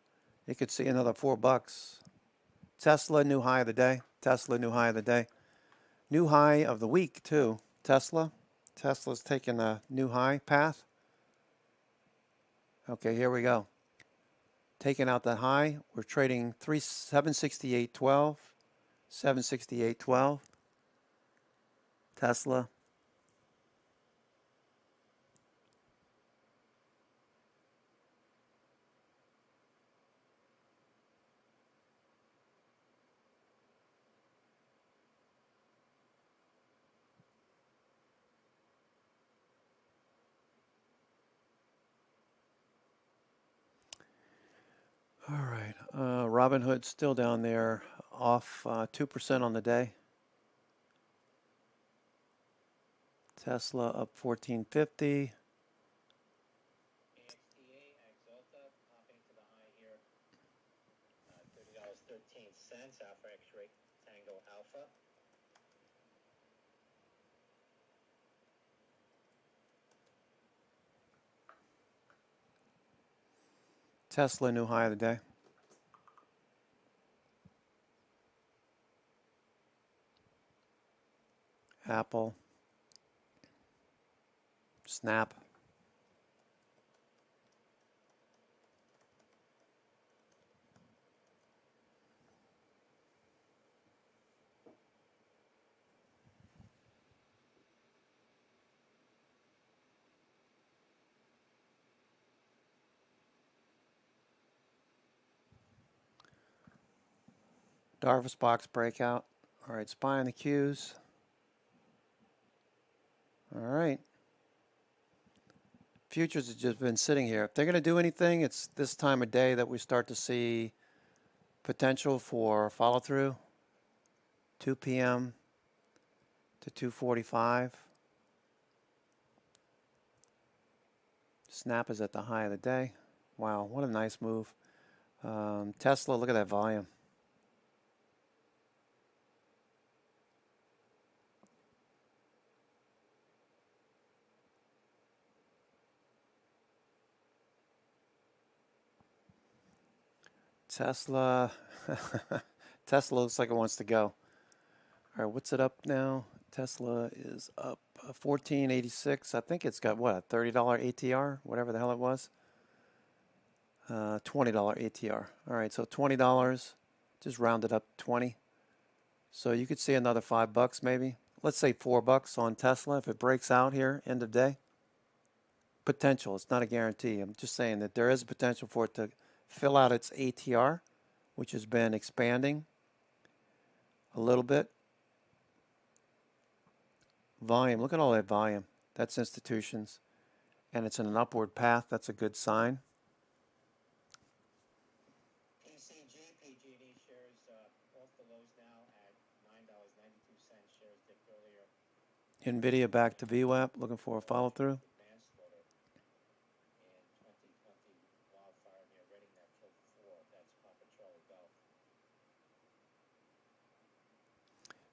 You could see another $4. Tesla, new high of the day. Tesla, new high of the day. New high of the week, too. Tesla. Tesla's taking a new high path. Okay, here we go. Taking out that high. We're trading 768.12. 768.12. Tesla. All right, Robinhood's still down there, off 2% on the day. Tesla up 1450. AXTA, Axalta, popping to the high here, $30.13, Alpha X-Ray Tango Alpha. Tesla, new high of the day. Apple. Snap. Darvas box breakout. All right, SPY on the cues. All right. Futures have just been sitting here. If they're going to do anything, it's this time of day that we start to see potential for follow through. 2 p.m. to 2:45. Snap is at the high of the day. Wow, what a nice move. Tesla, look at that volume. Tesla, Tesla looks like it wants to go. All right, what's it up now? Tesla is up 1486. I think it's got what, a $30 ATR, whatever the hell it was. $20 ATR. All right, so $20, just rounded up 20. So you could see another $5 maybe. Let's say $4 on Tesla if it breaks out here end of day. Potential, it's not a guarantee. I'm just saying that there is a potential for it to fill out its ATR, which has been expanding a little bit. Volume, look at all that volume. That's institutions. And it's in an upward path. That's a good sign. PCG, PG&E shares off the lows now at $9.92. Shares dipped earlier. NVIDIA back to VWAP, looking for a follow through. Manslaughter in 2020 wildfire near Reading that killed 4. That's Papa Charlie Golf.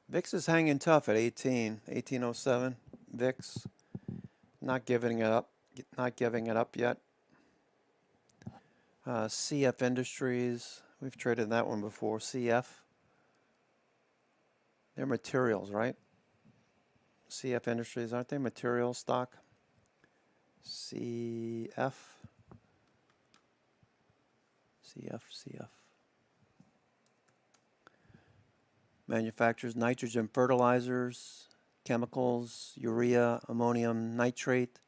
VIX is hanging tough at 1807. VIX not giving it up, yet. CF Industries, we've traded that one before. CF, they're materials, right? CF Industries, aren't they material stock? CF. Manufactures nitrogen fertilizers, chemicals, urea, ammonium nitrate.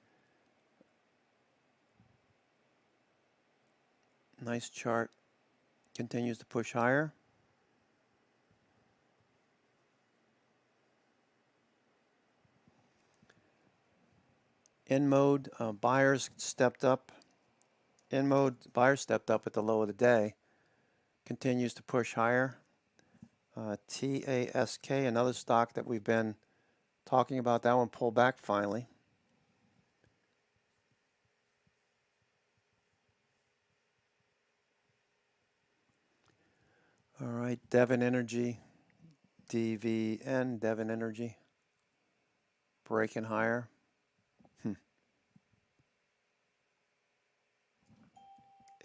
Nice chart. Continues to push higher. In mode, buyers stepped up. In mode, buyers stepped up at the low of the day. Continues to push higher. TASK, another stock that we've been talking about. That one pulled back finally. All right, Devon Energy, DVN, Devon Energy, breaking higher.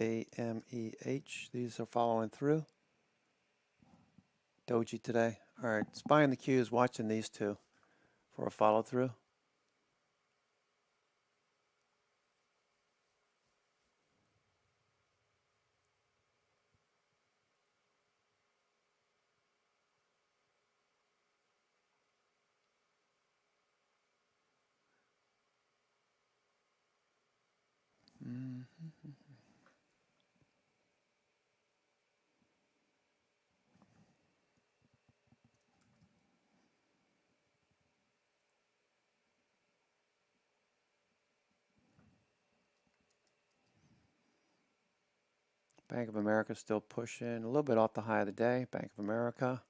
AMEH, these are following through. Doji today. All right, SPY on the cues, watching these two for a follow through. Bank of America still pushing a little bit off the high of the day. Bank of America.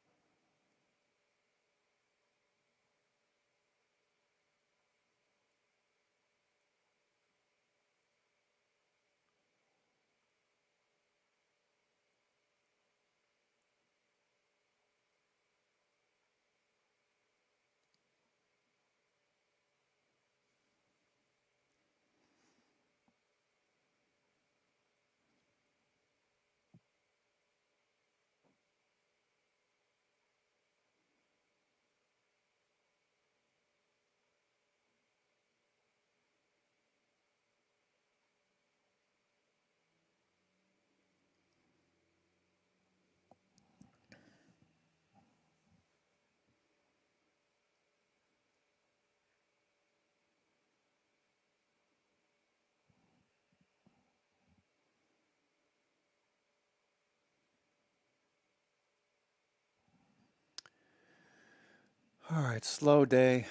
All right, slow day,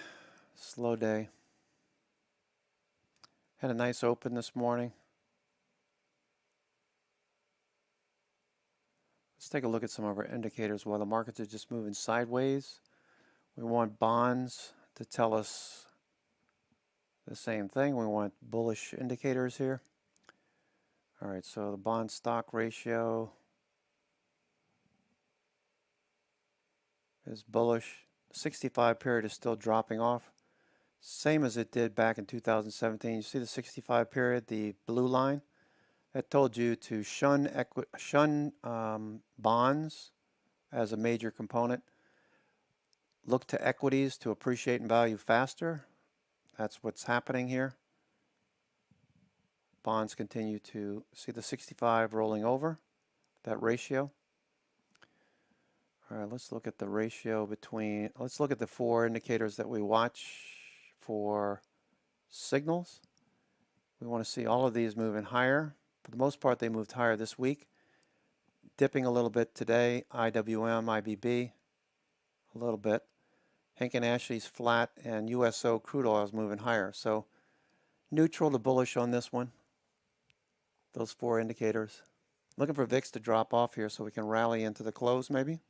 slow day. Had a nice open this morning. Let's take a look at some of our indicators. While the markets are just moving sideways, we want bonds to tell us the same thing. We want bullish indicators here. All right, so the bond stock ratio is bullish. 65 period is still dropping off, same as it did back in 2017. You see the 65 period, the blue line? That told you to shun bonds as a major component. Look to equities to appreciate in value faster. That's what's happening here. Bonds continue to see the 65 rolling over, that ratio. All right, let's look at the ratio between, let's look at the four indicators that we watch for signals. We want to see all of these moving higher. For the most part, they moved higher this week. Dipping a little bit today, IWM, IBB, a little bit. Henkin Ashley's flat, and USO crude oil is moving higher. So neutral to bullish on this one. Those four indicators. Looking for VIX to drop off here so we can rally into the close maybe.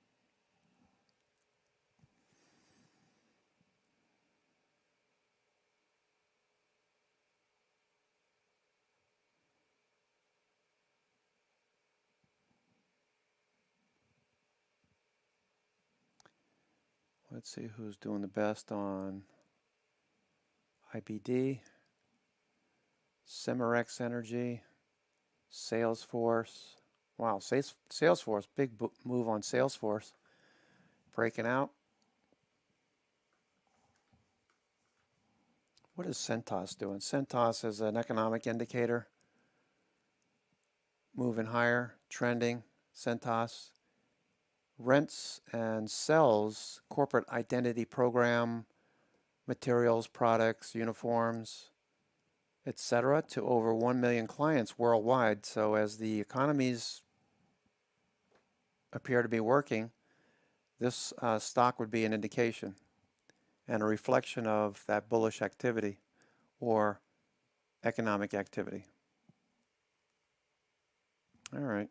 Let's see who's doing the best on IBD, Cimarex Energy, Salesforce. Wow, Salesforce, big move on Salesforce. Breaking out. What is Centos doing? Centos is an economic indicator. Moving higher, trending. Centos rents and sells corporate identity program materials, products, uniforms, etc. to over 1 million clients worldwide. So as the economies appear to be working, this stock would be an indication and a reflection of that bullish activity or economic activity. All right.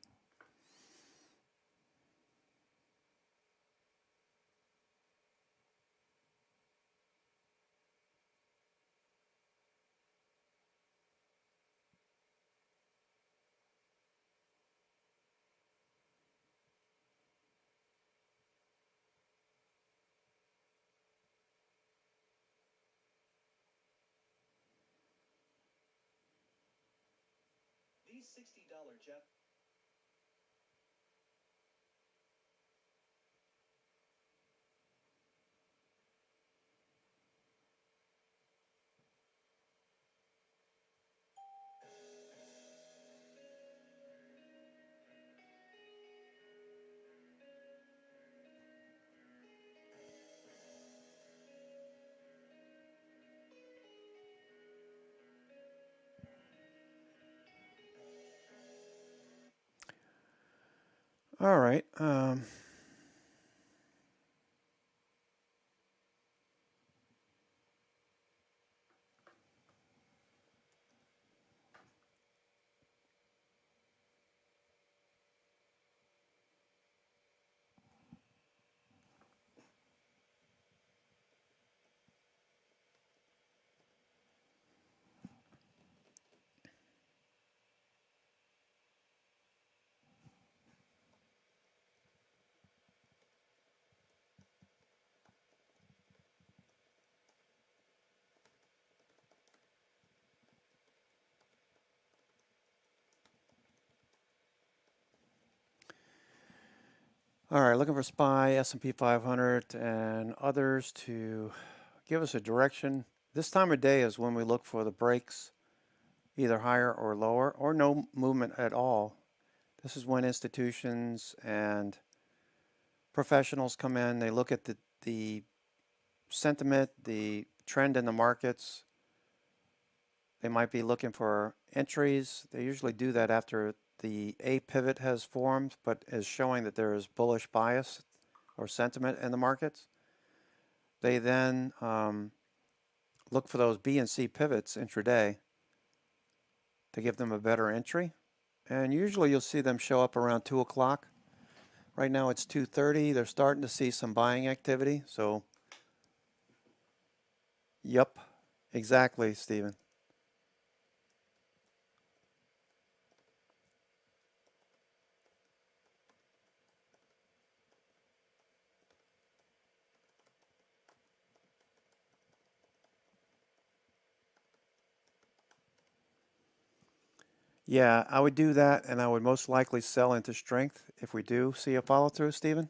These $60 jet. All right. All right, looking for SPY, S&P 500, and others to give us a direction. This time of day is when we look for the breaks, either higher or lower, or no movement at all. This is when institutions and professionals come in. They look at the sentiment, the trend in the markets. They might be looking for entries. They usually do that after the A pivot has formed, but is showing that there is bullish bias or sentiment in the markets. they then look for those B and C pivots intraday to give them a better entry. And usually you'll see them show up around 2 o'clock. Right now it's 2:30. They're starting to see some buying activity. So, yep, exactly, Stephen. Yeah, I would do that, and I would most likely sell into strength if we do see a follow through, Stephen.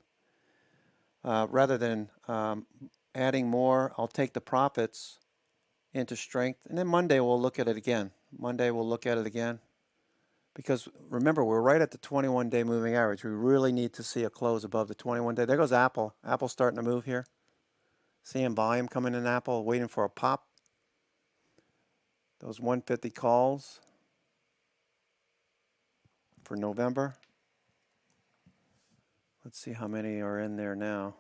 Rather than adding more, I'll take the profits into strength, and then Monday we'll look at it again. Monday we'll look at it again. Because remember, we're right at the 21-day moving average. We really need to see a close above the 21-day. There goes Apple. Apple's starting to move here. Seeing volume coming in Apple, waiting for a pop. Those 150 calls for November. Let's see how many are in there now.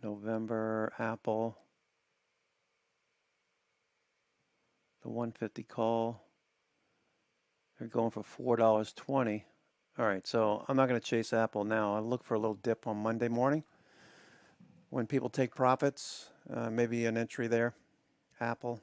November, Apple. The 150 call. They're going for $4.20. All right, so I'm not going to chase Apple now. I'll look for a little dip on Monday morning. When people take profits, maybe an entry there. Apple.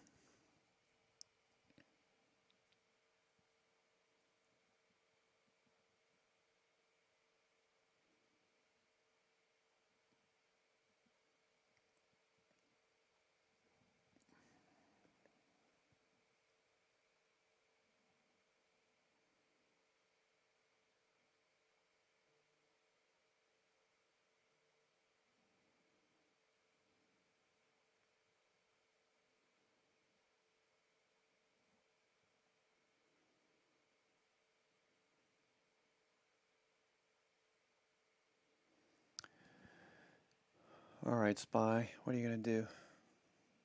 All right, Spy, what are you going to do?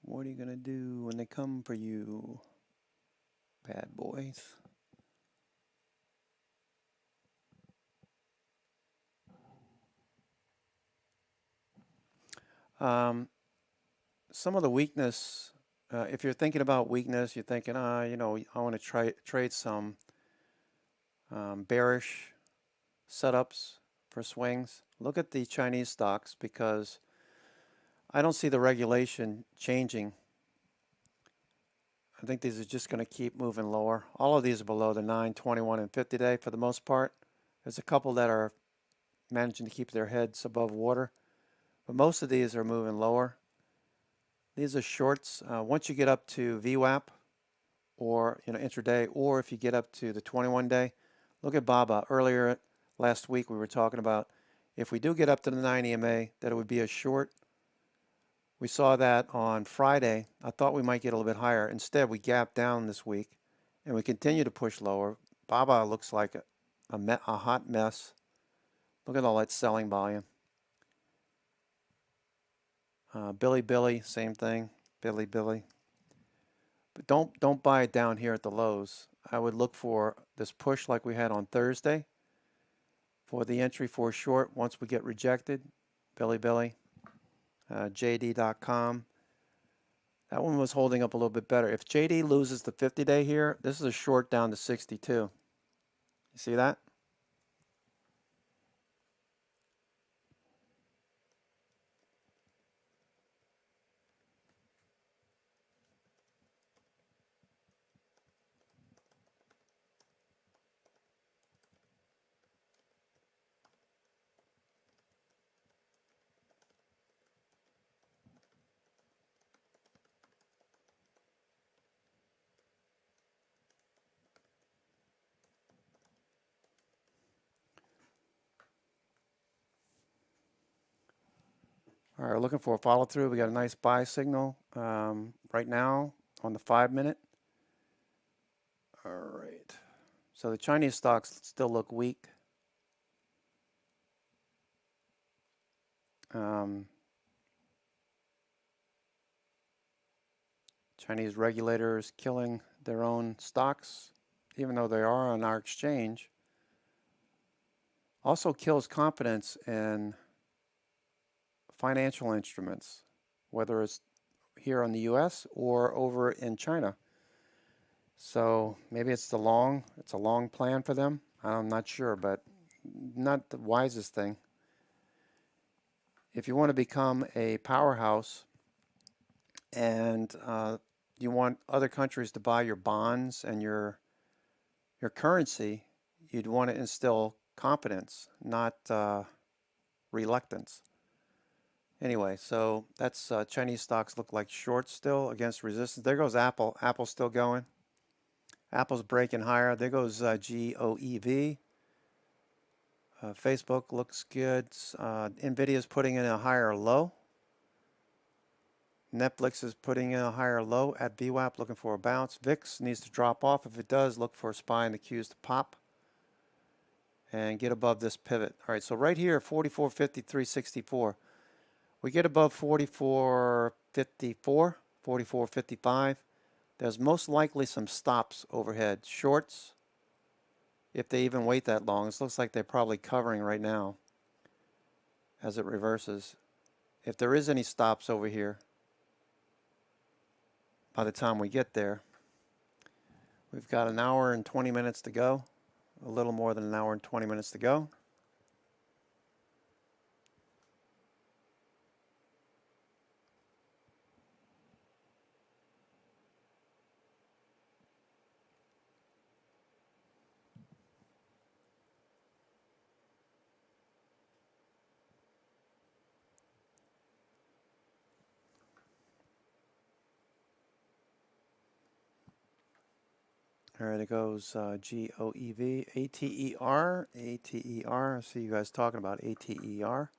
What are you going to do when they come for you, bad boys? Some of the weakness, if you're thinking about weakness, you're thinking, I want to trade some bearish setups for swings. Look at the Chinese stocks because I don't see the regulation changing. I think these are just going to keep moving lower. All of these are below the 9, 21, and 50 day for the most part. There's a couple that are managing to keep their heads above water, but most of these are moving lower. These are shorts. Once you get up to VWAP or intraday, or if you get up to the 21 day, look at BABA. Earlier last week we were talking about if we do get up to the 9 EMA, that it would be a short. We saw that on Friday. I thought we might get a little bit higher. Instead, we gapped down this week, and we continue to push lower. BABA looks like a hot mess. Look at all that selling volume. Billy, same thing. Billy. But don't buy it down here at the lows. I would look for this push like we had on Thursday for the entry for short once we get rejected. Billy. JD.com. That one was holding up a little bit better. If JD loses the 50 day here, this is a short down to 62. You see that? All right, we're looking for a follow through. We got a nice buy signal right now on the 5 minute. All right. So the Chinese stocks still look weak. Chinese regulators killing their own stocks, even though they are on our exchange. Also kills confidence in financial instruments. whether it's here in the US or over in China. So maybe it's a long plan for them. I'm not sure, but not the wisest thing. If you want to become a powerhouse and you want other countries to buy your bonds and your currency, you'd want to instill confidence, not reluctance. Anyway, so that's Chinese stocks look like shorts still against resistance. There goes Apple. Apple's still going. Apple's breaking higher. There goes GOEV. Facebook looks good. Nvidia's putting in a higher low. Netflix is putting in a higher low at VWAP, looking for a bounce. VIX needs to drop off. If it does, look for a SPY in the Qs to pop and get above this pivot. All right, so right here, 44.53.64. We get above 44.54, 44.55. There's most likely some stops overhead. Shorts, if they even wait that long. This looks like they're probably covering right now as it reverses. If there is any stops over here, by the time we get there, we've got an hour and 20 minutes to go. A little more than an hour and 20 minutes to go. All right, it goes GOEV, ATER, ATER. I see you guys talking about ATER.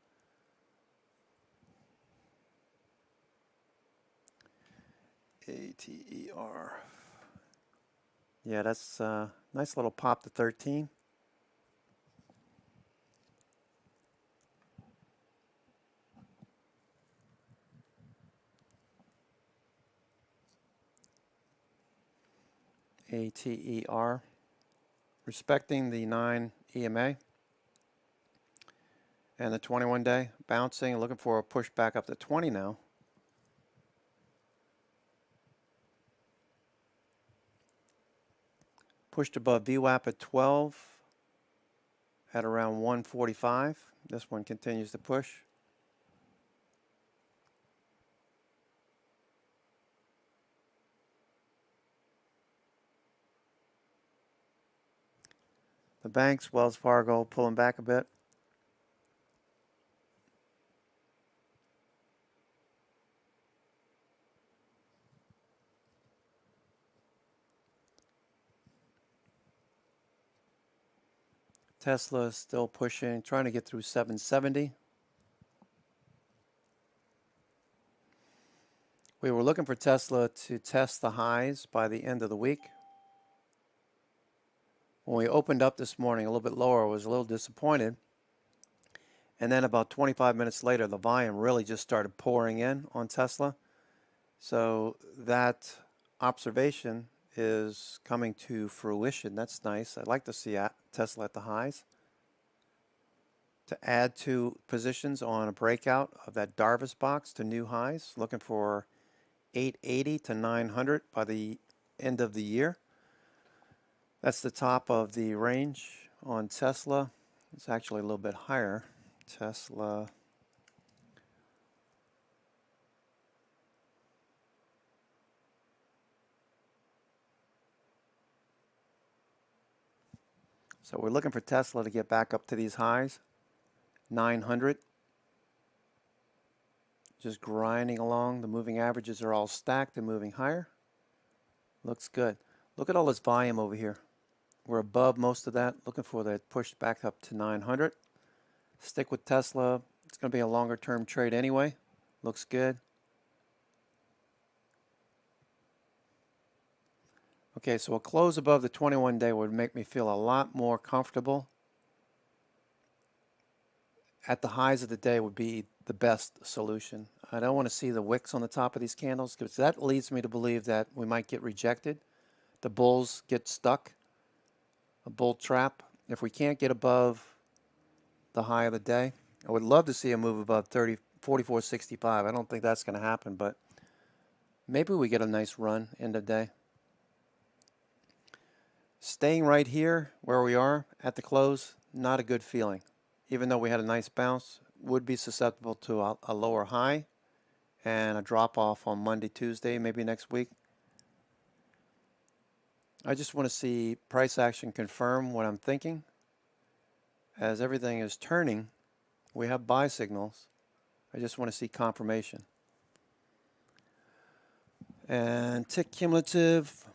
ATER. Yeah, that's a nice little pop to 13. ATER, respecting the 9 EMA and the 21-day, bouncing, looking for a push back up to 20 now. Pushed above VWAP at 12 at around 145. This one continues to push. The banks, Wells Fargo, pulling back a bit. Tesla is still pushing, trying to get through 770. We were looking for Tesla to test the highs by the end of the week. When we opened up this morning a little bit lower, I was a little disappointed. And then about 25 minutes later, the volume really just started pouring in on Tesla. So that observation is coming to fruition. That's nice. I'd like to see Tesla at the highs. To add to positions on a breakout of that Darvas box to new highs, looking for 880 to 900 by the end of the year. That's the top of the range on Tesla. It's actually a little bit higher. Tesla. So we're looking for Tesla to get back up to these highs. 900. Just grinding along. The moving averages are all stacked and moving higher. Looks good. Look at all this volume over here. We're above most of that. Looking for that push back up to 900. Stick with Tesla. It's going to be a longer term trade anyway. Looks good. Okay, so a close above the 21-day would make me feel a lot more comfortable. At the highs of the day would be the best solution. I don't want to see the wicks on the top of these candles because that leads me to believe that we might get rejected. The bulls get stuck. A bull trap. If we can't get above the high of the day, I would love to see a move above 44.65. I don't think that's going to happen, but maybe we get a nice run end of day. Staying right here where we are at the close, not a good feeling. Even though we had a nice bounce, would be susceptible to a lower high and a drop off on Monday, Tuesday, maybe next week. I just want to see price action confirm what I'm thinking. As everything is turning, we have buy signals. I just want to see confirmation. And tick cumulative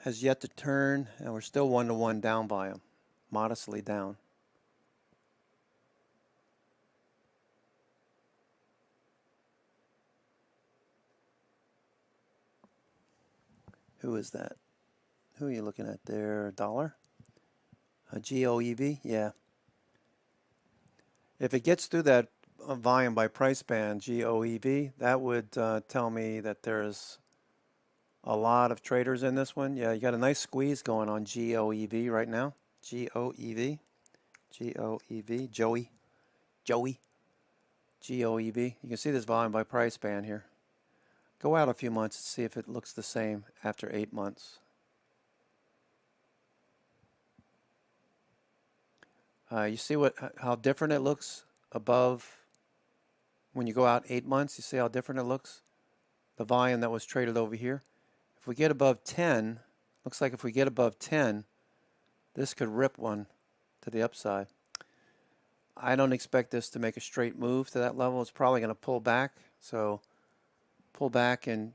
has yet to turn, and we're still 1-to-1 down by them, modestly down. Who is that? Who are you looking at there? Dollar? A GOEV? Yeah. If it gets through that volume by price band, GOEV, that would tell me that there's a lot of traders in this one. Yeah, you got a nice squeeze going on GOEV right now. GOEV. GOEV. Joey. GOEV. You can see this volume by price band here. Go out a few months and see if it looks the same after 8 months. You see how different it looks above when you go out 8 months. You see how different it looks? The volume that was traded over here. If we get above 10, looks like if we get above 10, this could rip one to the upside. I don't expect this to make a straight move to that level. It's probably going to pull back. So pull back in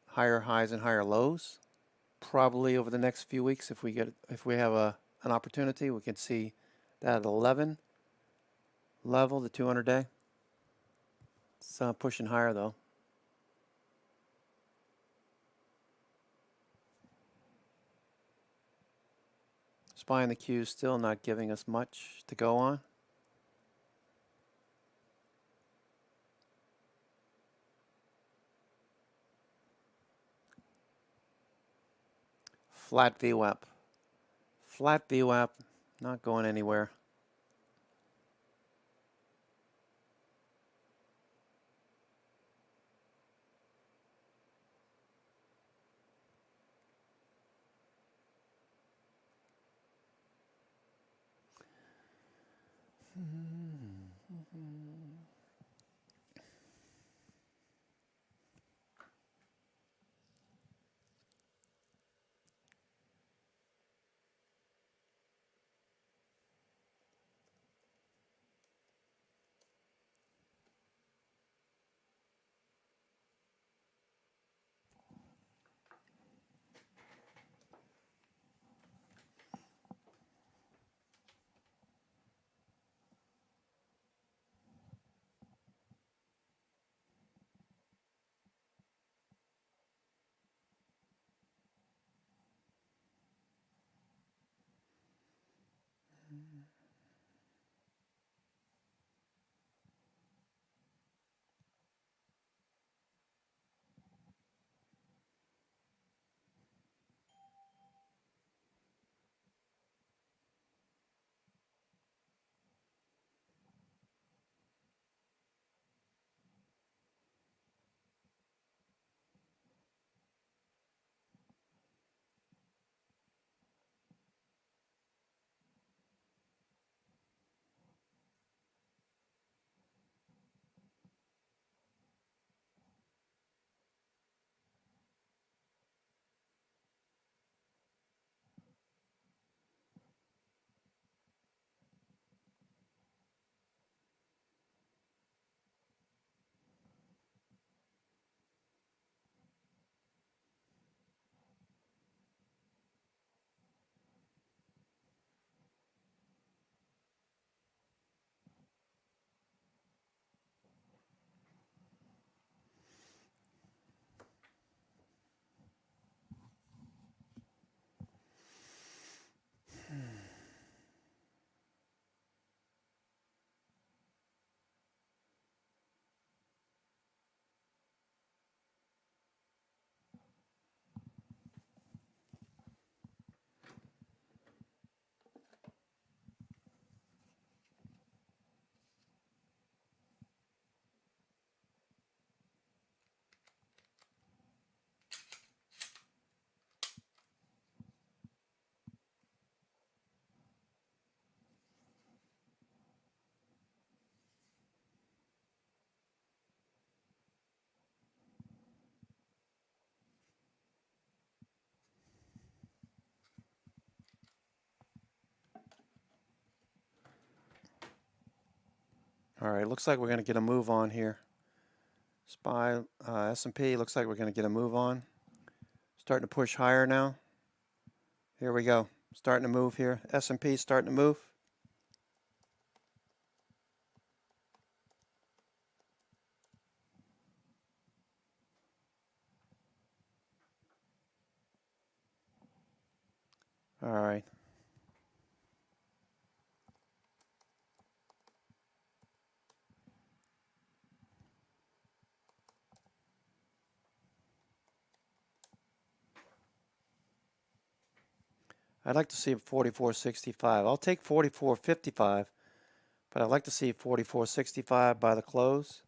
higher highs and higher lows. Probably over the next few weeks, if we have an opportunity, we can see that at 11 level, the 200-day. It's pushing higher though. SPY in the Q still not giving us much to go on. Flat VWAP. Flat VWAP, not going anywhere. All right, looks like we're going to get a move on here. SPY, S&P, looks like we're going to get a move on. Starting to push higher now. Here we go. Starting to move here. S&P starting to move. All right. I'd like to see 44.65. I'll take 44.55, but I'd like to see 44.65 by the close.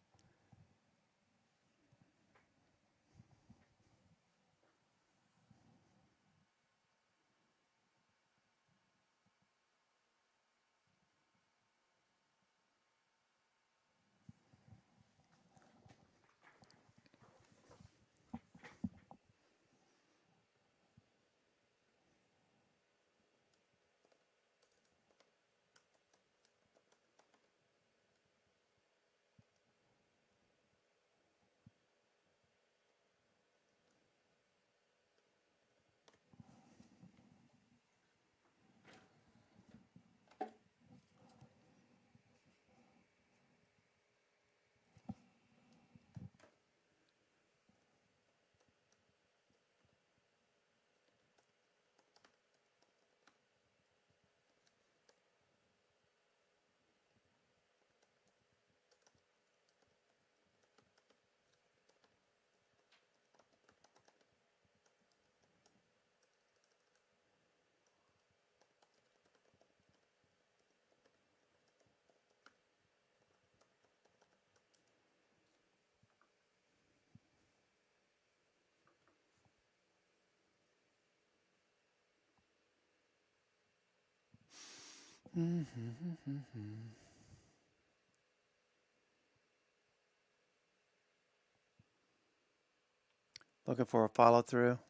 Looking for a follow through.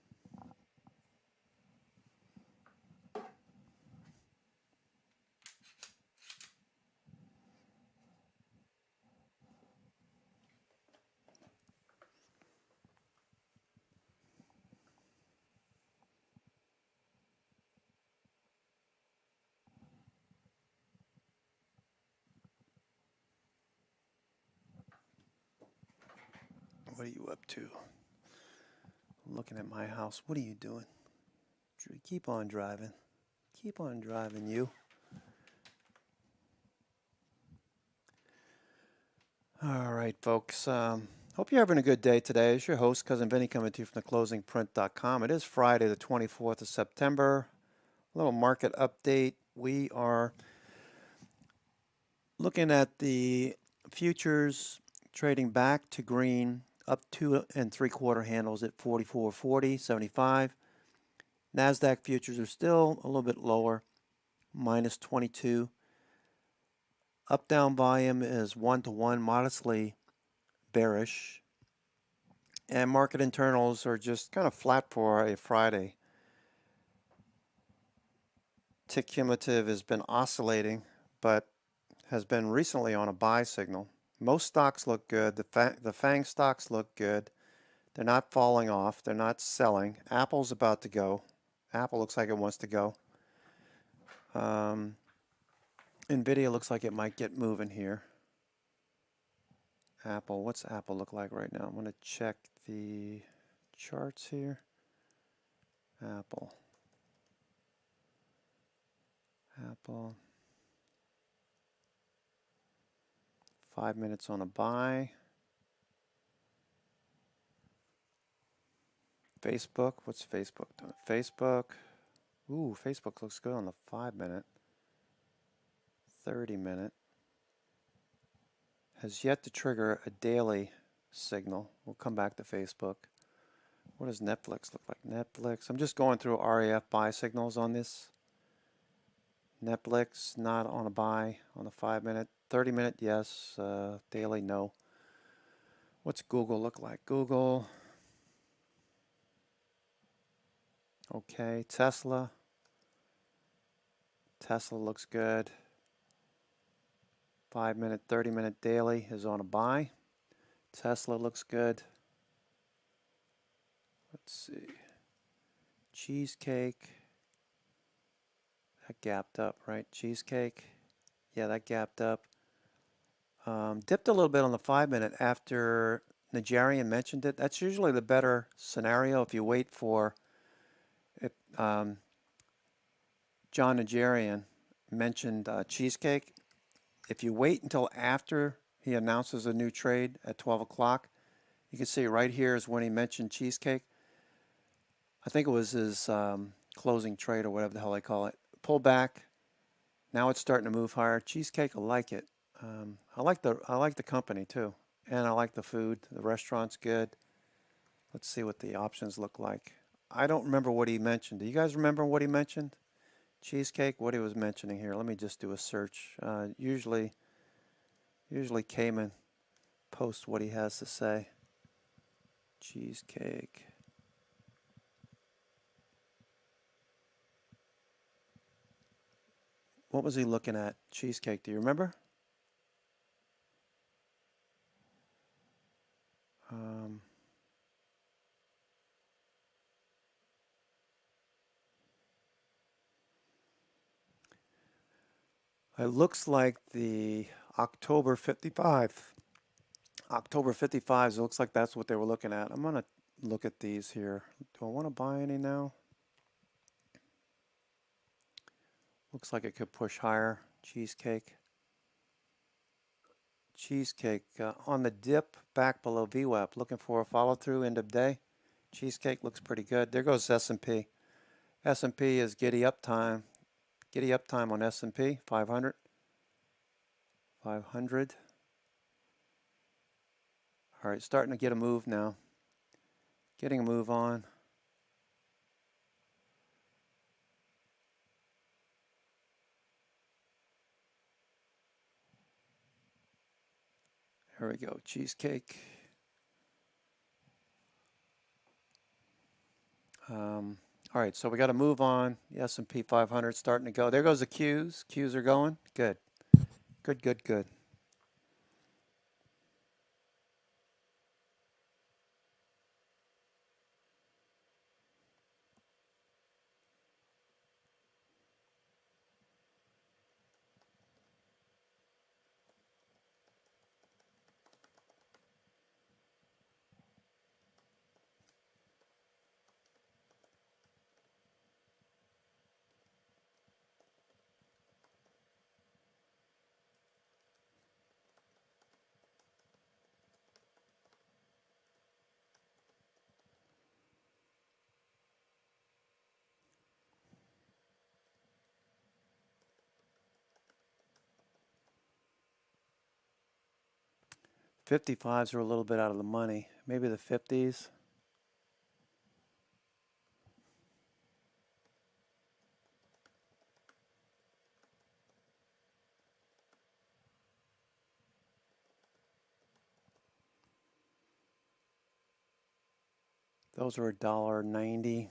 What are you up to? Looking at my house. What are you doing? Keep on driving. Keep on driving, you. All right, folks. Hope you're having a good day today. It's your host, Cousin Vinny, coming to you from theclosingprint.com. It is Friday, the 24th of September. A little market update. We are looking at the futures trading back to green, up 2 3/4 handles at 44.40.75. NASDAQ futures are still a little bit lower, minus 22. Up-down volume is 1-to-1, modestly bearish. And market internals are just kind of flat for a Friday. Tick cumulative has been oscillating, but has been recently on a buy signal. Most stocks look good. The FANG stocks look good. They're not falling off. They're not selling. Apple's about to go. Apple looks like it wants to go. NVIDIA looks like it might get moving here. Apple, what's Apple look like right now? I'm going to check the charts here. Apple. 5 minutes on a buy. Facebook, what's Facebook doing? Facebook, Facebook looks good on the 5 minute. 30 minute. Has yet to trigger a daily signal. We'll come back to Facebook. What does Netflix look like? Netflix, I'm just going through RAF buy signals on this. Netflix, not on a buy on the 5 minute. 30 minute, yes. Daily, no. What's Google look like? Google. Okay, Tesla. Tesla looks good. 5-minute, 30-minute daily is on a buy. Tesla looks good. Let's see. Cheesecake. That gapped up, right? Cheesecake. Yeah, that gapped up. Dipped a little bit on the 5-minute after Najarian mentioned it. That's usually the better scenario if you wait for it. John Najarian mentioned cheesecake. If you wait until after he announces a new trade at 12 o'clock, you can see right here is when he mentioned cheesecake. I think it was his closing trade or whatever the hell they call it. Pull back. Now it's starting to move higher. Cheesecake, I like it. I like the company too, and I like the food. The restaurant's good. Let's see what the options look like. I don't remember what he mentioned. Do you guys remember what he mentioned? Cheesecake, what he was mentioning here. Let me just do a search. Usually Cayman posts what he has to say. Cheesecake. What was he looking at? Cheesecake, do you remember? It looks like the October 55. October 55s, it looks like that's what they were looking at. I'm going to look at these here. Do I want to buy any now? Looks like it could push higher. Cheesecake. Cheesecake on the dip back below VWAP. Looking for a follow through end of day. Cheesecake looks pretty good. There goes S&P. S&P is giddy up time. Giddy up time on S&P 500. 500. All right, starting to get a move now. Getting a move on. Here we go, cheesecake. All right, so we got to move on. The S&P 500 starting to go. There goes the Qs. Qs are going. Good. Good, good, good. '55s are a little bit out of the money. Maybe the '50s. Those are $1.90.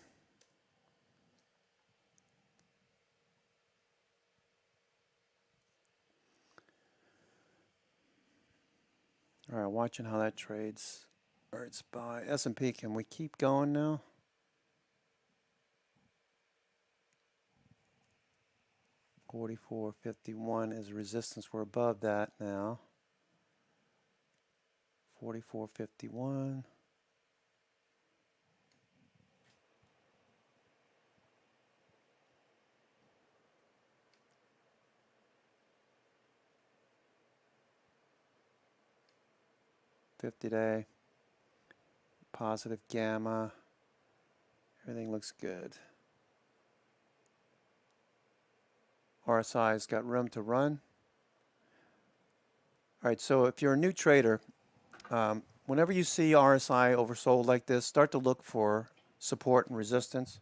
All right, watching how that trades. All right, SPY. S&P, can we keep going now? $44.51 is resistance. We're above that now. $44.51. '50-day. Positive gamma. Everything looks good. RSI's got room to run. All right, so if you're a new trader, whenever you see RSI oversold like this, start to look for support and resistance.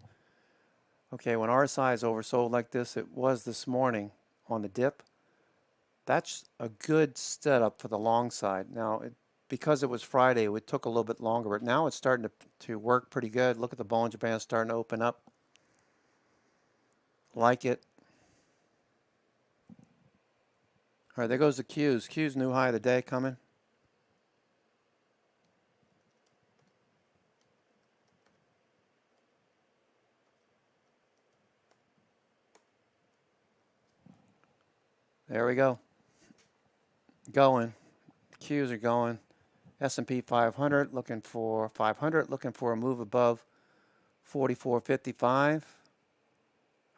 Okay, when RSI is oversold like this, it was this morning on the dip. That's a good setup for the long side. Now, because it was Friday, it took a little bit longer, but now it's starting to work pretty good. Look at the Bollinger Band starting to open up. Like it. All right, there goes the Qs. Qs new high of the day coming. There we go. Going. Qs are going. S&P 500 looking for a move above 44.55.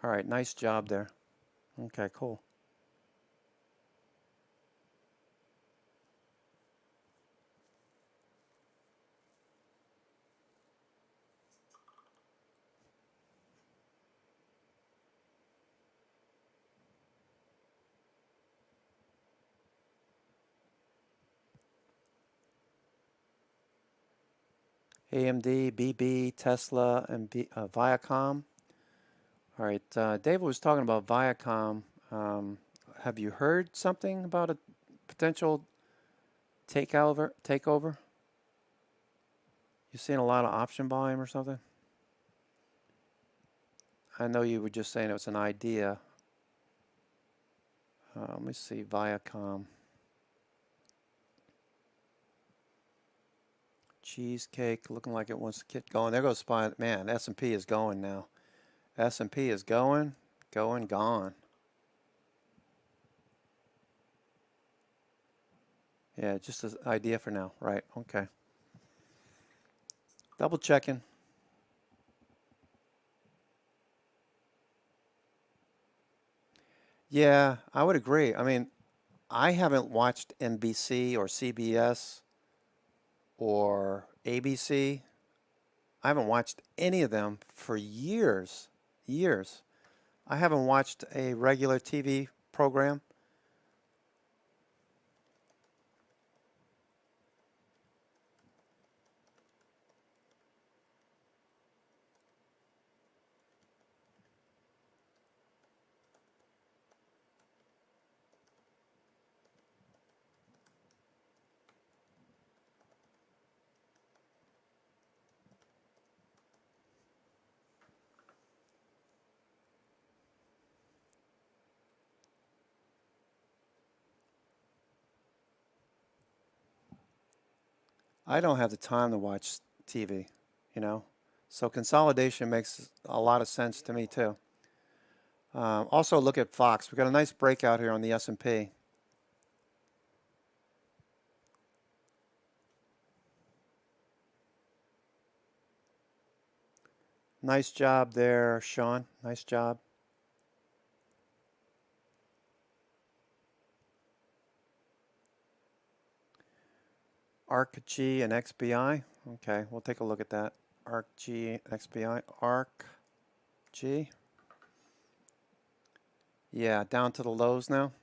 All right, nice job there. Okay, cool. AMD, BB, Tesla, and Viacom. All right, David was talking about Viacom. Have you heard something about a potential takeover? You seeing a lot of option volume or something? I know you were just saying it was an idea. Let me see, Viacom. Cheesecake looking like it wants to get going. There goes SPY. Man, S&P is going now. S&P is going, gone. Yeah, just an idea for now. Right, okay. Double checking. Yeah, I would agree. I mean, I haven't watched NBC or CBS or ABC. I haven't watched any of them for years. I haven't watched a regular TV program. I don't have the time to watch TV, you know. So consolidation makes a lot of sense to me too. Also look at Fox. We got a nice breakout here on the S&P. Nice job there, Sean. Nice job. ARCG and XBI. Okay, we'll take a look at that. ARCG, XBI, ARCG. Yeah, down to the lows now.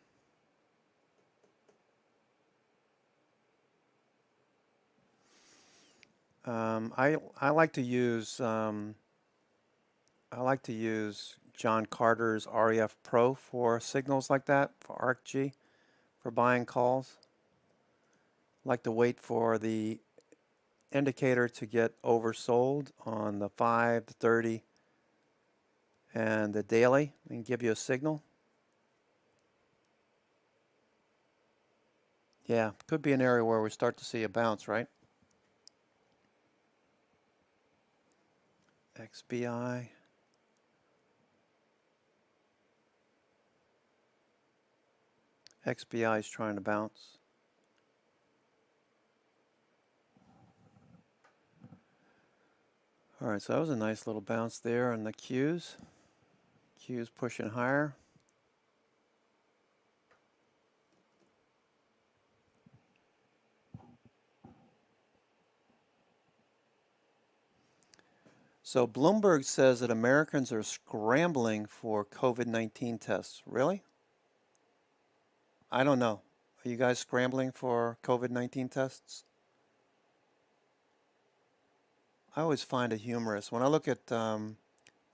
I like to use John Carter's REF Pro for signals like that for ARCG for buying calls. Like to wait for the indicator to get oversold on the 5, the 30, and the daily and give you a signal. Yeah, could be an area where we start to see a bounce, right? XBI. XBI is trying to bounce. All right, so that was a nice little bounce there on the Qs. Qs pushing higher. So Bloomberg says that Americans are scrambling for COVID-19 tests. Really? I don't know. Are you guys scrambling for COVID-19 tests? I always find it humorous. When I look at Bloomberg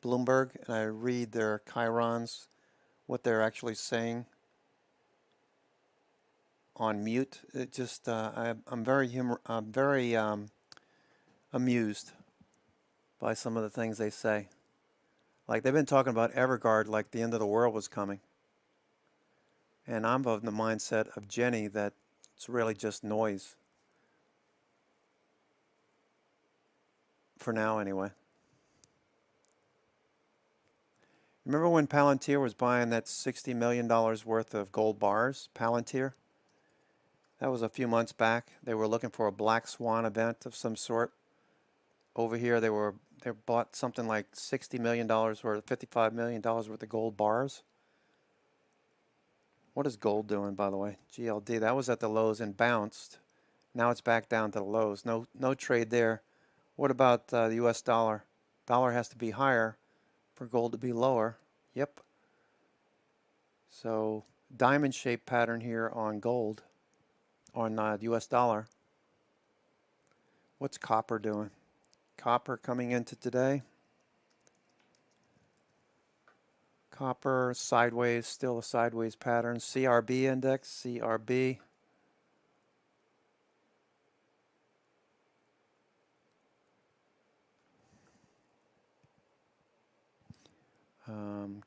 and I read their chyrons, what they're actually saying on mute, it just I'm very amused by some of the things they say. Like they've been talking about Everguard like the end of the world was coming. And I'm of the mindset of Jenny that it's really just noise. For now, anyway. Remember when Palantir was buying that $60 million worth of gold bars? Palantir? That was a few months back. They were looking for a black swan event of some sort. Over here, they bought something like $60 million worth, $55 million worth of gold bars. What is gold doing, by the way? GLD. That was at the lows and bounced. Now it's back down to the lows. No trade there. What about the U.S. dollar? Dollar has to be higher for gold to be lower. Yep. So diamond-shaped pattern here on gold, on U.S. dollar. What's copper doing? Copper coming into today. Copper sideways, still a sideways pattern. CRB index, CRB.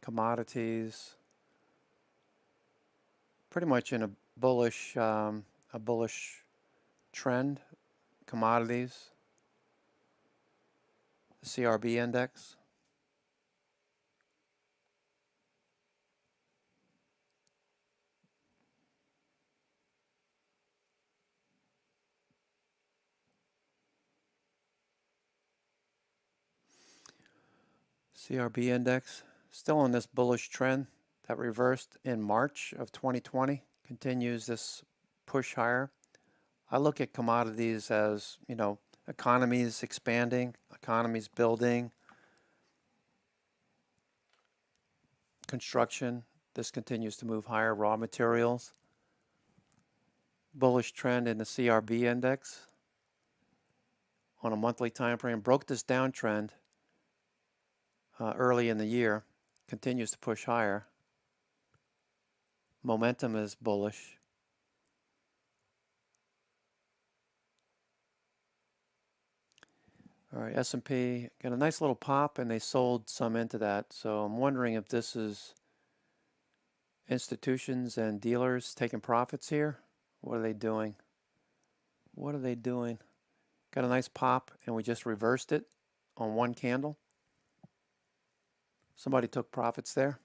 Commodities, pretty much in a bullish trend. Commodities, the CRB index. CRB index still on this bullish trend that reversed in March of 2020, continues this push higher. I look at commodities as, economies expanding, economies building, construction. This continues to move higher. Raw materials. Bullish trend in the CRB index on a monthly time frame. Broke this downtrend early in the year. Continues to push higher. Momentum is bullish. All right, S&P got a nice little pop, and they sold some into that. So I'm wondering if this is institutions and dealers taking profits here. What are they doing? What are they doing? Got a nice pop, and we just reversed it on one candle. Somebody took profits there.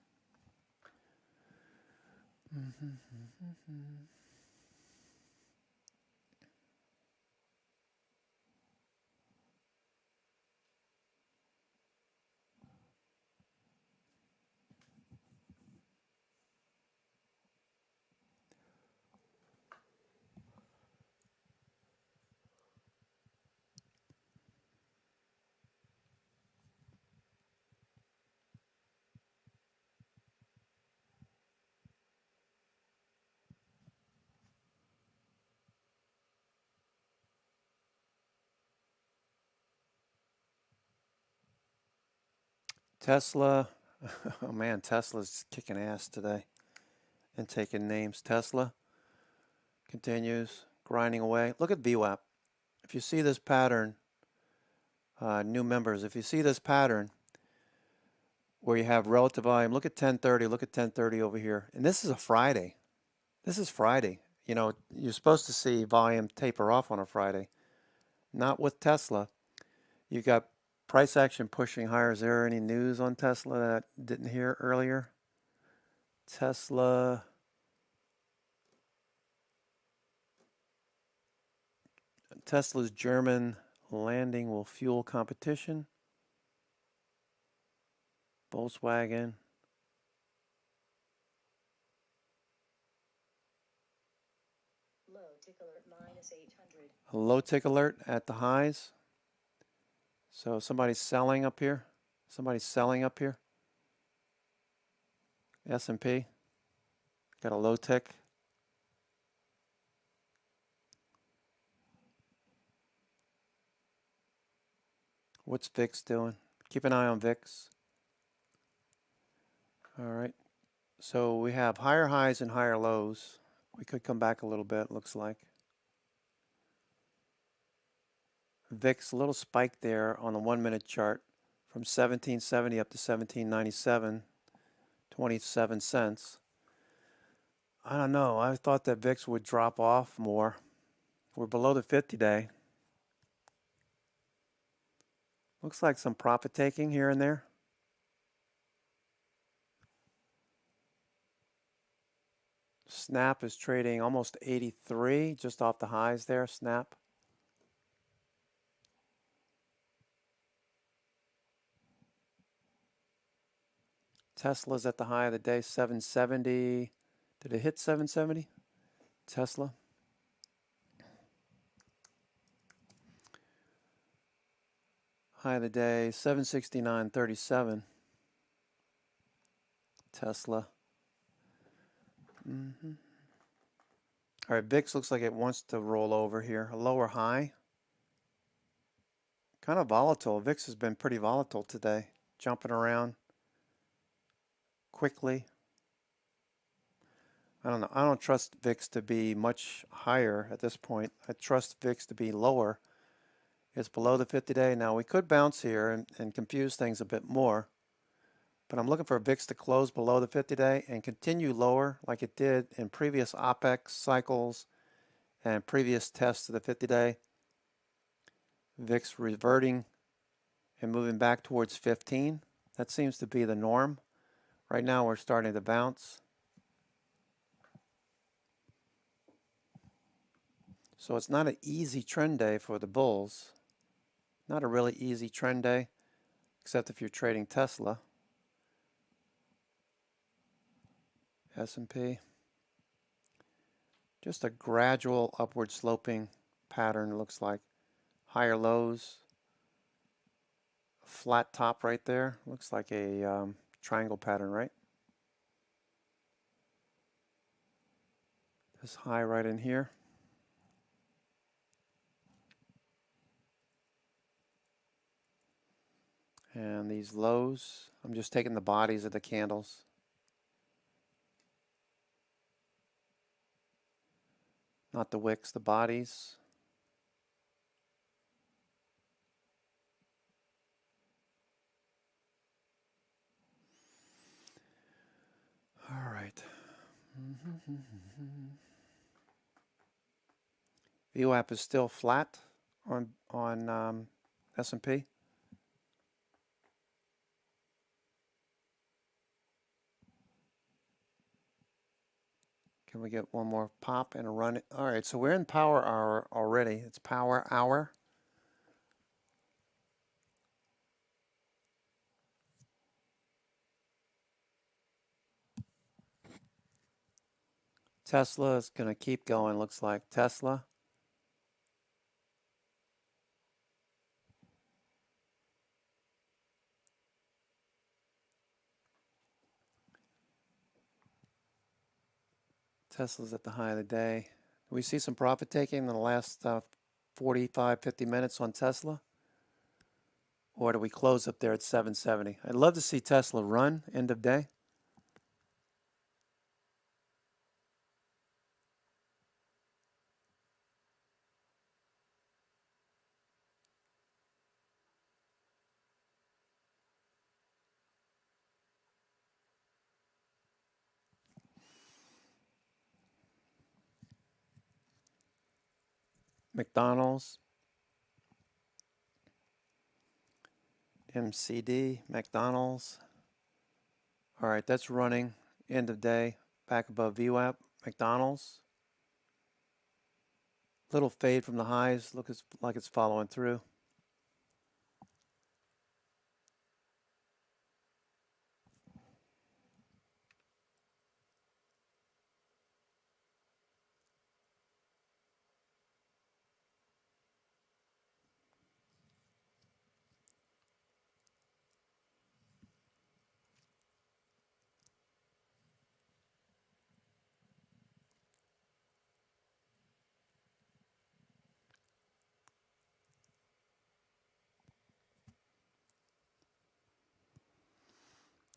Tesla, oh man, Tesla's kicking ass today and taking names. Tesla continues grinding away. Look at VWAP. If you see this pattern, new members, if you see this pattern where you have relative volume, look at 1030, look at 1030 over here. And this is a Friday. This is Friday. You're supposed to see volume taper off on a Friday. Not with Tesla. You got price action pushing higher. Is there any news on Tesla that I didn't hear earlier? Tesla's German landing will fuel competition. Volkswagen. Low tick alert minus 800. A low tick alert at the highs. So somebody's selling up here. Somebody's selling up here. S&P. Got a low tick. What's VIX doing? Keep an eye on VIX. All right. So we have higher highs and higher lows. We could come back a little bit, looks like. VIX, a little spike there on the 1-minute chart from 1770 up to 1797, 27 cents. I don't know. I thought that VIX would drop off more. We're below the 50-day. Looks like some profit taking here and there. Snap is trading almost 83, just off the highs there, Snap. Tesla's at the high of the day, 770. Did it hit 770? Tesla. High of the day, 769.37. Tesla. All right, VIX looks like it wants to roll over here. A lower high. Kind of volatile. VIX has been pretty volatile today. Jumping around quickly. I don't know. I don't trust VIX to be much higher at this point. I trust VIX to be lower. It's below the 50-day. Now, we could bounce here and confuse things a bit more. But I'm looking for VIX to close below the 50-day and continue lower like it did in previous OPEX cycles and previous tests of the 50-day. VIX reverting and moving back towards 15. That seems to be the norm. Right now we're starting to bounce. So it's not an easy trend day for the bulls. Not a really easy trend day, except if you're trading Tesla. S&P. Just a gradual upward sloping pattern, looks like. Higher lows. Flat top right there. Looks like a triangle pattern, right? This high right in here. And these lows, I'm just taking the bodies of the candles. Not the wicks, the bodies. All right. VWAP is still flat on S&P. Can we get one more pop and a run? All right, so we're in power hour already. It's power hour. Tesla is going to keep going, looks like. Tesla. Tesla's at the high of the day. Do we see some profit taking in the last 45, 50 minutes on Tesla? Or do we close up there at 770? I'd love to see Tesla run end of day. McDonald's, MCD, McDonald's. All right, that's running end of day, back above VWAP. McDonald's. Little fade from the highs, looks like it's following through.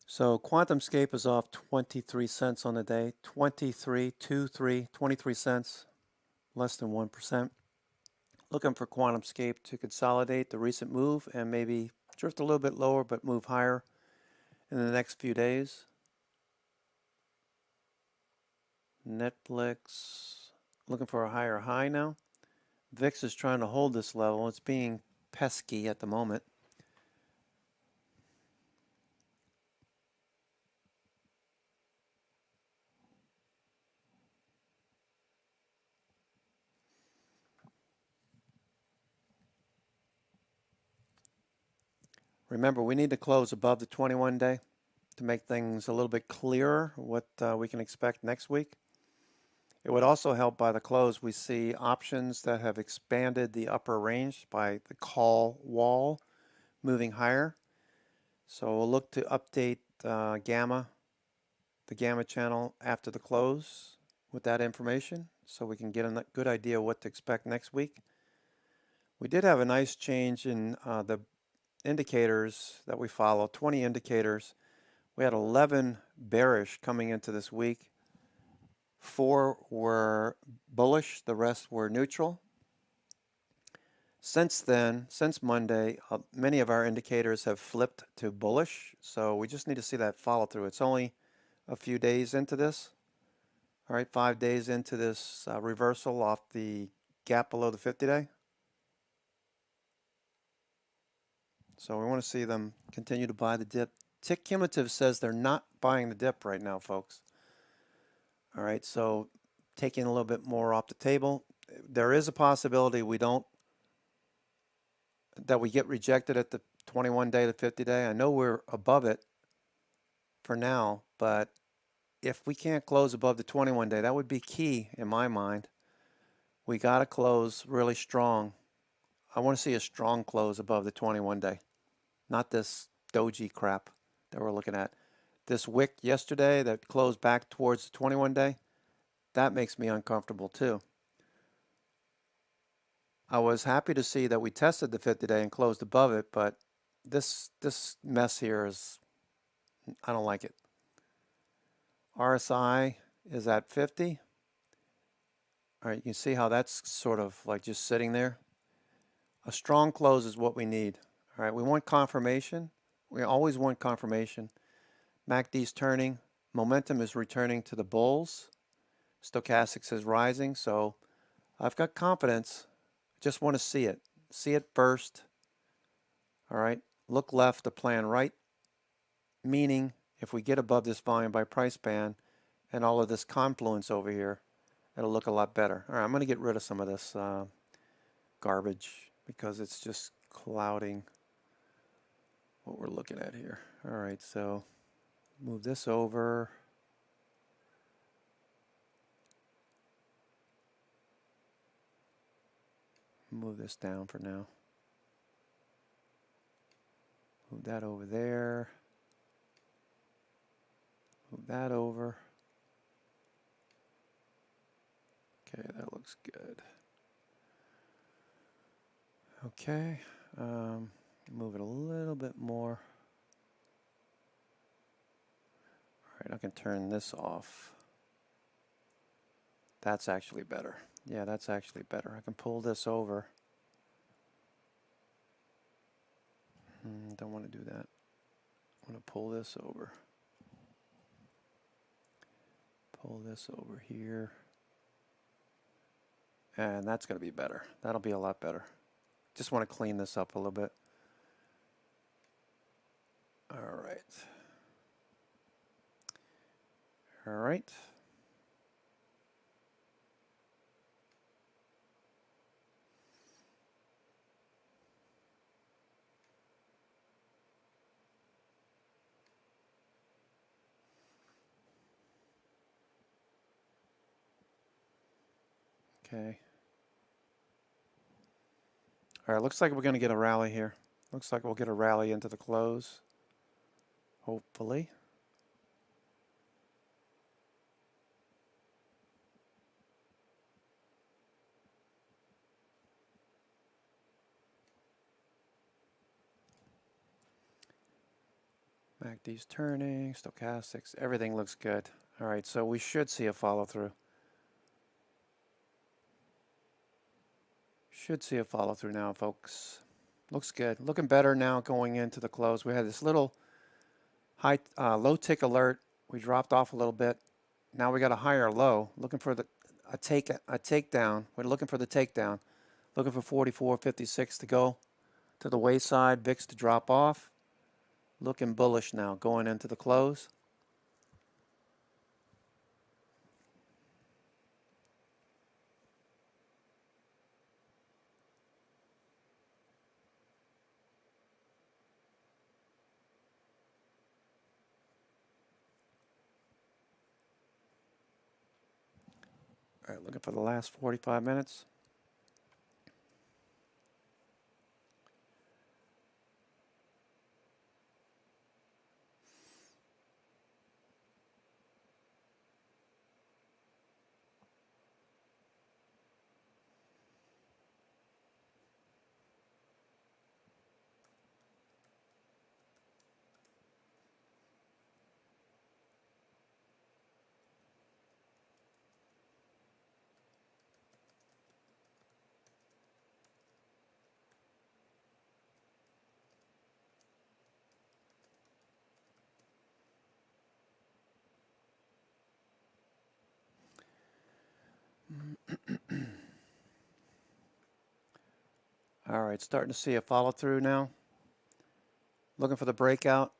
So QuantumScape is off 23 cents on the day, 23 cents, less than 1%. Looking for QuantumScape to consolidate the recent move and maybe drift a little bit lower but move higher in the next few days. Netflix looking for a higher high now. VIX is trying to hold this level. It's being pesky at the moment. Remember, we need to close above the 21 day to make things a little bit clearer what we can expect next week. It would also help by the close. We see options that have expanded the upper range by the call wall moving higher. So we'll look to update the gamma channel after the close with that information so we can get a good idea what to expect next week. We did have a nice change in the indicators that we follow, 20 indicators. We had 11 bearish coming into this week. 4 were bullish, the rest were neutral. Since then, since Monday, many of our indicators have flipped to bullish, so we just need to see that follow through. It's only a few days into this. All right, 5 days into this reversal off the gap below the 50-day. So we want to see them continue to buy the dip. Tick Cumulative says they're not buying the dip right now, folks. All right, so taking a little bit more off the table. There is a possibility that we get rejected at the 21 day to 50 day. I know we're above it for now, but if we can't close above the 21 day, that would be key in my mind. We got to close really strong. I want to see a strong close above the 21 day, not this doji crap that we're looking at. This wick yesterday that closed back towards the 21 day, that makes me uncomfortable too. I was happy to see that we tested the 50 day and closed above it, but this mess here is, I don't like it. RSI is at 50. All right, you can see how that's sort of like just sitting there. A strong close is what we need. All right, we want confirmation. We always want confirmation. MACD's turning. Momentum is returning to the bulls. Stochastics is rising, so I've got confidence. Just want to see it. See it first. All right, look left to plan right. Meaning, if we get above this volume by price band and all of this confluence over here, it'll look a lot better. All right, I'm going to get rid of some of this garbage because it's just clouding what we're looking at here. All right, so move this over. Move this down for now. Move that over there. Move that over. Okay, that looks good. Okay, move it a little bit more. All right, I can turn this off. That's actually better. Yeah, that's actually better. I can pull this over. Don't want to do that. I want to pull this over. Pull this over here. And that's going to be better. That'll be a lot better. Just want to clean this up a little bit. All right. All right. Okay. All right, looks like we're going to get a rally here. Looks like we'll get a rally into the close. Hopefully. MACD's turning, stochastics, everything looks good. All right, so we should see a follow through. Should see a follow through now, folks. Looks good. Looking better now going into the close. We had this little low tick alert. We dropped off a little bit. Now we got a higher low. Looking for a takedown. We're looking for the takedown. Looking for 44.56 to go to the wayside. VIX to drop off. Looking bullish now going into the close. All right, looking for the last 45 minutes. All right, starting to see a follow through now. Looking for the breakout.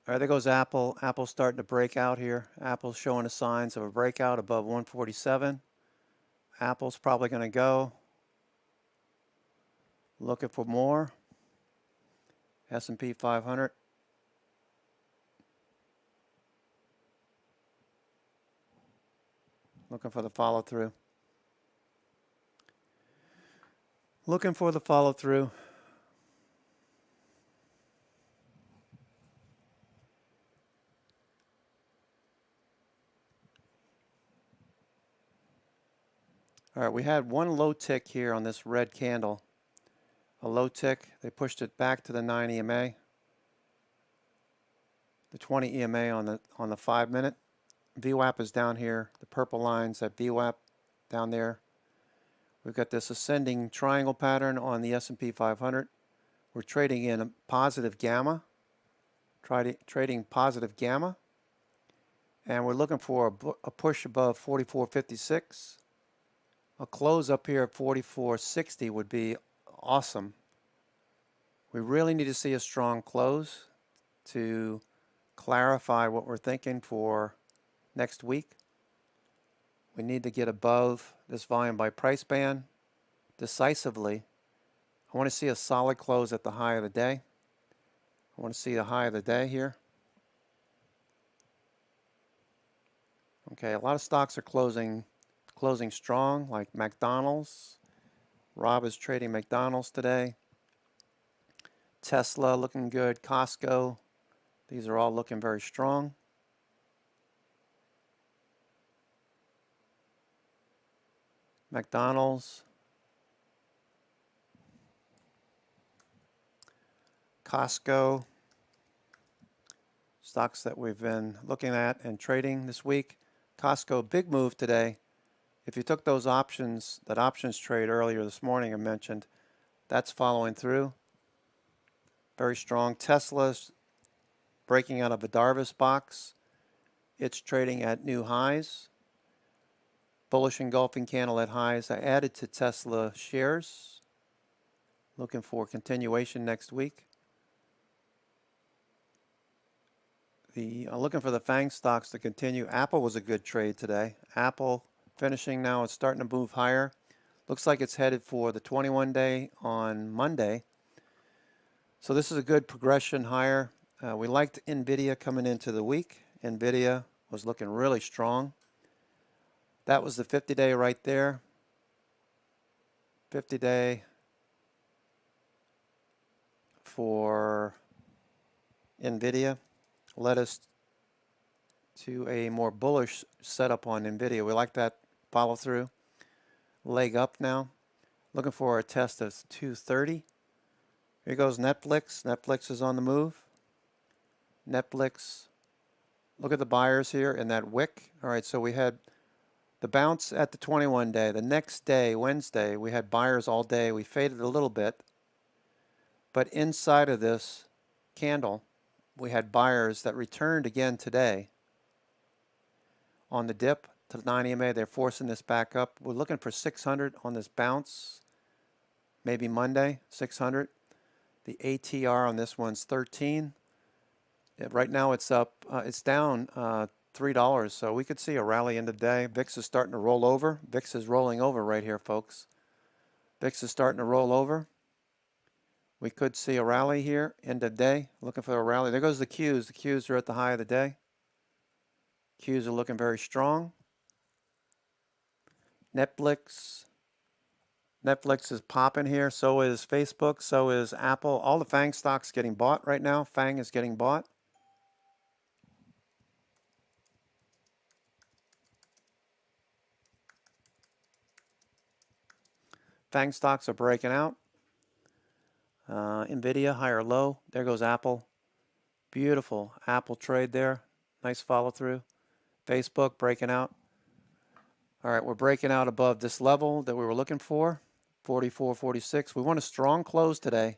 All right, there goes Apple. Apple's starting to break out here. Apple's showing the signs of a breakout above 147. Apple's probably going to go. Looking for more. S&P 500. Looking for the follow through. Looking for the follow through. All right, we had one low tick here on this red candle. A low tick. They pushed it back to the 9 EMA. The 20 EMA on the 5 minute. VWAP is down here. The purple lines at VWAP down there. We've got this ascending triangle pattern on the S&P 500. We're trading in a positive gamma. Trading positive gamma. And we're looking for a push above 44.56. A close up here at 44.60 would be awesome. We really need to see a strong close to clarify what we're thinking for next week. We need to get above this volume by price band decisively. I want to see a solid close at the high of the day. I want to see the high of the day here. Okay, a lot of stocks are closing strong, like McDonald's. Rob is trading McDonald's today. Tesla looking good. Costco. These are all looking very strong. McDonald's. Costco. Stocks that we've been looking at and trading this week. Costco, big move today. If you took those options, that options trade earlier this morning I mentioned, that's following through. Very strong. Tesla's breaking out of a Darvis box. It's trading at new highs. Bullish engulfing candle at highs. I added to Tesla shares. Looking for continuation next week. Looking for the FANG stocks to continue. Apple was a good trade today. Apple finishing now. It's starting to move higher. Looks like it's headed for the 21-day on Monday. So this is a good progression higher. We liked NVIDIA coming into the week. NVIDIA was looking really strong. That was the 50-day right there. 50-day for NVIDIA led us to a more bullish setup on NVIDIA. We like that follow through. Leg up now. Looking for a test of 230. Here goes Netflix. Netflix is on the move. Netflix. Look at the buyers here in that wick. All right, so we had the bounce at the 21-day. The next day, Wednesday, we had buyers all day. We faded a little bit. But inside of this candle, we had buyers that returned again today. on the dip to 9 EMA. They're forcing this back up. We're looking for 600 on this bounce. Maybe Monday, 600. The ATR on this one's 13. Right now it's up. It's down $3. So we could see a rally end of day. VIX is starting to roll over. VIX is rolling over right here, folks. VIX is starting to roll over. We could see a rally here, end of day. Looking for a rally. There goes the Qs. The Qs are at the high of the day. Qs are looking very strong. Netflix is popping here. So is Facebook. So is Apple. All the FANG stocks getting bought right now. FANG is getting bought. FANG stocks are breaking out. NVIDIA, high or low. There goes Apple. Beautiful Apple trade there. Nice follow through. Facebook breaking out. All right, we're breaking out above this level that we were looking for. 44.46. We want a strong close today.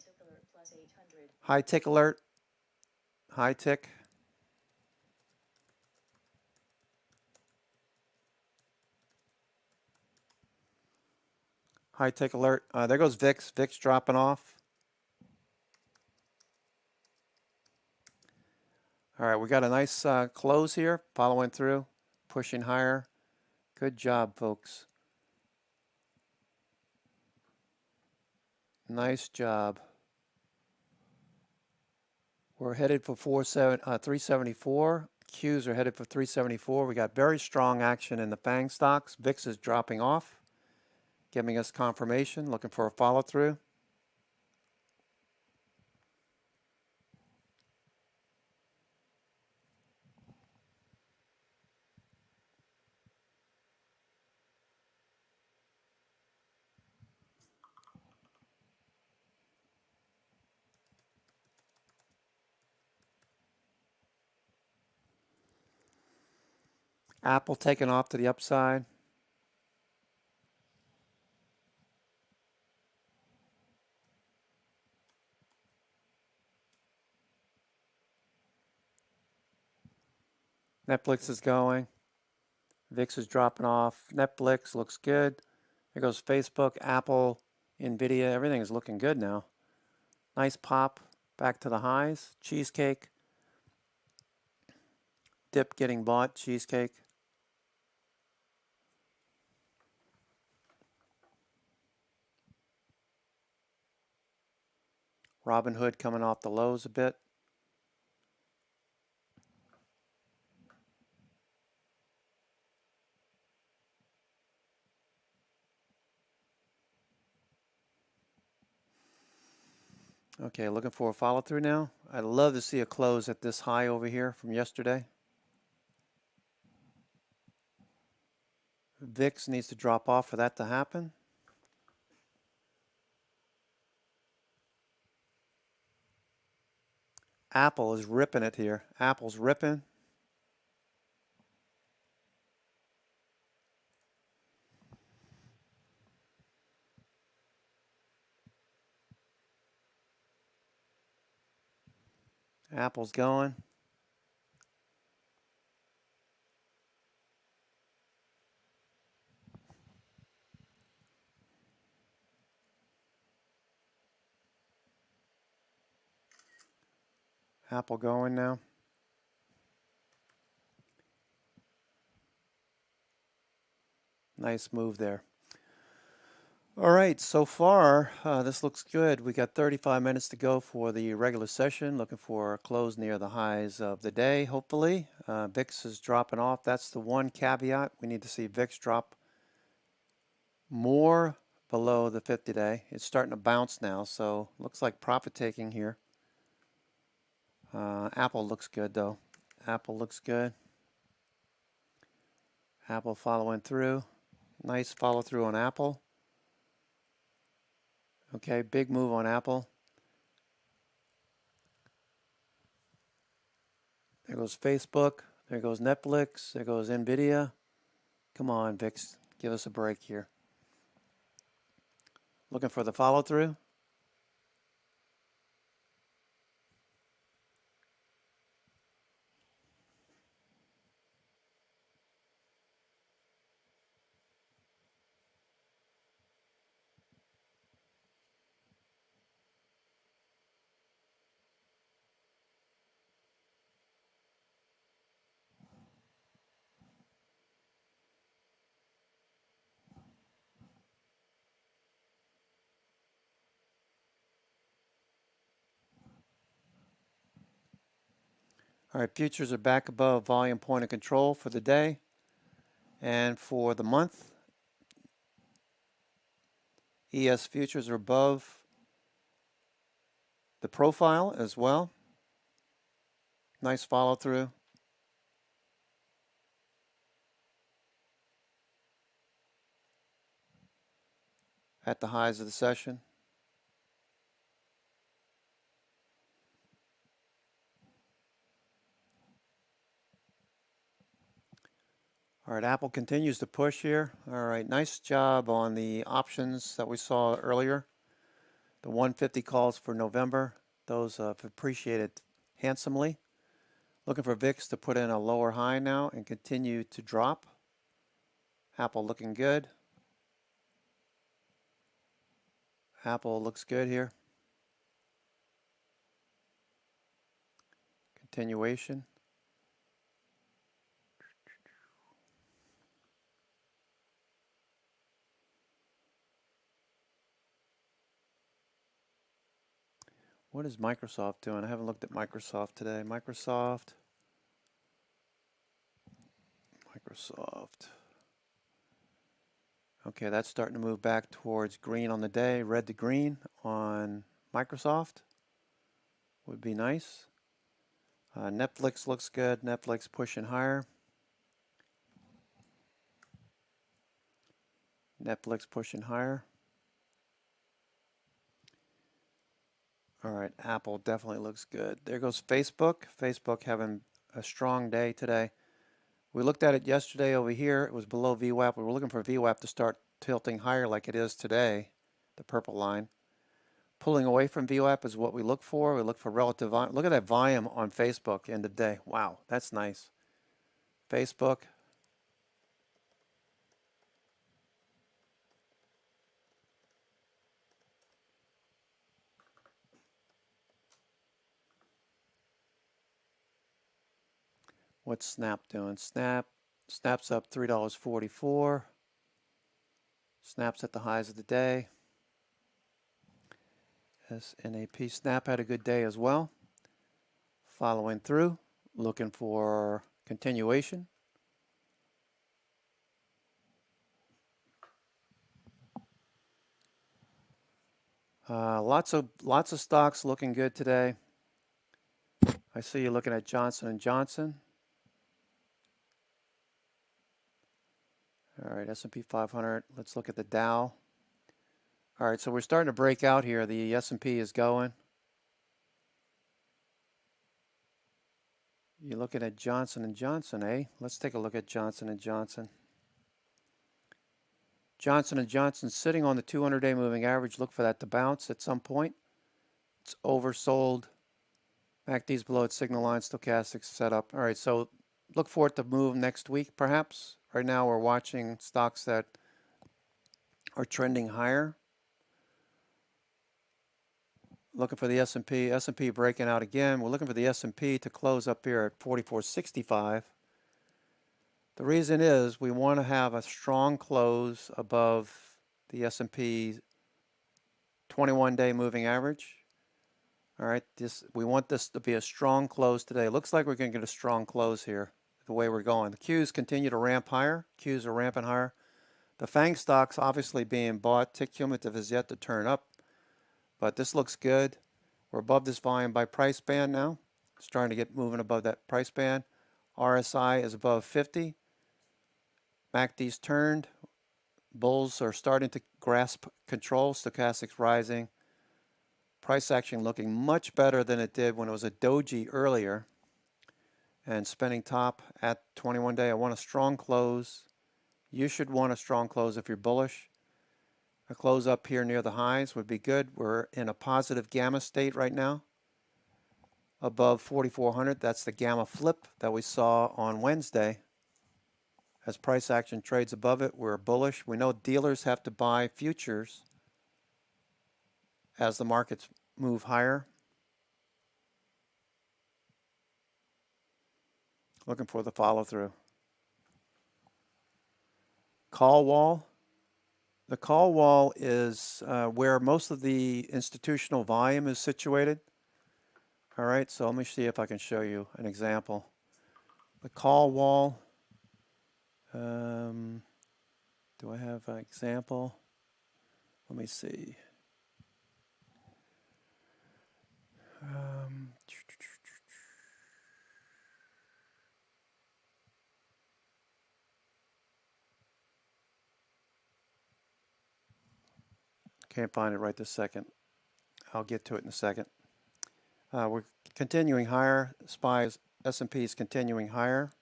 High tick alert. High tick. High tick alert. There goes VIX. VIX dropping off. All right, we got a nice close here, following through, pushing higher. Good job, folks. Nice job. We're headed for 374. Qs are headed for 374. We got very strong action in the FANG stocks. VIX is dropping off, giving us confirmation, looking for a follow through. Apple taking off to the upside. Netflix is going. VIX is dropping off. Netflix looks good. There goes Facebook, Apple, NVIDIA. Everything is looking good now. Nice pop back to the highs. Cheesecake. Dip getting bought. Cheesecake. Robinhood coming off the lows a bit. Okay, looking for a follow through now. I'd love to see a close at this high over here from yesterday. VIX needs to drop off for that to happen. Apple is ripping it here. Apple's ripping. Apple's going. Apple going now. Nice move there. All right, so far this looks good. We got 35 minutes to go for the regular session. Looking for a close near the highs of the day, hopefully. VIX is dropping off. That's the one caveat. We need to see VIX drop more below the 50-day. It's starting to bounce now, so looks like profit taking here. Apple looks good, though. Apple looks good. Apple following through. Nice follow through on Apple. Okay, big move on Apple. There goes Facebook. There goes Netflix. There goes NVIDIA. Come on, VIX. Give us a break here. Looking for the follow through. All right, futures are back above volume point of control for the day. And for the month, ES futures are above the profile as well. Nice follow through. At the highs of the session. All right, Apple continues to push here. All right, nice job on the options that we saw earlier. The 150 calls for November. Those have appreciated handsomely. Looking for VIX to put in a lower high now and continue to drop. Apple looking good. Apple looks good here. Continuation. What is Microsoft doing? I haven't looked at Microsoft today. Microsoft. Okay, that's starting to move back towards green on the day. Red to green on Microsoft would be nice. Netflix looks good. Netflix pushing higher. Netflix pushing higher. All right, Apple definitely looks good. There goes Facebook. Facebook having a strong day today. We looked at it yesterday over here. It was below VWAP. We were looking for VWAP to start tilting higher like it is today, the purple line. Pulling away from VWAP is what we look for. We look for relative volume. Look at that volume on Facebook end of day. Wow, that's nice. Facebook. What's Snap doing? Snap's up $3.44. Snap's at the highs of the day. SNAP. Snap had a good day as well. Following through, looking for continuation. Lots of stocks looking good today. I see you looking at Johnson & Johnson. All right, S&P 500. Let's look at the Dow. All right, so we're starting to break out here. The S&P is going. You're looking at Johnson & Johnson, eh? Let's take a look at Johnson & Johnson. Johnson & Johnson sitting on the 200-day moving average. Look for that to bounce at some point. It's oversold. MACD's below its signal line. Stochastics set up. All right, so look for it to move next week, perhaps. Right now, we're watching stocks that are trending higher. Looking for the S&P. S&P breaking out again. We're looking for the S&P to close up here at 44.65. The reason is we want to have a strong close above the S&P 21-day moving average. All right, we want this to be a strong close today. Looks like we're going to get a strong close here, the way we're going. The Qs continue to ramp higher. Qs are ramping higher. The FANG stocks obviously being bought. Tick cumulative is yet to turn up, but this looks good. We're above this volume by price band now. Starting to get moving above that price band. RSI is above 50. MACD's turned. Bulls are starting to grasp control. Stochastics rising. Price action looking much better than it did when it was a doji earlier. And spending top at 21-day. I want a strong close. You should want a strong close if you're bullish. A close up here near the highs would be good. We're in a positive gamma state right now. Above 4,400. That's the gamma flip that we saw on Wednesday. As price action trades above it, we're bullish. We know dealers have to buy futures as the markets move higher. Looking for the follow through. Call wall. The call wall is where most of the institutional volume is situated. All right, so let me see if I can show you an example. The call wall. Do I have an example? Let me see. Can't find it right this second. I'll get to it in a second. We're continuing higher. SPY's S&P is continuing higher.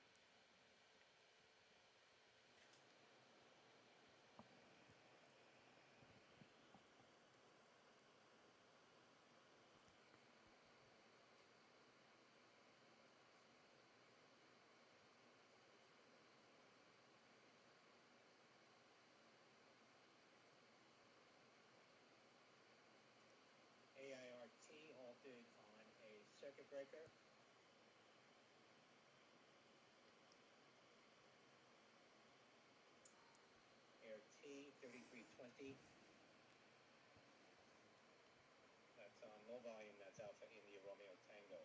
AIRT halted on a circuit breaker. AIRT 3320. That's on low volume. That's Alpha India Romeo Tango.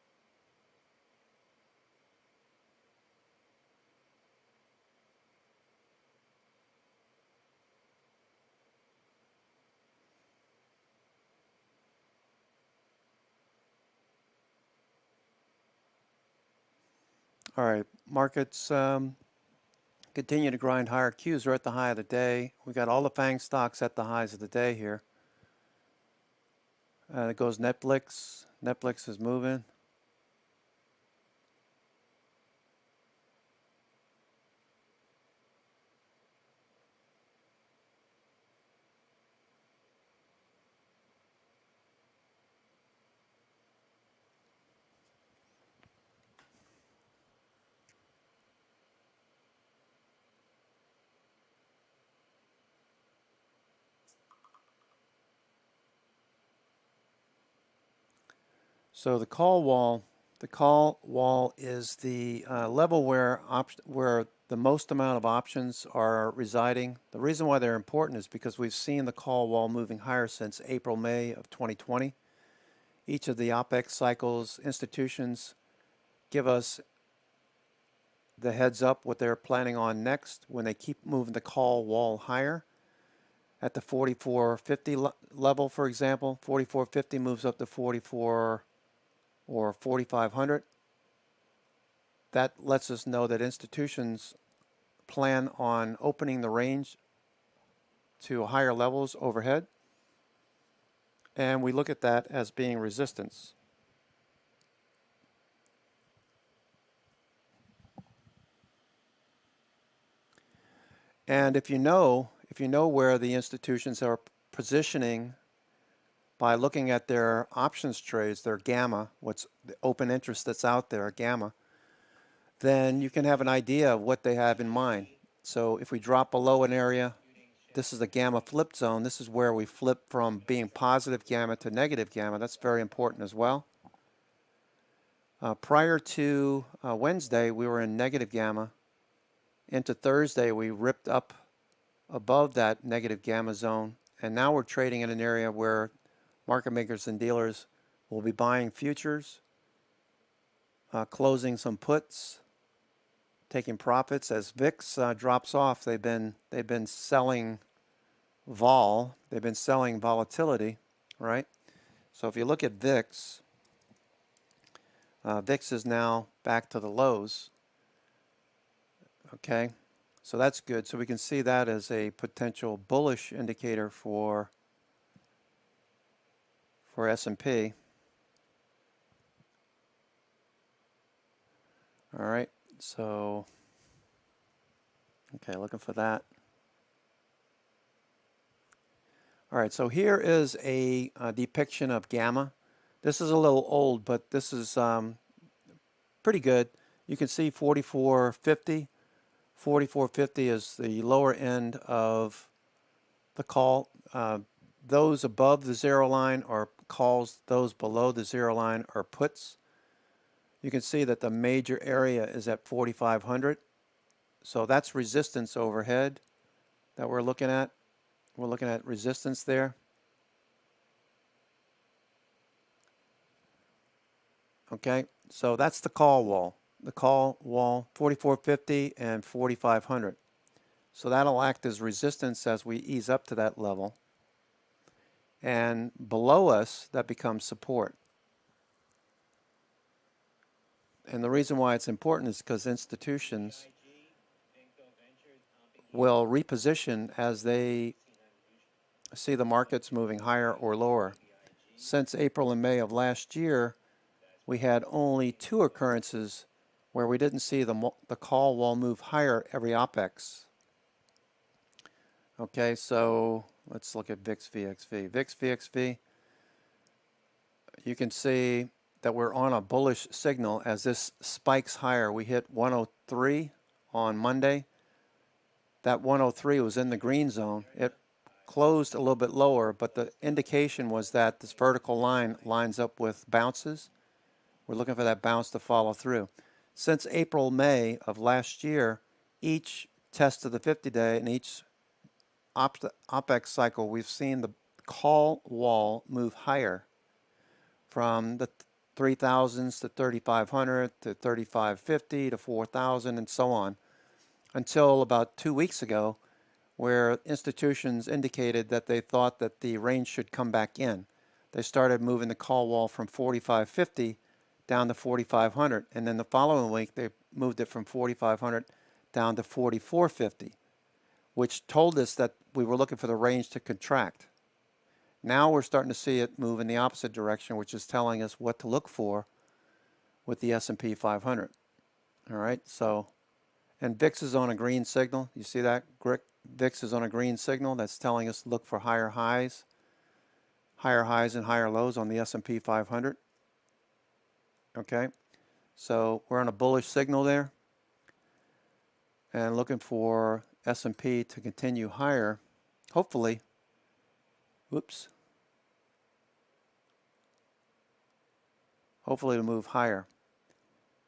All right, markets continue to grind higher. Qs are at the high of the day. We got all the FANG stocks at the highs of the day here. It goes Netflix. Netflix is moving. So the call wall is the level where the most amount of options are residing. The reason why they're important is because we've seen the call wall moving higher since April, May of 2020. Each of the OPEX cycles, institutions give us the heads up what they're planning on next when they keep moving the call wall higher. At the 4450 level, for example, 4450 moves up to 44 or 4,500. That lets us know that institutions plan on opening the range to higher levels overhead. And we look at that as being resistance. And if you know where the institutions are positioning by looking at their options trades, their gamma, what's the open interest that's out there, gamma, then you can have an idea of what they have in mind. So if we drop below an area, this is the gamma flip zone. This is where we flip from being positive gamma to negative gamma. That's very important as well. Prior to Wednesday, we were in negative gamma. Into Thursday, we ripped up above that negative gamma zone. And now we're trading in an area where market makers and dealers will be buying futures, closing some puts, taking profits. As VIX drops off, they've been selling vol. They've been selling volatility, right? So if you look at VIX, VIX is now back to the lows. Okay, so that's good. So we can see that as a potential bullish indicator for S&P. All right, so okay, looking for that. All right, so here is a depiction of gamma. This is a little old, but this is pretty good. You can see 4450. 4450 is the lower end of the call. Those above the zero line are calls. Those below the zero line are puts. You can see that the major area is at 4,500. So that's resistance overhead that we're looking at. We're looking at resistance there. Okay, so that's the call wall. The call wall, 4450 and 4500. So that'll act as resistance as we ease up to that level. And below us, that becomes support. And the reason why it's important is because institutions will reposition as they see the markets moving higher or lower. Since April and May of last year, we had only 2 occurrences where we didn't see the call wall move higher every OPEX. Okay, so let's look at VIX VXV. VIX VXV, you can see that we're on a bullish signal as this spikes higher. We hit 103 on Monday. That 103 was in the green zone. It closed a little bit lower, but the indication was that this vertical line lines up with bounces. We're looking for that bounce to follow through. Since April, May of last year, each test of the 50-day and each OPEX cycle, we've seen the call wall move higher from the 3,000s to 3,500 to 3,550 to 4,000 and so on, until about 2 weeks ago, where institutions indicated that they thought that the range should come back in. They started moving the call wall from 4,550 down to 4,500, and then the following week they moved it from 4,500 down to 4,450, which told us that we were looking for the range to contract. Now we're starting to see it move in the opposite direction, which is telling us what to look for with the S&P 500. All right, so, and VIX is on a green signal. You see that? VIX is on a green signal. That's telling us to look for higher highs and higher lows on the S&P 500. Okay, so we're on a bullish signal there and looking for S&P to continue higher, hopefully. Hopefully to move higher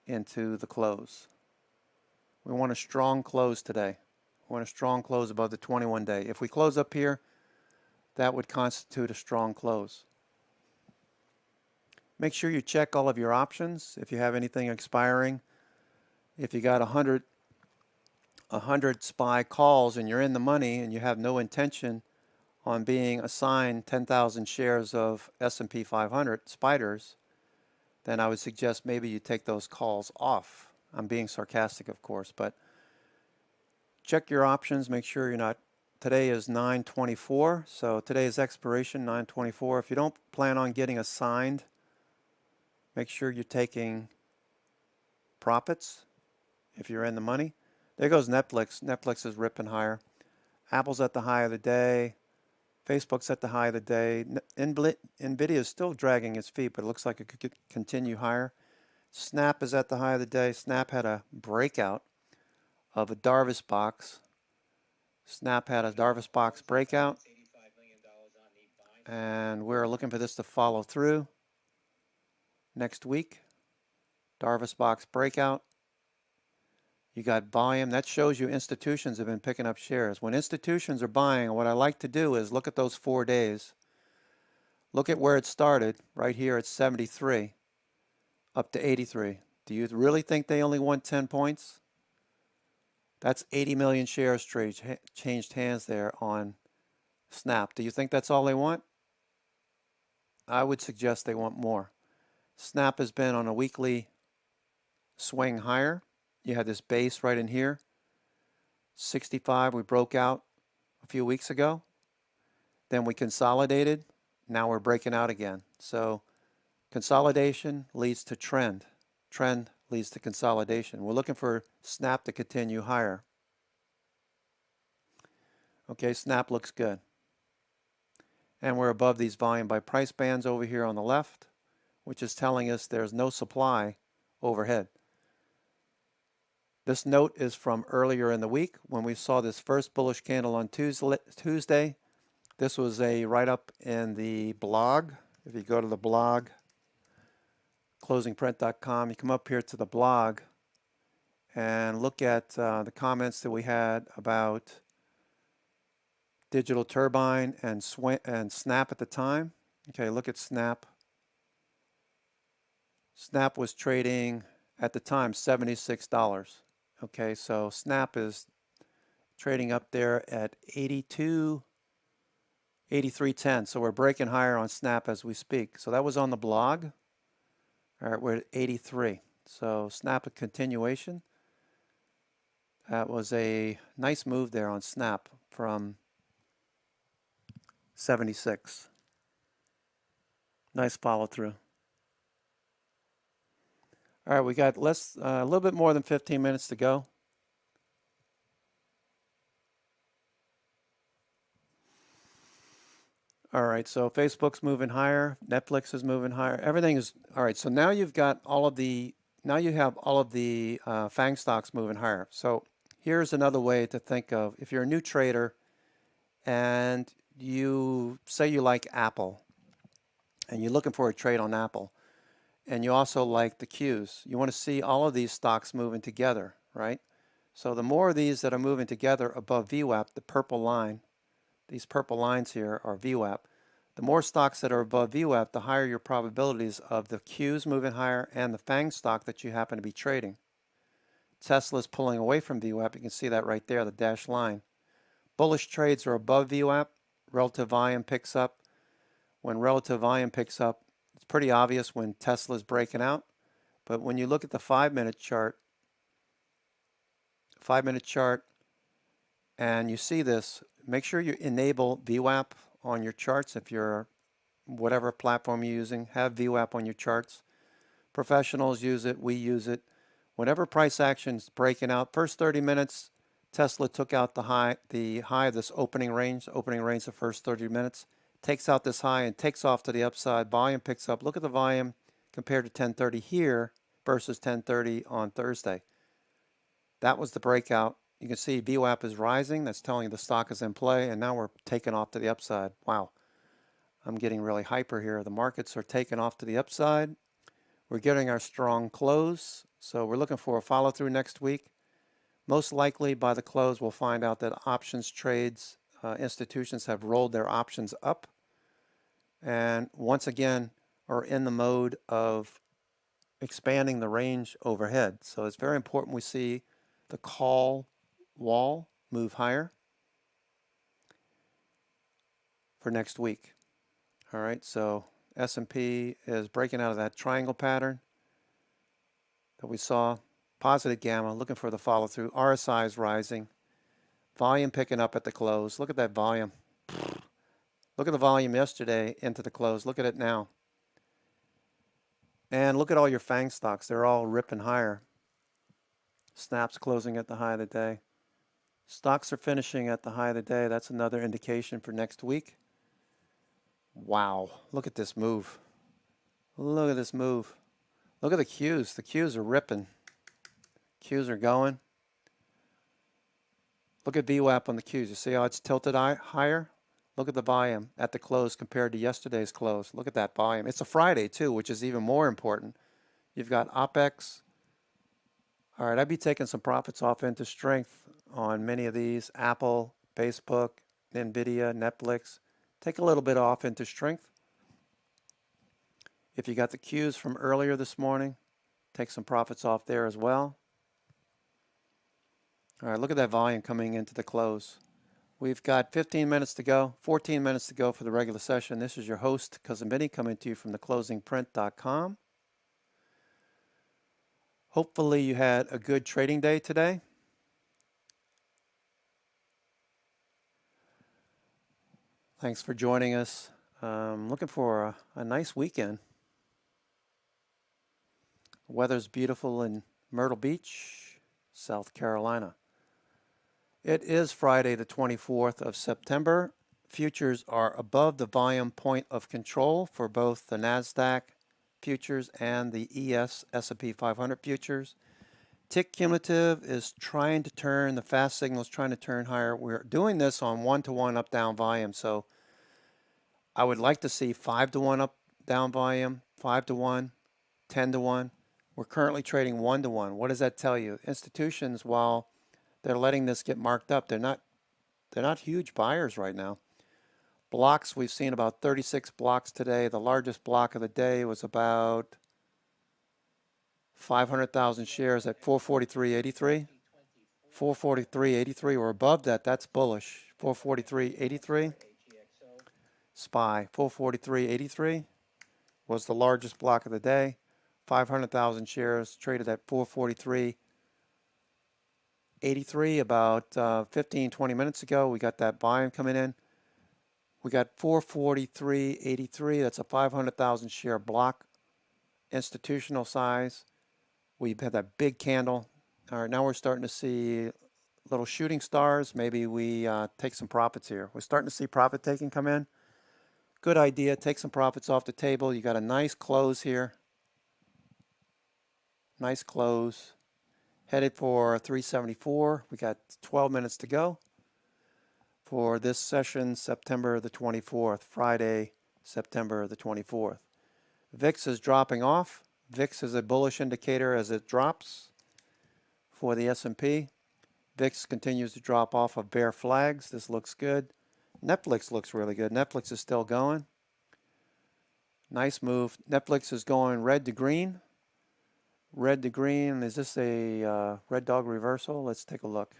into the close. We want a strong close today. We want a strong close above the 21-day. If we close up here, that would constitute a strong close. Make sure you check all of your options. If you have anything expiring, if you got 100 SPY calls and you're in the money and you have no intention on being assigned 10,000 shares of S&P 500 spiders, then I would suggest maybe you take those calls off. I'm being sarcastic, of course, but check your options. Make sure you're not. Today is 9/24, so today's expiration 9/24. If you don't plan on getting assigned, make sure you're taking profits if you're in the money. There goes Netflix. Netflix is ripping higher. Apple's at the high of the day. Facebook's at the high of the day. NVIDIA is still dragging its feet, but it looks like it could continue higher. Snap is at the high of the day. Snap had a breakout of a Darvas box. Snap had a Darvas box breakout. And we're looking for this to follow through next week. Darvas box breakout. You got volume. That shows you institutions have been picking up shares. When institutions are buying, what I like to do is look at those 4 days. Look at where it started, right here at 73, up to 83. Do you really think they only won 10 points? That's 80 million shares changed hands there on Snap. Do you think that's all they want? I would suggest they want more. Snap has been on a weekly swing higher. You had this base right in here, 65. We broke out a few weeks ago. Then we consolidated. Now we're breaking out again. So consolidation leads to trend. Trend leads to consolidation. We're looking for Snap to continue higher. Okay, Snap looks good. And we're above these volume by price bands over here on the left, which is telling us there's no supply overhead. This note is from earlier in the week when we saw this first bullish candle on Tuesday. This was a write-up in the blog. If you go to the blog, closingprint.com, you come up here to the blog and look at the comments that we had about Digital Turbine and Snap at the time. Okay, look at Snap. Snap was trading at the time $76. Okay, so Snap is trading up there at 82, 83.10. So we're breaking higher on Snap as we speak. So that was on the blog. All right, we're at 83. So Snap a continuation. That was a nice move there on Snap from 76. Nice follow through. All right, we got a little bit more than 15 minutes to go. All right, so Facebook's moving higher, Netflix is moving higher. Everything is all right. So now you've got all of the FANG stocks moving higher. So here's another way to think of if you're a new trader and you say you like Apple and you're looking for a trade on Apple and you also like the Qs. You want to see all of these stocks moving together, right? So the more of these that are moving together above VWAP, the purple line, these purple lines here are VWAP. The more stocks that are above VWAP, the higher your probabilities of the Qs moving higher and the FANG stock that you happen to be trading. Tesla's pulling away from VWAP. You can see that right there, the dashed line. Bullish trades are above VWAP. Relative volume picks up. When relative volume picks up, it's pretty obvious when Tesla's breaking out. But when you look at the 5-minute chart, and you see this, make sure you enable VWAP on your charts. If you're whatever platform you're using, have VWAP on your charts. Professionals use it, we use it. Whenever price action's breaking out, first 30 minutes, Tesla took out the high of this opening range the first 30 minutes, takes out this high and takes off to the upside. Volume picks up. Look at the volume compared to 1030 here versus 1030 on Thursday. That was the breakout. You can see VWAP is rising. That's telling you the stock is in play, and now we're taking off to the upside. Wow. I'm getting really hyper here. The markets are taking off to the upside. We're getting our strong close, so we're looking for a follow-through next week. Most likely by the close, we'll find out that options trades, institutions have rolled their options up, and once again are in the mode of expanding the range overhead. So it's very important we see the call wall move higher for next week. All right, so S&P is breaking out of that triangle pattern that we saw. Positive gamma, looking for the follow through. RSI is rising. Volume picking up at the close. Look at that volume. Look at the volume yesterday into the close. Look at it now. And look at all your FANG stocks. They're all ripping higher. Snap's closing at the high of the day. Stocks are finishing at the high of the day. That's another indication for next week. Wow. Look at this move. Look at this move. Look at the Qs. The Qs are ripping. Qs are going. Look at VWAP on the Qs. You see how it's tilted higher? Look at the volume at the close compared to yesterday's close. Look at that volume. It's a Friday too, which is even more important. You've got OPEX. All right, I'd be taking some profits off into strength on many of these. Apple, Facebook, NVIDIA, Netflix. Take a little bit off into strength. If you got the Qs from earlier this morning, take some profits off there as well. All right, look at that volume coming into the close. We've got 15 minutes to go, 14 minutes to go for the regular session. This is your host, Cousin Vinny, coming to you from theclosingprint.com. Hopefully you had a good trading day today. Thanks for joining us. Looking for a nice weekend. Weather's beautiful in Myrtle Beach, South Carolina. It is Friday the 24th of September. Futures are above the volume point of control for both the NASDAQ futures and the S&P 500 futures. Tick cumulative is trying to turn, the fast signal is trying to turn higher. We're doing this on 1-to-1 up-down volume, so I would like to see 5-to-1 up-down volume, 5-to-1, 10-to-1. We're currently trading 1-to-1. What does that tell you? Institutions, while they're letting this get marked up, they're not huge buyers right now. Blocks, we've seen about 36 blocks today. The largest block of the day was about 500,000 shares at 443.83. 443.83 or above that, that's bullish. 443.83. SPY 443.83 was the largest block of the day. 500,000 shares traded at 443.83 about 15-20 minutes ago. We got that volume coming in. We got 443.83. That's a 500,000 share block, institutional size. We've had that big candle. All right, now we're starting to see little shooting stars. Maybe we take some profits here. We're starting to see profit taking come in. Good idea. Take some profits off the table. You got a nice close here. Nice close. Headed for 374. We got 12 minutes to go for this session, September the 24th, Friday, September the 24th. VIX is dropping off. VIX is a bullish indicator as it drops for the S&P. VIX continues to drop off of bear flags. This looks good. Netflix looks really good. Netflix is still going. Nice move. Netflix is going red to green. Red to green. Is this a red dog reversal? Let's take a look.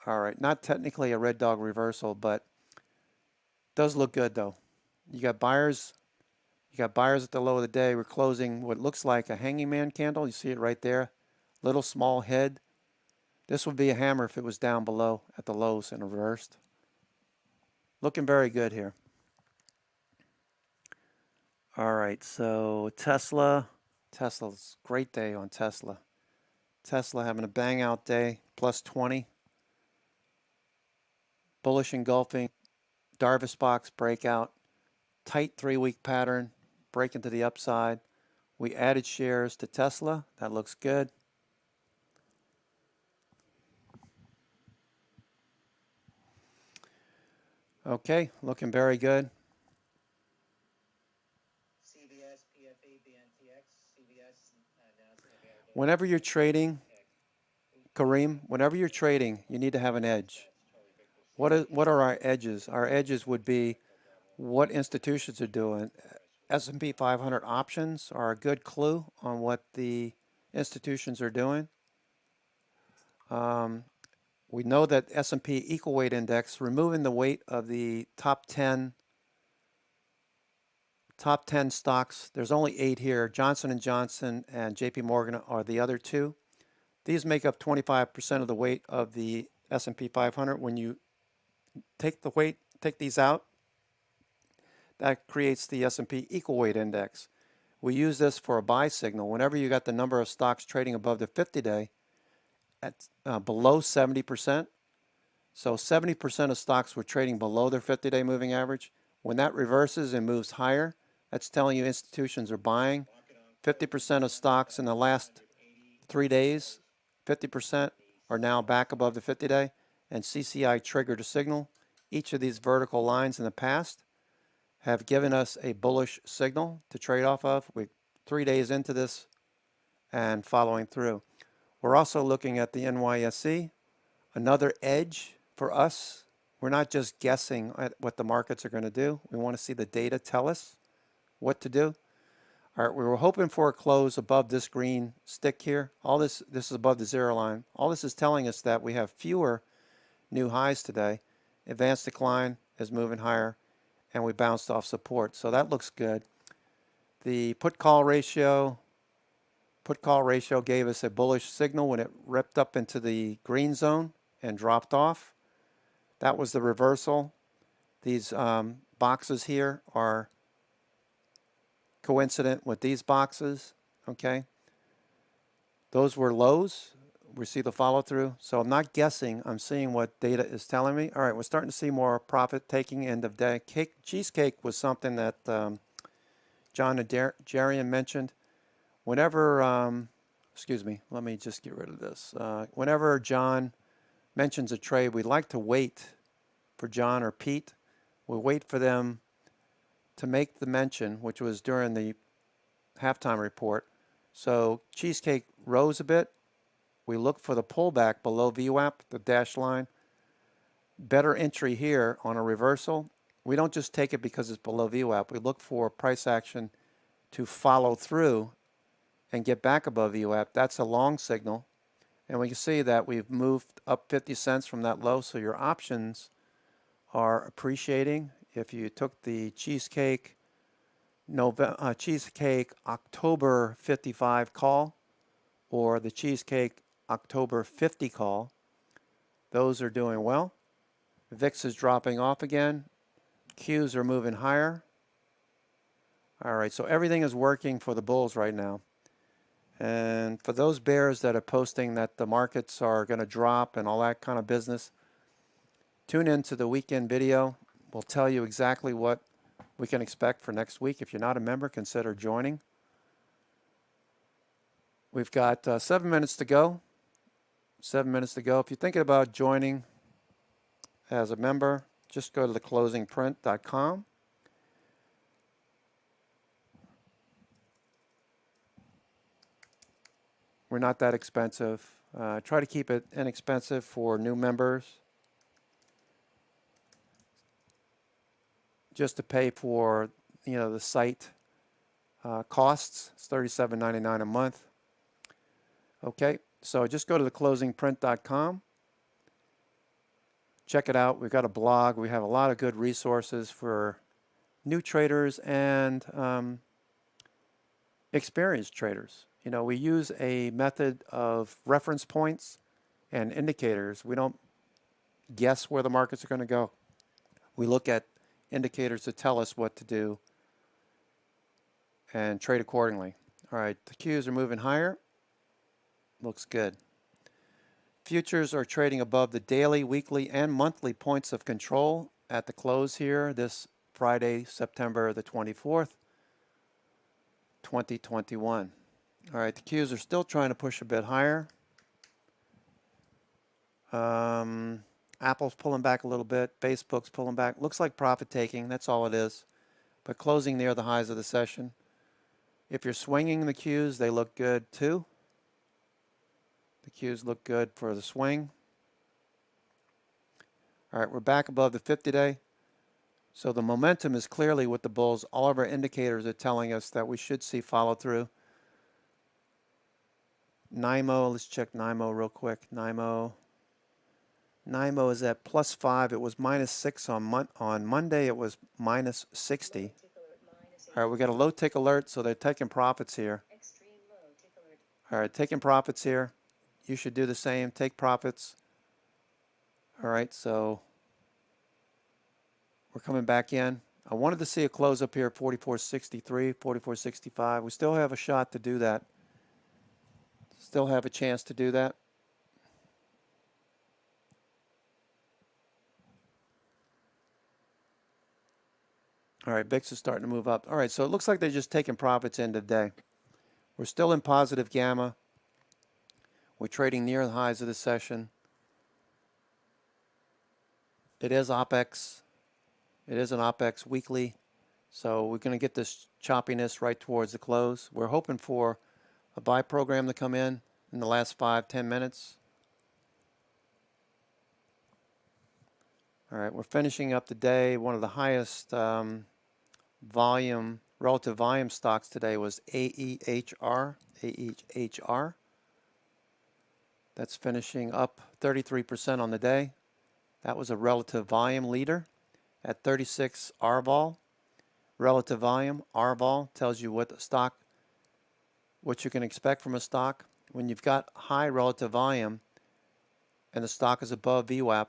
All right. Not technically a red dog reversal, but does look good though. You got buyers. You got buyers at the low of the day. We're closing what looks like a hanging man candle. You see it right there. Little small head. This would be a hammer if it was down below at the lows and reversed. Looking very good here. All right, so Tesla's great day on Tesla. Tesla having a bang out day, plus 20. Bullish engulfing, Darvas box breakout, tight 3-week pattern, breaking to the upside. We added shares to Tesla. That looks good. Okay, looking very good. CVS, PFA, BNTX, CVS announcing availability. Whenever you're trading, Kareem, whenever you're trading, you need to have an edge. What are our edges? Our edges would be what institutions are doing. S&P 500 options are a good clue on what the institutions are doing. We know that S&P equal weight index, removing the weight of the top 10 stocks. There's only 8 here. Johnson & Johnson and JP Morgan are the other 2. These make up 25% of the weight of the S&P 500. When you take the weight, take these out, that creates the S&P equal weight index. We use this for a buy signal. Whenever you got the number of stocks trading above the 50-day, at below 70%. So 70% of stocks were trading below their 50-day moving average. When that reverses and moves higher, that's telling you institutions are buying. 50% of stocks in the last 3 days, 50% are now back above the 50-day, and CCI triggered a signal. Each of these vertical lines in the past have given us a bullish signal to trade off of. We're 3 days into this and following through. We're also looking at the NYSE, another edge for us. We're not just guessing at what the markets are going to do. We want to see the data tell us what to do. All right, we were hoping for a close above this green stick here. All this is above the zero line. All this is telling us that we have fewer new highs today. Advanced decline is moving higher, and we bounced off support. So that looks good. The put-call ratio gave us a bullish signal when it ripped up into the green zone and dropped off. That was the reversal. These boxes here are coincident with these boxes, okay? Those were lows. We see the follow through. So I'm not guessing. I'm seeing what data is telling me. All right, we're starting to see more profit taking end of day. Cheesecake was something that John Najarian mentioned. Whenever, excuse me, let me just get rid of this. Whenever John mentions a trade, we like to wait for John or Pete. We wait for them to make the mention, which was during the halftime report. So Cheesecake rose a bit. We look for the pullback below VWAP, the dashed line. Better entry here on a reversal. We don't just take it because it's below VWAP. We look for price action to follow through and get back above VWAP, that's a long signal. And we can see that we've moved up 50 cents from that low, so your options are appreciating. If you took the Cheesecake October 55 call or the Cheesecake October 50 call, those are doing well. VIX is dropping off again. Qs are moving higher. All right, so everything is working for the bulls right now. And for those bears that are posting that the markets are going to drop and all that kind of business, tune into the weekend video. We'll tell you exactly what we can expect for next week. If you're not a member, consider joining. We've got 7 minutes to go. 7 minutes to go. If you're thinking about joining as a member, just go to theclosingprint.com. We're not that expensive. Try to keep it inexpensive for new members. Just to pay for, the site costs. It's $37.99 a month. Okay, so just go to theclosingprint.com. Check it out. We've got a blog. We have a lot of good resources for new traders and experienced traders. We use a method of reference points and indicators. We don't guess where the markets are going to go. We look at indicators to tell us what to do and trade accordingly. All right, the Qs are moving higher. Looks good. Futures are trading above the daily, weekly, and monthly points of control at the close here this Friday, September the 24th, 2021. All right, the Qs are still trying to push a bit higher. Apple's pulling back a little bit. Facebook's pulling back. Looks like profit taking. That's all it is. But closing near the highs of the session. If you're swinging the Qs, they look good too. The Qs look good for the swing. All right, we're back above the 50-day. So the momentum is clearly with the bulls. All of our indicators are telling us that we should see follow through. NYMO, let's check NYMO real quick. NYMO is at +5. It was -6 on Monday. It was -60. All right, we got a low tick alert, so they're taking profits here. All right, taking profits here. You should do the same. Take profits. All right, so we're coming back in. I wanted to see a close up here at 44.63, 44.65. We still have a shot to do that. Still have a chance to do that. All right, VIX is starting to move up. All right, so it looks like they're just taking profits in today. We're still in positive gamma. We're trading near the highs of the session. It is OPEX. It is an OPEX weekly. So we're going to get this choppiness right towards the close. We're hoping for a buy program to come in the last 5-10 minutes. All right, we're finishing up the day. One of the highest relative volume stocks today was AEHR. AEHR. That's finishing up 33% on the day. That was a relative volume leader at 36 RVol. Relative volume, RVol, tells you what you can expect from a stock. When you've got high relative volume and the stock is above VWAP,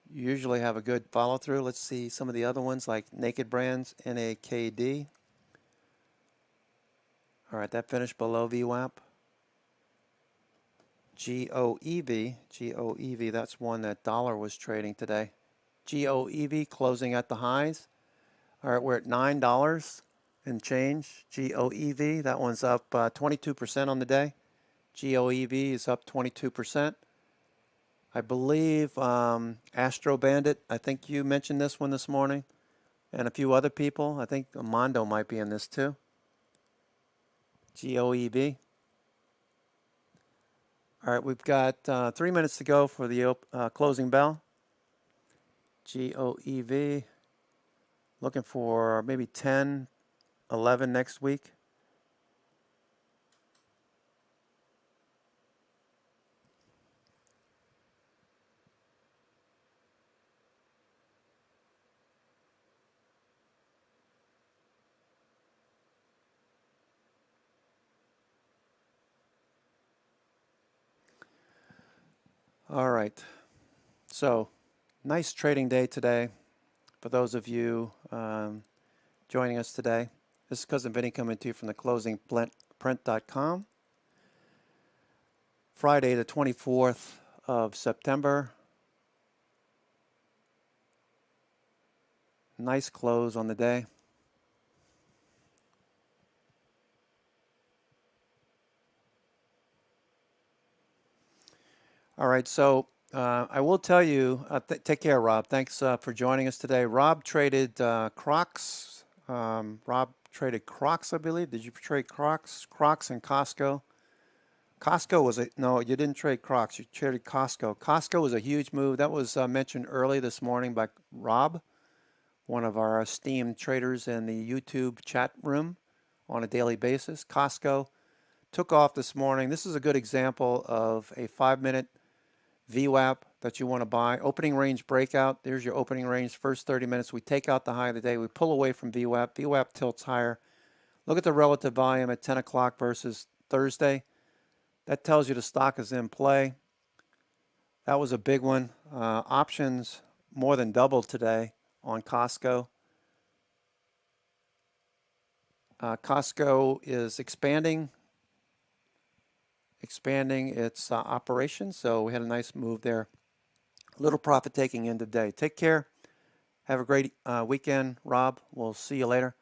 you usually have a good follow through. Let's see some of the other ones like Naked Brands, NAKD. All right, that finished below VWAP. GOEV, that's one that dollar was trading today. GOEV closing at the highs. All right, we're at $9 and change. GOEV, that one's up 22% on the day. GOEV is up 22%. I believe Astro Bandit, I think you mentioned this one this morning, and a few other people. I think Mondo might be in this too. GOEV. All right, we've got 3 minutes to go for the closing bell. GOEV. Looking for maybe 10, 11 next week. All right. So, nice trading day today for those of you joining us today. This is Cousin Vinny coming to you from the closingprint.com. Friday, the 24th of September. Nice close on the day. All right, so I will tell you, take care, Rob. Thanks for joining us today. Rob traded Crocs. Rob traded Crocs, I believe. Did you trade Crocs? Crocs and Costco. Costco was no, you didn't trade Crocs. You traded Costco. Costco was a huge move. That was mentioned early this morning by Rob, one of our esteemed traders in the YouTube chat room on a daily basis. Costco took off this morning. This is a good example of a 5-minute VWAP that you want to buy. Opening range breakout. There's your opening range. First 30 minutes. We take out the high of the day. We pull away from VWAP. VWAP tilts higher. Look at the relative volume at 10 o'clock versus Thursday. That tells you the stock is in play. That was a big one. Options more than doubled today on Costco. Costco is expanding its operations, so we had a nice move there. A little profit taking in today. Take care. Have a great weekend, Rob. We'll see you later.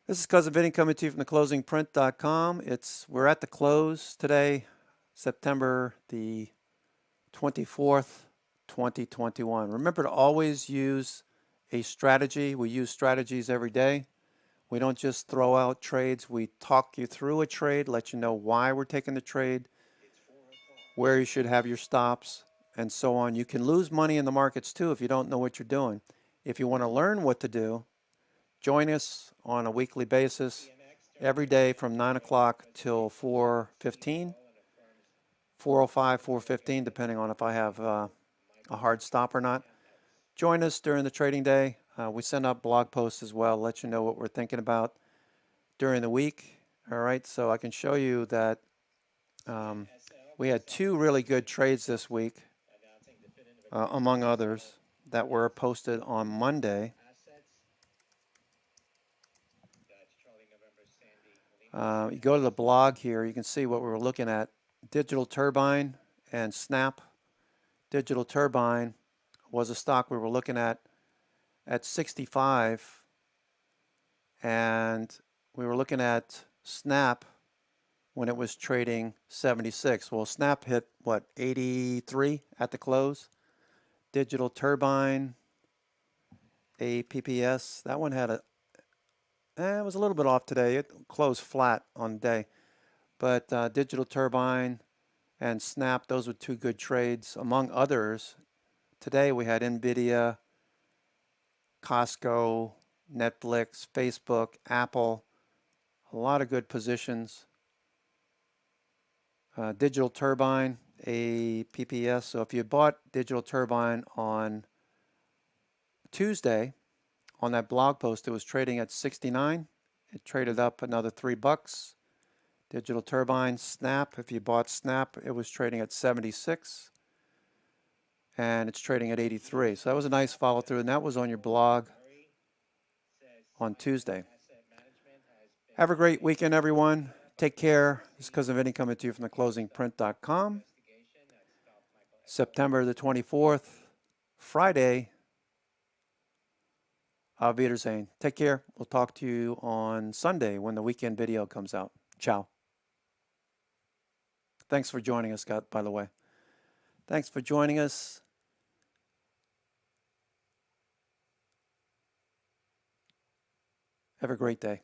This is Cousin Vinny coming to you from theclosingprint.com. We're at the close today, September the 24th, 2021. Remember to always use a strategy. We use strategies every day. We don't just throw out trades. We talk you through a trade, let you know why we're taking the trade, where you should have your stops, and so on. You can lose money in the markets too if you don't know what you're doing. If you want to learn what to do, join us on a weekly basis every day from 9 o'clock till 4:15, 4:05, 4:15, depending on if I have a hard stop or not. Join us during the trading day. We send out blog posts as well, let you know what we're thinking about during the week. All right, so I can show you that we had 2 really good trades this week, among others, that were posted on Monday. You go to the blog here, you can see what we were looking at. Digital Turbine and Snap. Digital Turbine was a stock we were looking at 65, and we were looking at Snap when it was trading 76. Well, Snap hit, 83 at the close. Digital Turbine, APPS, that one had it was a little bit off today. It closed flat on the day. But Digital Turbine and Snap, those were 2 good trades. Among others, today we had NVIDIA, Costco, Netflix, Facebook, Apple, a lot of good positions. Digital Turbine, APPS. So if you bought Digital Turbine on Tuesday, on that blog post, it was trading at 69. It traded up another $3. Digital Turbine, Snap. If you bought Snap, it was trading at 76. And it's trading at 83. So that was a nice follow through, and that was on your blog on Tuesday. Have a great weekend, everyone. Take care. This is Cousin Vinny coming to you from theclosingprint.com. September the 24th, Friday. Auf Wiedersehen. Take care. We'll talk to you on Sunday when the weekend video comes out. Ciao. Thanks for joining us, Scott, by the way. Thanks for joining us. Have a great day.